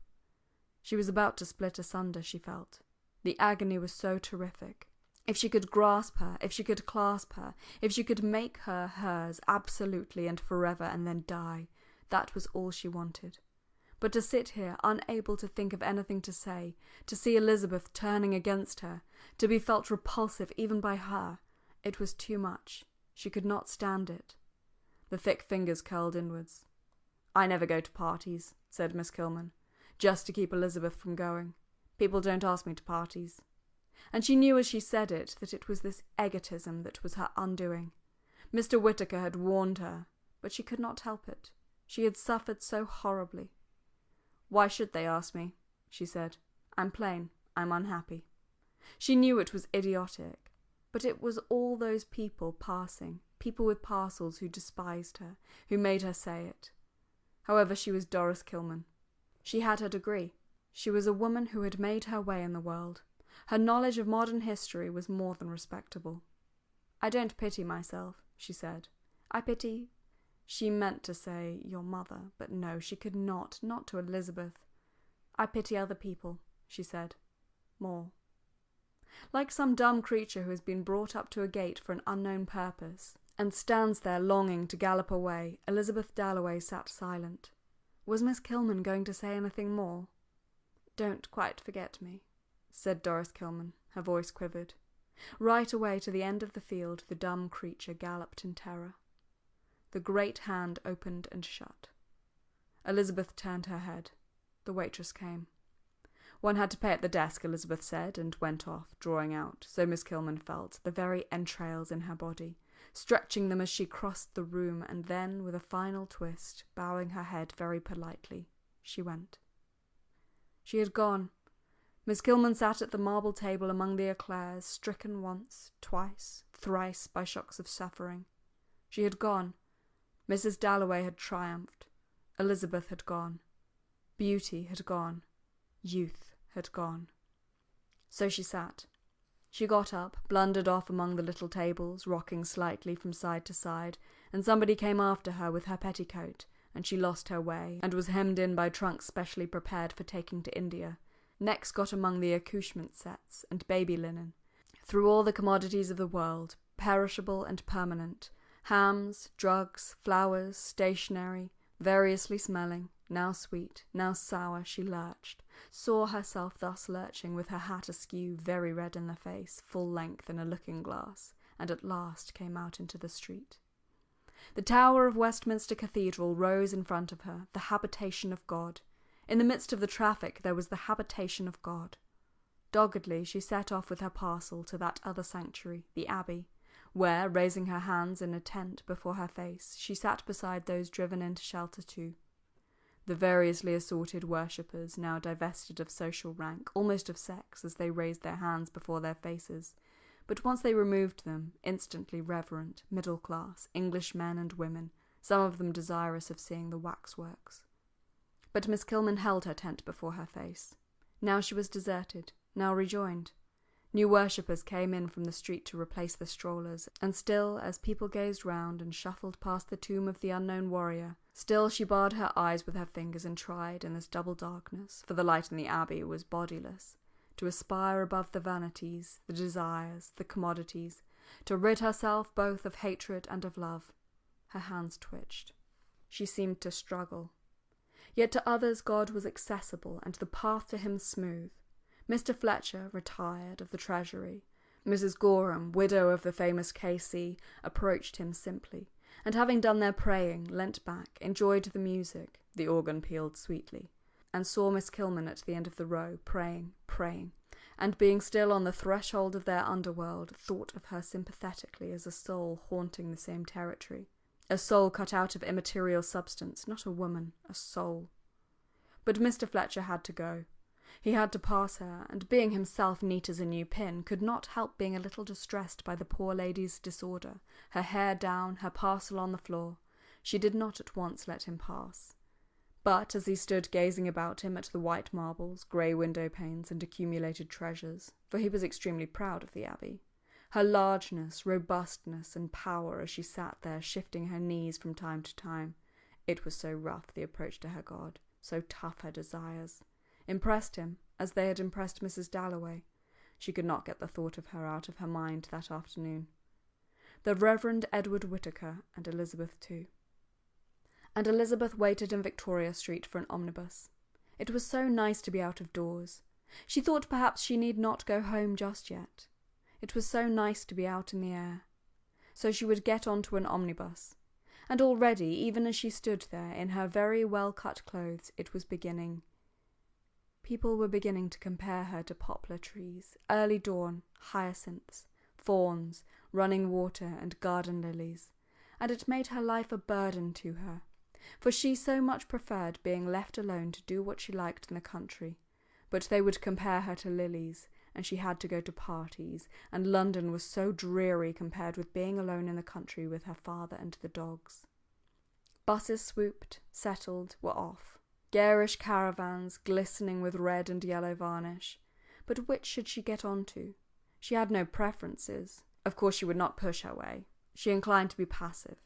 She was about to split asunder, she felt. The agony was so terrific. If she could grasp her, if she could clasp her, if she could make her hers absolutely and forever and then die, that was all she wanted. But to sit here, unable to think of anything to say, to see Elizabeth turning against her, to be felt repulsive even by her, it was too much. She could not stand it. The thick fingers curled inwards. I never go to parties, said Miss Kilman, just to keep Elizabeth from going. People don't ask me to parties. And she knew as she said it that it was this egotism that was her undoing. Mr. Whittaker had warned her, but she could not help it. She had suffered so horribly. "Why should they ask me?" she said. "I'm plain. I'm unhappy." She knew it was idiotic, but it was all those people passing, people with parcels who despised her, who made her say it. However, she was Doris Kilman. She had her degree. She was a woman who had made her way in the world. Her knowledge of modern history was more than respectable. "I don't pity myself," she said. "I pity—" She meant to say your mother, but no, she could not to Elizabeth. "I pity other people," she said. "More." Like some dumb creature who has been brought up to a gate for an unknown purpose, and stands there longing to gallop away, Elizabeth Dalloway sat silent. Was Miss Kilman going to say anything more? "Don't quite forget me," said Doris Kilman. Her voice quivered. Right away to the end of the field the dumb creature galloped in terror. The great hand opened and shut. Elizabeth turned her head. The waitress came. "One had to pay at the desk," Elizabeth said, and went off, drawing out, so Miss Kilman felt, the very entrails in her body, stretching them as she crossed the room, and then, with a final twist, bowing her head very politely, she went. She had gone. Miss Kilman sat at the marble table among the eclairs, stricken once, twice, thrice by shocks of suffering. She had gone. Mrs. Dalloway had triumphed. Elizabeth had gone. Beauty had gone. Youth had gone. So she sat. She got up, blundered off among the little tables, rocking slightly from side to side, and somebody came after her with her petticoat, and she lost her way, and was hemmed in by trunks specially prepared for taking to India. Next got among the accouchement sets and baby linen. Through all the commodities of the world, perishable and permanent, hams, drugs, flowers, stationery, variously smelling, now sweet, now sour, she lurched, saw herself thus lurching with her hat askew, very red in the face, full length in a looking-glass, and at last came out into the street. The tower of Westminster Cathedral rose in front of her, the habitation of God. In the midst of the traffic there was the habitation of God. Doggedly she set off with her parcel to that other sanctuary, the Abbey, where, raising her hands in a tent before her face, she sat beside those driven into shelter too. The variously assorted worshippers, now divested of social rank, almost of sex, as they raised their hands before their faces, but once they removed them, instantly reverent, middle-class, English men and women, some of them desirous of seeing the waxworks. But Miss Kilman held her tent before her face. Now she was deserted, now rejoined. New worshippers came in from the street to replace the strollers, and still, as people gazed round and shuffled past the tomb of the unknown warrior, still she barred her eyes with her fingers and tried, in this double darkness, for the light in the Abbey was bodiless, to aspire above the vanities, the desires, the commodities, to rid herself both of hatred and of love. Her hands twitched. She seemed to struggle. Yet to others God was accessible, and the path to him smooth. Mr. Fletcher, retired, of the Treasury, Mrs. Gorham, widow of the famous K.C., approached him simply, and having done their praying, leant back, enjoyed the music, the organ pealed sweetly, and saw Miss Kilman at the end of the row, praying, and being still on the threshold of their underworld, thought of her sympathetically as a soul haunting the same territory, a soul cut out of immaterial substance, not a woman, a soul. But Mr. Fletcher had to go. He had to pass her, and being himself neat as a new pin, could not help being a little distressed by the poor lady's disorder, her hair down, her parcel on the floor. She did not at once let him pass. But as he stood gazing about him at the white marbles, grey window panes, and accumulated treasures, for he was extremely proud of the Abbey, her largeness, robustness, and power as she sat there shifting her knees from time to time, it was so rough the approach to her God, so tough her desires, impressed him as they had impressed Mrs. Dalloway. She could not get the thought of her out of her mind that afternoon. The Reverend Edward Whittaker, and Elizabeth too. And Elizabeth waited in Victoria Street for an omnibus. It was so nice to be out of doors. She thought perhaps she need not go home just yet. It was so nice to be out in the air. So she would get on to an omnibus. And already, even as she stood there, in her very well-cut clothes, it was beginning. People were beginning to compare her to poplar trees, early dawn, hyacinths, fawns, running water, and garden lilies, and it made her life a burden to her, for she so much preferred being left alone to do what she liked in the country. But they would compare her to lilies, and she had to go to parties, and London was so dreary compared with being alone in the country with her father and the dogs. Buses swooped, settled, were off. Garish caravans, glistening with red and yellow varnish. But which should she get on to? She had no preferences. Of course she would not push her way. She inclined to be passive.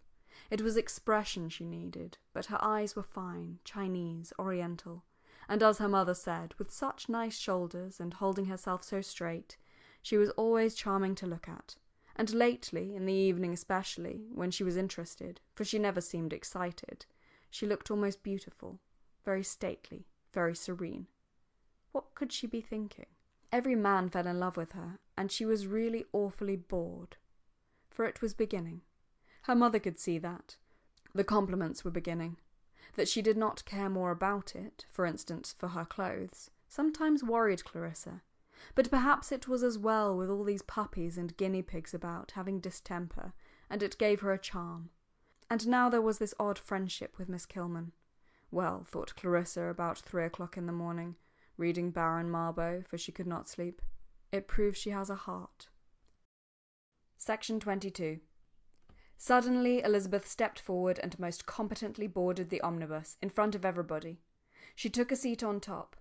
It was expression she needed, but her eyes were fine, Chinese, Oriental, and as her mother said, with such nice shoulders and holding herself so straight, she was always charming to look at. And lately, in the evening especially, when she was interested, for she never seemed excited, she looked almost beautiful, very stately, very serene. What could she be thinking? Every man fell in love with her, and she was really awfully bored. For it was beginning. Her mother could see that. The compliments were beginning. That she did not care more about it, for instance, for her clothes, sometimes worried Clarissa. But perhaps it was as well with all these puppies and guinea pigs about, having distemper, and it gave her a charm. And now there was this odd friendship with Miss Kilman. Well, thought Clarissa about 3 o'clock in the morning, reading Baron Marbo, for she could not sleep, it proves she has a heart. Section 22. Suddenly Elizabeth stepped forward and most competently boarded the omnibus, in front of everybody. She took a seat on top.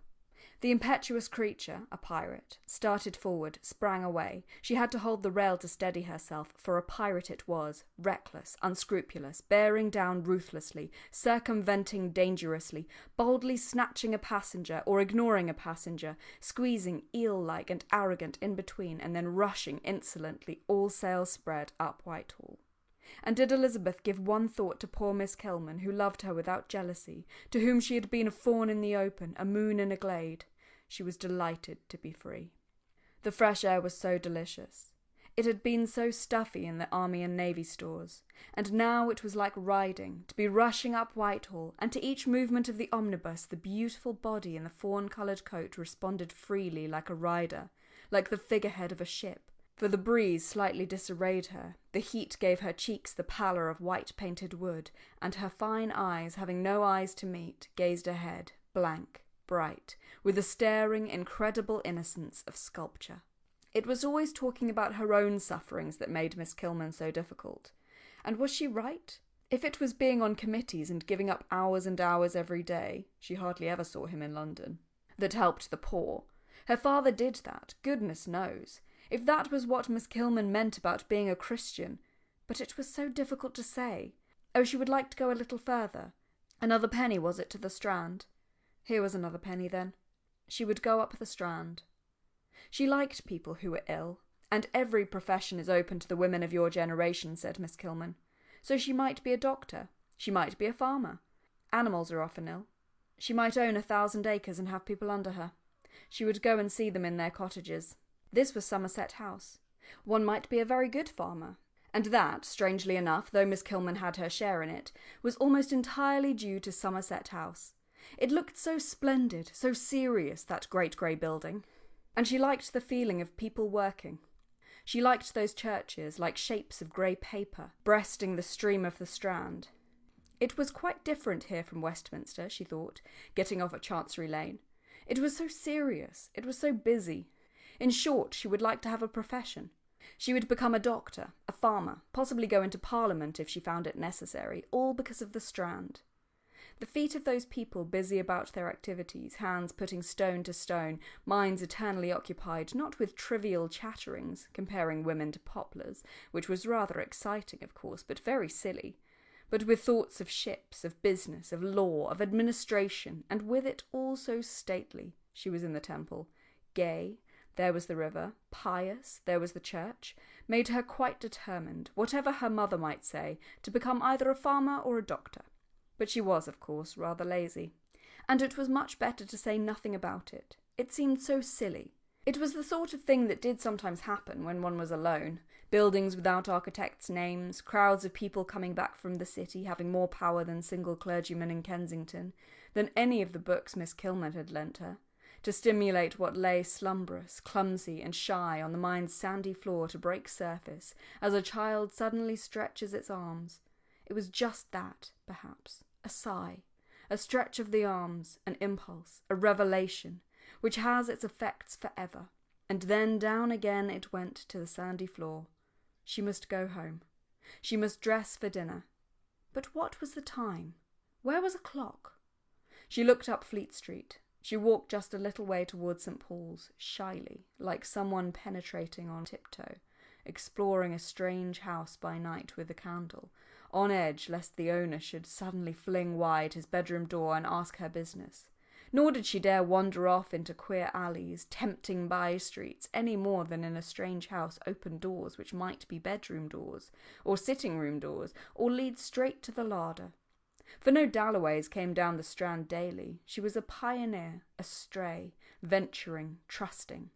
The impetuous creature, a pirate, started forward, sprang away. She had to hold the rail to steady herself, for a pirate it was, reckless, unscrupulous, bearing down ruthlessly, circumventing dangerously, boldly snatching a passenger or ignoring a passenger, squeezing eel-like and arrogant in between, and then rushing insolently, all sails spread, up Whitehall. And did Elizabeth give one thought to poor Miss Kilman, who loved her without jealousy, to whom she had been a fawn in the open, a moon in a glade? She was delighted to be free. The fresh air was so delicious. It had been so stuffy in the Army and Navy stores, and now it was like riding, to be rushing up Whitehall, and to each movement of the omnibus the beautiful body in the fawn-coloured coat responded freely like a rider, like the figurehead of a ship. For the breeze slightly disarrayed her, the heat gave her cheeks the pallor of white-painted wood, and her fine eyes, having no eyes to meet, gazed ahead, blank, bright, with the staring, incredible innocence of sculpture. It was always talking about her own sufferings that made Miss Kilman so difficult. And was she right? If it was being on committees and giving up hours and hours every day, she hardly ever saw him in London, that helped the poor. Her father did that, goodness knows. If that was what Miss Kilman meant about being a Christian, but it was so difficult to say. Oh, she would like to go a little further. Another penny, was it, to the Strand? Here was another penny, then. She would go up the Strand. She liked people who were ill, and every profession is open to the women of your generation, said Miss Kilman. So she might be a doctor. She might be a farmer. Animals are often ill. She might own 1,000 acres and have people under her. She would go and see them in their cottages. This was Somerset House. One might be a very good farmer, and that, strangely enough, though Miss Kilman had her share in it, was almost entirely due to Somerset House. It looked so splendid, so serious, that great grey building. And she liked the feeling of people working. She liked those churches, like shapes of grey paper, breasting the stream of the Strand. It was quite different here from Westminster, she thought, getting off at Chancery Lane. It was so serious, it was so busy. In short, she would like to have a profession. She would become a doctor, a farmer, possibly go into Parliament if she found it necessary, all because of the Strand. The feet of those people busy about their activities, hands putting stone to stone, minds eternally occupied, not with trivial chatterings, comparing women to poplars, which was rather exciting, of course, but very silly, but with thoughts of ships, of business, of law, of administration, and with it all so stately. She was in the Temple, gay, there was the river, pious, there was the church, made her quite determined, whatever her mother might say, to become either a farmer or a doctor. But she was, of course, rather lazy. And it was much better to say nothing about it. It seemed so silly. It was the sort of thing that did sometimes happen when one was alone. Buildings without architects' names, crowds of people coming back from the city, having more power than single clergymen in Kensington, than any of the books Miss Kilman had lent her. to stimulate what lay slumberous, clumsy, and shy on the mind's sandy floor to break surface, as a child suddenly stretches its arms. It was just that, perhaps, a sigh, a stretch of the arms, an impulse, a revelation, which has its effects forever, and then down again it went to the sandy floor. She must go home. She must dress for dinner. But what was the time? Where was a clock? She looked up Fleet Street. She walked just a little way towards St. Paul's, shyly, like someone penetrating on tiptoe, exploring a strange house by night with a candle, on edge lest the owner should suddenly fling wide his bedroom door and ask her business. Nor did she dare wander off into queer alleys, tempting by-streets, any more than in a strange house open doors which might be bedroom doors, or sitting-room doors, or lead straight to the larder. For no Dalloways came down the Strand daily. She was a pioneer, a stray, venturing, trusting.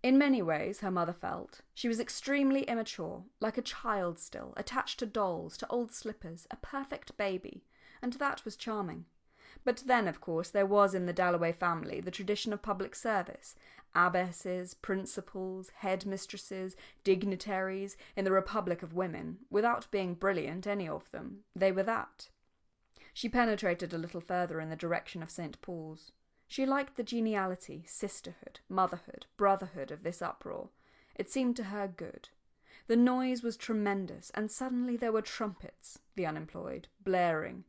In many ways, her mother felt, she was extremely immature, like a child still, attached to dolls, to old slippers, a perfect baby, and that was charming. But then, of course, there was in the Dalloway family the tradition of public service, abbesses, principals, headmistresses, dignitaries, in the Republic of Women, without being brilliant, any of them. They were that. She penetrated a little further in the direction of St. Paul's. She liked the geniality, sisterhood, motherhood, brotherhood of this uproar. It seemed to her good. The noise was tremendous, and suddenly there were trumpets, the unemployed, blaring,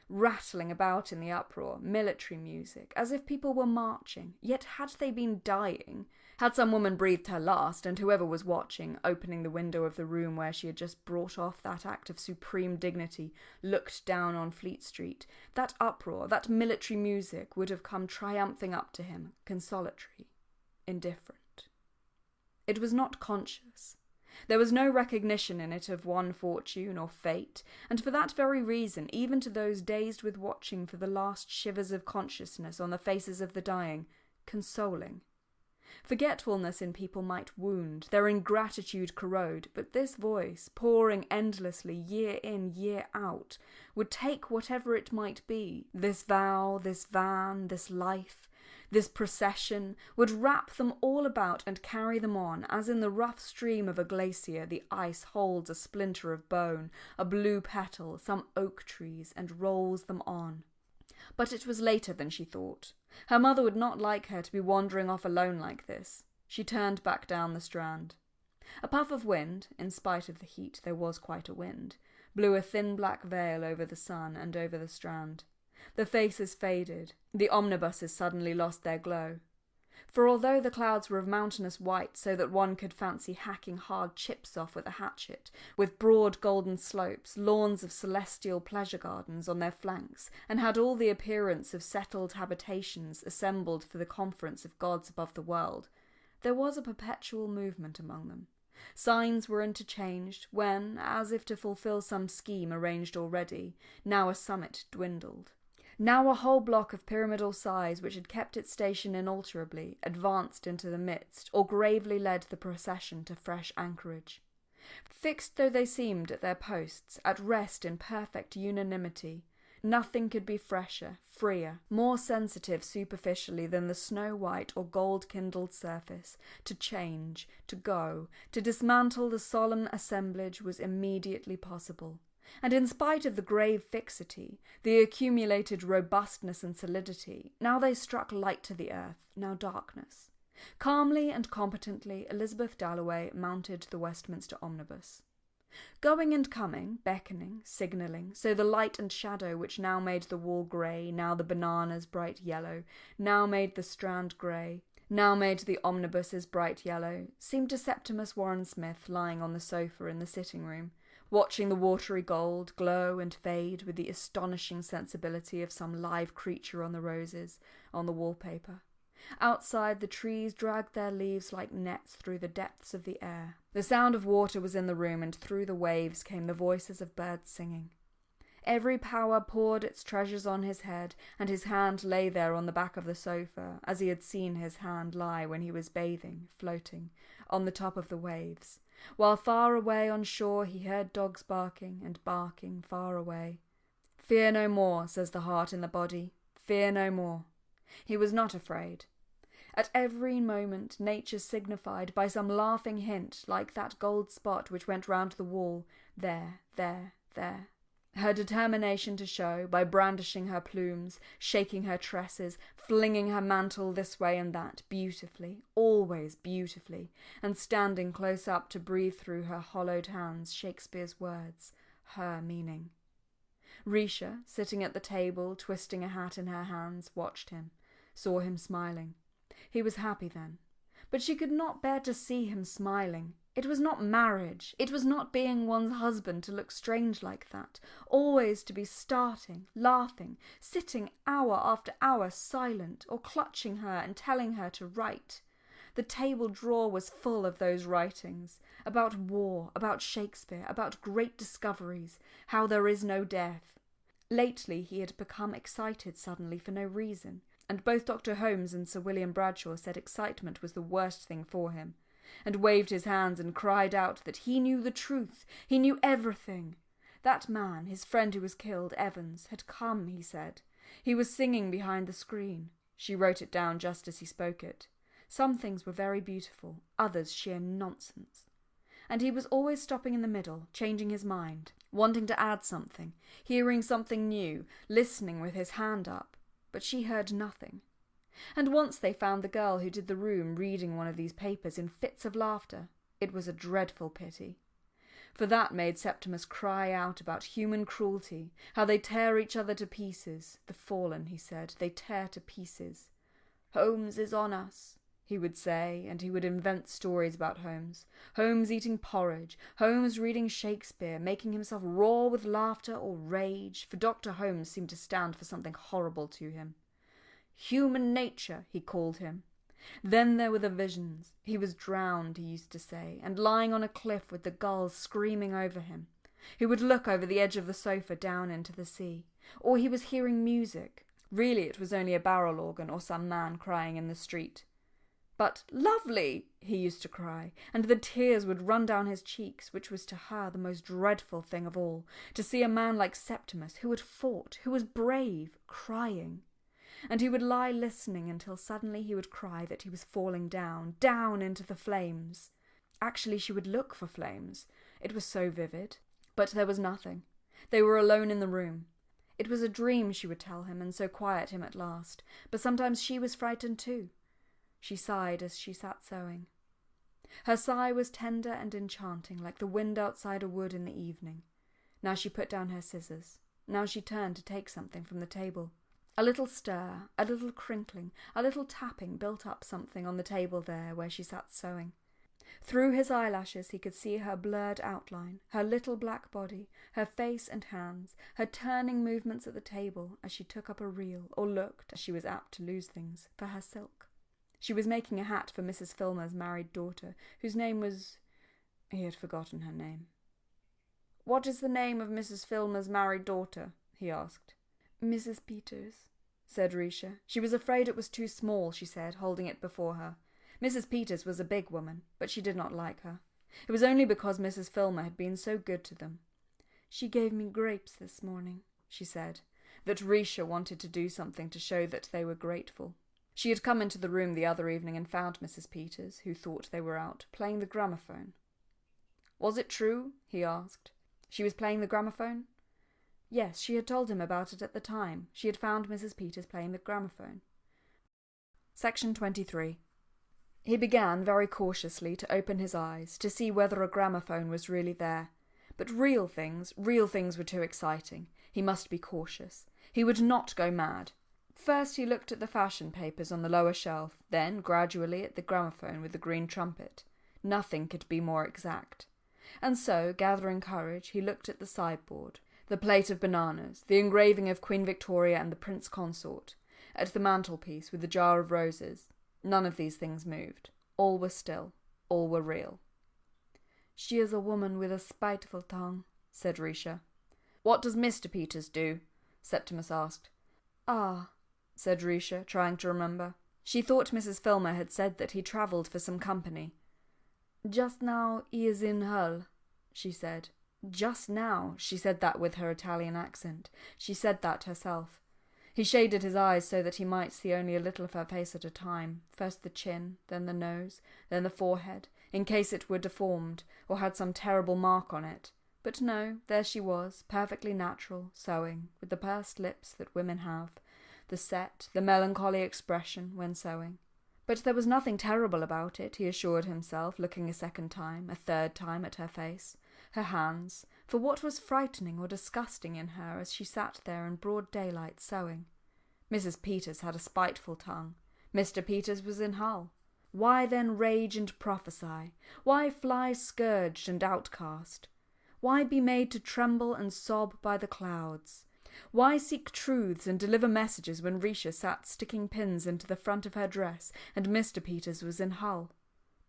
rattling about in the uproar, military music, as if people were marching. Yet had they been dying? Had some woman breathed her last, and whoever was watching, opening the window of the room where she had just brought off that act of supreme dignity, looked down on Fleet Street, that uproar, that military music would have come triumphing up to him, consolatory, indifferent. It was not conscious. There was no recognition in it of one fortune or fate, and for that very reason, even to those dazed with watching for the last shivers of consciousness on the faces of the dying, consoling. Forgetfulness in people might wound, their ingratitude corrode, but this voice, pouring endlessly year in, year out, would take whatever it might be, this vow, this van, this life, this procession, would wrap them all about and carry them on, as in the rough stream of a glacier the ice holds a splinter of bone, a blue petal, some oak trees, and rolls them on. But it was later than she thought. Her mother would not like her to be wandering off alone like this. She turned back down the Strand. A puff of wind, in spite of the heat there was quite a wind, blew a thin black veil over the sun and over the Strand. The faces faded, the omnibuses suddenly lost their glow. For although the clouds were of mountainous white so that one could fancy hacking hard chips off with a hatchet, with broad golden slopes, lawns of celestial pleasure gardens on their flanks, and had all the appearance of settled habitations assembled for the conference of gods above the world, there was a perpetual movement among them. Signs were interchanged when, as if to fulfil some scheme arranged already, now a summit dwindled. Now a whole block of pyramidal size, which had kept its station inalterably, advanced into the midst, or gravely led the procession to fresh anchorage. Fixed though they seemed at their posts, at rest in perfect unanimity, nothing could be fresher, freer, more sensitive superficially than the snow-white or gold-kindled surface. To change, to go, to dismantle the solemn assemblage was immediately possible. And in spite of the grave fixity, the accumulated robustness and solidity, now they struck light to the earth, now darkness. Calmly and competently, Elizabeth Dalloway mounted the Westminster omnibus. Going and coming, beckoning, signalling, so the light and shadow which now made the wall grey, now the bananas bright yellow, now made the Strand grey, now made the omnibuses bright yellow, seemed to Septimus Warren-Smith lying on the sofa in the sitting-room, watching the watery gold glow and fade with the astonishing sensibility of some live creature on the roses, on the wallpaper. Outside, the trees dragged their leaves like nets through the depths of the air. The sound of water was in the room, and through the waves came the voices of birds singing. Every power poured its treasures on his head, and his hand lay there on the back of the sofa, as he had seen his hand lie when he was bathing, floating, on the top of the waves, while far away on shore he heard dogs barking and barking far away. "Fear no more," says the heart in the body. "Fear no more." He was not afraid. At every moment nature signified by some laughing hint, like that gold spot which went round the wall, there, there, there. Her determination to show, by brandishing her plumes, shaking her tresses, flinging her mantle this way and that, beautifully, always beautifully, and standing close up to breathe through her hollowed hands Shakespeare's words, her meaning. Risha, sitting at the table, twisting a hat in her hands, watched him, saw him smiling. He was happy then, but she could not bear to see him smiling. It was not marriage, it was not being one's husband to look strange like that, always to be starting, laughing, sitting hour after hour silent, or clutching her and telling her to write. The table drawer was full of those writings, about war, about Shakespeare, about great discoveries, how there is no death. Lately he had become excited suddenly for no reason, and both Dr. Holmes and Sir William Bradshaw said excitement was the worst thing for him, and waved his hands and cried out that he knew the truth, he knew everything. That man, his friend who was killed, Evans, had come, he said. He was singing behind the screen. She wrote it down just as he spoke it. Some things were very beautiful, others sheer nonsense. And he was always stopping in the middle, changing his mind, wanting to add something, hearing something new, listening with his hand up. But she heard nothing. And once they found the girl who did the room reading one of these papers in fits of laughter. It was a dreadful pity. For that made Septimus cry out about human cruelty, how they tear each other to pieces. The fallen, he said, they tear to pieces. Holmes is on us, he would say, and he would invent stories about Holmes. Holmes eating porridge, Holmes reading Shakespeare, making himself roar with laughter or rage, for Dr. Holmes seemed to stand for something horrible to him. Human nature, he called him. Then there were the visions. He was drowned, he used to say, and lying on a cliff with the gulls screaming over him. He would look over the edge of the sofa down into the sea. Or he was hearing music. Really it was only a barrel organ or some man crying in the street. But lovely, he used to cry, and the tears would run down his cheeks, which was to her the most dreadful thing of all, to see a man like Septimus, who had fought, who was brave, crying. And he would lie listening until suddenly he would cry that he was falling down, down into the flames. Actually, she would look for flames. It was so vivid. But there was nothing. They were alone in the room. It was a dream, she would tell him, and so quiet him at last. But sometimes she was frightened too. She sighed as she sat sewing. Her sigh was tender and enchanting, like the wind outside a wood in the evening. Now she put down her scissors. Now she turned to take something from the table. A little stir, a little crinkling, a little tapping built up something on the table there where she sat sewing. Through his eyelashes he could see her blurred outline, her little black body, her face and hands, her turning movements at the table as she took up a reel, or looked, as she was apt to lose things, for her silk. She was making a hat for Mrs. Filmer's married daughter, whose name was... He had forgotten her name. "What is the name of Mrs. Filmer's married daughter?" he asked. "Mrs. Peters," said Risha. She was afraid it was too small, she said, holding it before her. Mrs. Peters was a big woman, but she did not like her. It was only because Mrs. Filmer had been so good to them. "She gave me grapes this morning," she said, that Risha wanted to do something to show that they were grateful. She had come into the room the other evening and found Mrs. Peters, who thought they were out, playing the gramophone. "Was it true?" he asked. She was playing the gramophone? Yes, she had told him about it at the time. She had found Mrs. Peters playing the gramophone. Section 23. He began, very cautiously, to open his eyes, to see whether a gramophone was really there. But real things were too exciting. He must be cautious. He would not go mad. First he looked at the fashion papers on the lower shelf, then, gradually, at the gramophone with the green trumpet. Nothing could be more exact. And so, gathering courage, he looked at the sideboard, the plate of bananas, the engraving of Queen Victoria and the Prince Consort, at the mantelpiece with the jar of roses. None of these things moved. All were still. All were real. "She is a woman with a spiteful tongue," said Risha. "What does Mr. Peters do?" Septimus asked. "Ah," said Risha, trying to remember. She thought Mrs. Filmer had said that he travelled for some company. "Just now he is in Hull," she said. Just now, she said that with her Italian accent. She said that herself. He shaded his eyes so that he might see only a little of her face at a time, first the chin, then the nose, then the forehead, in case it were deformed, or had some terrible mark on it. But no, there she was, perfectly natural, sewing, with the pursed lips that women have, the set, the melancholy expression when sewing. But there was nothing terrible about it, he assured himself, looking a second time, a third time at her face, her hands, for what was frightening or disgusting in her as she sat there in broad daylight sewing? Mrs. Peters had a spiteful tongue. Mr. Peters was in Hull. Why then rage and prophesy? Why fly scourged and outcast? Why be made to tremble and sob by the clouds? Why seek truths and deliver messages when Risha sat sticking pins into the front of her dress and Mr. Peters was in Hull?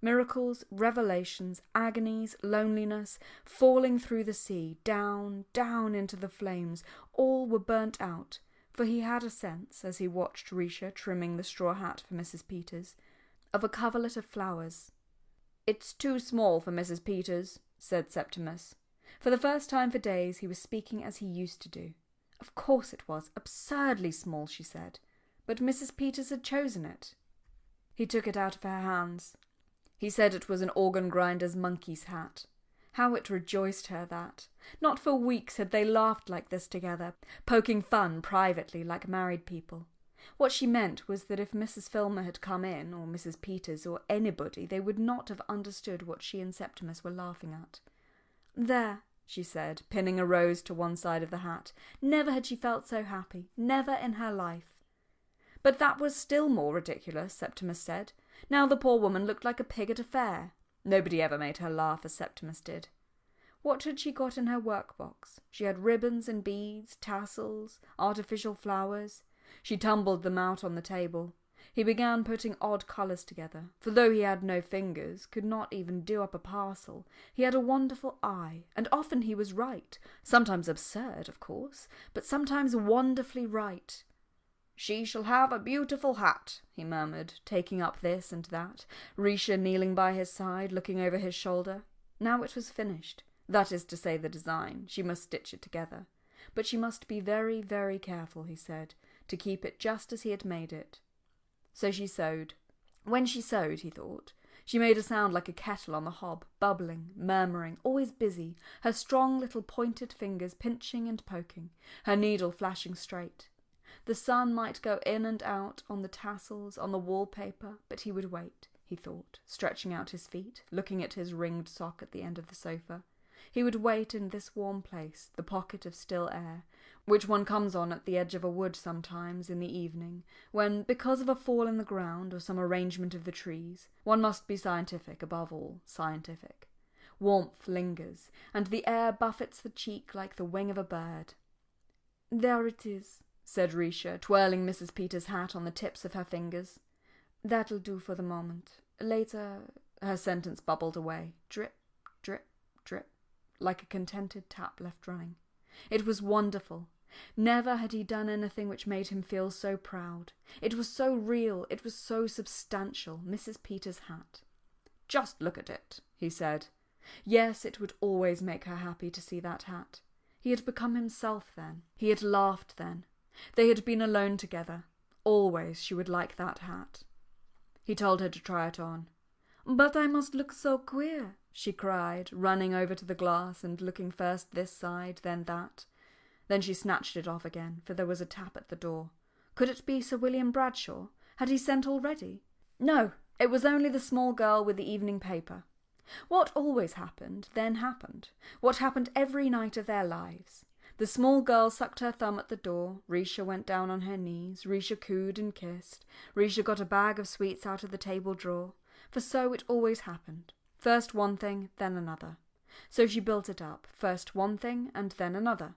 Miracles, revelations, agonies, loneliness, falling through the sea, down, down into the flames, all were burnt out, for he had a sense, as he watched Risha trimming the straw hat for Mrs. Peters, of a coverlet of flowers. "It's too small for Mrs. Peters," said Septimus. For the first time for days he was speaking as he used to do. Of course it was, absurdly small, she said, but Mrs. Peters had chosen it. He took it out of her hands. He said it was an organ-grinder's monkey's hat. How it rejoiced her that. Not for weeks had they laughed like this together, poking fun privately like married people. What she meant was that if Mrs. Filmer had come in, or Mrs. Peters, or anybody, they would not have understood what she and Septimus were laughing at. "There," she said, pinning a rose to one side of the hat. Never had she felt so happy, never in her life. But that was still more ridiculous, Septimus said. Now the poor woman looked like a pig at a fair. Nobody ever made her laugh as Septimus did. What had she got in her workbox? She had ribbons and beads, tassels, artificial flowers. She tumbled them out on the table. He began putting odd colours together, for though he had no fingers, could not even do up a parcel, he had a wonderful eye, and often he was right, sometimes absurd, of course, but sometimes wonderfully right. "She shall have a beautiful hat," he murmured, taking up this and that, Risha kneeling by his side, looking over his shoulder. Now it was finished. That is to say, the design. She must stitch it together. But she must be very, very careful, he said, to keep it just as he had made it. So she sewed. When she sewed, he thought, she made a sound like a kettle on the hob, bubbling, murmuring, always busy, her strong little pointed fingers pinching and poking, her needle flashing straight. The sun might go in and out on the tassels, on the wallpaper, but he would wait, he thought, stretching out his feet, looking at his ringed sock at the end of the sofa. He would wait in this warm place, the pocket of still air, which one comes on at the edge of a wood sometimes in the evening, when, because of a fall in the ground or some arrangement of the trees, one must be scientific, above all, scientific. Warmth lingers, and the air buffets the cheek like the wing of a bird. "There it is," said Risha, twirling Mrs. Peters' hat on the tips of her fingers. "That'll do for the moment. Later—" Her sentence bubbled away, drip, drip, drip, like a contented tap left running. It was wonderful. Never had he done anything which made him feel so proud. It was so real, it was so substantial, Mrs. Peters' hat. "Just look at it," he said. Yes, it would always make her happy to see that hat. He had become himself then. He had laughed then. They had been alone together. Always she would like that hat. He told her to try it on. "But I must look so queer," she cried, running over to the glass and looking first this side, then that. Then she snatched it off again, for there was a tap at the door. Could it be Sir William Bradshaw? Had he sent already? No, it was only the small girl with the evening paper. What always happened, then happened. What happened every night of their lives. The small girl sucked her thumb at the door, Risha went down on her knees, Risha cooed and kissed, Risha got a bag of sweets out of the table drawer, for so it always happened. First one thing, then another. So she built it up, first one thing and then another.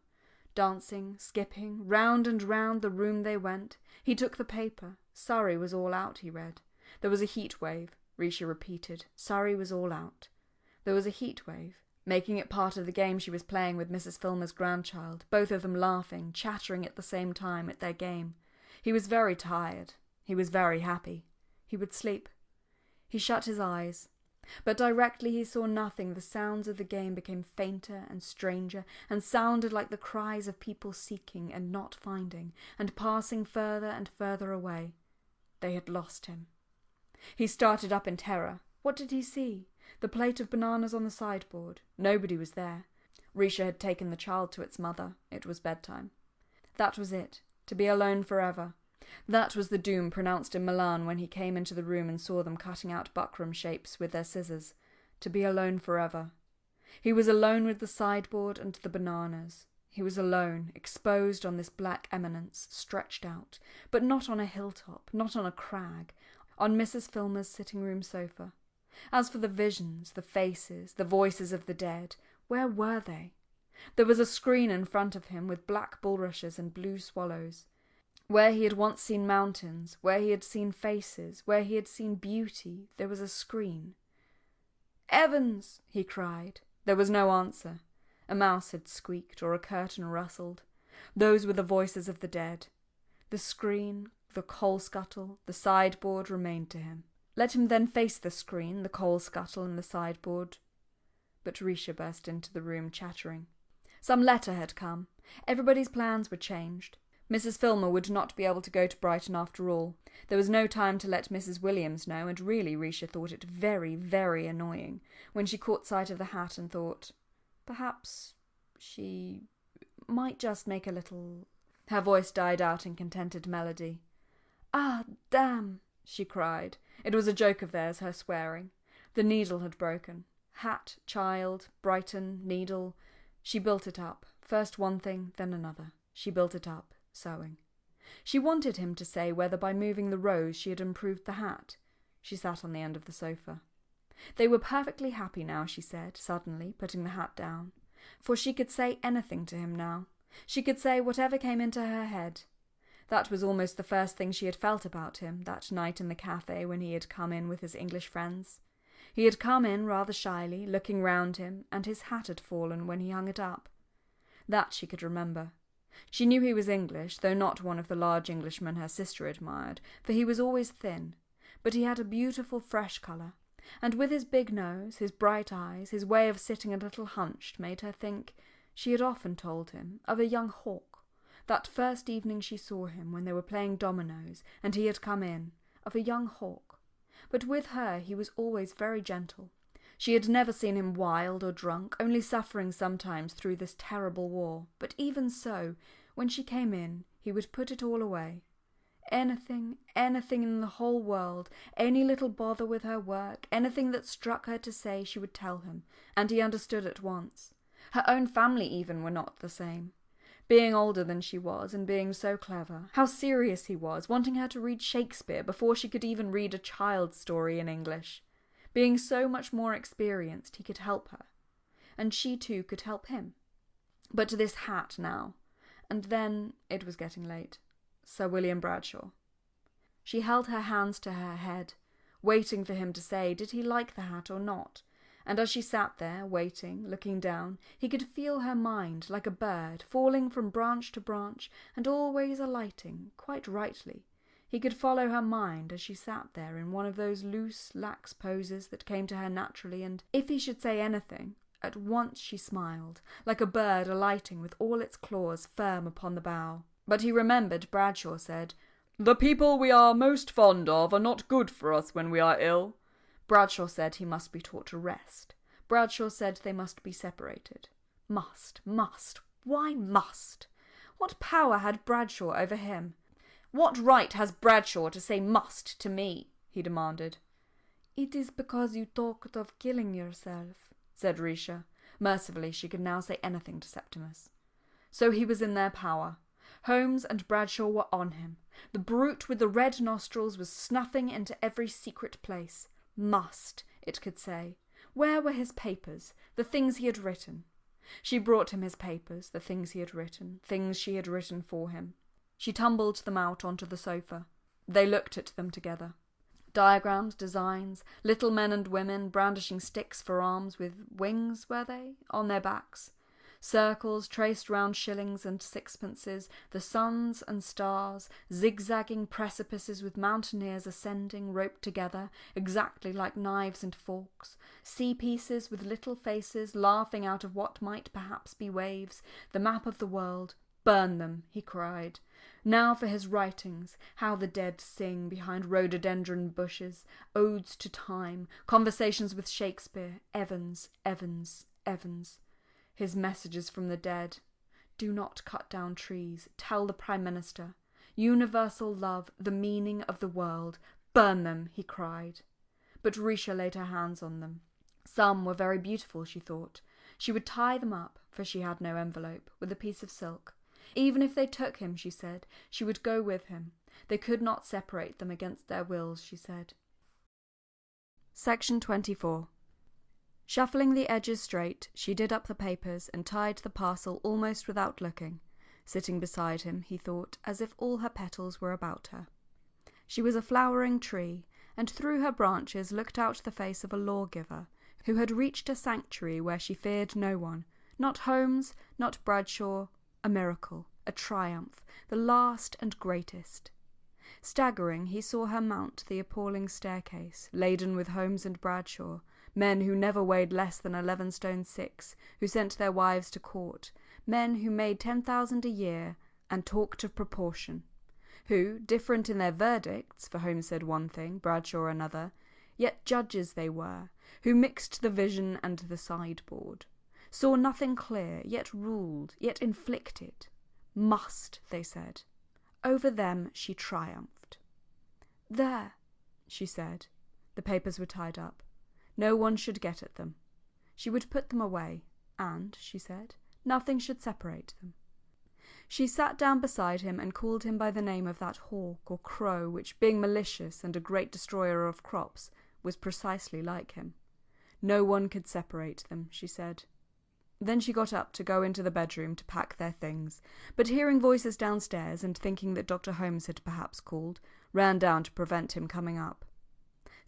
Dancing, skipping, round and round the room they went. He took the paper. Surrey was all out, he read. There was a heat wave, Risha repeated. Surrey was all out. There was a heat wave, making it part of the game she was playing with Mrs. Filmer's grandchild, both of them laughing, chattering at the same time at their game. He was very tired. He was very happy. He would sleep. He shut his eyes. But directly he saw nothing, the sounds of the game became fainter and stranger, and sounded like the cries of people seeking and not finding, and passing further and further away. They had lost him. He started up in terror. What did he see? The plate of bananas on the sideboard. Nobody was there. Risha had taken the child to its mother. It was bedtime. That was it. To be alone forever. That was the doom pronounced in Milan when he came into the room and saw them cutting out buckram shapes with their scissors. To be alone forever. He was alone with the sideboard and the bananas. He was alone, exposed on this black eminence, stretched out, but not on a hilltop, not on a crag, on Mrs. Filmer's sitting-room sofa. As for the visions, the faces, the voices of the dead, where were they? There was a screen in front of him with black bulrushes and blue swallows. Where he had once seen mountains, where he had seen faces, where he had seen beauty, there was a screen. "Evans!" he cried. There was no answer. A mouse had squeaked, or a curtain rustled. Those were the voices of the dead. The screen, the coal scuttle, the sideboard remained to him. Let him then face the screen, the coal scuttle, and the sideboard. But Risha burst into the room, chattering. Some letter had come. Everybody's plans were changed. Mrs. Filmer would not be able to go to Brighton after all. There was no time to let Mrs. Williams know, and really Risha thought it very, very annoying when she caught sight of the hat and thought, perhaps she might just make a little... Her voice died out in contented melody. "Ah, damn!" she cried. It was a joke of theirs, her swearing. The needle had broken. Hat, child, Brighton, needle. She built it up. First one thing, then another. She built it up. Sewing. She wanted him to say whether by moving the rose she had improved the hat. She sat on the end of the sofa. They were perfectly happy now, she said, suddenly, putting the hat down. For she could say anything to him now. She could say whatever came into her head. That was almost the first thing she had felt about him, that night in the cafe when he had come in with his English friends. He had come in rather shyly, looking round him, and his hat had fallen when he hung it up. That she could remember. She knew he was English, though not one of the large Englishmen her sister admired, for he was always thin, but he had a beautiful fresh colour, and with his big nose, his bright eyes, his way of sitting a little hunched made her think, she had often told him, of a young hawk, that first evening she saw him when they were playing dominoes, and he had come in, of a young hawk. But with her he was always very gentle. She had never seen him wild or drunk, only suffering sometimes through this terrible war. But even so, when she came in, he would put it all away. Anything in the whole world, any little bother with her work, anything that struck her to say, she would tell him, and he understood at once. Her own family even were not the same. Being older than she was, and being so clever, how serious he was, wanting her to read Shakespeare before she could even read a child's story in English. Being so much more experienced, he could help her, and she too could help him. But this hat now, and then it was getting late. Sir William Bradshaw. She held her hands to her head, waiting for him to say, did he like the hat or not? And as she sat there, waiting, looking down, he could feel her mind, like a bird, falling from branch to branch, and always alighting, quite rightly. He could follow her mind as she sat there in one of those loose, lax poses that came to her naturally, and if he should say anything, at once she smiled, like a bird alighting with all its claws firm upon the bough. But he remembered Bradshaw said, "The people we are most fond of are not good for us when we are ill." Bradshaw said he must be taught to rest. Bradshaw said they must be separated. Must. Why must? What power had Bradshaw over him? What right has Bradshaw to say must to me? He demanded. It is because you talked of killing yourself, said Risha. Mercifully she could now say anything to Septimus. So he was in their power. Holmes and Bradshaw were on him. The brute with the red nostrils was snuffing into every secret place. Must, it could say. Where were his papers, the things he had written? She brought him his papers, the things he had written, things she had written for him. She tumbled them out onto the sofa. They looked at them together. Diagrams, designs, little men and women brandishing sticks for arms with wings, were they, on their backs? Circles traced round shillings and sixpences, the suns and stars, zigzagging precipices with mountaineers ascending, roped together, exactly like knives and forks, sea pieces with little faces laughing out of what might perhaps be waves, the map of the world. Burn them, he cried. Now for his writings, how the dead sing behind rhododendron bushes, odes to time, conversations with Shakespeare, Evans, Evans, Evans. His messages from the dead. Do not cut down trees. Tell the Prime Minister. Universal love, the meaning of the world. Burn them, he cried. But Risha laid her hands on them. Some were very beautiful, she thought. She would tie them up, for she had no envelope, with a piece of silk. Even if they took him, she said, she would go with him. They could not separate them against their wills, she said. Section 24. Shuffling the edges straight, she did up the papers and tied the parcel almost without looking. Sitting beside him, he thought, as if all her petals were about her. She was a flowering tree, and through her branches looked out the face of a lawgiver, who had reached a sanctuary where she feared no one, not Holmes, not Bradshaw, a miracle, a triumph, the last and greatest. Staggering, he saw her mount the appalling staircase, laden with Holmes and Bradshaw, men who never weighed less than 11 stone 6, who sent their wives to court, men who made 10,000 a year and talked of proportion, who, different in their verdicts, for Holmes said one thing, Bradshaw another, yet judges they were, who mixed the vision and the sideboard, saw nothing clear, yet ruled, yet inflicted. Must, they said. Over them she triumphed. There, she said. The papers were tied up. No one should get at them. She would put them away, and, she said, nothing should separate them. She sat down beside him and called him by the name of that hawk or crow which, being malicious and a great destroyer of crops, was precisely like him. No one could separate them, she said. Then she got up to go into the bedroom to pack their things, but hearing voices downstairs and thinking that Dr. Holmes had perhaps called, ran down to prevent him coming up.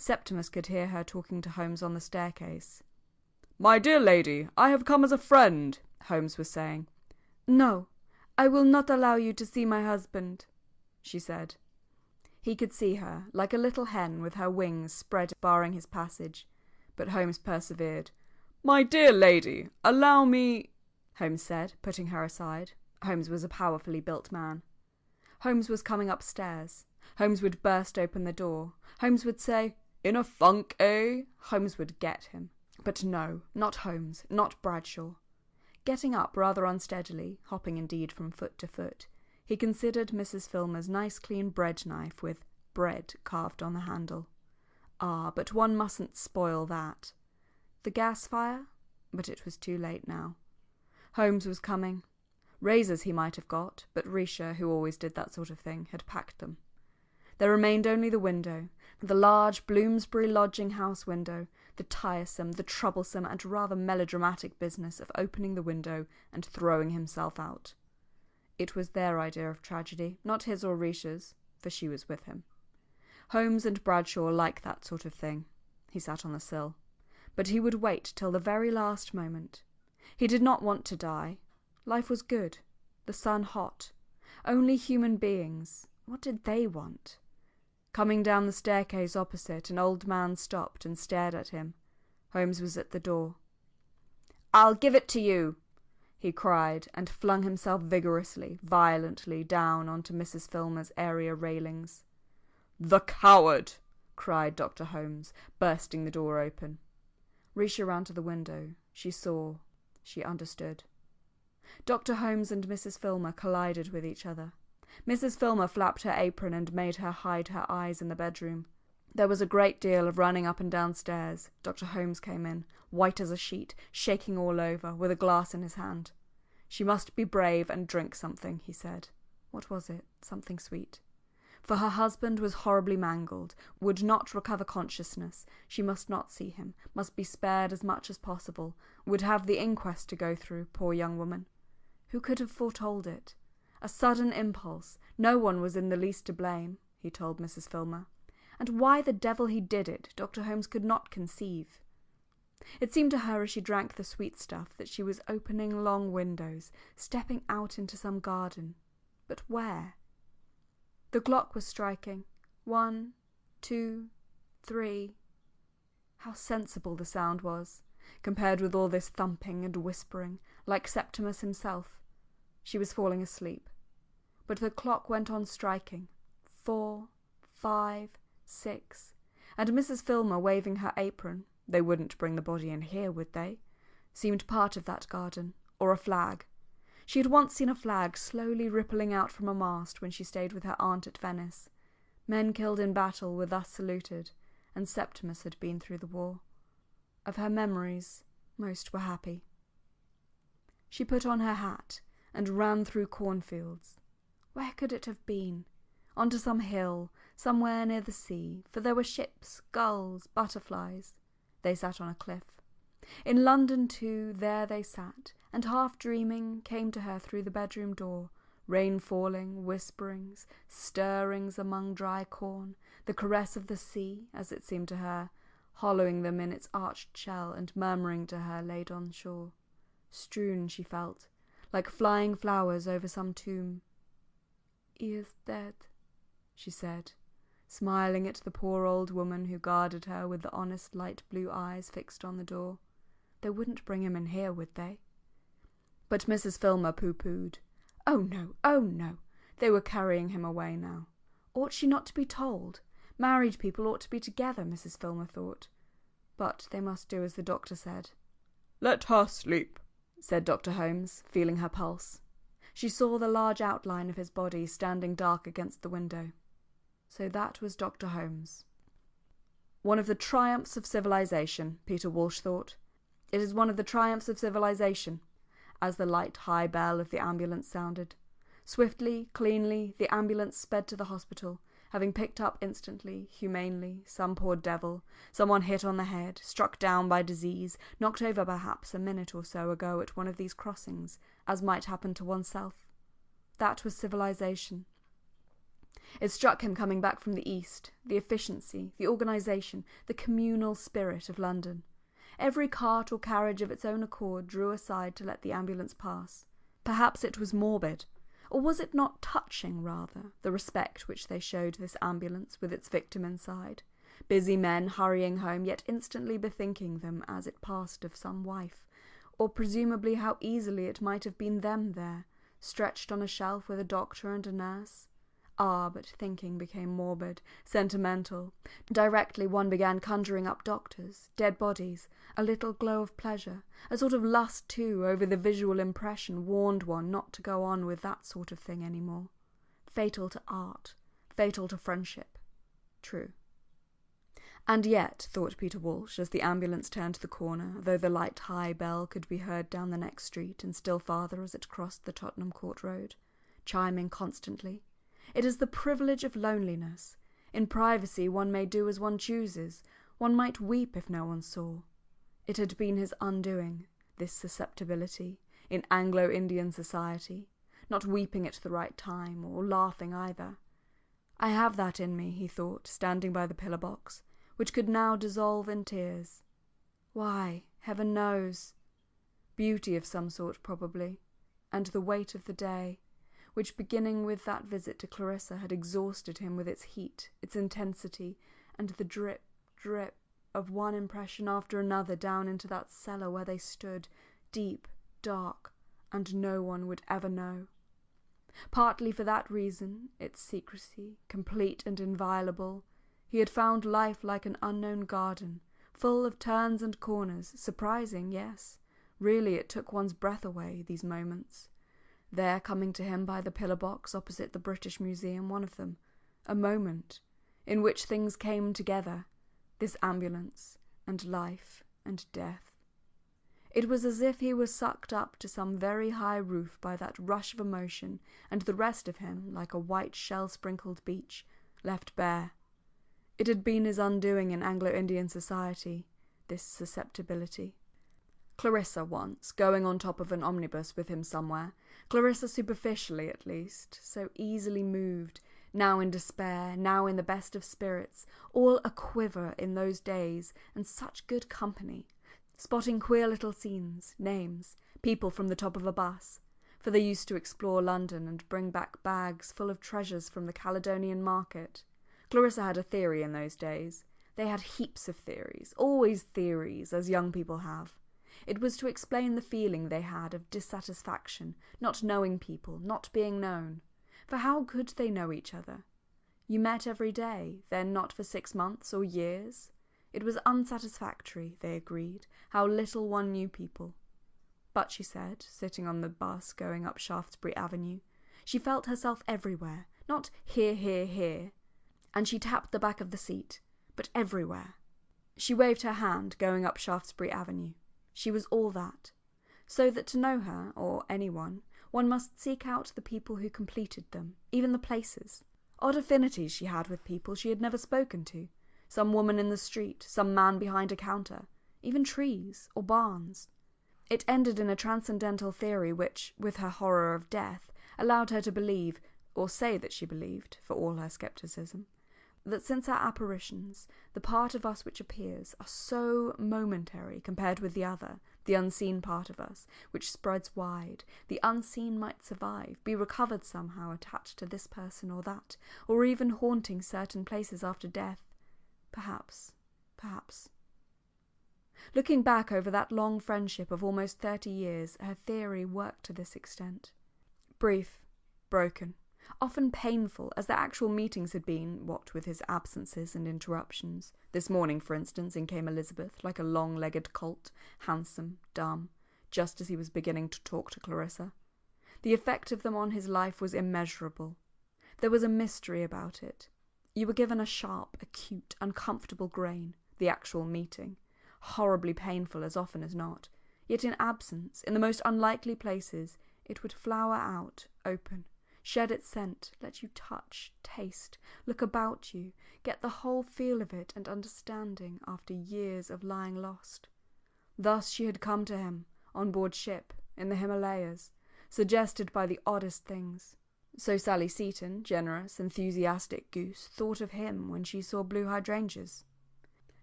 Septimus could hear her talking to Holmes on the staircase. "My dear lady, I have come as a friend," Holmes was saying. "No, I will not allow you to see my husband," she said. He could see her, like a little hen with her wings spread barring his passage, but Holmes persevered. "My dear lady, allow me," Holmes said, putting her aside. Holmes was a powerfully built man. Holmes was coming upstairs. Holmes would burst open the door. Holmes would say, "In a funk, eh?" Holmes would get him. But no, not Holmes, not Bradshaw. Getting up rather unsteadily, hopping indeed from foot to foot, he considered Mrs. Filmer's nice clean bread knife with bread carved on the handle. Ah, but one mustn't spoil that. The gas fire? But it was too late now. Holmes was coming. Razors he might have got, but Risha, who always did that sort of thing, had packed them. There remained only the window, the large Bloomsbury lodging house window, the tiresome, the troublesome and rather melodramatic business of opening the window and throwing himself out. It was their idea of tragedy, not his or Risha's, for she was with him. Holmes and Bradshaw liked that sort of thing. He sat on the sill. But he would wait till the very last moment. He did not want to die. Life was good, the sun hot. Only human beings. What did they want? Coming down the staircase opposite, an old man stopped and stared at him. Holmes was at the door. "I'll give it to you," he cried, and flung himself vigorously, violently, down onto Mrs. Filmer's area railings. "The coward!" cried Dr. Holmes, bursting the door open. Risha ran to the window. She saw. She understood. Dr. Holmes and Mrs. Filmer collided with each other. Mrs. Filmer flapped her apron and made her hide her eyes in the bedroom. There was a great deal of running up and down stairs. Dr. Holmes came in, white as a sheet, shaking all over, with a glass in his hand. She must be brave and drink something, he said. What was it? Something sweet. For her husband was horribly mangled, would not recover consciousness, she must not see him, must be spared as much as possible, would have the inquest to go through, poor young woman. Who could have foretold it? A sudden impulse. No one was in the least to blame, he told Mrs. Filmer. And why the devil he did it, Dr. Holmes could not conceive. It seemed to her as she drank the sweet stuff that she was opening long windows, stepping out into some garden. But where? The clock was striking. 1, 2, 3. How sensible the sound was, compared with all this thumping and whispering, like Septimus himself. She was falling asleep. But the clock went on striking. 4, 5, 6, and Mrs. Filmer waving her apron — they wouldn't bring the body in here, would they? — seemed part of that garden, or a flag. She had once seen a flag slowly rippling out from a mast when she stayed with her aunt at Venice. Men killed in battle were thus saluted, and Septimus had been through the war. Of her memories, most were happy. She put on her hat and ran through cornfields. Where could it have been? Onto some hill, somewhere near the sea, for there were ships, gulls, butterflies. They sat on a cliff. In London, too, there they sat, and half dreaming came to her through the bedroom door, rain falling, whisperings, stirrings among dry corn, the caress of the sea, as it seemed to her, hollowing them in its arched shell and murmuring to her laid on shore. Strewn, she felt, like flying flowers over some tomb. "He is dead," she said, smiling at the poor old woman who guarded her with the honest light blue eyes fixed on the door. They wouldn't bring him in here, would they? But Mrs. Filmer pooh-poohed. Oh no, they were carrying him away now. Ought she not to be told? Married people ought to be together, Mrs. Filmer thought. But they must do as the doctor said. "Let her sleep," said Dr. Holmes, feeling her pulse. She saw the large outline of his body standing dark against the window. So that was Dr. Holmes. One of the triumphs of civilization, Peter Walsh thought. It is one of the triumphs of civilization, as the light high bell of the ambulance sounded. Swiftly, cleanly, the ambulance sped to the hospital, having picked up instantly, humanely, some poor devil, someone hit on the head, struck down by disease, knocked over perhaps a minute or so ago at one of these crossings, as might happen to oneself. That was civilization. It struck him coming back from the East, the efficiency, the organisation, the communal spirit of London. Every cart or carriage of its own accord drew aside to let the ambulance pass. Perhaps it was morbid, or was it not touching, rather, the respect which they showed this ambulance with its victim inside? Busy men hurrying home, yet instantly bethinking them as it passed of some wife, or presumably how easily it might have been them there, stretched on a shelf with a doctor and a nurse. Ah, but thinking became morbid, sentimental. Directly one began conjuring up doctors, dead bodies, a little glow of pleasure, a sort of lust too over the visual impression warned one not to go on with that sort of thing any more. Fatal to art, fatal to friendship. True. And yet, thought Peter Walsh, as the ambulance turned the corner, though the light high bell could be heard down the next street and still farther as it crossed the Tottenham Court Road, chiming constantly, it is the privilege of loneliness. In privacy one may do as one chooses. One might weep if no one saw. It had been his undoing, this susceptibility, in Anglo-Indian society, not weeping at the right time, or laughing either. I have that in me, he thought, standing by the pillar-box, which could now dissolve in tears. Why, heaven knows. Beauty of some sort, probably, and the weight of the day, which, beginning with that visit to Clarissa, had exhausted him with its heat, its intensity, and the drip, drip of one impression after another down into that cellar where they stood, deep, dark, and no one would ever know. Partly for that reason, its secrecy, complete and inviolable, he had found life like an unknown garden, full of turns and corners, surprising, yes. Really, it took one's breath away, these moments. There, coming to him by the pillar-box opposite the British Museum, one of them, a moment in which things came together, this ambulance, and life, and death. It was as if he was sucked up to some very high roof by that rush of emotion, and the rest of him, like a white shell-sprinkled beach, left bare. It had been his undoing in Anglo-Indian society, this susceptibility. Clarissa once, going on top of an omnibus with him somewhere, Clarissa superficially at least, so easily moved, now in despair, now in the best of spirits, all a-quiver in those days, and such good company, spotting queer little scenes, names, people from the top of a bus, for they used to explore London and bring back bags full of treasures from the Caledonian market. Clarissa had a theory in those days. They had heaps of theories, always theories, as young people have. It was to explain the feeling they had of dissatisfaction, not knowing people, not being known. For how could they know each other? You met every day, then not for 6 months or years. It was unsatisfactory, they agreed, how little one knew people. But, she said, sitting on the bus going up Shaftesbury Avenue, she felt herself everywhere, not here, here, here. And she tapped the back of the seat, but everywhere. She waved her hand going up Shaftesbury Avenue. She was all that. So that to know her, or anyone, one must seek out the people who completed them, even the places. Odd affinities she had with people she had never spoken to. Some woman in the street, some man behind a counter, even trees or barns. It ended in a transcendental theory which, with her horror of death, allowed her to believe, or say that she believed, for all her scepticism, that since our apparitions, the part of us which appears, are so momentary compared with the other, the unseen part of us, which spreads wide, the unseen might survive, be recovered somehow attached to this person or that, or even haunting certain places after death. Perhaps. Looking back over that long friendship of almost 30 years, her theory worked to this extent. Brief, broken, often painful, as their actual meetings had been, what with his absences and interruptions. This morning, for instance, in came Elizabeth, like a long-legged colt, handsome, dumb, just as he was beginning to talk to Clarissa. The effect of them on his life was immeasurable. There was a mystery about it. You were given a sharp, acute, uncomfortable grain, the actual meeting, horribly painful as often as not, yet in absence, in the most unlikely places, it would flower out, open, shed its scent, let you touch, taste, look about you, get the whole feel of it and understanding after years of lying lost. Thus she had come to him, on board ship, in the Himalayas, suggested by the oddest things. So Sally Seton, generous, enthusiastic goose, thought of him when she saw blue hydrangeas.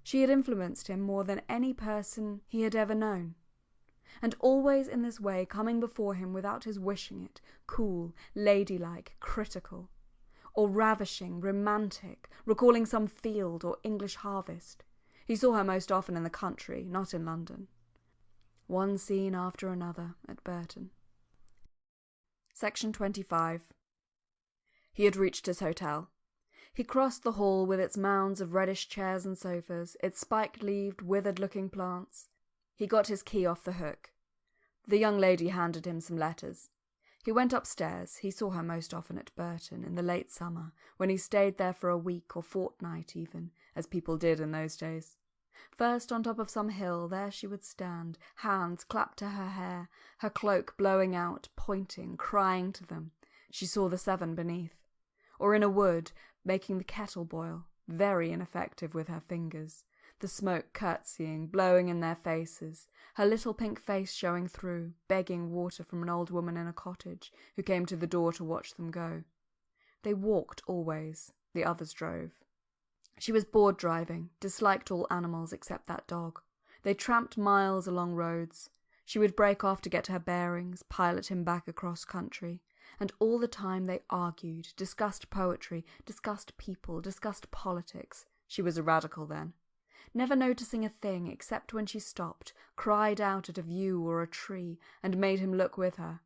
She had influenced him more than any person he had ever known. And always in this way, coming before him without his wishing it, cool, ladylike, critical, or ravishing, romantic, recalling some field or English harvest. He saw her most often in the country, not in London. One scene after another at Burton. Section 25. He had reached his hotel. He crossed the hall with its mounds of reddish chairs and sofas, its spike-leaved, withered-looking plants. He got his key off the hook. The young lady handed him some letters. He went upstairs. He saw her most often at Burton in the late summer, when he stayed there for a week or fortnight even, as people did in those days. First on top of some hill, there she would stand, hands clapped to her hair, her cloak blowing out, pointing, crying to them. She saw the 7 beneath. Or in a wood, making the kettle boil, very ineffective with her fingers, the smoke curtsying, blowing in their faces, her little pink face showing through, begging water from an old woman in a cottage, who came to the door to watch them go. They walked always, the others drove. She was bored driving, disliked all animals except that dog. They tramped miles along roads. She would break off to get her bearings, pilot him back across country. And all the time they argued, discussed poetry, discussed people, discussed politics. She was a radical then. Never noticing a thing except when she stopped, cried out at a view or a tree, and made him look with her.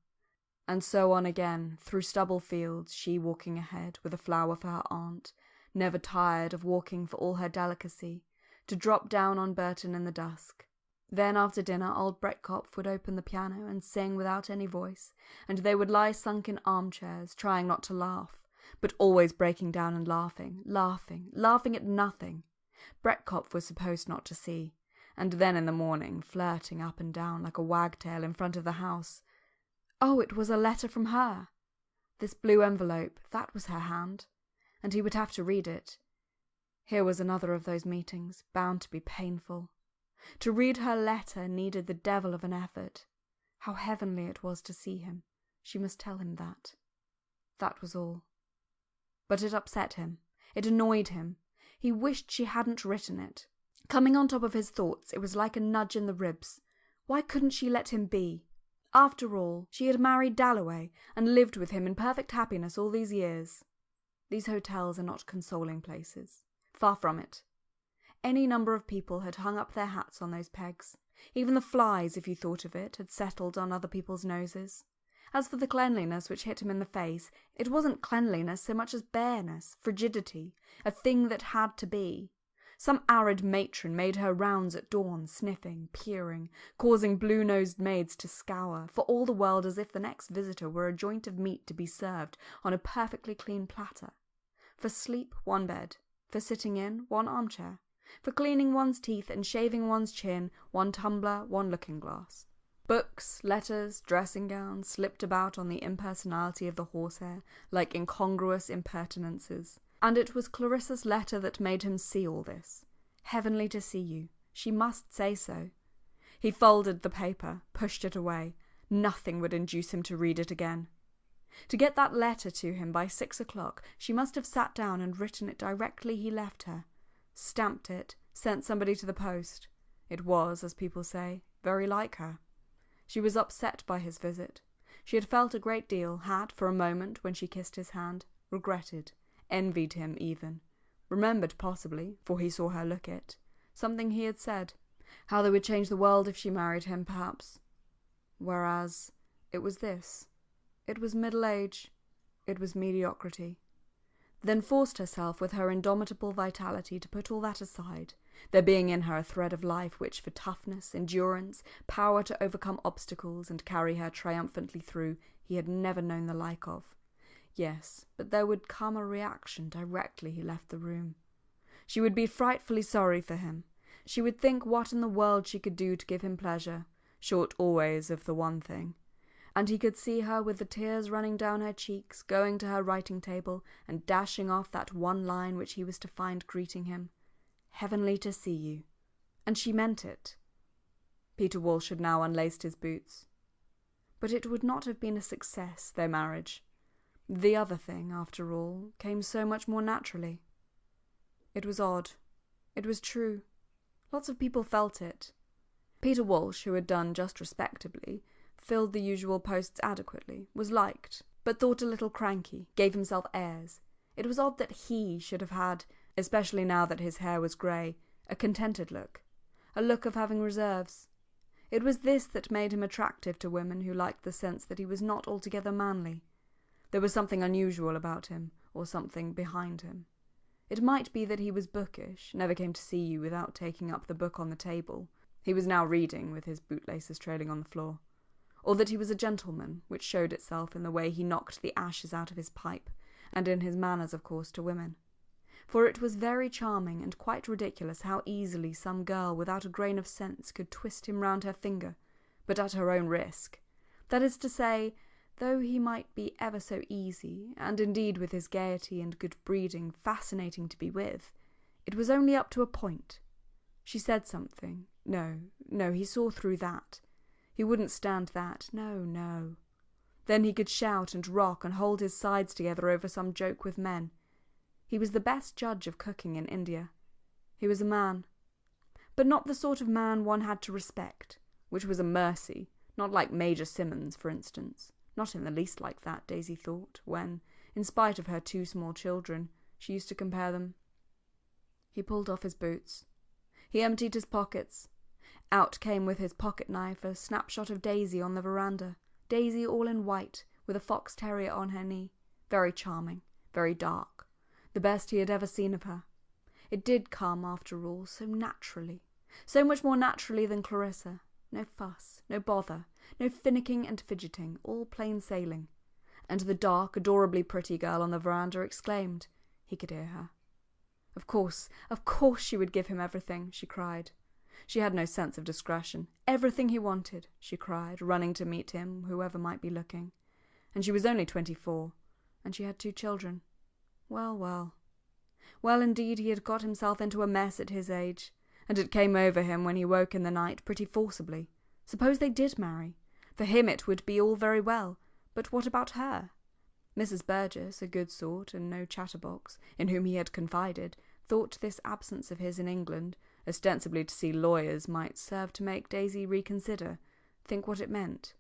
And so on again, through stubble fields, she walking ahead with a flower for her aunt, never tired of walking for all her delicacy, to drop down on Burton in the dusk. Then after dinner old Breitkopf would open the piano and sing without any voice, and they would lie sunk in armchairs, trying not to laugh, but always breaking down and laughing at nothing. Breitkopf was supposed not to see, and then in the morning flirting up and down like a wagtail in front of the house. Oh, it was a letter from her! This blue envelope, that was her hand, and he would have to read it. Here was another of those meetings, bound to be painful. To read her letter needed the devil of an effort. How heavenly it was to see him. She must tell him that. That was all. But it upset him. It annoyed him. He wished she hadn't written it. Coming on top of his thoughts, it was like a nudge in the ribs. Why couldn't she let him be? After all, she had married Dalloway and lived with him in perfect happiness all these years. These hotels are not consoling places. Far from it. Any number of people had hung up their hats on those pegs. Even the flies, if you thought of it, had settled on other people's noses. As for the cleanliness which hit him in the face, it wasn't cleanliness so much as bareness, frigidity, a thing that had to be. Some arid matron made her rounds at dawn, sniffing, peering, causing blue-nosed maids to scour, for all the world as if the next visitor were a joint of meat to be served on a perfectly clean platter. For sleep, one bed. For sitting in, one armchair. For cleaning one's teeth and shaving one's chin, one tumbler, one looking-glass. Books, letters, dressing-gowns slipped about on the impersonality of the horsehair like incongruous impertinences. And it was Clarissa's letter that made him see all this. Heavenly to see you. She must say so. He folded the paper, pushed it away. Nothing would induce him to read it again. To get that letter to him by 6 o'clock, she must have sat down and written it directly he left her. Stamped it, sent somebody to the post. It was, as people say, very like her. She was upset by his visit. She had felt a great deal, had, for a moment, when she kissed his hand, regretted, envied him even, remembered possibly, for he saw her look it, something he had said, how they would change the world if she married him, perhaps. Whereas it was this. It was middle age. It was mediocrity. Then forced herself with her indomitable vitality to put all that aside, there being in her a thread of life which for toughness, endurance, power to overcome obstacles and carry her triumphantly through, he had never known the like of. Yes, but there would come a reaction directly he left the room. She would be frightfully sorry for him. She would think what in the world she could do to give him pleasure, short always of the one thing. And he could see her with the tears running down her cheeks, going to her writing-table and dashing off that one line which he was to find greeting him. Heavenly to see you. And she meant it. Peter Walsh had now unlaced his boots. But it would not have been a success, their marriage. The other thing, after all, came so much more naturally. It was odd. It was true. Lots of people felt it. Peter Walsh, who had done just respectably, filled the usual posts adequately, was liked, but thought a little cranky, gave himself airs. It was odd that he should have had, especially now that his hair was grey, a contented look, a look of having reserves. It was this that made him attractive to women who liked the sense that he was not altogether manly. There was something unusual about him, or something behind him. It might be that he was bookish, never came to see you without taking up the book on the table. He was now reading, with his bootlaces trailing on the floor. Or that he was a gentleman, which showed itself in the way he knocked the ashes out of his pipe, and in his manners, of course, to women. For it was very charming and quite ridiculous how easily some girl without a grain of sense could twist him round her finger, but at her own risk. That is to say, though he might be ever so easy, and indeed with his gaiety and good breeding fascinating to be with, it was only up to a point. She said something. No, he saw through that. He wouldn't stand that. No. Then he could shout and rock and hold his sides together over some joke with men. He was the best judge of cooking in India. He was a man. But not the sort of man one had to respect, which was a mercy, not like Major Simmons, for instance. Not in the least like that, Daisy thought, when, in spite of her 2 small children, she used to compare them. He pulled off his boots. He emptied his pockets. Out came with his pocket-knife a snapshot of Daisy on the veranda, Daisy all in white, with a fox terrier on her knee. Very charming, very dark. The best he had ever seen of her. It did come, after all, so naturally. So much more naturally than Clarissa. No fuss, no bother, no finicking and fidgeting, all plain sailing. And the dark, adorably pretty girl on the veranda exclaimed. He could hear her. Of course she would give him everything, she cried. She had no sense of discretion. Everything he wanted, she cried, running to meet him, whoever might be looking. And she was only 24, and she had 2 children. Well. Well, indeed, he had got himself into a mess at his age, and it came over him when he woke in the night pretty forcibly. Suppose they did marry. For him it would be all very well, but what about her? Mrs. Burgess, a good sort and no chatterbox, in whom he had confided, thought this absence of his in England ostensibly to see lawyers, might serve to make Daisy reconsider, think what it meant.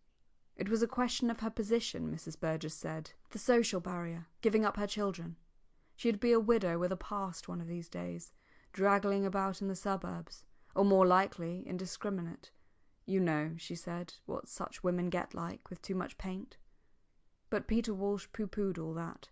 It was a question of her position, Mrs. Burgess said. The social barrier, giving up her children. She'd be a widow with a past one of these days, draggling about in the suburbs, or more likely, indiscriminate. You know, she said, what such women get like with too much paint. But Peter Walsh pooh-poohed all that.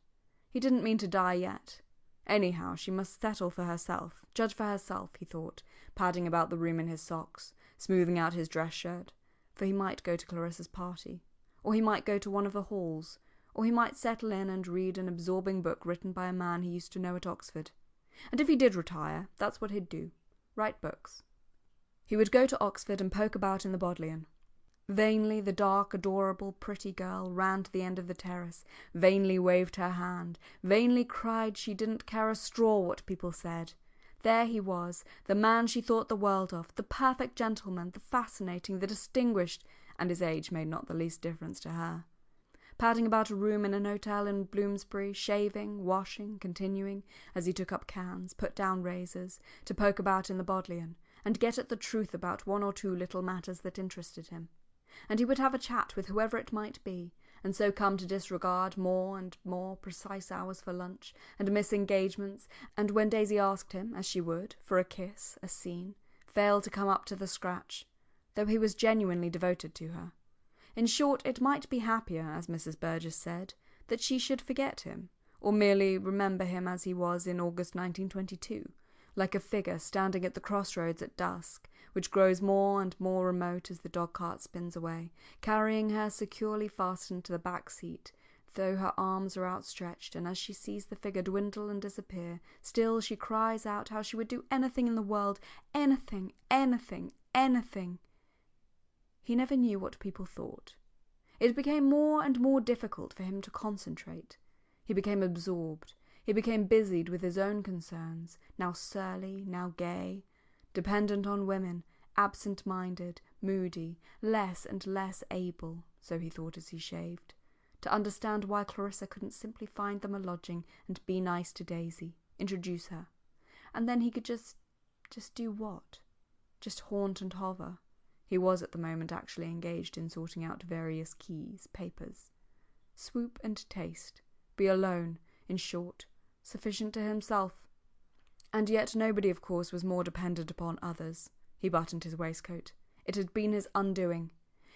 He didn't mean to die yet. Anyhow, she must settle for herself, judge for herself, he thought, padding about the room in his socks, smoothing out his dress shirt, for he might go to Clarissa's party, or he might go to one of the halls, or he might settle in and read an absorbing book written by a man he used to know at Oxford. And if he did retire, that's what he'd do, write books. He would go to Oxford and poke about in the Bodleian. Vainly the dark, adorable, pretty girl ran to the end of the terrace, vainly waved her hand, vainly cried she didn't care a straw what people said. There he was, the man she thought the world of, the perfect gentleman, the fascinating, the distinguished, and his age made not the least difference to her. Padding about a room in an hotel in Bloomsbury, shaving, washing, continuing, as he took up cans, put down razors, to poke about in the Bodleian, and get at the truth about one or two little matters that interested him. And he would have a chat with whoever it might be, and so come to disregard more and more precise hours for lunch, and miss engagements, and when Daisy asked him, as she would, for a kiss, a scene, fail to come up to the scratch, though he was genuinely devoted to her. In short, it might be happier, as Mrs. Burgess said, that she should forget him, or merely remember him as he was in August 1922, like a figure standing at the crossroads at dusk, which grows more and more remote as the dog-cart spins away, carrying her securely fastened to the back seat, though her arms are outstretched, and as she sees the figure dwindle and disappear, still she cries out how she would do anything in the world, anything, anything, anything. He never knew what people thought. It became more and more difficult for him to concentrate. He became absorbed. He became busied with his own concerns, now surly, now gay, dependent on women, absent-minded, moody, less and less able, so he thought as he shaved, to understand why Clarissa couldn't simply find them a lodging and be nice to Daisy, introduce her. And then he could just do what? Just haunt and hover. He was at the moment actually engaged in sorting out various keys, papers. Swoop and taste. Be alone, in short, sufficient to himself. And yet nobody, of course, was more dependent upon others. He buttoned his waistcoat. It had been his undoing.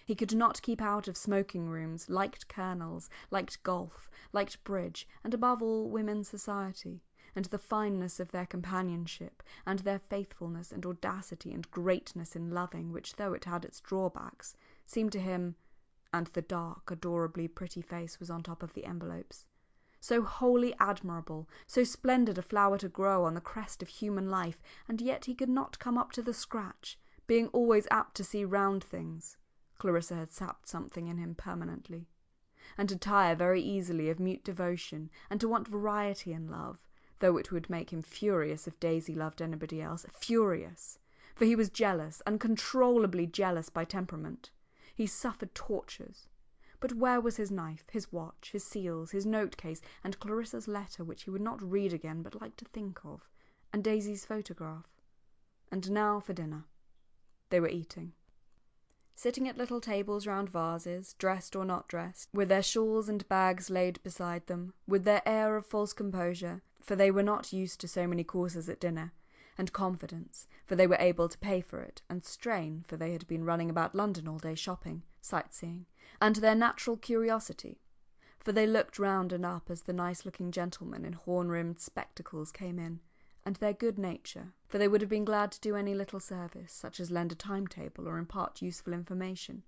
He could not keep out of smoking rooms, liked colonels, liked golf, liked bridge, and above all women's society, and the fineness of their companionship, and their faithfulness and audacity and greatness in loving, which, though it had its drawbacks, seemed to him, and the dark, adorably pretty face was on top of the envelopes, so wholly admirable, so splendid a flower to grow on the crest of human life, and yet he could not come up to the scratch, being always apt to see round things. Clarissa had sapped something in him permanently, and to tire very easily of mute devotion, and to want variety in love, though it would make him furious if Daisy loved anybody else, furious, for he was jealous, uncontrollably jealous by temperament. He suffered tortures. But where was his knife, his watch, his seals, his note-case, and Clarissa's letter, which he would not read again but like to think of, and Daisy's photograph? And now for dinner. They were eating. Sitting at little tables round vases, dressed or not dressed, with their shawls and bags laid beside them, with their air of false composure, for they were not used to so many courses at dinner, and confidence, for they were able to pay for it, and strain, for they had been running about London all day shopping, sightseeing, and their natural curiosity, for they looked round and up as the nice-looking gentlemen in horn-rimmed spectacles came in, and their good nature, for they would have been glad to do any little service, such as lend a timetable or impart useful information,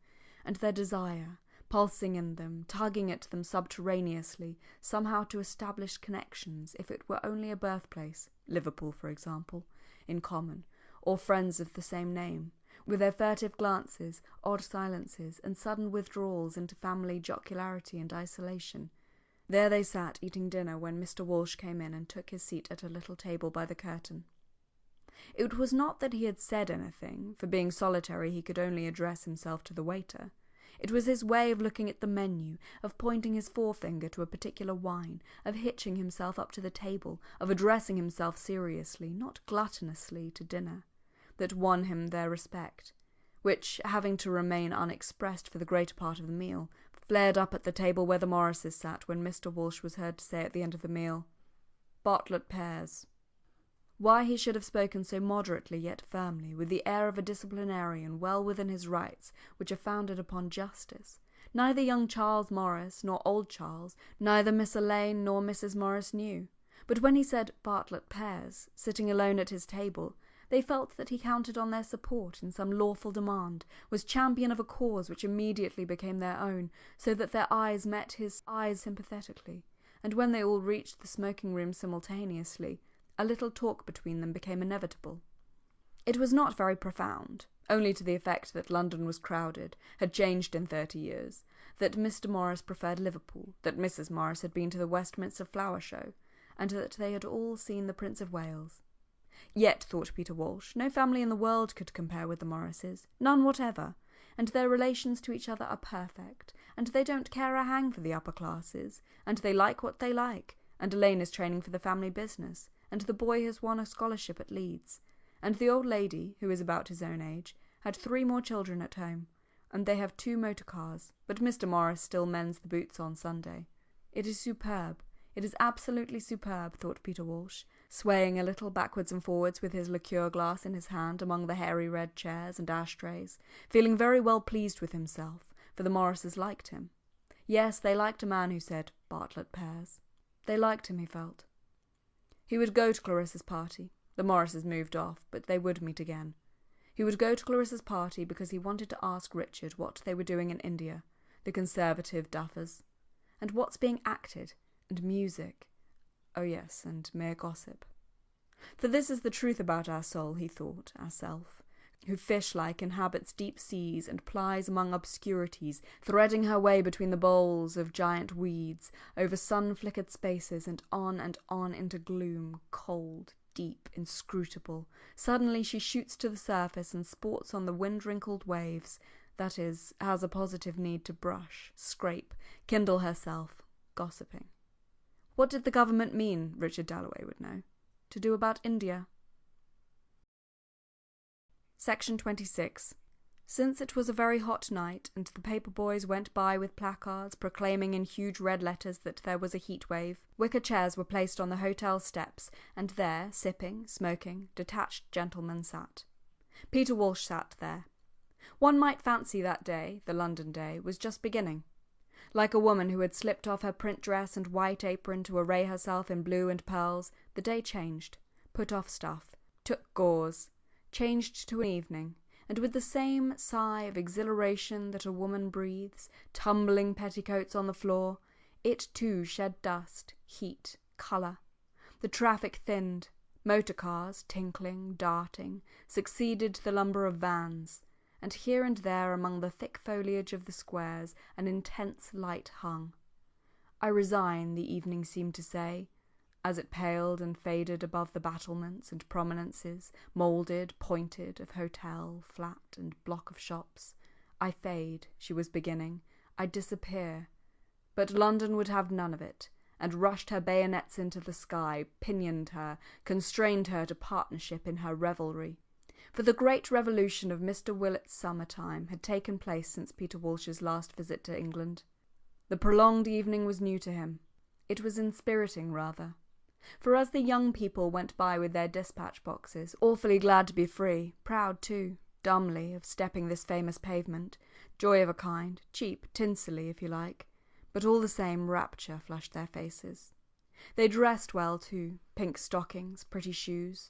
and their desire, pulsing in them, tugging at them subterraneously, somehow to establish connections, if it were only a birthplace, Liverpool, for example, in common, or friends of the same name, with their furtive glances, odd silences, and sudden withdrawals into family jocularity and isolation. There they sat eating dinner when Mr. Walsh came in and took his seat at a little table by the curtain. It was not that he had said anything, for being solitary he could only address himself to the waiter. It was his way of looking at the menu, of pointing his forefinger to a particular wine, of hitching himself up to the table, of addressing himself seriously, not gluttonously, to dinner. that won him their respect, which, having to remain unexpressed for the greater part of the meal, flared up at the table where the Morrises sat when Mr. Walsh was heard to say at the end of the meal, "Bartlett pears." Why he should have spoken so moderately yet firmly, with the air of a disciplinarian well within his rights, which are founded upon justice, neither young Charles Morris nor old Charles, neither Miss Elaine nor Mrs. Morris knew. But when he said Bartlett pears, sitting alone at his table, they felt that he counted on their support in some lawful demand, was champion of a cause which immediately became their own, so that their eyes met his eyes sympathetically, and when they all reached the smoking-room simultaneously, a little talk between them became inevitable. It was not very profound, only to the effect that London was crowded, had changed in 30 years, that Mr. Morris preferred Liverpool, that Mrs. Morris had been to the Westminster Flower Show, and that they had all seen the Prince of Wales. Yet, thought Peter Walsh, no family in the world could compare with the Morrises, none whatever, and their relations to each other are perfect, and they don't care a hang for the upper classes, and they like what they like, and Elaine is training for the family business, and the boy has won a scholarship at Leeds, and the old lady, who is about his own age, had 3 more children at home, and they have 2 motor cars, but Mr. Morris still mends the boots on Sunday. It is superb. It is absolutely superb, thought Peter Walsh, swaying a little backwards and forwards with his liqueur glass in his hand among the hairy red chairs and ashtrays, feeling very well pleased with himself, for the Morrises liked him. Yes, they liked a man who said Bartlett pears. They liked him, he felt. He would go to Clarissa's party. The Morrises moved off, but they would meet again. He would go to Clarissa's party because he wanted to ask Richard what they were doing in India, the conservative duffers. And what's being acted? And music. Oh yes, and mere gossip. For this is the truth about our soul, he thought, our self, who fish-like inhabits deep seas and plies among obscurities, threading her way between the bowls of giant weeds, over sun-flickered spaces, and on into gloom, cold, deep, inscrutable. Suddenly she shoots to the surface and sports on the wind-wrinkled waves, that is, has a positive need to brush, scrape, kindle herself, gossiping. What did the government mean, Richard Dalloway would know, to do about India? Section 26. Since it was a very hot night, and the paper boys went by with placards proclaiming in huge red letters that there was a heat wave, wicker chairs were placed on the hotel steps, and there, sipping, smoking, detached gentlemen sat. Peter Walsh sat there. One might fancy that day, the London day, was just beginning. Like a woman who had slipped off her print dress and white apron to array herself in blue and pearls, the day changed, put off stuff, took gauze, changed to an evening, and with the same sigh of exhilaration that a woman breathes, tumbling petticoats on the floor, it too shed dust, heat, colour. The traffic thinned. Motor cars, tinkling, darting, succeeded the lumber of vans, and here and there among the thick foliage of the squares an intense light hung. I resign, the evening seemed to say, as it paled and faded above the battlements and prominences, moulded, pointed, of hotel, flat, and block of shops. I fade, she was beginning, I disappear. But London would have none of it, and rushed her bayonets into the sky, pinioned her, constrained her to partnership in her revelry. For the great revolution of Mr. Willet's summer-time had taken place since Peter Walsh's last visit to England. The prolonged evening was new to him. It was inspiriting, rather. For as the young people went by with their dispatch boxes, awfully glad to be free, proud too, dumbly, of stepping this famous pavement, joy of a kind, cheap, tinselly, if you like, but all the same rapture flushed their faces. They dressed well too, pink stockings, pretty shoes.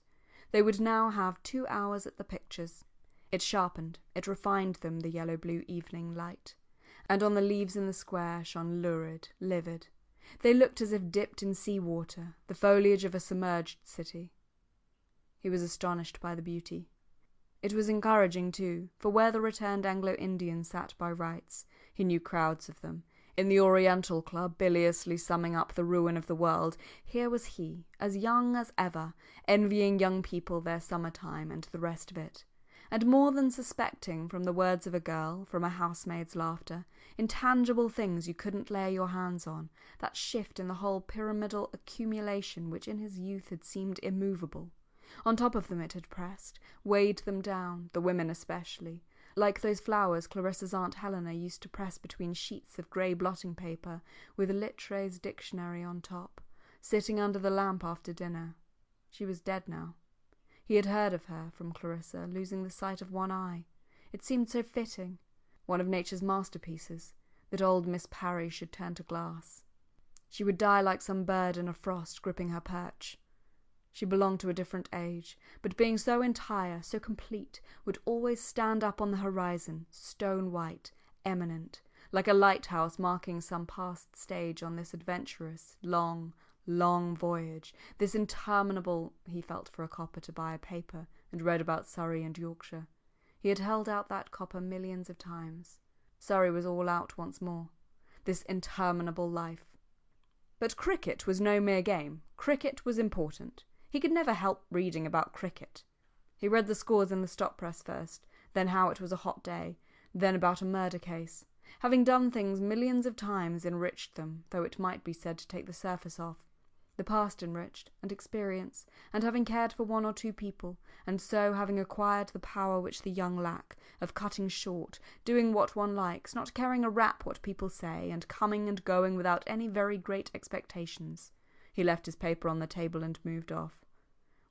They would now have 2 hours at the pictures. It sharpened, it refined them, the yellow-blue evening light, and on the leaves in the square shone lurid, livid. They looked as if dipped in sea-water, the foliage of a submerged city. He was astonished by the beauty. It was encouraging, too, for where the returned Anglo-Indians sat by rights, he knew crowds of them, in the Oriental Club biliously summing up the ruin of the world, here was he, as young as ever, envying young people their summer-time and the rest of it, and more than suspecting, from the words of a girl, from a housemaid's laughter, intangible things you couldn't lay your hands on, that shift in the whole pyramidal accumulation which in his youth had seemed immovable, On top of them it had pressed, weighed them down, the women especially, like those flowers Clarissa's Aunt Helena used to press between sheets of grey blotting paper with Littre's dictionary on top, sitting under the lamp after dinner. She was dead now. He had heard of her, from Clarissa, losing the sight of one eye. It seemed so fitting, one of nature's masterpieces, that old Miss Parry should turn to glass. She would die like some bird in a frost gripping her perch. She belonged to a different age, but being so entire, so complete, would always stand up on the horizon, stone-white, eminent, like a lighthouse marking some past stage on this adventurous, long, long voyage, this interminable— He felt for a copper to buy a paper, and read about Surrey and Yorkshire. He had held out that copper millions of times. Surrey was all out once more. This interminable life. But cricket was no mere game. Cricket was important. He could never help reading about cricket. He read the scores in the stop press first, then how it was a hot day, then about a murder case. Having done things millions of times enriched them, though it might be said to take the surface off. The past enriched, and experience, and having cared for one or two people, and so having acquired the power which the young lack, of cutting short, doing what one likes, not caring a rap what people say, and coming and going without any very great expectations. He left his paper on the table and moved off.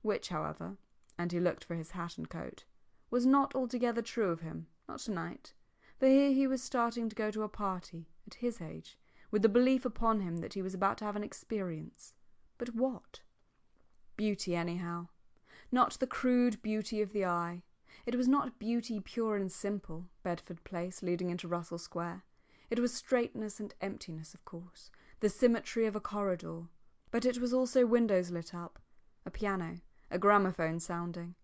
Which, however, and he looked for his hat and coat, was not altogether true of him, not tonight, for here he was starting to go to a party, at his age, with the belief upon him that he was about to have an experience. But what? Beauty, anyhow. Not the crude beauty of the eye. It was not beauty pure and simple, Bedford Place leading into Russell Square. It was straightness and emptiness, of course, the symmetry of a corridor. But it was also windows lit up, a piano, a gramophone sounding,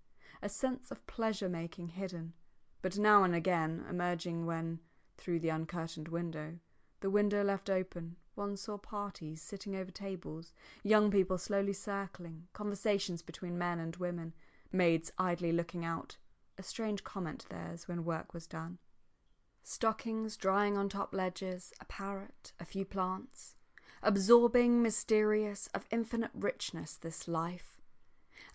a sense of pleasure-making hidden, but now and again emerging when, through the uncurtained window, the window left open, one saw parties sitting over tables, young people slowly circling, conversations between men and women, maids idly looking out, a strange comment theirs when work was done. Stockings drying on top ledges, a parrot, a few plants. Absorbing, mysterious, of infinite richness, this life.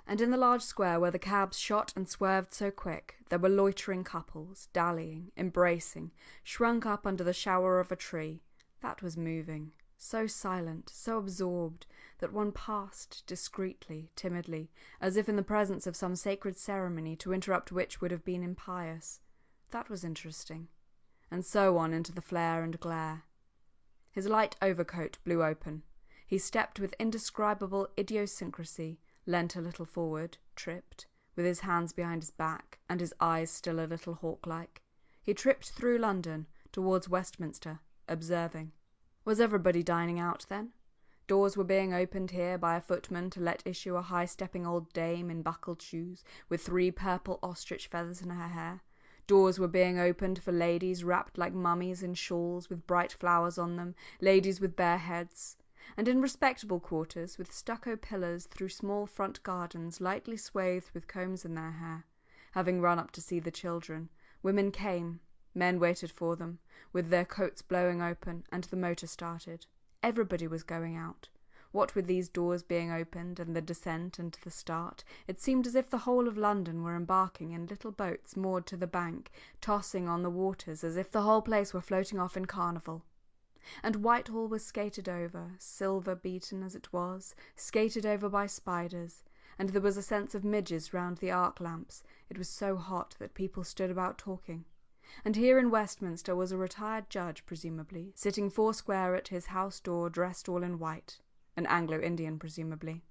And in the large square where the cabs shot and swerved so quick, there were loitering couples, dallying, embracing, shrunk up under the shower of a tree. That was moving, so silent, so absorbed, that one passed discreetly, timidly, as if in the presence of some sacred ceremony to interrupt which would have been impious. That was interesting. And so on into the flare and glare. His light overcoat blew open. He stepped with indescribable idiosyncrasy, leant a little forward, tripped, with his hands behind his back, and his eyes still a little hawk-like. He tripped through London, towards Westminster, observing. Was everybody dining out, then? Doors were being opened here by a footman to let issue a high-stepping old dame in buckled shoes, with 3 purple ostrich feathers in her hair. Doors were being opened for ladies wrapped like mummies in shawls with bright flowers on them, ladies with bare heads. And in respectable quarters, with stucco pillars through small front gardens lightly swathed with combs in their hair, having run up to see the children, women came, men waited for them, with their coats blowing open, and the motor started. Everybody was going out. What with these doors being opened, and the descent and the start, it seemed as if the whole of London were embarking in little boats moored to the bank, tossing on the waters as if the whole place were floating off in carnival. And Whitehall was skated over, silver-beaten as it was, skated over by spiders, and there was a sense of midges round the arc lamps. It was so hot that people stood about talking. And here in Westminster was a retired judge, presumably, sitting foursquare at his house door dressed all in white. An Anglo-Indian, presumably.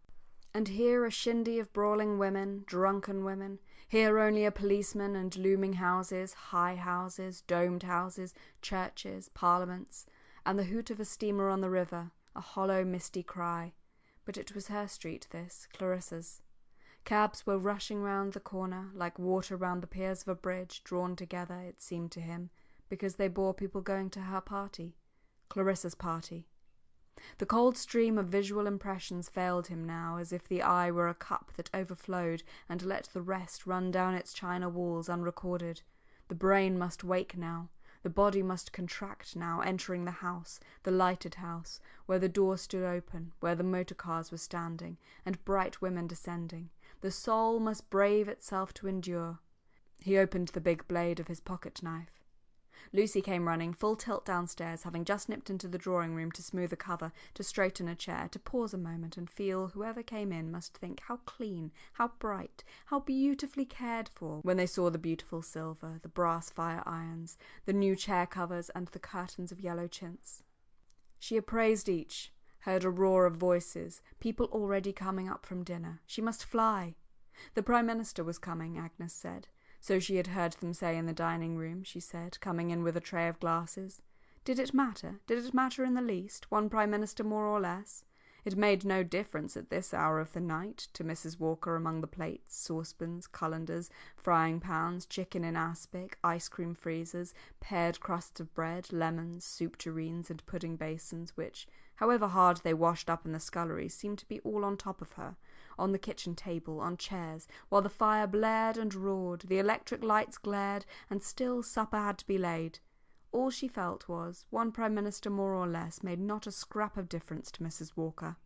And here a shindy of brawling women, drunken women, here only a policeman and looming houses, high houses, domed houses, churches, parliaments, and the hoot of a steamer on the river, a hollow, misty cry. But it was her street, this, Clarissa's. Cabs were rushing round the corner, like water round the piers of a bridge, drawn together, it seemed to him, because they bore people going to her party, Clarissa's party. The cold stream of visual impressions failed him now, as if the eye were a cup that overflowed and let the rest run down its china walls unrecorded. The brain must wake now. The body must contract now, entering the house, the lighted house, where the door stood open, where the motor cars were standing, and bright women descending. The soul must brave itself to endure. He opened the big blade of his pocket-knife. Lucy came running full tilt downstairs, having just nipped into the drawing-room to smooth a cover, to straighten a chair, to pause a moment and feel whoever came in must think how clean, how bright, how beautifully cared for when they saw the beautiful silver, the brass fire-irons, the new chair-covers and the curtains of yellow chintz. She appraised each, heard a roar of voices, people already coming up from dinner. She must fly. The Prime Minister was coming, Agnes said. So she had heard them say in the dining-room, she said, coming in with a tray of glasses. Did it matter? Did it matter in the least? One Prime Minister more or less? It made no difference at this hour of the night to Mrs. Walker among the plates, saucepans, colanders, frying-pans, chicken in aspic, ice-cream freezers, pared crusts of bread, lemons, soup tureens and pudding basins, which, however hard they washed up in the scullery, seemed to be all on top of her, on the kitchen table, on chairs, while the fire blared and roared, the electric lights glared, and still supper had to be laid. All she felt was, one Prime Minister more or less made not a scrap of difference to Mrs. Walker.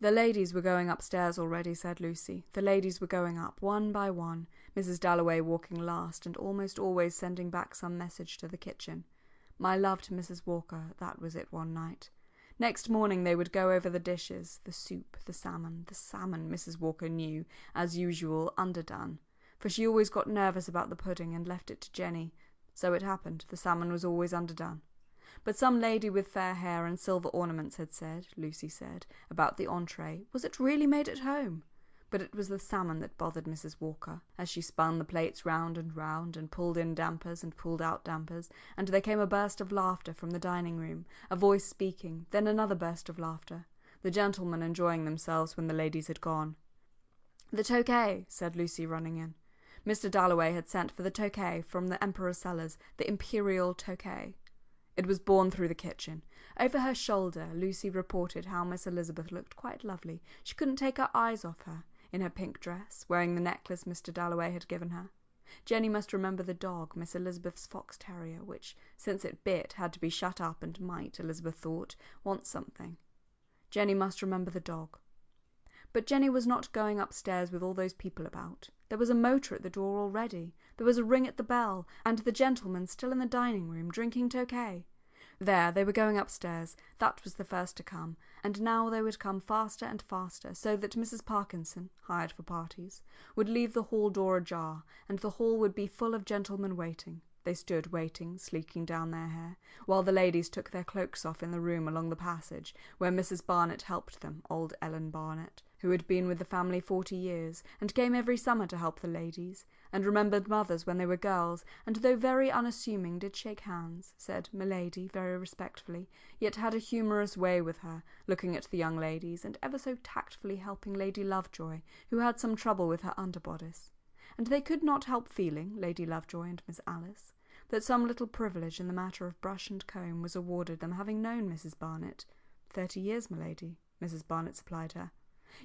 The ladies were going upstairs already, said Lucy. The ladies were going up, one by one, Mrs. Dalloway walking last, and almost always sending back some message to the kitchen. My love to Mrs. Walker, that was it one night. Next morning they would go over the dishes, the soup, the salmon, Mrs. Walker knew, as usual, underdone, for she always got nervous about the pudding and left it to Jenny. So it happened, the salmon was always underdone. But some lady with fair hair and silver ornaments had said, Lucy said, about the entree, was it really made at home? But it was the salmon that bothered Mrs. Walker, as she spun the plates round and pulled in dampers and pulled out dampers, and there came a burst of laughter from the dining-room, a voice speaking, then another burst of laughter, the gentlemen enjoying themselves when the ladies had gone. The Tokay, said Lucy, running in. Mr. Dalloway had sent for the Tokay from the Emperor's cellars, the Imperial Tokay. It was borne through the kitchen. Over her shoulder, Lucy reported how Miss Elizabeth looked quite lovely. She couldn't take her eyes off her, in her pink dress, wearing the necklace Mr. Dalloway had given her. Jenny must remember the dog, Miss Elizabeth's fox terrier, which, since it bit, had to be shut up and might, Elizabeth thought, want something. Jenny must remember the dog. But Jenny was not going upstairs with all those people about. There was a motor at the door already. There was a ring at the bell, and the gentleman still in the dining-room, drinking Tokay. There, they were going upstairs. That was the first to come, and now they would come faster and faster, so that Mrs. Parkinson, hired for parties, would leave the hall door ajar, and the hall would be full of gentlemen waiting. They stood waiting, sleeking down their hair, while the ladies took their cloaks off in the room along the passage, where Mrs. Barnett helped them, old Ellen Barnett, who had been with the family 40 years, and came every summer to help the ladies, and remembered mothers when they were girls, and though very unassuming did shake hands, said "Milady" very respectfully, yet had a humorous way with her, looking at the young ladies, and ever so tactfully helping Lady Lovejoy, who had some trouble with her underbodice. And they could not help feeling, Lady Lovejoy and Miss Alice, that some little privilege in the matter of brush and comb was awarded them, having known Mrs. Barnett. 30 years, milady, Mrs. Barnett supplied her.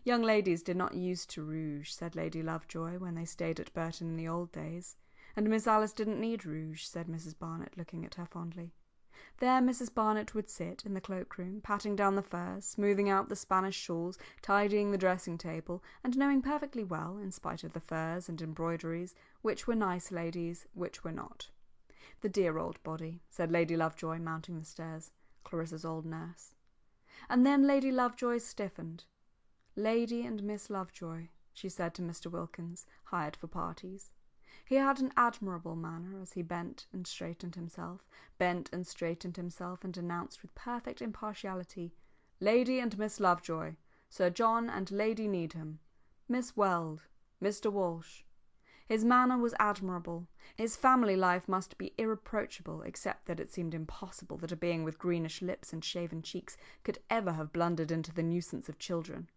Young ladies did not use to rouge, said Lady Lovejoy, when they stayed at Burton in the old days, and Miss Alice didn't need rouge, said Mrs. Barnett, looking at her fondly. There Mrs. Barnett would sit in the cloakroom, patting down the furs, smoothing out the Spanish shawls, tidying the dressing-table, and knowing perfectly well, in spite of the furs and embroideries, which were nice ladies, which were not. The dear old body, said Lady Lovejoy, mounting the stairs, Clarissa's old nurse. And then Lady Lovejoy stiffened. Lady and Miss Lovejoy, she said to Mr. Wilkins, hired for parties. He had an admirable manner as he bent and straightened himself, and announced with perfect impartiality, Lady and Miss Lovejoy, Sir John and Lady Needham, Miss Weld, Mr. Walsh. His manner was admirable. His family life must be irreproachable, except that it seemed impossible that a being with greenish lips and shaven cheeks could ever have blundered into the nuisance of children.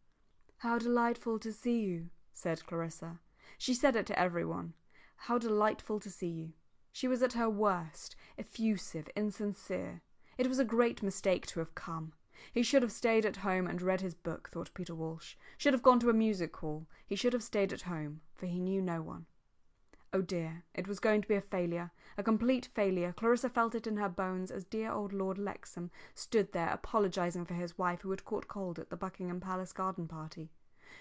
"How delightful to see you," said Clarissa. She said it to everyone. "How delightful to see you." She was at her worst, effusive, insincere. It was a great mistake to have come. He should have stayed at home and read his book, thought Peter Walsh. Should have gone to a music hall. He should have stayed at home, for he knew no one. Oh dear, it was going to be a failure, a complete failure. Clarissa felt it in her bones as dear old Lord Lexham stood there apologising for his wife who had caught cold at the Buckingham Palace garden party.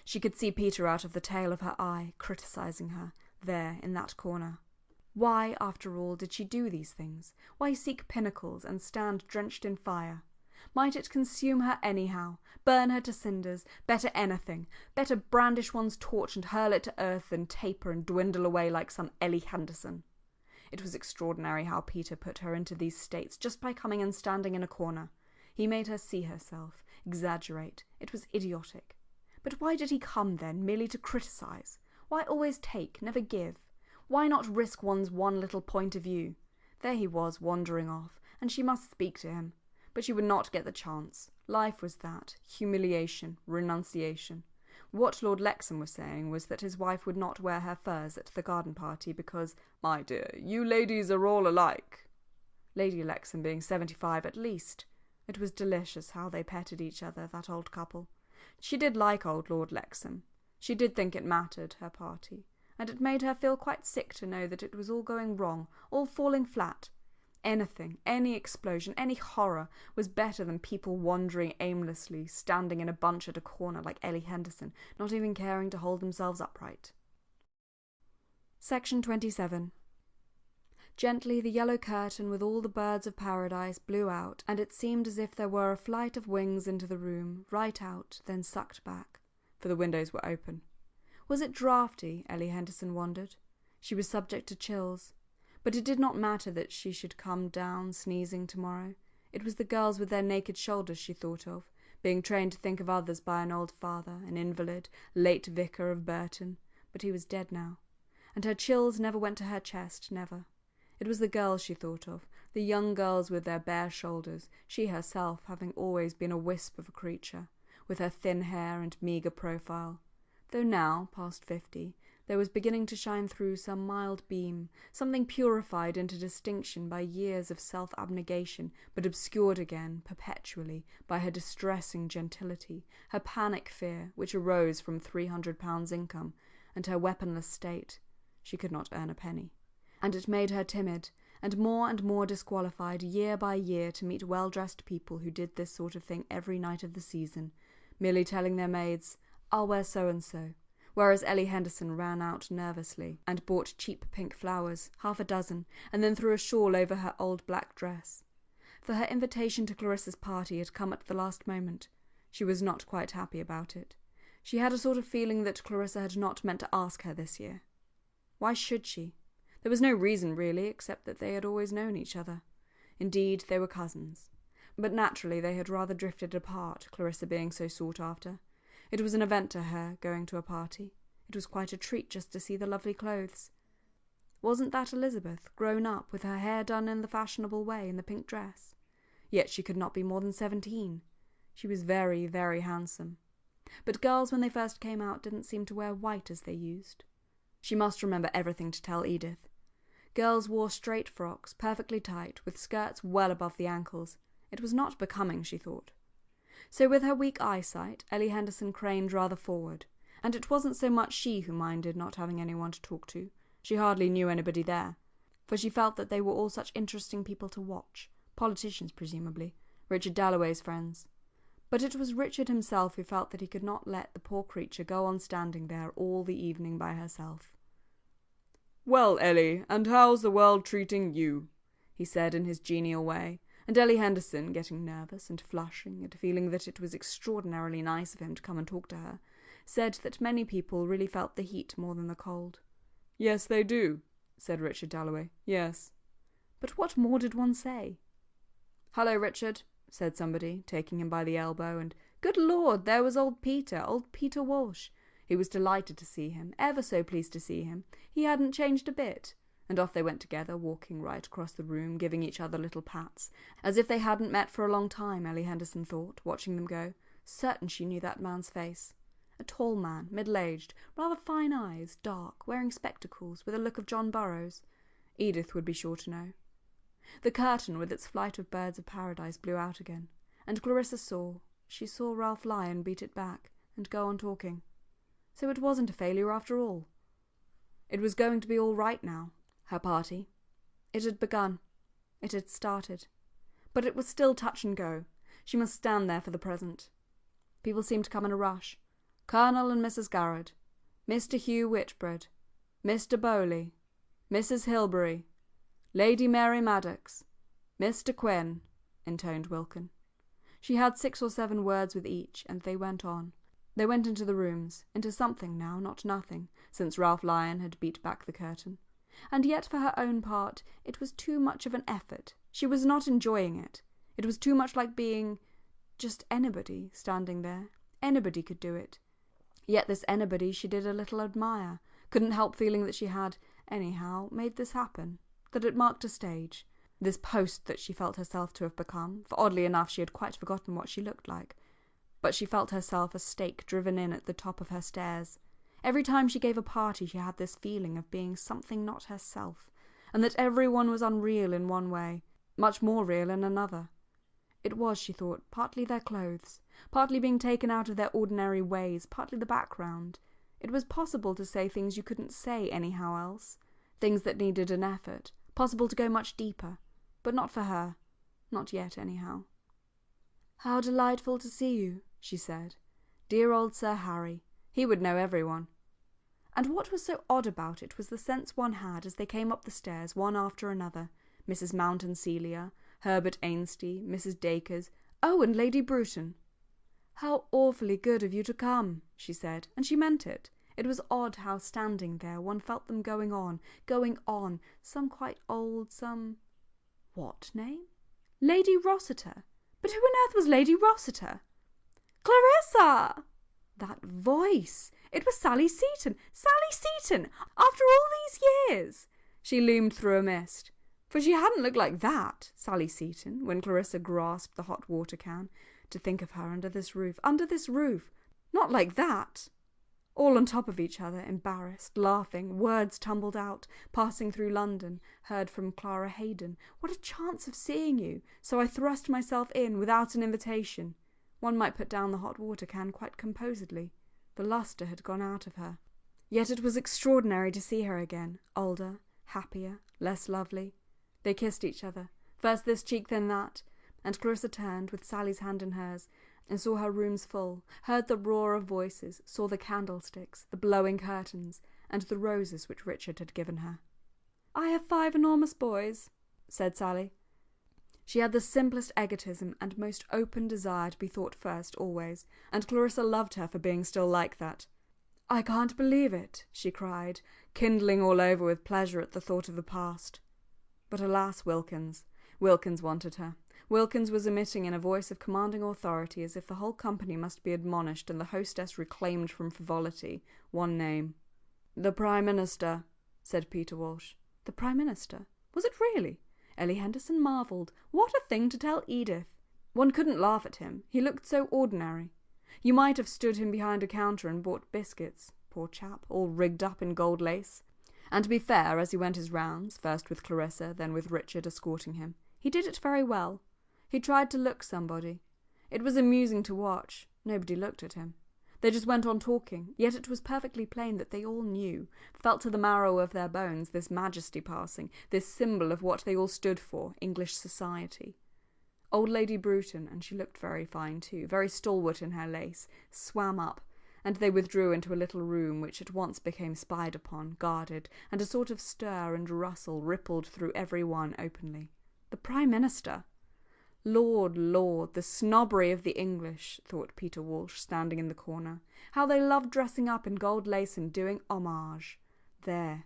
She could see Peter out of the tail of her eye, criticising her, there in that corner. Why, after all, did she do these things? Why seek pinnacles and stand drenched in fire? Might it consume her anyhow, burn her to cinders? Better anything, better brandish one's torch and hurl it to earth than taper and dwindle away like some Ellie Henderson. It was extraordinary how Peter put her into these states just by coming and standing in a corner. He made her see herself, exaggerate. It was idiotic. But why did he come then, merely to criticise? Why always take, never give? Why not risk one's one little point of view? There he was, wandering off, and she must speak to him. But she would not get the chance. Life was that. Humiliation, renunciation. What Lord Lexham was saying was that his wife would not wear her furs at the garden party because, "My dear, you ladies are all alike." Lady Lexham being 75 at least. It was delicious how they petted each other, that old couple. She did like old Lord Lexham. She did think it mattered, her party, and it made her feel quite sick to know that it was all going wrong, all falling flat. Anything, any explosion, any horror was better than people wandering aimlessly, standing in a bunch at a corner like Ellie Henderson, not even caring to hold themselves upright. Section 27. Gently the yellow curtain with all the birds of paradise blew out, and it seemed as if there were a flight of wings into the room, right out, then sucked back, for the windows were open. Was it draughty, Ellie Henderson wondered. She was subject to chills. But it did not matter that she should come down sneezing tomorrow. It was the girls with their naked shoulders she thought of, being trained to think of others by an old father, an invalid, late vicar of Burton, but he was dead now. And her chills never went to her chest, never. It was the girls she thought of, the young girls with their bare shoulders, she herself having always been a wisp of a creature, with her thin hair and meagre profile. Though now, past 50, there was beginning to shine through some mild beam, something purified into distinction by years of self-abnegation, but obscured again, perpetually, by her distressing gentility, her panic fear, which arose from £300 income, and her weaponless state. She could not earn a penny. And it made her timid, and more disqualified year by year to meet well-dressed people who did this sort of thing every night of the season, merely telling their maids, "I'll wear so-and-so," whereas Ellie Henderson ran out nervously and bought cheap pink flowers, half a dozen, and then threw a shawl over her old black dress. For her invitation to Clarissa's party had come at the last moment. She was not quite happy about it. She had a sort of feeling that Clarissa had not meant to ask her this year. Why should she? There was no reason, really, except that they had always known each other. Indeed, they were cousins. But naturally they had rather drifted apart, Clarissa being so sought after. It was an event to her, going to a party. It was quite a treat just to see the lovely clothes. Wasn't that Elizabeth, grown up, with her hair done in the fashionable way, in the pink dress? Yet she could not be more than 17. She was very, very handsome. But girls, when they first came out, didn't seem to wear white as they used. She must remember everything to tell Edith. Girls wore straight frocks, perfectly tight, with skirts well above the ankles. It was not becoming, she thought. So with her weak eyesight, Ellie Henderson craned rather forward, and it wasn't so much she who minded not having anyone to talk to. She hardly knew anybody there, for she felt that they were all such interesting people to watch, politicians presumably, Richard Dalloway's friends. But it was Richard himself who felt that he could not let the poor creature go on standing there all the evening by herself. "Well, Ellie, and how's the world treating you?" he said in his genial way, and Ellie Henderson, getting nervous and flushing and feeling that it was extraordinarily nice of him to come and talk to her, said that many people really felt the heat more than the cold. "Yes, they do," said Richard Dalloway. "Yes." But what more did one say? "Hello, Richard," said somebody, taking him by the elbow, and good Lord, there was old Peter Walsh. He was delighted to see him, ever so pleased to see him. He hadn't changed a bit. And off they went together, walking right across the room, giving each other little pats, as if they hadn't met for a long time, Ellie Henderson thought, watching them go. Certain she knew that man's face. A tall man, middle-aged, rather fine eyes, dark, wearing spectacles, with a look of John Burroughs. Edith would be sure to know. The curtain with its flight of birds of paradise blew out again, and Clarissa saw Ralph Lyon beat it back, and go on talking. So it wasn't a failure after all. It was going to be all right now. Her party. It had begun. It had started. But it was still touch and go. She must stand there for the present. People seemed to come in a rush. Colonel and Mrs. Garrard, Mr. Hugh Whitbread, Mr. Bowley, Mrs. Hilbery, Lady Mary Maddox, Mr. Quinn," intoned Wilkin. She had 6 or 7 words with each, and they went on. They went into the rooms, into something now, not nothing, since Ralph Lyon had beat back the curtain. And yet for her own part it was too much of an effort. She was not enjoying it. It was too much like being just anybody standing there. Anybody could do it. Yet this anybody she did a little admire, couldn't help feeling that she had, anyhow, made this happen, that it marked a stage, this post that she felt herself to have become, for oddly enough she had quite forgotten what she looked like. But she felt herself a stake driven in at the top of her stairs. Every time she gave a party she had this feeling of being something not herself, and that everyone was unreal in one way, much more real in another. It was, she thought, partly their clothes, partly being taken out of their ordinary ways, partly the background. It was possible to say things you couldn't say anyhow else, things that needed an effort, possible to go much deeper, but not for her, not yet anyhow. "How delightful to see you," she said. "Dear old Sir Harry. He would know everyone." And what was so odd about it was the sense one had as they came up the stairs one after another, Mrs. Mountain Celia, Herbert Ainsty, Mrs. Dacres, oh, and Lady Bruton. "How awfully good of you to come," she said, and she meant it. It was odd how, standing there, one felt them going on, some quite old, some... What name? Lady Rossiter. But who on earth was Lady Rossiter? "Clarissa!" That voice! It was Sally Seton! Sally Seton! After all these years! She loomed through a mist. For she hadn't looked like that, Sally Seton, when Clarissa grasped the hot water can. To think of her under this roof! Not like that! All on top of each other, embarrassed, laughing, words tumbled out, passing through London, heard from Clara Hayden. What a chance of seeing you! So I thrust myself in without an invitation. One might put down the hot water can quite composedly. The lustre had gone out of her. Yet it was extraordinary to see her again, older, happier, less lovely. They kissed each other, first this cheek then that, and Clarissa turned, with Sally's hand in hers, and saw her rooms full, heard the roar of voices, saw the candlesticks, the blowing curtains, and the roses which Richard had given her. "I have 5 enormous boys," said Sally. She had the simplest egotism and most open desire to be thought first always, and Clarissa loved her for being still like that. "I can't believe it," she cried, kindling all over with pleasure at the thought of the past. But alas, Wilkins wanted her. Wilkins was emitting in a voice of commanding authority, as if the whole company must be admonished and the hostess reclaimed from frivolity, one name. "The Prime Minister," said Peter Walsh. The Prime Minister? Was it really? Ellie Henderson marvelled. What a thing to tell Edith! One couldn't laugh at him. He looked so ordinary. You might have stood him behind a counter and bought biscuits. Poor chap, all rigged up in gold lace. And to be fair, as he went his rounds, first with Clarissa, then with Richard escorting him, he did it very well. He tried to look somebody. It was amusing to watch. Nobody looked at him. They just went on talking, yet it was perfectly plain that they all knew, felt to the marrow of their bones, this majesty passing, this symbol of what they all stood for, English society. Old Lady Bruton, and she looked very fine too, very stalwart in her lace, swam up, and they withdrew into a little room which at once became spied upon, guarded, and a sort of stir and rustle rippled through every one openly. The Prime Minister! Lord, the snobbery of the English, thought Peter Walsh, standing in the corner. How they loved dressing up in gold lace and doing homage. There.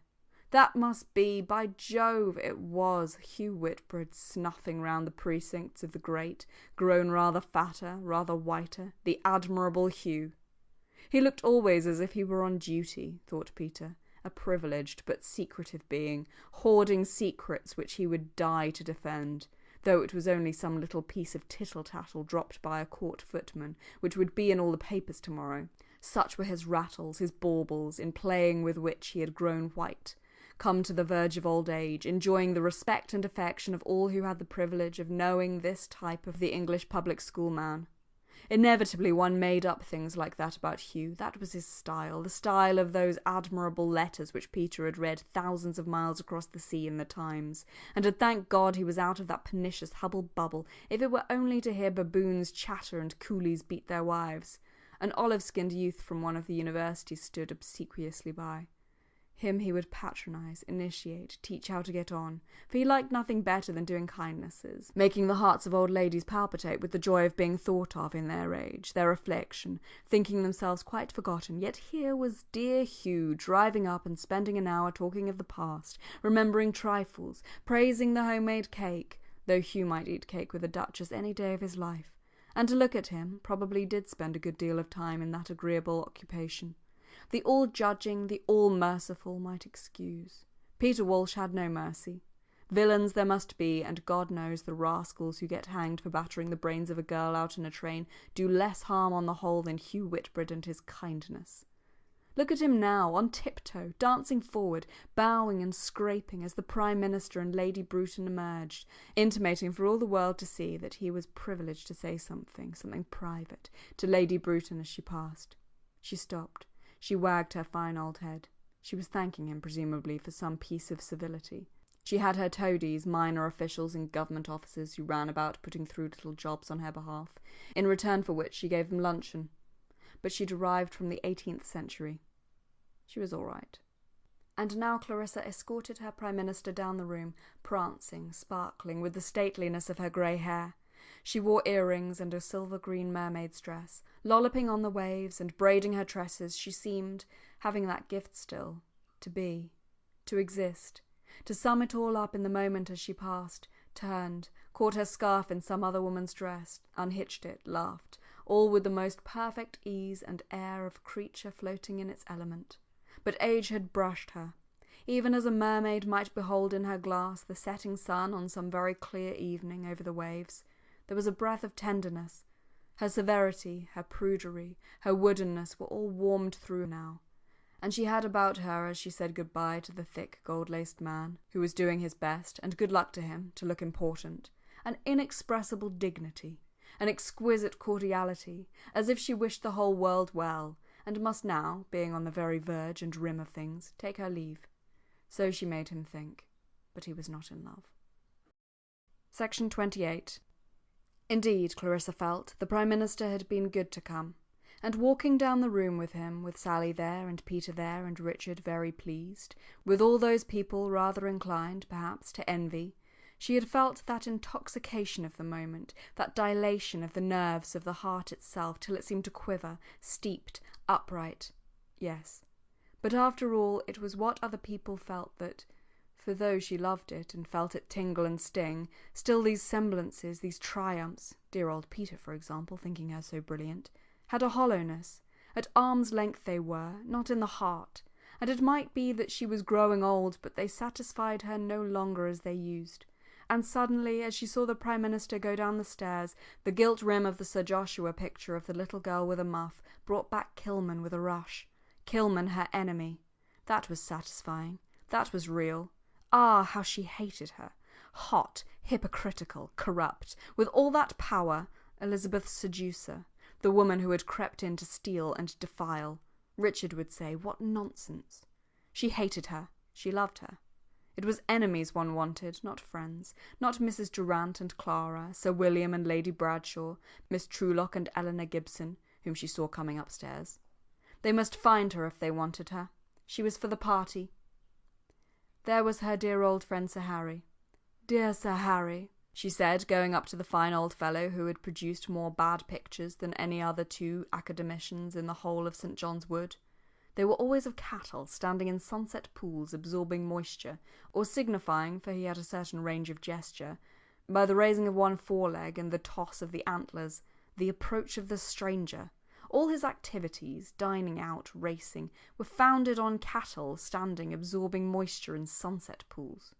That must be, by Jove, it was, Hugh Whitbread snuffing round the precincts of the great, grown rather fatter, rather whiter, the admirable Hugh. He looked always as if he were on duty, thought Peter, a privileged but secretive being, hoarding secrets which he would die to defend, though it was only some little piece of tittle-tattle dropped by a court footman, which would be in all the papers tomorrow. Such were his rattles, his baubles, in playing with which he had grown white, come to the verge of old age, enjoying the respect and affection of all who had the privilege of knowing this type of the English public school man. Inevitably one made up things like that about Hugh. That was his style, the style of those admirable letters which Peter had read thousands of miles across the sea in the Times, and had thanked God he was out of that pernicious hubble-bubble, if it were only to hear baboons chatter and coolies beat their wives. An olive-skinned youth from one of the universities stood obsequiously by. Him he would patronize, initiate, teach how to get on, for he liked nothing better than doing kindnesses, making the hearts of old ladies palpitate with the joy of being thought of in their age, their affliction, thinking themselves quite forgotten. Yet here was dear Hugh driving up and spending an hour talking of the past, remembering trifles, praising the homemade cake, though Hugh might eat cake with a duchess any day of his life, and to look at him, probably did spend a good deal of time in that agreeable occupation. The all-judging, the all-merciful might excuse. Peter Walsh had no mercy. Villains there must be, and God knows the rascals who get hanged for battering the brains of a girl out in a train do less harm on the whole than Hugh Whitbread and his kindness. Look at him now, on tiptoe, dancing forward, bowing and scraping as the Prime Minister and Lady Bruton emerged, intimating for all the world to see that he was privileged to say something private, to Lady Bruton as she passed. She stopped. She wagged her fine old head. She was thanking him, presumably, for some piece of civility. She had her toadies, minor officials in government offices who ran about putting through little jobs on her behalf, in return for which she gave them luncheon. But she'd arrived from the 18th century. She was all right. And now Clarissa escorted her Prime Minister down the room, prancing, sparkling, with the stateliness of her grey hair. She wore earrings and a silver-green mermaid's dress. Lolloping on the waves and braiding her tresses, she seemed, having that gift still, to be, to exist, to sum it all up in the moment as she passed, turned, caught her scarf in some other woman's dress, unhitched it, laughed, all with the most perfect ease and air of creature floating in its element. But age had brushed her. Even as a mermaid might behold in her glass the setting sun on some very clear evening over the waves, there was a breath of tenderness. Her severity, her prudery, her woodenness were all warmed through now, and she had about her, as she said good-bye to the thick gold-laced man, who was doing his best, and good luck to him, to look important, an inexpressible dignity, an exquisite cordiality, as if she wished the whole world well, and must now, being on the very verge and rim of things, take her leave. So she made him think, but he was not in love. Section 28. Indeed, Clarissa felt, the Prime Minister had been good to come, and walking down the room with him, with Sally there, and Peter there, and Richard very pleased, with all those people rather inclined, perhaps, to envy, she had felt that intoxication of the moment, that dilation of the nerves of the heart itself, till it seemed to quiver, steeped, upright. Yes, but after all, it was what other people felt that, for though she loved it and felt it tingle and sting, still these semblances, these triumphs, dear old Peter, for example, thinking her so brilliant, had a hollowness. At arm's length they were, not in the heart, and it might be that she was growing old, but they satisfied her no longer as they used. And suddenly, as she saw the Prime Minister go down the stairs, the gilt rim of the Sir Joshua picture of the little girl with a muff brought back Kilman with a rush. Kilman, her enemy. That was satisfying. That was real. Ah, how she hated her. Hot, hypocritical, corrupt, with all that power, Elizabeth's seducer, the woman who had crept in to steal and defile. Richard would say, what nonsense. She hated her. She loved her. It was enemies one wanted, not friends, not Mrs. Durant and Clara, Sir William and Lady Bradshaw, Miss Trulock and Eleanor Gibson, whom she saw coming upstairs. They must find her if they wanted her. She was for the party. There was her dear old friend Sir Harry. Dear Sir Harry, she said, going up to the fine old fellow who had produced more bad pictures than any other two academicians in the whole of St. John's Wood. They were always of cattle, standing in sunset pools, absorbing moisture, or signifying, for he had a certain range of gesture, by the raising of one foreleg and the toss of the antlers, the approach of the stranger. All his activities, dining out, racing, were founded on cattle, standing, absorbing moisture in sunset pools.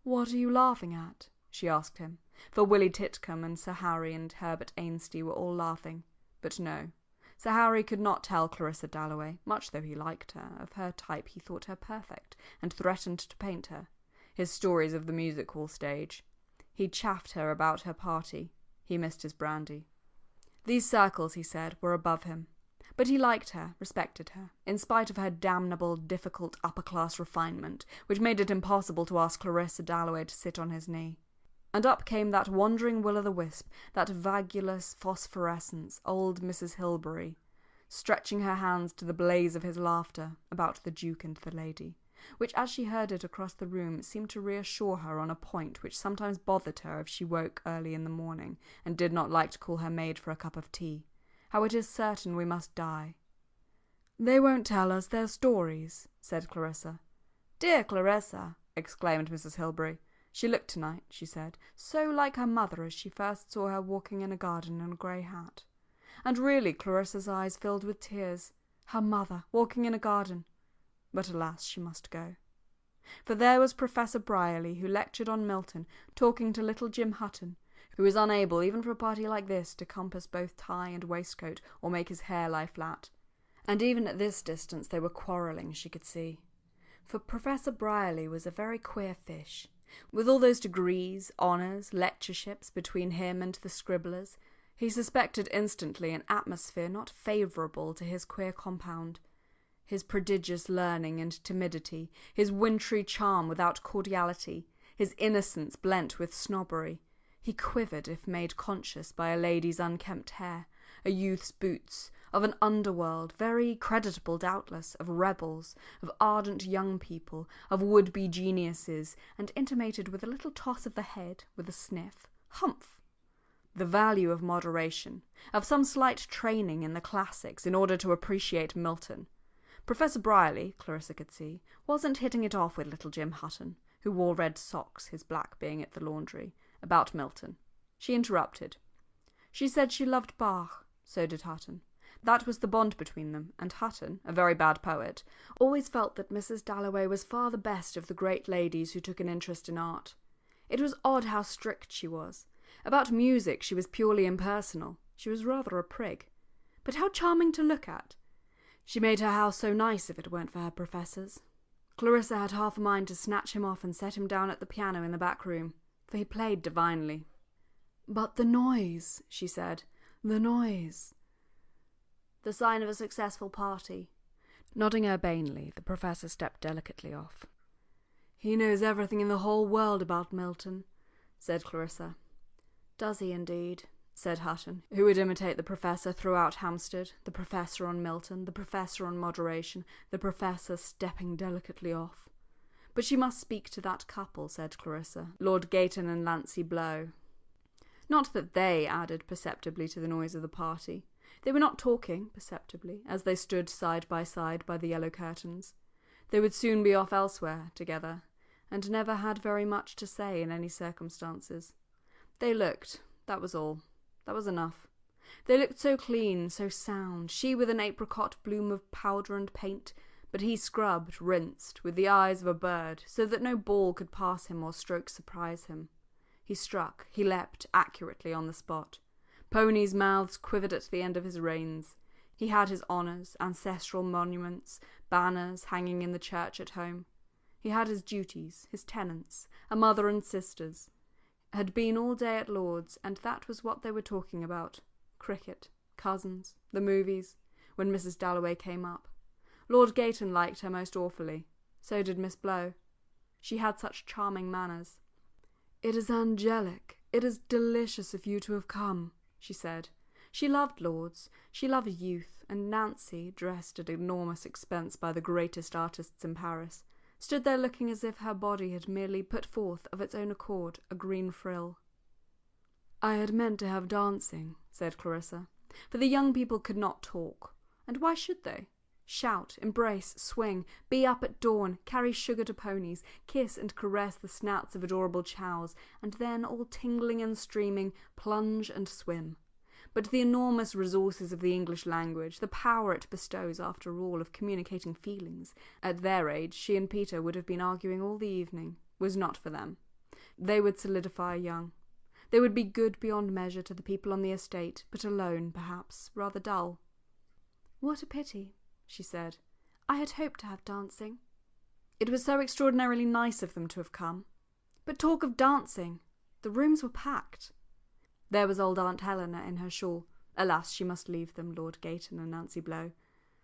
"What are you laughing at?" she asked him, for Willie Titcombe and Sir Harry and Herbert Ainsty were all laughing. But no. Sir Harry could not tell Clarissa Dalloway, much though he liked her. Of her type he thought her perfect, and threatened to paint her. His stories of the music-hall stage. He chaffed her about her party. He missed his brandy. These circles, he said, were above him. But he liked her, respected her, in spite of her damnable, difficult upper-class refinement, which made it impossible to ask Clarissa Dalloway to sit on his knee. and up came that wandering will-o'-the-wisp, that vagueless phosphorescence, old Mrs. Hilbery, stretching her hands to the blaze of his laughter about the Duke and the lady, which, as she heard it across the room, seemed to reassure her on a point which sometimes bothered her if she woke early in the morning and did not like to call her maid for a cup of tea. How it is certain we must die. "They won't tell us their stories," said Clarissa. "Dear Clarissa!" exclaimed Mrs. Hilbery. "She looked tonight," she said, "so like her mother as she first saw her walking in a garden in a grey hat." And really Clarissa's eyes filled with tears. Her mother, walking in a garden! But alas, she must go. For there was Professor Brierly, who lectured on Milton, talking to little Jim Hutton, who was unable, even for a party like this, to compass both tie and waistcoat or make his hair lie flat. And even at this distance they were quarrelling, she could see. For Professor Brierly was a very queer fish. With all those degrees, honours, lectureships between him and the scribblers, he suspected instantly an atmosphere not favourable to his queer compound. His prodigious learning and timidity, his wintry charm without cordiality, his innocence blent with snobbery. He quivered if made conscious by a lady's unkempt hair, a youth's boots, of an underworld, very creditable doubtless, of rebels, of ardent young people, of would-be geniuses, and intimated with a little toss of the head, with a sniff, "Humph!" the value of moderation, of some slight training in the classics in order to appreciate Milton. Professor Brierly, Clarissa could see, wasn't hitting it off with little Jim Hutton, who wore red socks, his black being at the laundry, about Milton. She interrupted. She said she loved Bach, so did Hutton. That was the bond between them, and Hutton, a very bad poet, always felt that Mrs. Dalloway was far the best of the great ladies who took an interest in art. It was odd how strict she was. About music she was purely impersonal. She was rather a prig. But how charming to look at! She made her house so nice if it weren't for her professors. Clarissa had half a mind to snatch him off and set him down at the piano in the back room, for he played divinely. "But the noise," she said, "the noise." "The sign of a successful party." Nodding urbanely, the professor stepped delicately off. "He knows everything in the whole world about Milton," said Clarissa. "Does he indeed?" said Hutton, who would imitate the professor throughout Hampstead, the professor on Milton, the professor on moderation, the professor stepping delicately off. "But she must speak to that couple," said Clarissa, "Lord Gayton and Lancey Blow." Not that they added perceptibly to the noise of the party. They were not talking perceptibly, as they stood side by the yellow curtains. They would soon be off elsewhere, together, and never had very much to say in any circumstances. They looked, that was all. That was enough. They looked so clean, so sound, she with an apricot bloom of powder and paint, but he scrubbed, rinsed, with the eyes of a bird, so that no ball could pass him or stroke surprise him. He struck, he leapt, accurately on the spot. Ponies' mouths quivered at the end of his reins. He had his honours, ancestral monuments, banners hanging in the church at home. He had his duties, his tenants, a mother and sisters. Had been all day at Lord's, and that was what they were talking about. Cricket, cousins, the movies, when Mrs. Dalloway came up. Lord Gayton liked her most awfully. So did Miss Blow. She had such charming manners. "It is angelic, it is delicious of you to have come," she said. She loved Lord's, she loved youth, and Nancy, dressed at enormous expense by the greatest artists in Paris, stood there looking as if her body had merely put forth, of its own accord, a green frill. "I had meant to have dancing," said Clarissa, for the young people could not talk. And why should they? Shout, embrace, swing, be up at dawn, carry sugar to ponies, kiss and caress the snouts of adorable chows, and then, all tingling and streaming, plunge and swim. But the enormous resources of the English language, the power it bestows, after all, of communicating feelings, at their age she and Peter would have been arguing all the evening, was not for them. They would solidify young. They would be good beyond measure to the people on the estate, but alone, perhaps, rather dull. "What a pity," she said. "I had hoped to have dancing." It was so extraordinarily nice of them to have come. But talk of dancing! The rooms were packed. There was old Aunt Helena in her shawl. Alas, she must leave them, Lord Gayton and Nancy Blow.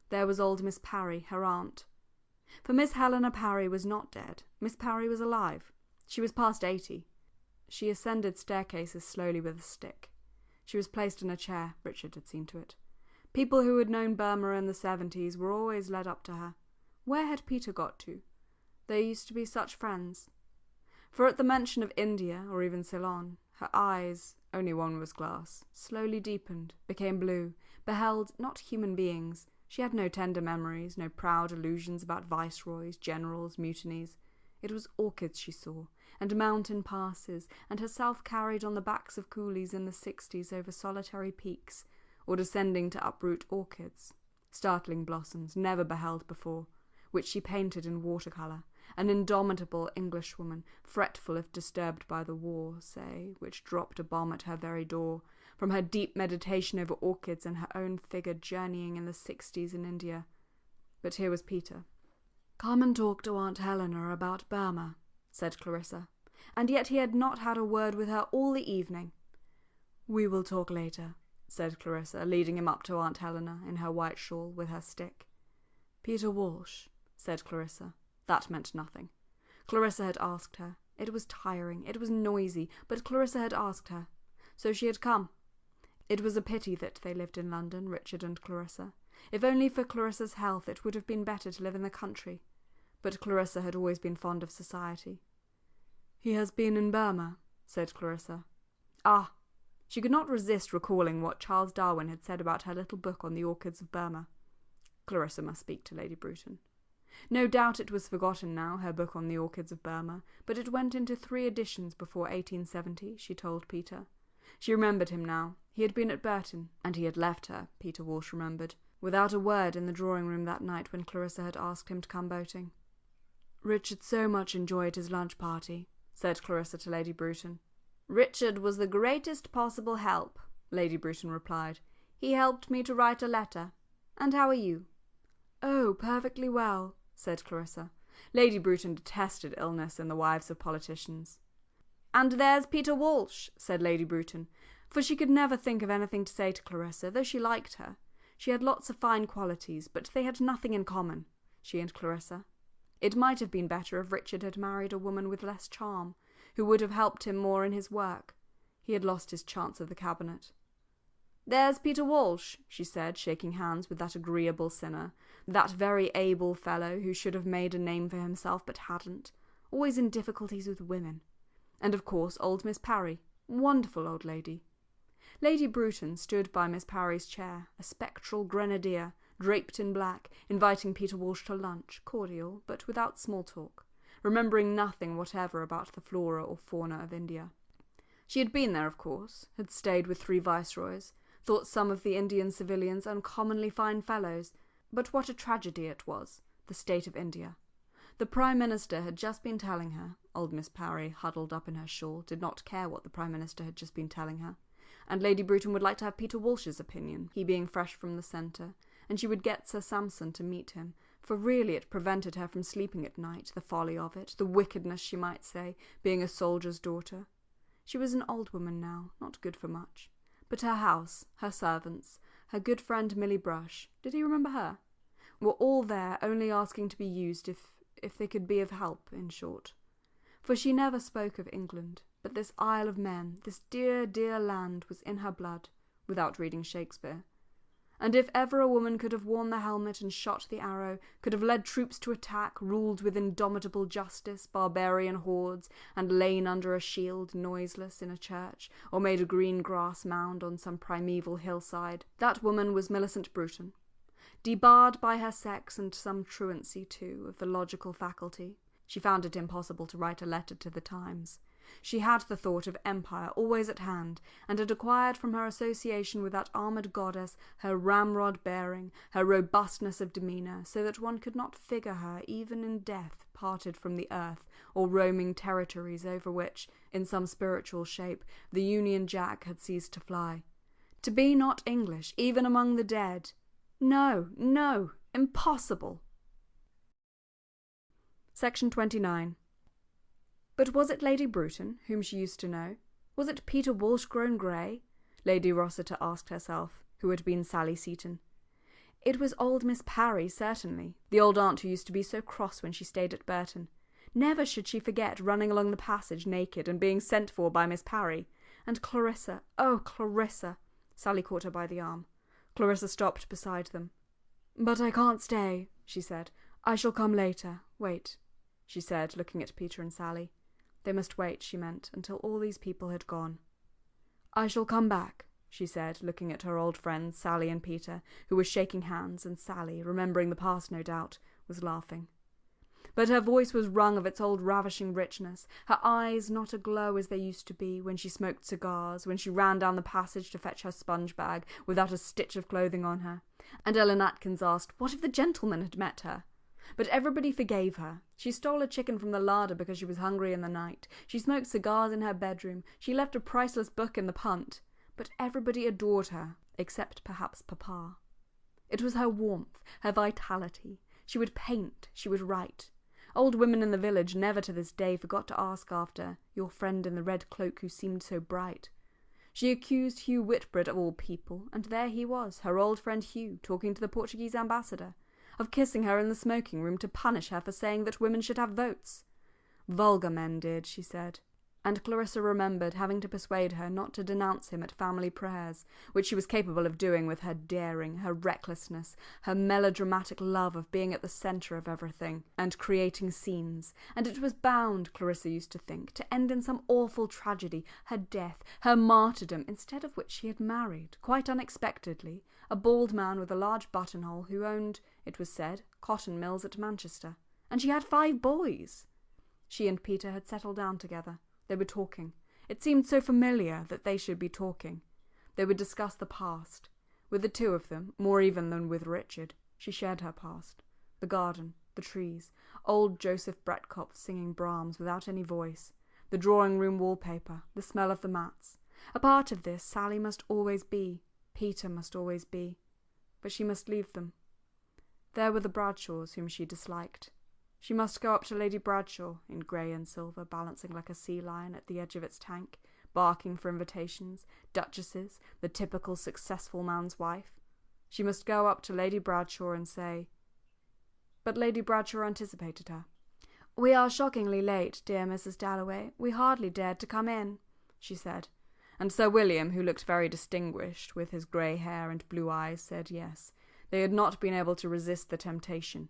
There was old Miss Parry, her aunt. For Miss Helena Parry was not dead. Miss Parry was alive. She was past 80. She ascended staircases slowly with a stick. She was placed in a chair. Richard had seen to it. People who had known Burma in the 70s were always led up to her. Where had Peter got to? They used to be such friends. For at the mention of India, or even Ceylon, her eyes, only one was glass, slowly deepened, became blue, beheld not human beings. She had no tender memories, no proud illusions about viceroys, generals, mutinies. It was orchids she saw, and mountain passes, and herself carried on the backs of coolies in the 60s over solitary peaks, or descending to uproot orchids, startling blossoms never beheld before, which she painted in watercolour, an indomitable Englishwoman, fretful if disturbed by the war, say, which dropped a bomb at her very door, from her deep meditation over orchids and her own figure journeying in the 60s in India. But here was Peter. "Come and talk to Aunt Helena about Burma," said Clarissa, and yet he had not had a word with her all the evening. "We will talk later," said Clarissa, leading him up to Aunt Helena in her white shawl with her stick. "Peter Walsh," said Clarissa. That meant nothing. Clarissa had asked her. It was tiring, it was noisy, but Clarissa had asked her. So she had come. It was a pity that they lived in London, Richard and Clarissa. If only for Clarissa's health, it would have been better to live in the country. But Clarissa had always been fond of society. "He has been in Burma," said Clarissa. Ah! She could not resist recalling what Charles Darwin had said about her little book on the orchids of Burma. Clarissa must speak to Lady Bruton. No doubt it was forgotten now, her book on the orchids of Burma, but it went into 3 editions before 1870, she told Peter. She remembered him now. He had been at Burton, and he had left her, Peter Walsh remembered, without a word in the drawing-room that night when Clarissa had asked him to come boating. "Richard so much enjoyed his lunch party," said Clarissa to Lady Bruton. "Richard was the greatest possible help," Lady Bruton replied. "He helped me to write a letter. And how are you?" "Oh, perfectly well," said Clarissa. Lady Bruton detested illness in the wives of politicians. "And there's Peter Walsh," said Lady Bruton, for she could never think of anything to say to Clarissa, though she liked her. She had lots of fine qualities, but they had nothing in common, she and Clarissa. It might have been better if Richard had married a woman with less charm, who would have helped him more in his work. He had lost his chance of the cabinet. "There's Peter Walsh," she said, shaking hands with that agreeable sinner, that very able fellow who should have made a name for himself but hadn't, always in difficulties with women. And of course old Miss Parry, wonderful old lady. Lady Bruton stood by Miss Parry's chair, a spectral grenadier, draped in black, inviting Peter Walsh to lunch, cordial, but without small talk, remembering nothing whatever about the flora or fauna of India. She had been there, of course, had stayed with 3 viceroys, thought some of the Indian civilians uncommonly fine fellows, but what a tragedy it was, the state of India. The Prime Minister had just been telling her, old Miss Parry, huddled up in her shawl, did not care what the Prime Minister had just been telling her, and Lady Bruton would like to have Peter Walsh's opinion, he being fresh from the centre, and she would get Sir Sampson to meet him, for really it prevented her from sleeping at night, the folly of it, the wickedness, she might say, being a soldier's daughter. She was an old woman now, not good for much. But her house, her servants, her good friend Millie Brush, did he remember her? Were all there, only asking to be used if they could be of help, in short. For she never spoke of England, but this Isle of Men, this dear, dear land was in her blood, without reading Shakespeare. And if ever a woman could have worn the helmet and shot the arrow, could have led troops to attack, ruled with indomitable justice barbarian hordes, and lain under a shield noiseless in a church, or made a green grass mound on some primeval hillside, that woman was Millicent Bruton. Debarred by her sex and some truancy, too, of the logical faculty, she found it impossible to write a letter to the Times. She had the thought of empire always at hand, and had acquired from her association with that armoured goddess her ramrod bearing, her robustness of demeanour, so that one could not figure her, even in death, parted from the earth, or roaming territories over which, in some spiritual shape, the Union Jack had ceased to fly. To be not English, even among the dead! No, no, impossible! Section 29. But was it Lady Bruton, whom she used to know? Was it Peter Walsh grown grey? Lady Rossiter asked herself, who had been Sally Seton. It was old Miss Parry, certainly, the old aunt who used to be so cross when she stayed at Burton. Never should she forget running along the passage naked and being sent for by Miss Parry. And Clarissa, oh, Clarissa! Sally caught her by the arm. Clarissa stopped beside them. "But I can't stay," she said. "I shall come later. Wait," she said, looking at Peter and Sally. They must wait, she meant, until all these people had gone. "I shall come back," she said, looking at her old friends, Sally and Peter, who were shaking hands, and Sally, remembering the past no doubt, was laughing. But her voice was wrung of its old ravishing richness, her eyes not aglow as they used to be when she smoked cigars, when she ran down the passage to fetch her sponge bag without a stitch of clothing on her. And Ellen Atkins asked, what if the gentleman had met her? But everybody forgave her. She stole a chicken from the larder because she was hungry in the night. She smoked cigars in her bedroom. She left a priceless book in the punt. But everybody adored her, except perhaps Papa. It was her warmth, her vitality. She would paint, she would write. Old women in the village never to this day forgot to ask after your friend in the red cloak who seemed so bright. She accused Hugh Whitbread of all people, and there he was, her old friend Hugh, talking to the Portuguese ambassador, of kissing her in the smoking room to punish her for saying that women should have votes. Vulgar men did, she said. And Clarissa remembered having to persuade her not to denounce him at family prayers, which she was capable of doing with her daring, her recklessness, her melodramatic love of being at the centre of everything, and creating scenes, and it was bound, Clarissa used to think, to end in some awful tragedy, her death, her martyrdom, instead of which she had married, quite unexpectedly, a bald man with a large buttonhole who owned, it was said, cotton mills at Manchester, and she had 5 boys. She and Peter had settled down together. They were talking. It seemed so familiar that they should be talking. They would discuss the past. With the two of them, more even than with Richard, she shared her past. The garden, the trees, old Joseph Brettkopf singing Brahms without any voice, the drawing-room wallpaper, the smell of the mats. A part of this Sally must always be, Peter must always be. But she must leave them. There were the Bradshaws whom she disliked. She must go up to Lady Bradshaw, in grey and silver, balancing like a sea lion at the edge of its tank, barking for invitations, duchesses, the typical successful man's wife. She must go up to Lady Bradshaw and say... But Lady Bradshaw anticipated her. "We are shockingly late, dear Mrs. Dalloway. We hardly dared to come in," she said. And Sir William, who looked very distinguished, with his grey hair and blue eyes, said yes. They had not been able to resist the temptation.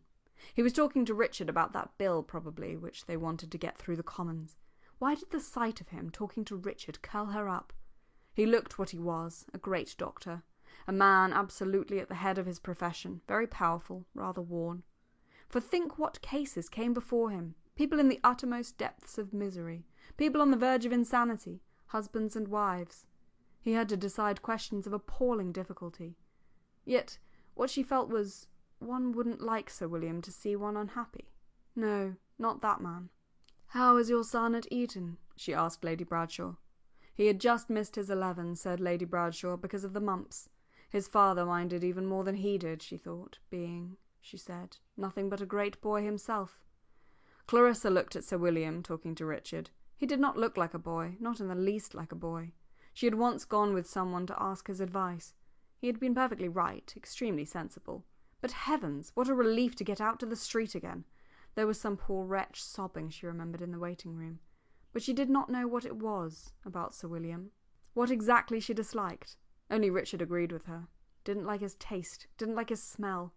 He was talking to Richard about that bill, probably, which they wanted to get through the Commons. Why did the sight of him talking to Richard curl her up? He looked what he was, a great doctor, a man absolutely at the head of his profession, very powerful, rather worn. For think what cases came before him, people in the uttermost depths of misery, people on the verge of insanity, husbands and wives. He had to decide questions of appalling difficulty. Yet what she felt was... one wouldn't like Sir William to see one unhappy. No, not that man. "How is your son at Eton?" she asked Lady Bradshaw. He had just missed his 11, said Lady Bradshaw, because of the mumps. His father minded even more than he did, she thought, being, she said, nothing but a great boy himself. Clarissa looked at Sir William, talking to Richard. He did not look like a boy, not in the least like a boy. She had once gone with someone to ask his advice. He had been perfectly right, extremely sensible. But heavens, what a relief to get out to the street again. There was some poor wretch sobbing, she remembered, in the waiting-room. But she did not know what it was about Sir William. What exactly she disliked. Only Richard agreed with her. Didn't like his taste, didn't like his smell.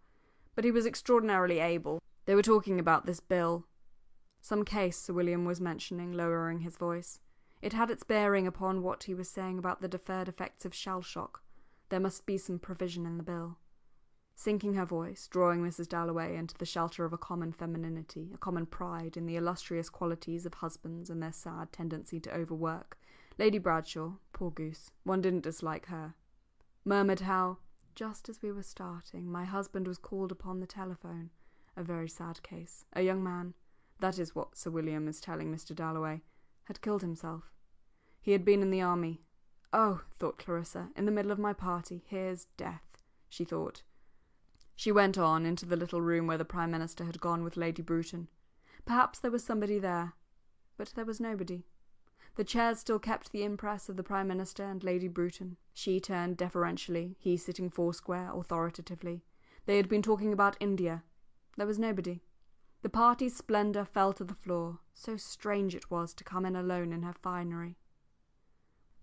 But he was extraordinarily able. They were talking about this bill. Some case, Sir William was mentioning, lowering his voice. It had its bearing upon what he was saying about the deferred effects of shell shock. There must be some provision in the bill. Sinking her voice, drawing Mrs. Dalloway into the shelter of a common femininity, a common pride in the illustrious qualities of husbands and their sad tendency to overwork, Lady Bradshaw, poor goose, one didn't dislike her, murmured how, just as we were starting, my husband was called upon the telephone. A very sad case. A young man, that is what Sir William is telling Mr. Dalloway, had killed himself. He had been in the army. Oh, thought Clarissa, in the middle of my party, here's death, she thought. She went on into the little room where the Prime Minister had gone with Lady Bruton. Perhaps there was somebody there, but there was nobody. The chairs still kept the impress of the Prime Minister and Lady Bruton. She turned deferentially, he sitting foursquare, authoritatively. They had been talking about India. There was nobody. The party's splendour fell to the floor, so strange it was to come in alone in her finery.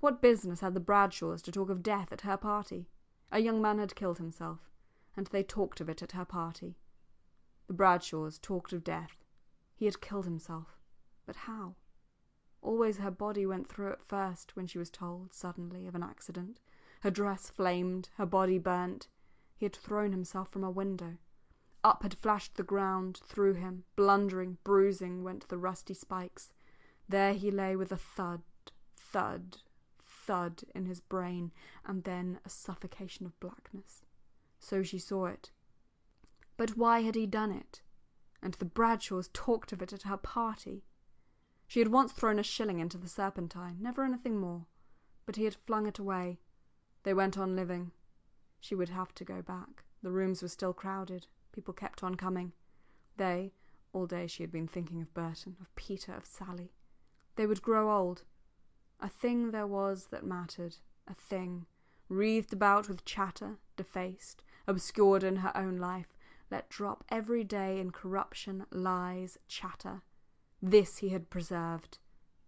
What business had the Bradshaws to talk of death at her party? A young man had killed himself, and they talked of it at her party. The Bradshaws talked of death. He had killed himself. But how? Always her body went through at first when she was told, suddenly, of an accident. Her dress flamed, her body burnt. He had thrown himself from a window. Up had flashed the ground, through him, blundering, bruising, went the rusty spikes. There he lay with a thud, thud, thud in his brain, and then a suffocation of blackness. So she saw it. But why had he done it? And the Bradshaws talked of it at her party. She had once thrown a shilling into the Serpentine, never anything more, but he had flung it away. They went on living. She would have to go back. The rooms were still crowded. People kept on coming. They, all day she had been thinking of Burton, of Peter, of Sally. They would grow old. A thing there was that mattered, a thing, wreathed about with chatter, defaced, obscured in her own life, let drop every day in corruption, lies, chatter. This he had preserved.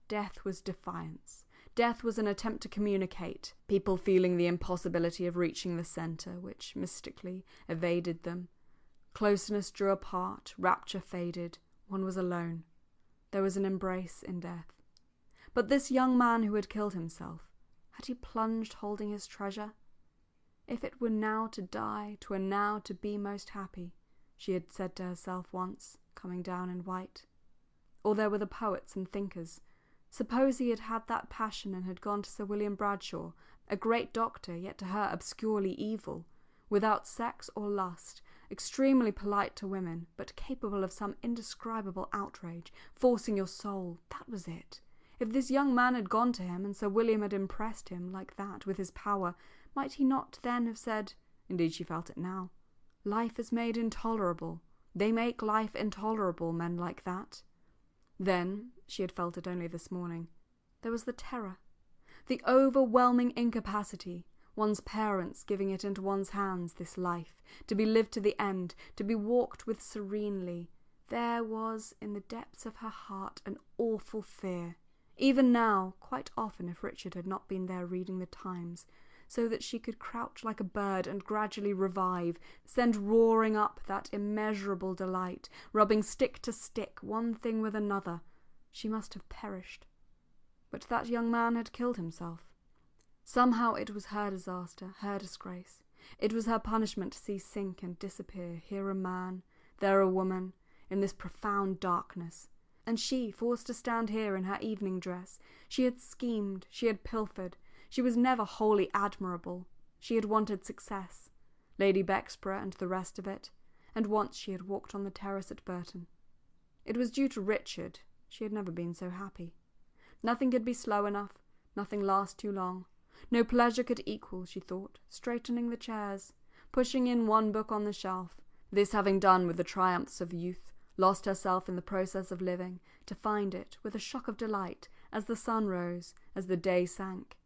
Death was defiance. Death was an attempt to communicate, people feeling the impossibility of reaching the centre, which mystically evaded them. Closeness drew apart, rapture faded, one was alone. There was an embrace in death. But this young man who had killed himself, had he plunged holding his treasure? If it were now to die, 'twere now to be most happy, she had said to herself once, coming down in white. Or there were the poets and thinkers. Suppose he had had that passion and had gone to Sir William Bradshaw, a great doctor, yet to her obscurely evil, without sex or lust, extremely polite to women, but capable of some indescribable outrage, forcing your soul. That was it. If this young man had gone to him, and Sir William had impressed him like that with his power, might he not then have said, indeed she felt it now, life is made intolerable. They make life intolerable, men like that. Then, she had felt it only this morning, there was the terror, the overwhelming incapacity, one's parents giving it into one's hands, this life, to be lived to the end, to be walked with serenely. There was, in the depths of her heart, an awful fear. Even now, quite often if Richard had not been there reading the Times, so that she could crouch like a bird and gradually revive, send roaring up that immeasurable delight, rubbing stick to stick, one thing with another, she must have perished. But that young man had killed himself. Somehow it was her disaster, her disgrace. It was her punishment to see sink and disappear, here a man, there a woman, in this profound darkness. And she, forced to stand here in her evening dress. She had schemed, she had pilfered. She was never wholly admirable. She had wanted success, Lady Bexborough and the rest of it, and once she had walked on the terrace at Burton. It was due to Richard. She had never been so happy. Nothing could be slow enough, nothing last too long. No pleasure could equal, she thought, straightening the chairs, pushing in one book on the shelf, this having done with the triumphs of youth, lost herself in the process of living, to find it, with a shock of delight, as the sun rose, as the day sank.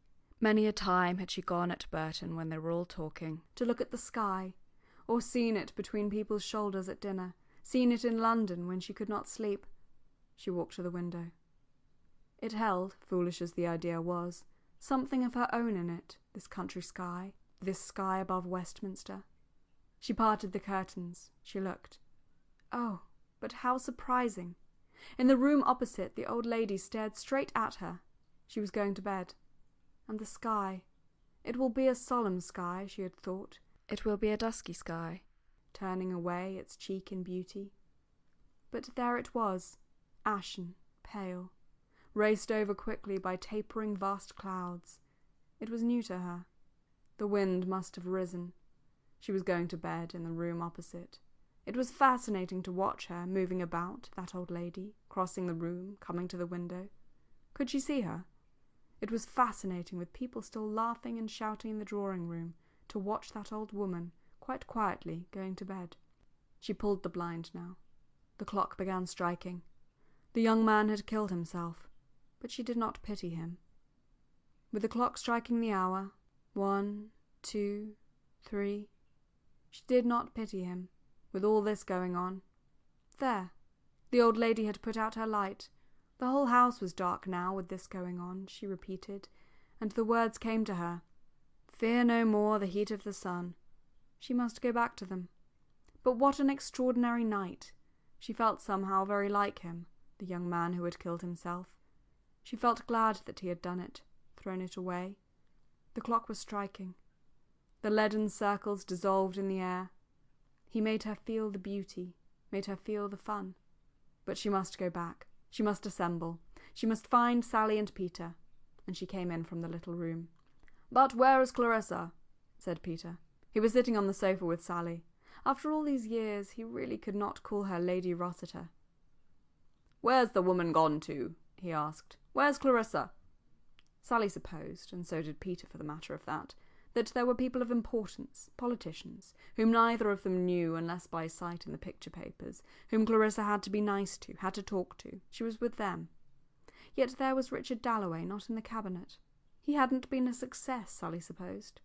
Many a time had she gone at Burton when they were all talking, to look at the sky, or seen it between people's shoulders at dinner, seen it in London when she could not sleep. She walked to the window. It held, foolish as the idea was, something of her own in it, this country sky, this sky above Westminster. She parted the curtains. She looked. Oh, but how surprising! In the room opposite, the old lady stared straight at her. She was going to bed. And the sky. It will be a solemn sky, she had thought. It will be a dusky sky, turning away its cheek in beauty. But there it was, ashen, pale, raced over quickly by tapering vast clouds. It was new to her. The wind must have risen. She was going to bed in the room opposite. It was fascinating to watch her, moving about, that old lady, crossing the room, coming to the window. Could she see her? It was fascinating, with people still laughing and shouting in the drawing-room, to watch that old woman, quite quietly, going to bed. She pulled the blind now. The clock began striking. The young man had killed himself, but she did not pity him. With the clock striking the hour, 1, 2, 3, she did not pity him, with all this going on. There, The old lady had put out her light. The whole house was dark now with this going on, she repeated, and the words came to her. Fear no more the heat of the sun. She must go back to them. But what an extraordinary night! She felt somehow very like him, the young man who had killed himself. She felt glad that he had done it, thrown it away. The clock was striking. The leaden circles dissolved in the air. He made her feel the beauty, made her feel the fun. But she must go back. She must assemble. She must find Sally and Peter. And she came in from the little room. "But where is Clarissa?" said Peter. He was sitting on the sofa with Sally. After all these years, he really could not call her Lady Rossiter. "Where's the woman gone to?" he asked. "Where's Clarissa?" Sally supposed, and so did Peter for the matter of that there were people of importance, politicians, whom neither of them knew unless by sight in the picture papers, whom Clarissa had to be nice to, had to talk to. She was with them. Yet there was Richard Dalloway not in the cabinet. He hadn't been a success, Sally supposed.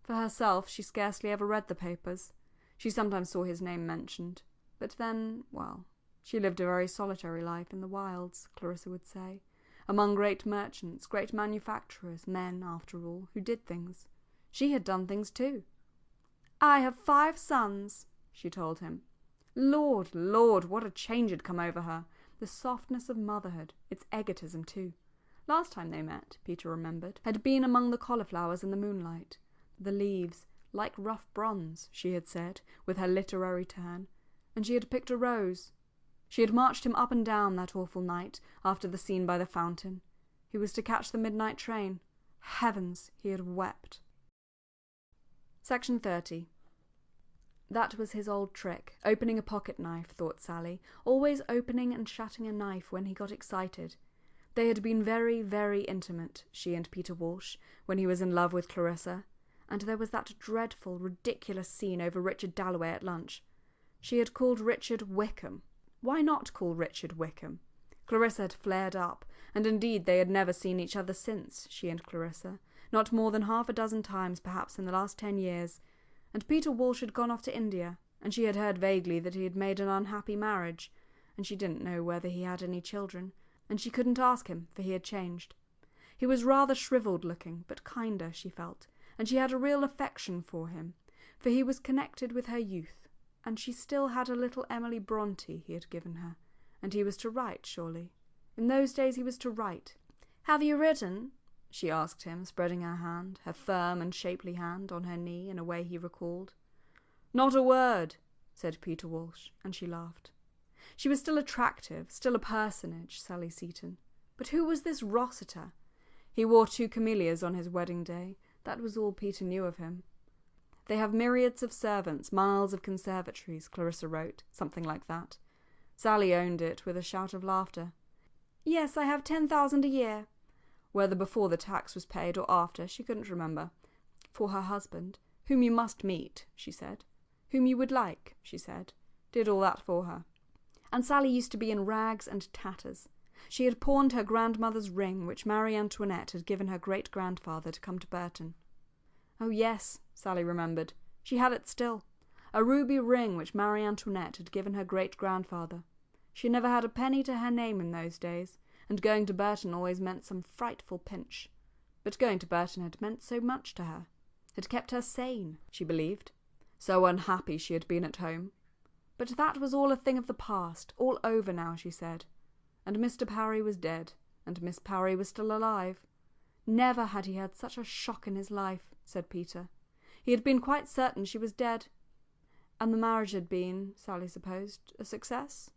For herself, she scarcely ever read the papers. She sometimes saw his name mentioned. But then, well, she lived a very solitary life in the wilds, Clarissa would say, among great merchants, great manufacturers, men, after all, who did things. She had done things too. "I have 5 sons," she told him. Lord, Lord, what a change had come over her! The softness of motherhood, its egotism too. Last time they met, Peter remembered, had been among the cauliflowers in the moonlight. The leaves, like rough bronze, she had said, with her literary turn, and she had picked a rose. She had marched him up and down that awful night, after the scene by the fountain. He was to catch the midnight train. Heavens, he had wept. Section 30. That was his old trick, opening a pocket-knife, thought Sally, always opening and shutting a knife when he got excited. They had been very, very intimate, she and Peter Walsh, when he was in love with Clarissa, and there was that dreadful, ridiculous scene over Richard Dalloway at lunch. She had called Richard Wickham. Why not call Richard Wickham? Clarissa had flared up, and indeed they had never seen each other since, she and Clarissa, not more than 6 times perhaps in the last 10 years, and Peter Walsh had gone off to India, and she had heard vaguely that he had made an unhappy marriage, and she didn't know whether he had any children, and she couldn't ask him, for he had changed. He was rather shrivelled looking, but kinder, she felt, and she had a real affection for him, for he was connected with her youth, and she still had a little Emily Bronte he had given her, and he was to write, surely. In those days he was to write. "Have you written?" she asked him, spreading her hand, her firm and shapely hand, on her knee in a way he recalled. "Not a word," said Peter Walsh, and she laughed. She was still attractive, still a personage, Sally Seton. But who was this Rossiter? He wore 2 camellias on his wedding day. That was all Peter knew of him. "They have myriads of servants, miles of conservatories," Clarissa wrote, something like that. Sally owned it with a shout of laughter. "Yes, I have 10,000 a year." Whether before the tax was paid or after, she couldn't remember. For her husband, whom you must meet, she said. Whom you would like, she said. Did all that for her. And Sally used to be in rags and tatters. She had pawned her grandmother's ring, which Marie Antoinette had given her great-grandfather to come to Burton. Oh yes, Sally remembered. She had it still. A ruby ring which Marie Antoinette had given her great-grandfather. She never had a penny to her name in those days, and going to Burton always meant some frightful pinch. But going to Burton had meant so much to her. Had kept her sane, she believed. So unhappy she had been at home. But that was all a thing of the past, all over now, she said. And Mr. Parry was dead, and Miss Parry was still alive. Never had he had such a shock in his life, said Peter. He had been quite certain she was dead. And the marriage had been, Sally supposed, a success.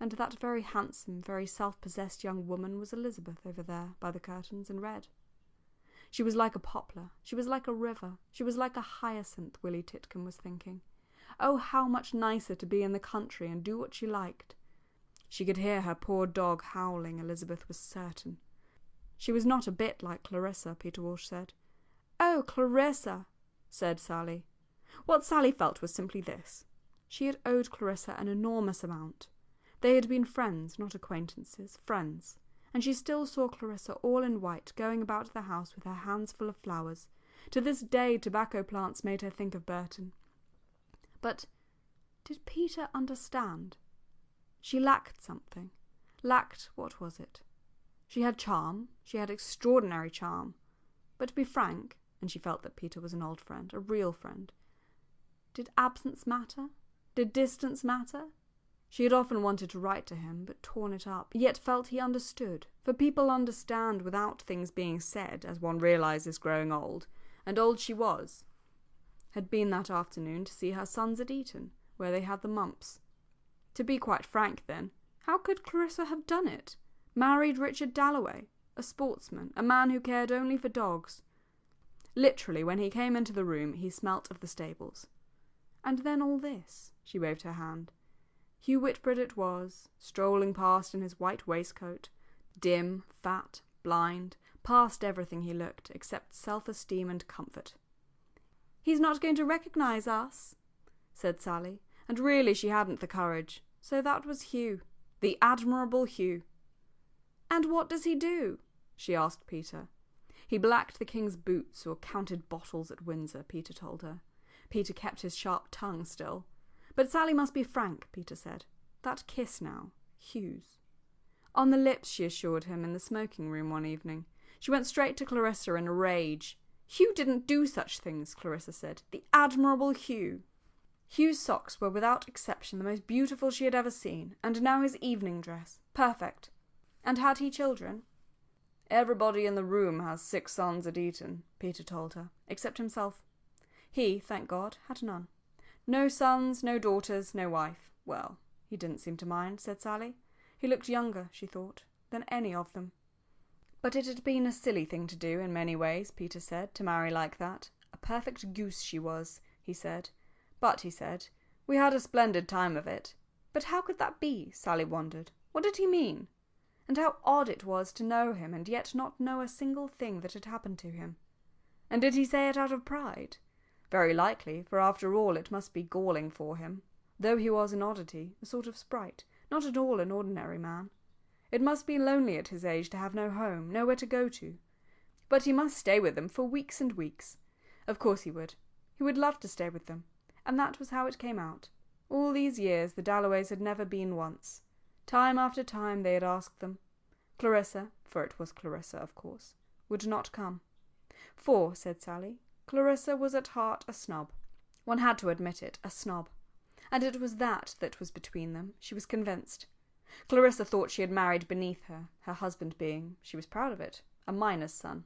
And that very handsome, very self-possessed young woman was Elizabeth over there by the curtains in red. She was like a poplar, she was like a river, she was like a hyacinth, Willie Titcombe was thinking. Oh, how much nicer to be in the country and do what she liked. She could hear her poor dog howling, Elizabeth was certain. She was not a bit like Clarissa, Peter Walsh said. Oh, Clarissa, said Sally. What Sally felt was simply this. She had owed Clarissa an enormous amount. They had been friends, not acquaintances, friends, and she still saw Clarissa all in white going about the house with her hands full of flowers. To this day tobacco plants made her think of Burton. But did Peter understand? She lacked something. Lacked, what was it? She had charm. She had extraordinary charm. But to be frank, and she felt that Peter was an old friend, a real friend, did absence matter? Did distance matter? She had often wanted to write to him, but torn it up, yet felt he understood, for people understand without things being said, as one realises growing old, and old she was. Had been that afternoon to see her sons at Eton, where they had the mumps. To be quite frank, then, how could Clarissa have done it? Married Richard Dalloway, a sportsman, a man who cared only for dogs. Literally, when he came into the room, he smelt of the stables. And then all this, she waved her hand. Hugh Whitbread it was, strolling past in his white waistcoat, dim, fat, blind, past everything he looked, except self-esteem and comfort. "He's not going to recognise us," said Sally, and really she hadn't the courage. So that was Hugh, the admirable Hugh. "And what does he do?" she asked Peter. He blacked the king's boots or counted bottles at Windsor, Peter told her. Peter kept his sharp tongue still. But Sally must be frank, Peter said. That kiss now, Hugh's. On the lips, she assured him, in the smoking room one evening. She went straight to Clarissa in a rage. "Hugh didn't do such things," Clarissa said. "The admirable Hugh." Hugh's socks were without exception the most beautiful she had ever seen, and now his evening dress. Perfect. And had he children? "Everybody in the room has 6 sons at Eton," Peter told her, except himself. He, thank God, had none. No sons, no daughters, no wife. Well, he didn't seem to mind, said Sally. He looked younger, she thought, than any of them. But it had been a silly thing to do in many ways, Peter said, to marry like that. A perfect goose she was, he said. But, he said, we had a splendid time of it. But how could that be, Sally wondered. What did he mean? And how odd it was to know him and yet not know a single thing that had happened to him. And did he say it out of pride? Very likely, for after all it must be galling for him, though he was an oddity, a sort of sprite, not at all an ordinary man. It must be lonely at his age to have no home, nowhere to go to. But he must stay with them for weeks and weeks. Of course he would. He would love to stay with them. And that was how it came out. All these years the Dalloways had never been once. Time after time they had asked them. Clarissa, for it was Clarissa, of course, would not come. For, said Sally, Clarissa was at heart a snob. One had to admit it, a snob. And it was that was between them, she was convinced. Clarissa thought she had married beneath her husband being, she was proud of it, a miner's son.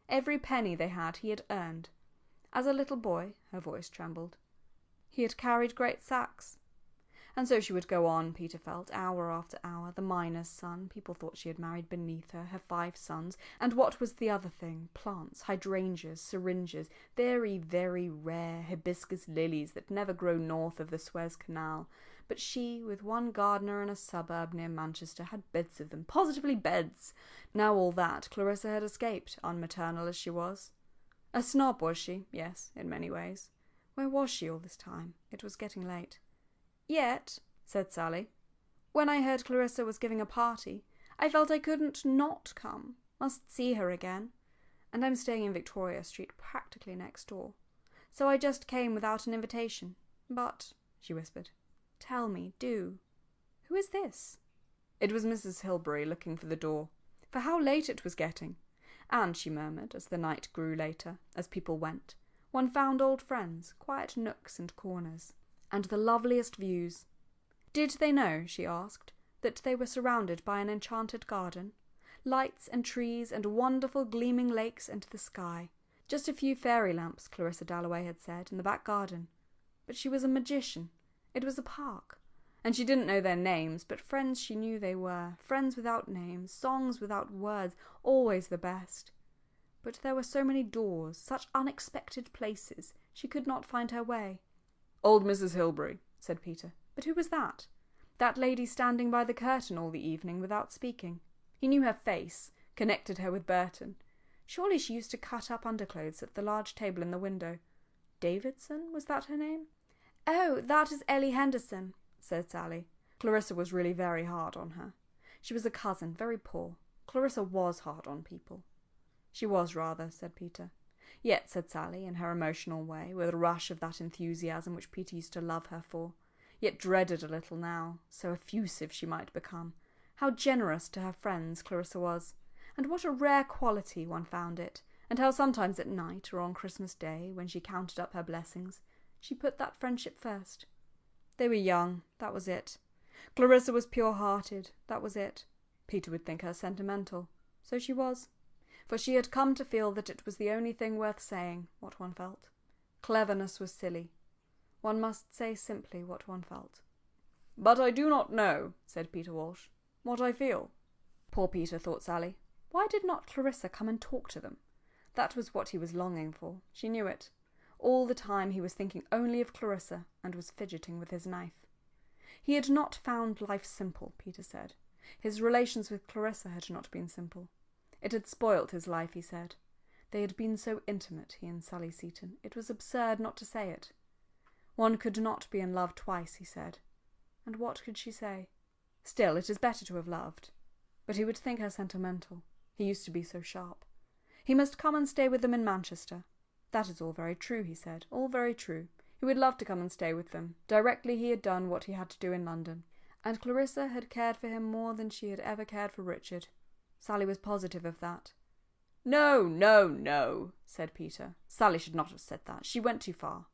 Every penny they had he had earned. As a little boy, her voice trembled, he had carried great sacks. And so she would go on, Peter felt, hour after hour, the miner's son. People thought she had married beneath her 5 sons. And what was the other thing? Plants, hydrangeas, syringes, very, very rare hibiscus lilies that never grow north of the Suez Canal. But she, with one gardener in a suburb near Manchester, had beds of them, positively beds. Now all that Clarissa had escaped, unmaternal as she was. A snob, was she? Yes, in many ways. Where was she all this time? It was getting late. Yet, said Sally, when I heard Clarissa was giving a party, I felt I couldn't not come. Must see her again. And I'm staying in Victoria Street, practically next door. So I just came without an invitation. But, she whispered, tell me, do. Who is this? It was Mrs. Hilbery looking for the door. For how late it was getting. And, she murmured, as the night grew later, as people went, one found old friends, quiet nooks and corners, and the loveliest views. Did they know, she asked, that they were surrounded by an enchanted garden? Lights and trees and wonderful gleaming lakes and the sky. Just a few fairy lamps, Clarissa Dalloway had said, in the back garden. But she was a magician. It was a park. And she didn't know their names, but friends she knew they were. Friends without names, songs without words, always the best. But there were so many doors, such unexpected places, she could not find her way. Old Mrs. Hilbery, said Peter. But who was that? That lady standing by the curtain all the evening without speaking. He knew her face, connected her with Burton. Surely she used to cut up underclothes at the large table in the window. Davidson, was that her name? Oh, that is Ellie Henderson, said Sally. Clarissa was really very hard on her. She was a cousin, very poor. Clarissa was hard on people. She was rather, said Peter. Yet, said Sally, in her emotional way, with a rush of that enthusiasm which Peter used to love her for, yet dreaded a little now, so effusive she might become. How generous to her friends Clarissa was, and what a rare quality one found it, and how sometimes at night or on Christmas Day, when she counted up her blessings, she put that friendship first. They were young, that was it. Clarissa was pure-hearted, that was it. Peter would think her sentimental. So she was. For she had come to feel that it was the only thing worth saying, what one felt. Cleverness was silly. One must say simply what one felt. "But I do not know," said Peter Walsh, "what I feel." Poor Peter, thought Sally. Why did not Clarissa come and talk to them? That was what he was longing for. She knew it. All the time he was thinking only of Clarissa and was fidgeting with his knife. He had not found life simple, Peter said. His relations with Clarissa had not been simple. It had spoilt his life, he said. They had been so intimate, he and Sally Seton. It was absurd not to say it. One could not be in love twice, he said. And what could she say? Still, it is better to have loved. But he would think her sentimental. He used to be so sharp. He must come and stay with them in Manchester. That is all very true, he said, all very true. He would love to come and stay with them, directly he had done what he had to do in London. And Clarissa had cared for him more than she had ever cared for Richard. Sally was positive of that. "No, no, no," said Peter. Sally should not have said that. She went too far.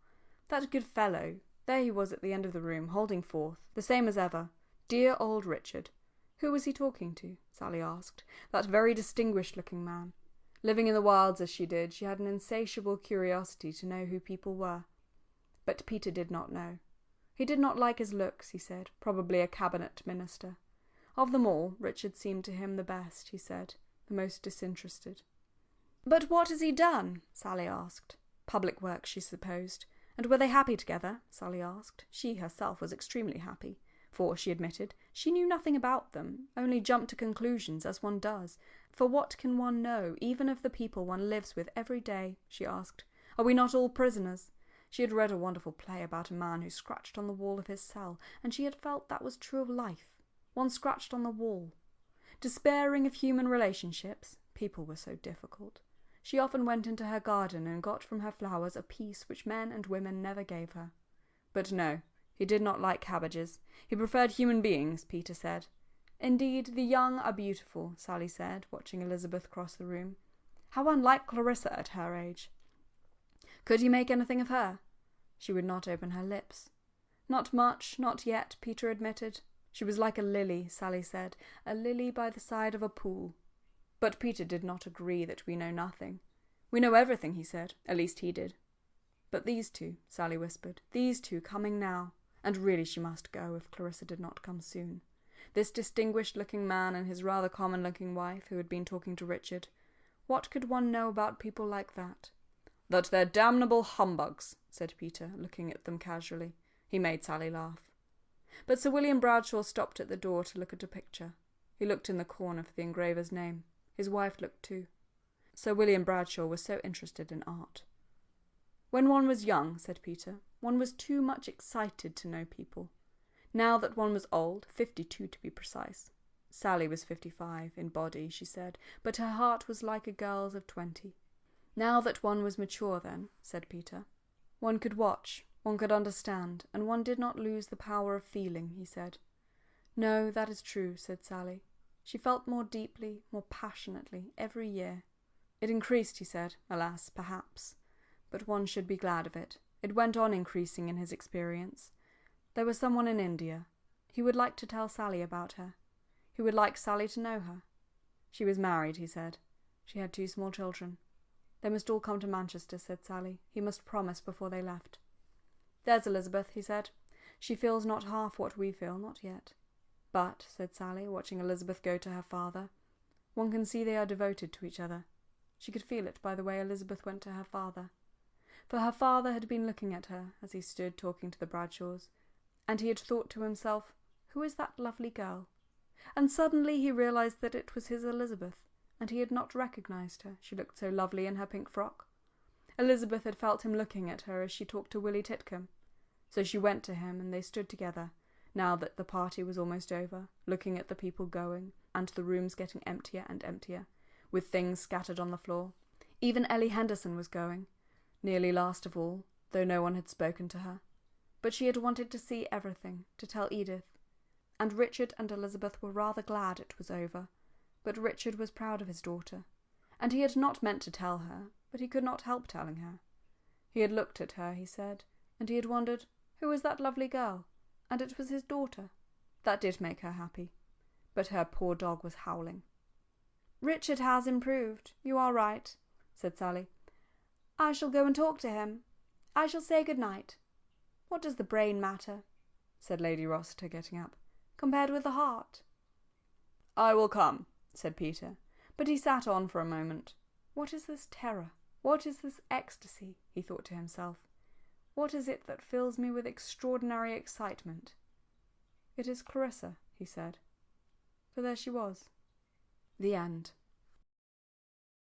That good fellow, there he was at the end of the room, holding forth, the same as ever. Dear old Richard. Who was he talking to? Sally asked. That very distinguished-looking man. Living in the wilds as she did, she had an insatiable curiosity to know who people were. But Peter did not know. He did not like his looks, he said, probably a cabinet minister. Of them all, Richard seemed to him the best, he said, the most disinterested. "But what has he done?" Sally asked. Public work, she supposed. And were they happy together? Sally asked. She herself was extremely happy, for, she admitted, she knew nothing about them, only jumped to conclusions as one does. For what can one know, even of the people one lives with every day? She asked. Are we not all prisoners? She had read a wonderful play about a man who scratched on the wall of his cell, and she had felt that was true of life. One scratched on the wall. Despairing of human relationships, people were so difficult. She often went into her garden and got from her flowers a peace which men and women never gave her. But no, he did not like cabbages. He preferred human beings, Peter said. Indeed, the young are beautiful, Sally said, watching Elizabeth cross the room. How unlike Clarissa at her age. Could he make anything of her? She would not open her lips. Not much, not yet, Peter admitted. She was like a lily, Sally said, a lily by the side of a pool. But Peter did not agree that we know nothing. We know everything, he said. At least he did. But these two, Sally whispered, these two coming now. And really she must go if Clarissa did not come soon. This distinguished-looking man and his rather common-looking wife who had been talking to Richard. What could one know about people like that? That they're damnable humbugs, said Peter, looking at them casually. He made Sally laugh. But Sir William Bradshaw stopped at the door to look at a picture. He looked in the corner for the engraver's name. His wife looked too. Sir William Bradshaw was so interested in art. When one was young, said Peter, one was too much excited to know people. Now that one was old, 52 to be precise. Sally was 55, in body, she said, but her heart was like a girl's of 20. Now that one was mature then, said Peter. One could watch, one could understand, and one did not lose the power of feeling, he said. No, that is true, said Sally. She felt more deeply, more passionately, every year. It increased, he said, alas, perhaps. But one should be glad of it. It went on increasing in his experience. There was someone in India. He would like to tell Sally about her. He would like Sally to know her. She was married, he said. She had 2 small children. They must all come to Manchester, said Sally. He must promise before they left. There's Elizabeth, he said. She feels not half what we feel, not yet. But, said Sally, watching Elizabeth go to her father, one can see they are devoted to each other. She could feel it by the way Elizabeth went to her father. For her father had been looking at her as he stood talking to the Bradshaws, and he had thought to himself, who is that lovely girl? And suddenly he realized that it was his Elizabeth, and he had not recognized her. She looked so lovely in her pink frock. Elizabeth had felt him looking at her as she talked to Willie Titcombe. So she went to him, and they stood together, now that the party was almost over, looking at the people going, and the rooms getting emptier and emptier, with things scattered on the floor. Even Ellie Henderson was going, nearly last of all, though no one had spoken to her. But she had wanted to see everything, to tell Edith. And Richard and Elizabeth were rather glad it was over. But Richard was proud of his daughter. And he had not meant to tell her, but he could not help telling her. He had looked at her, he said, and he had wondered, who was that lovely girl? And it was his daughter. That did make her happy. But her poor dog was howling. "Richard has improved. You are right," said Sally. "I shall go and talk to him. I shall say good night." "What does the brain matter," said Lady Rossiter, getting up, "compared with the heart?" "I will come," said Peter, but he sat on for a moment. What is this terror? What is this ecstasy? He thought to himself. What is it that fills me with extraordinary excitement? "It is Clarissa," he said. For there she was. The end.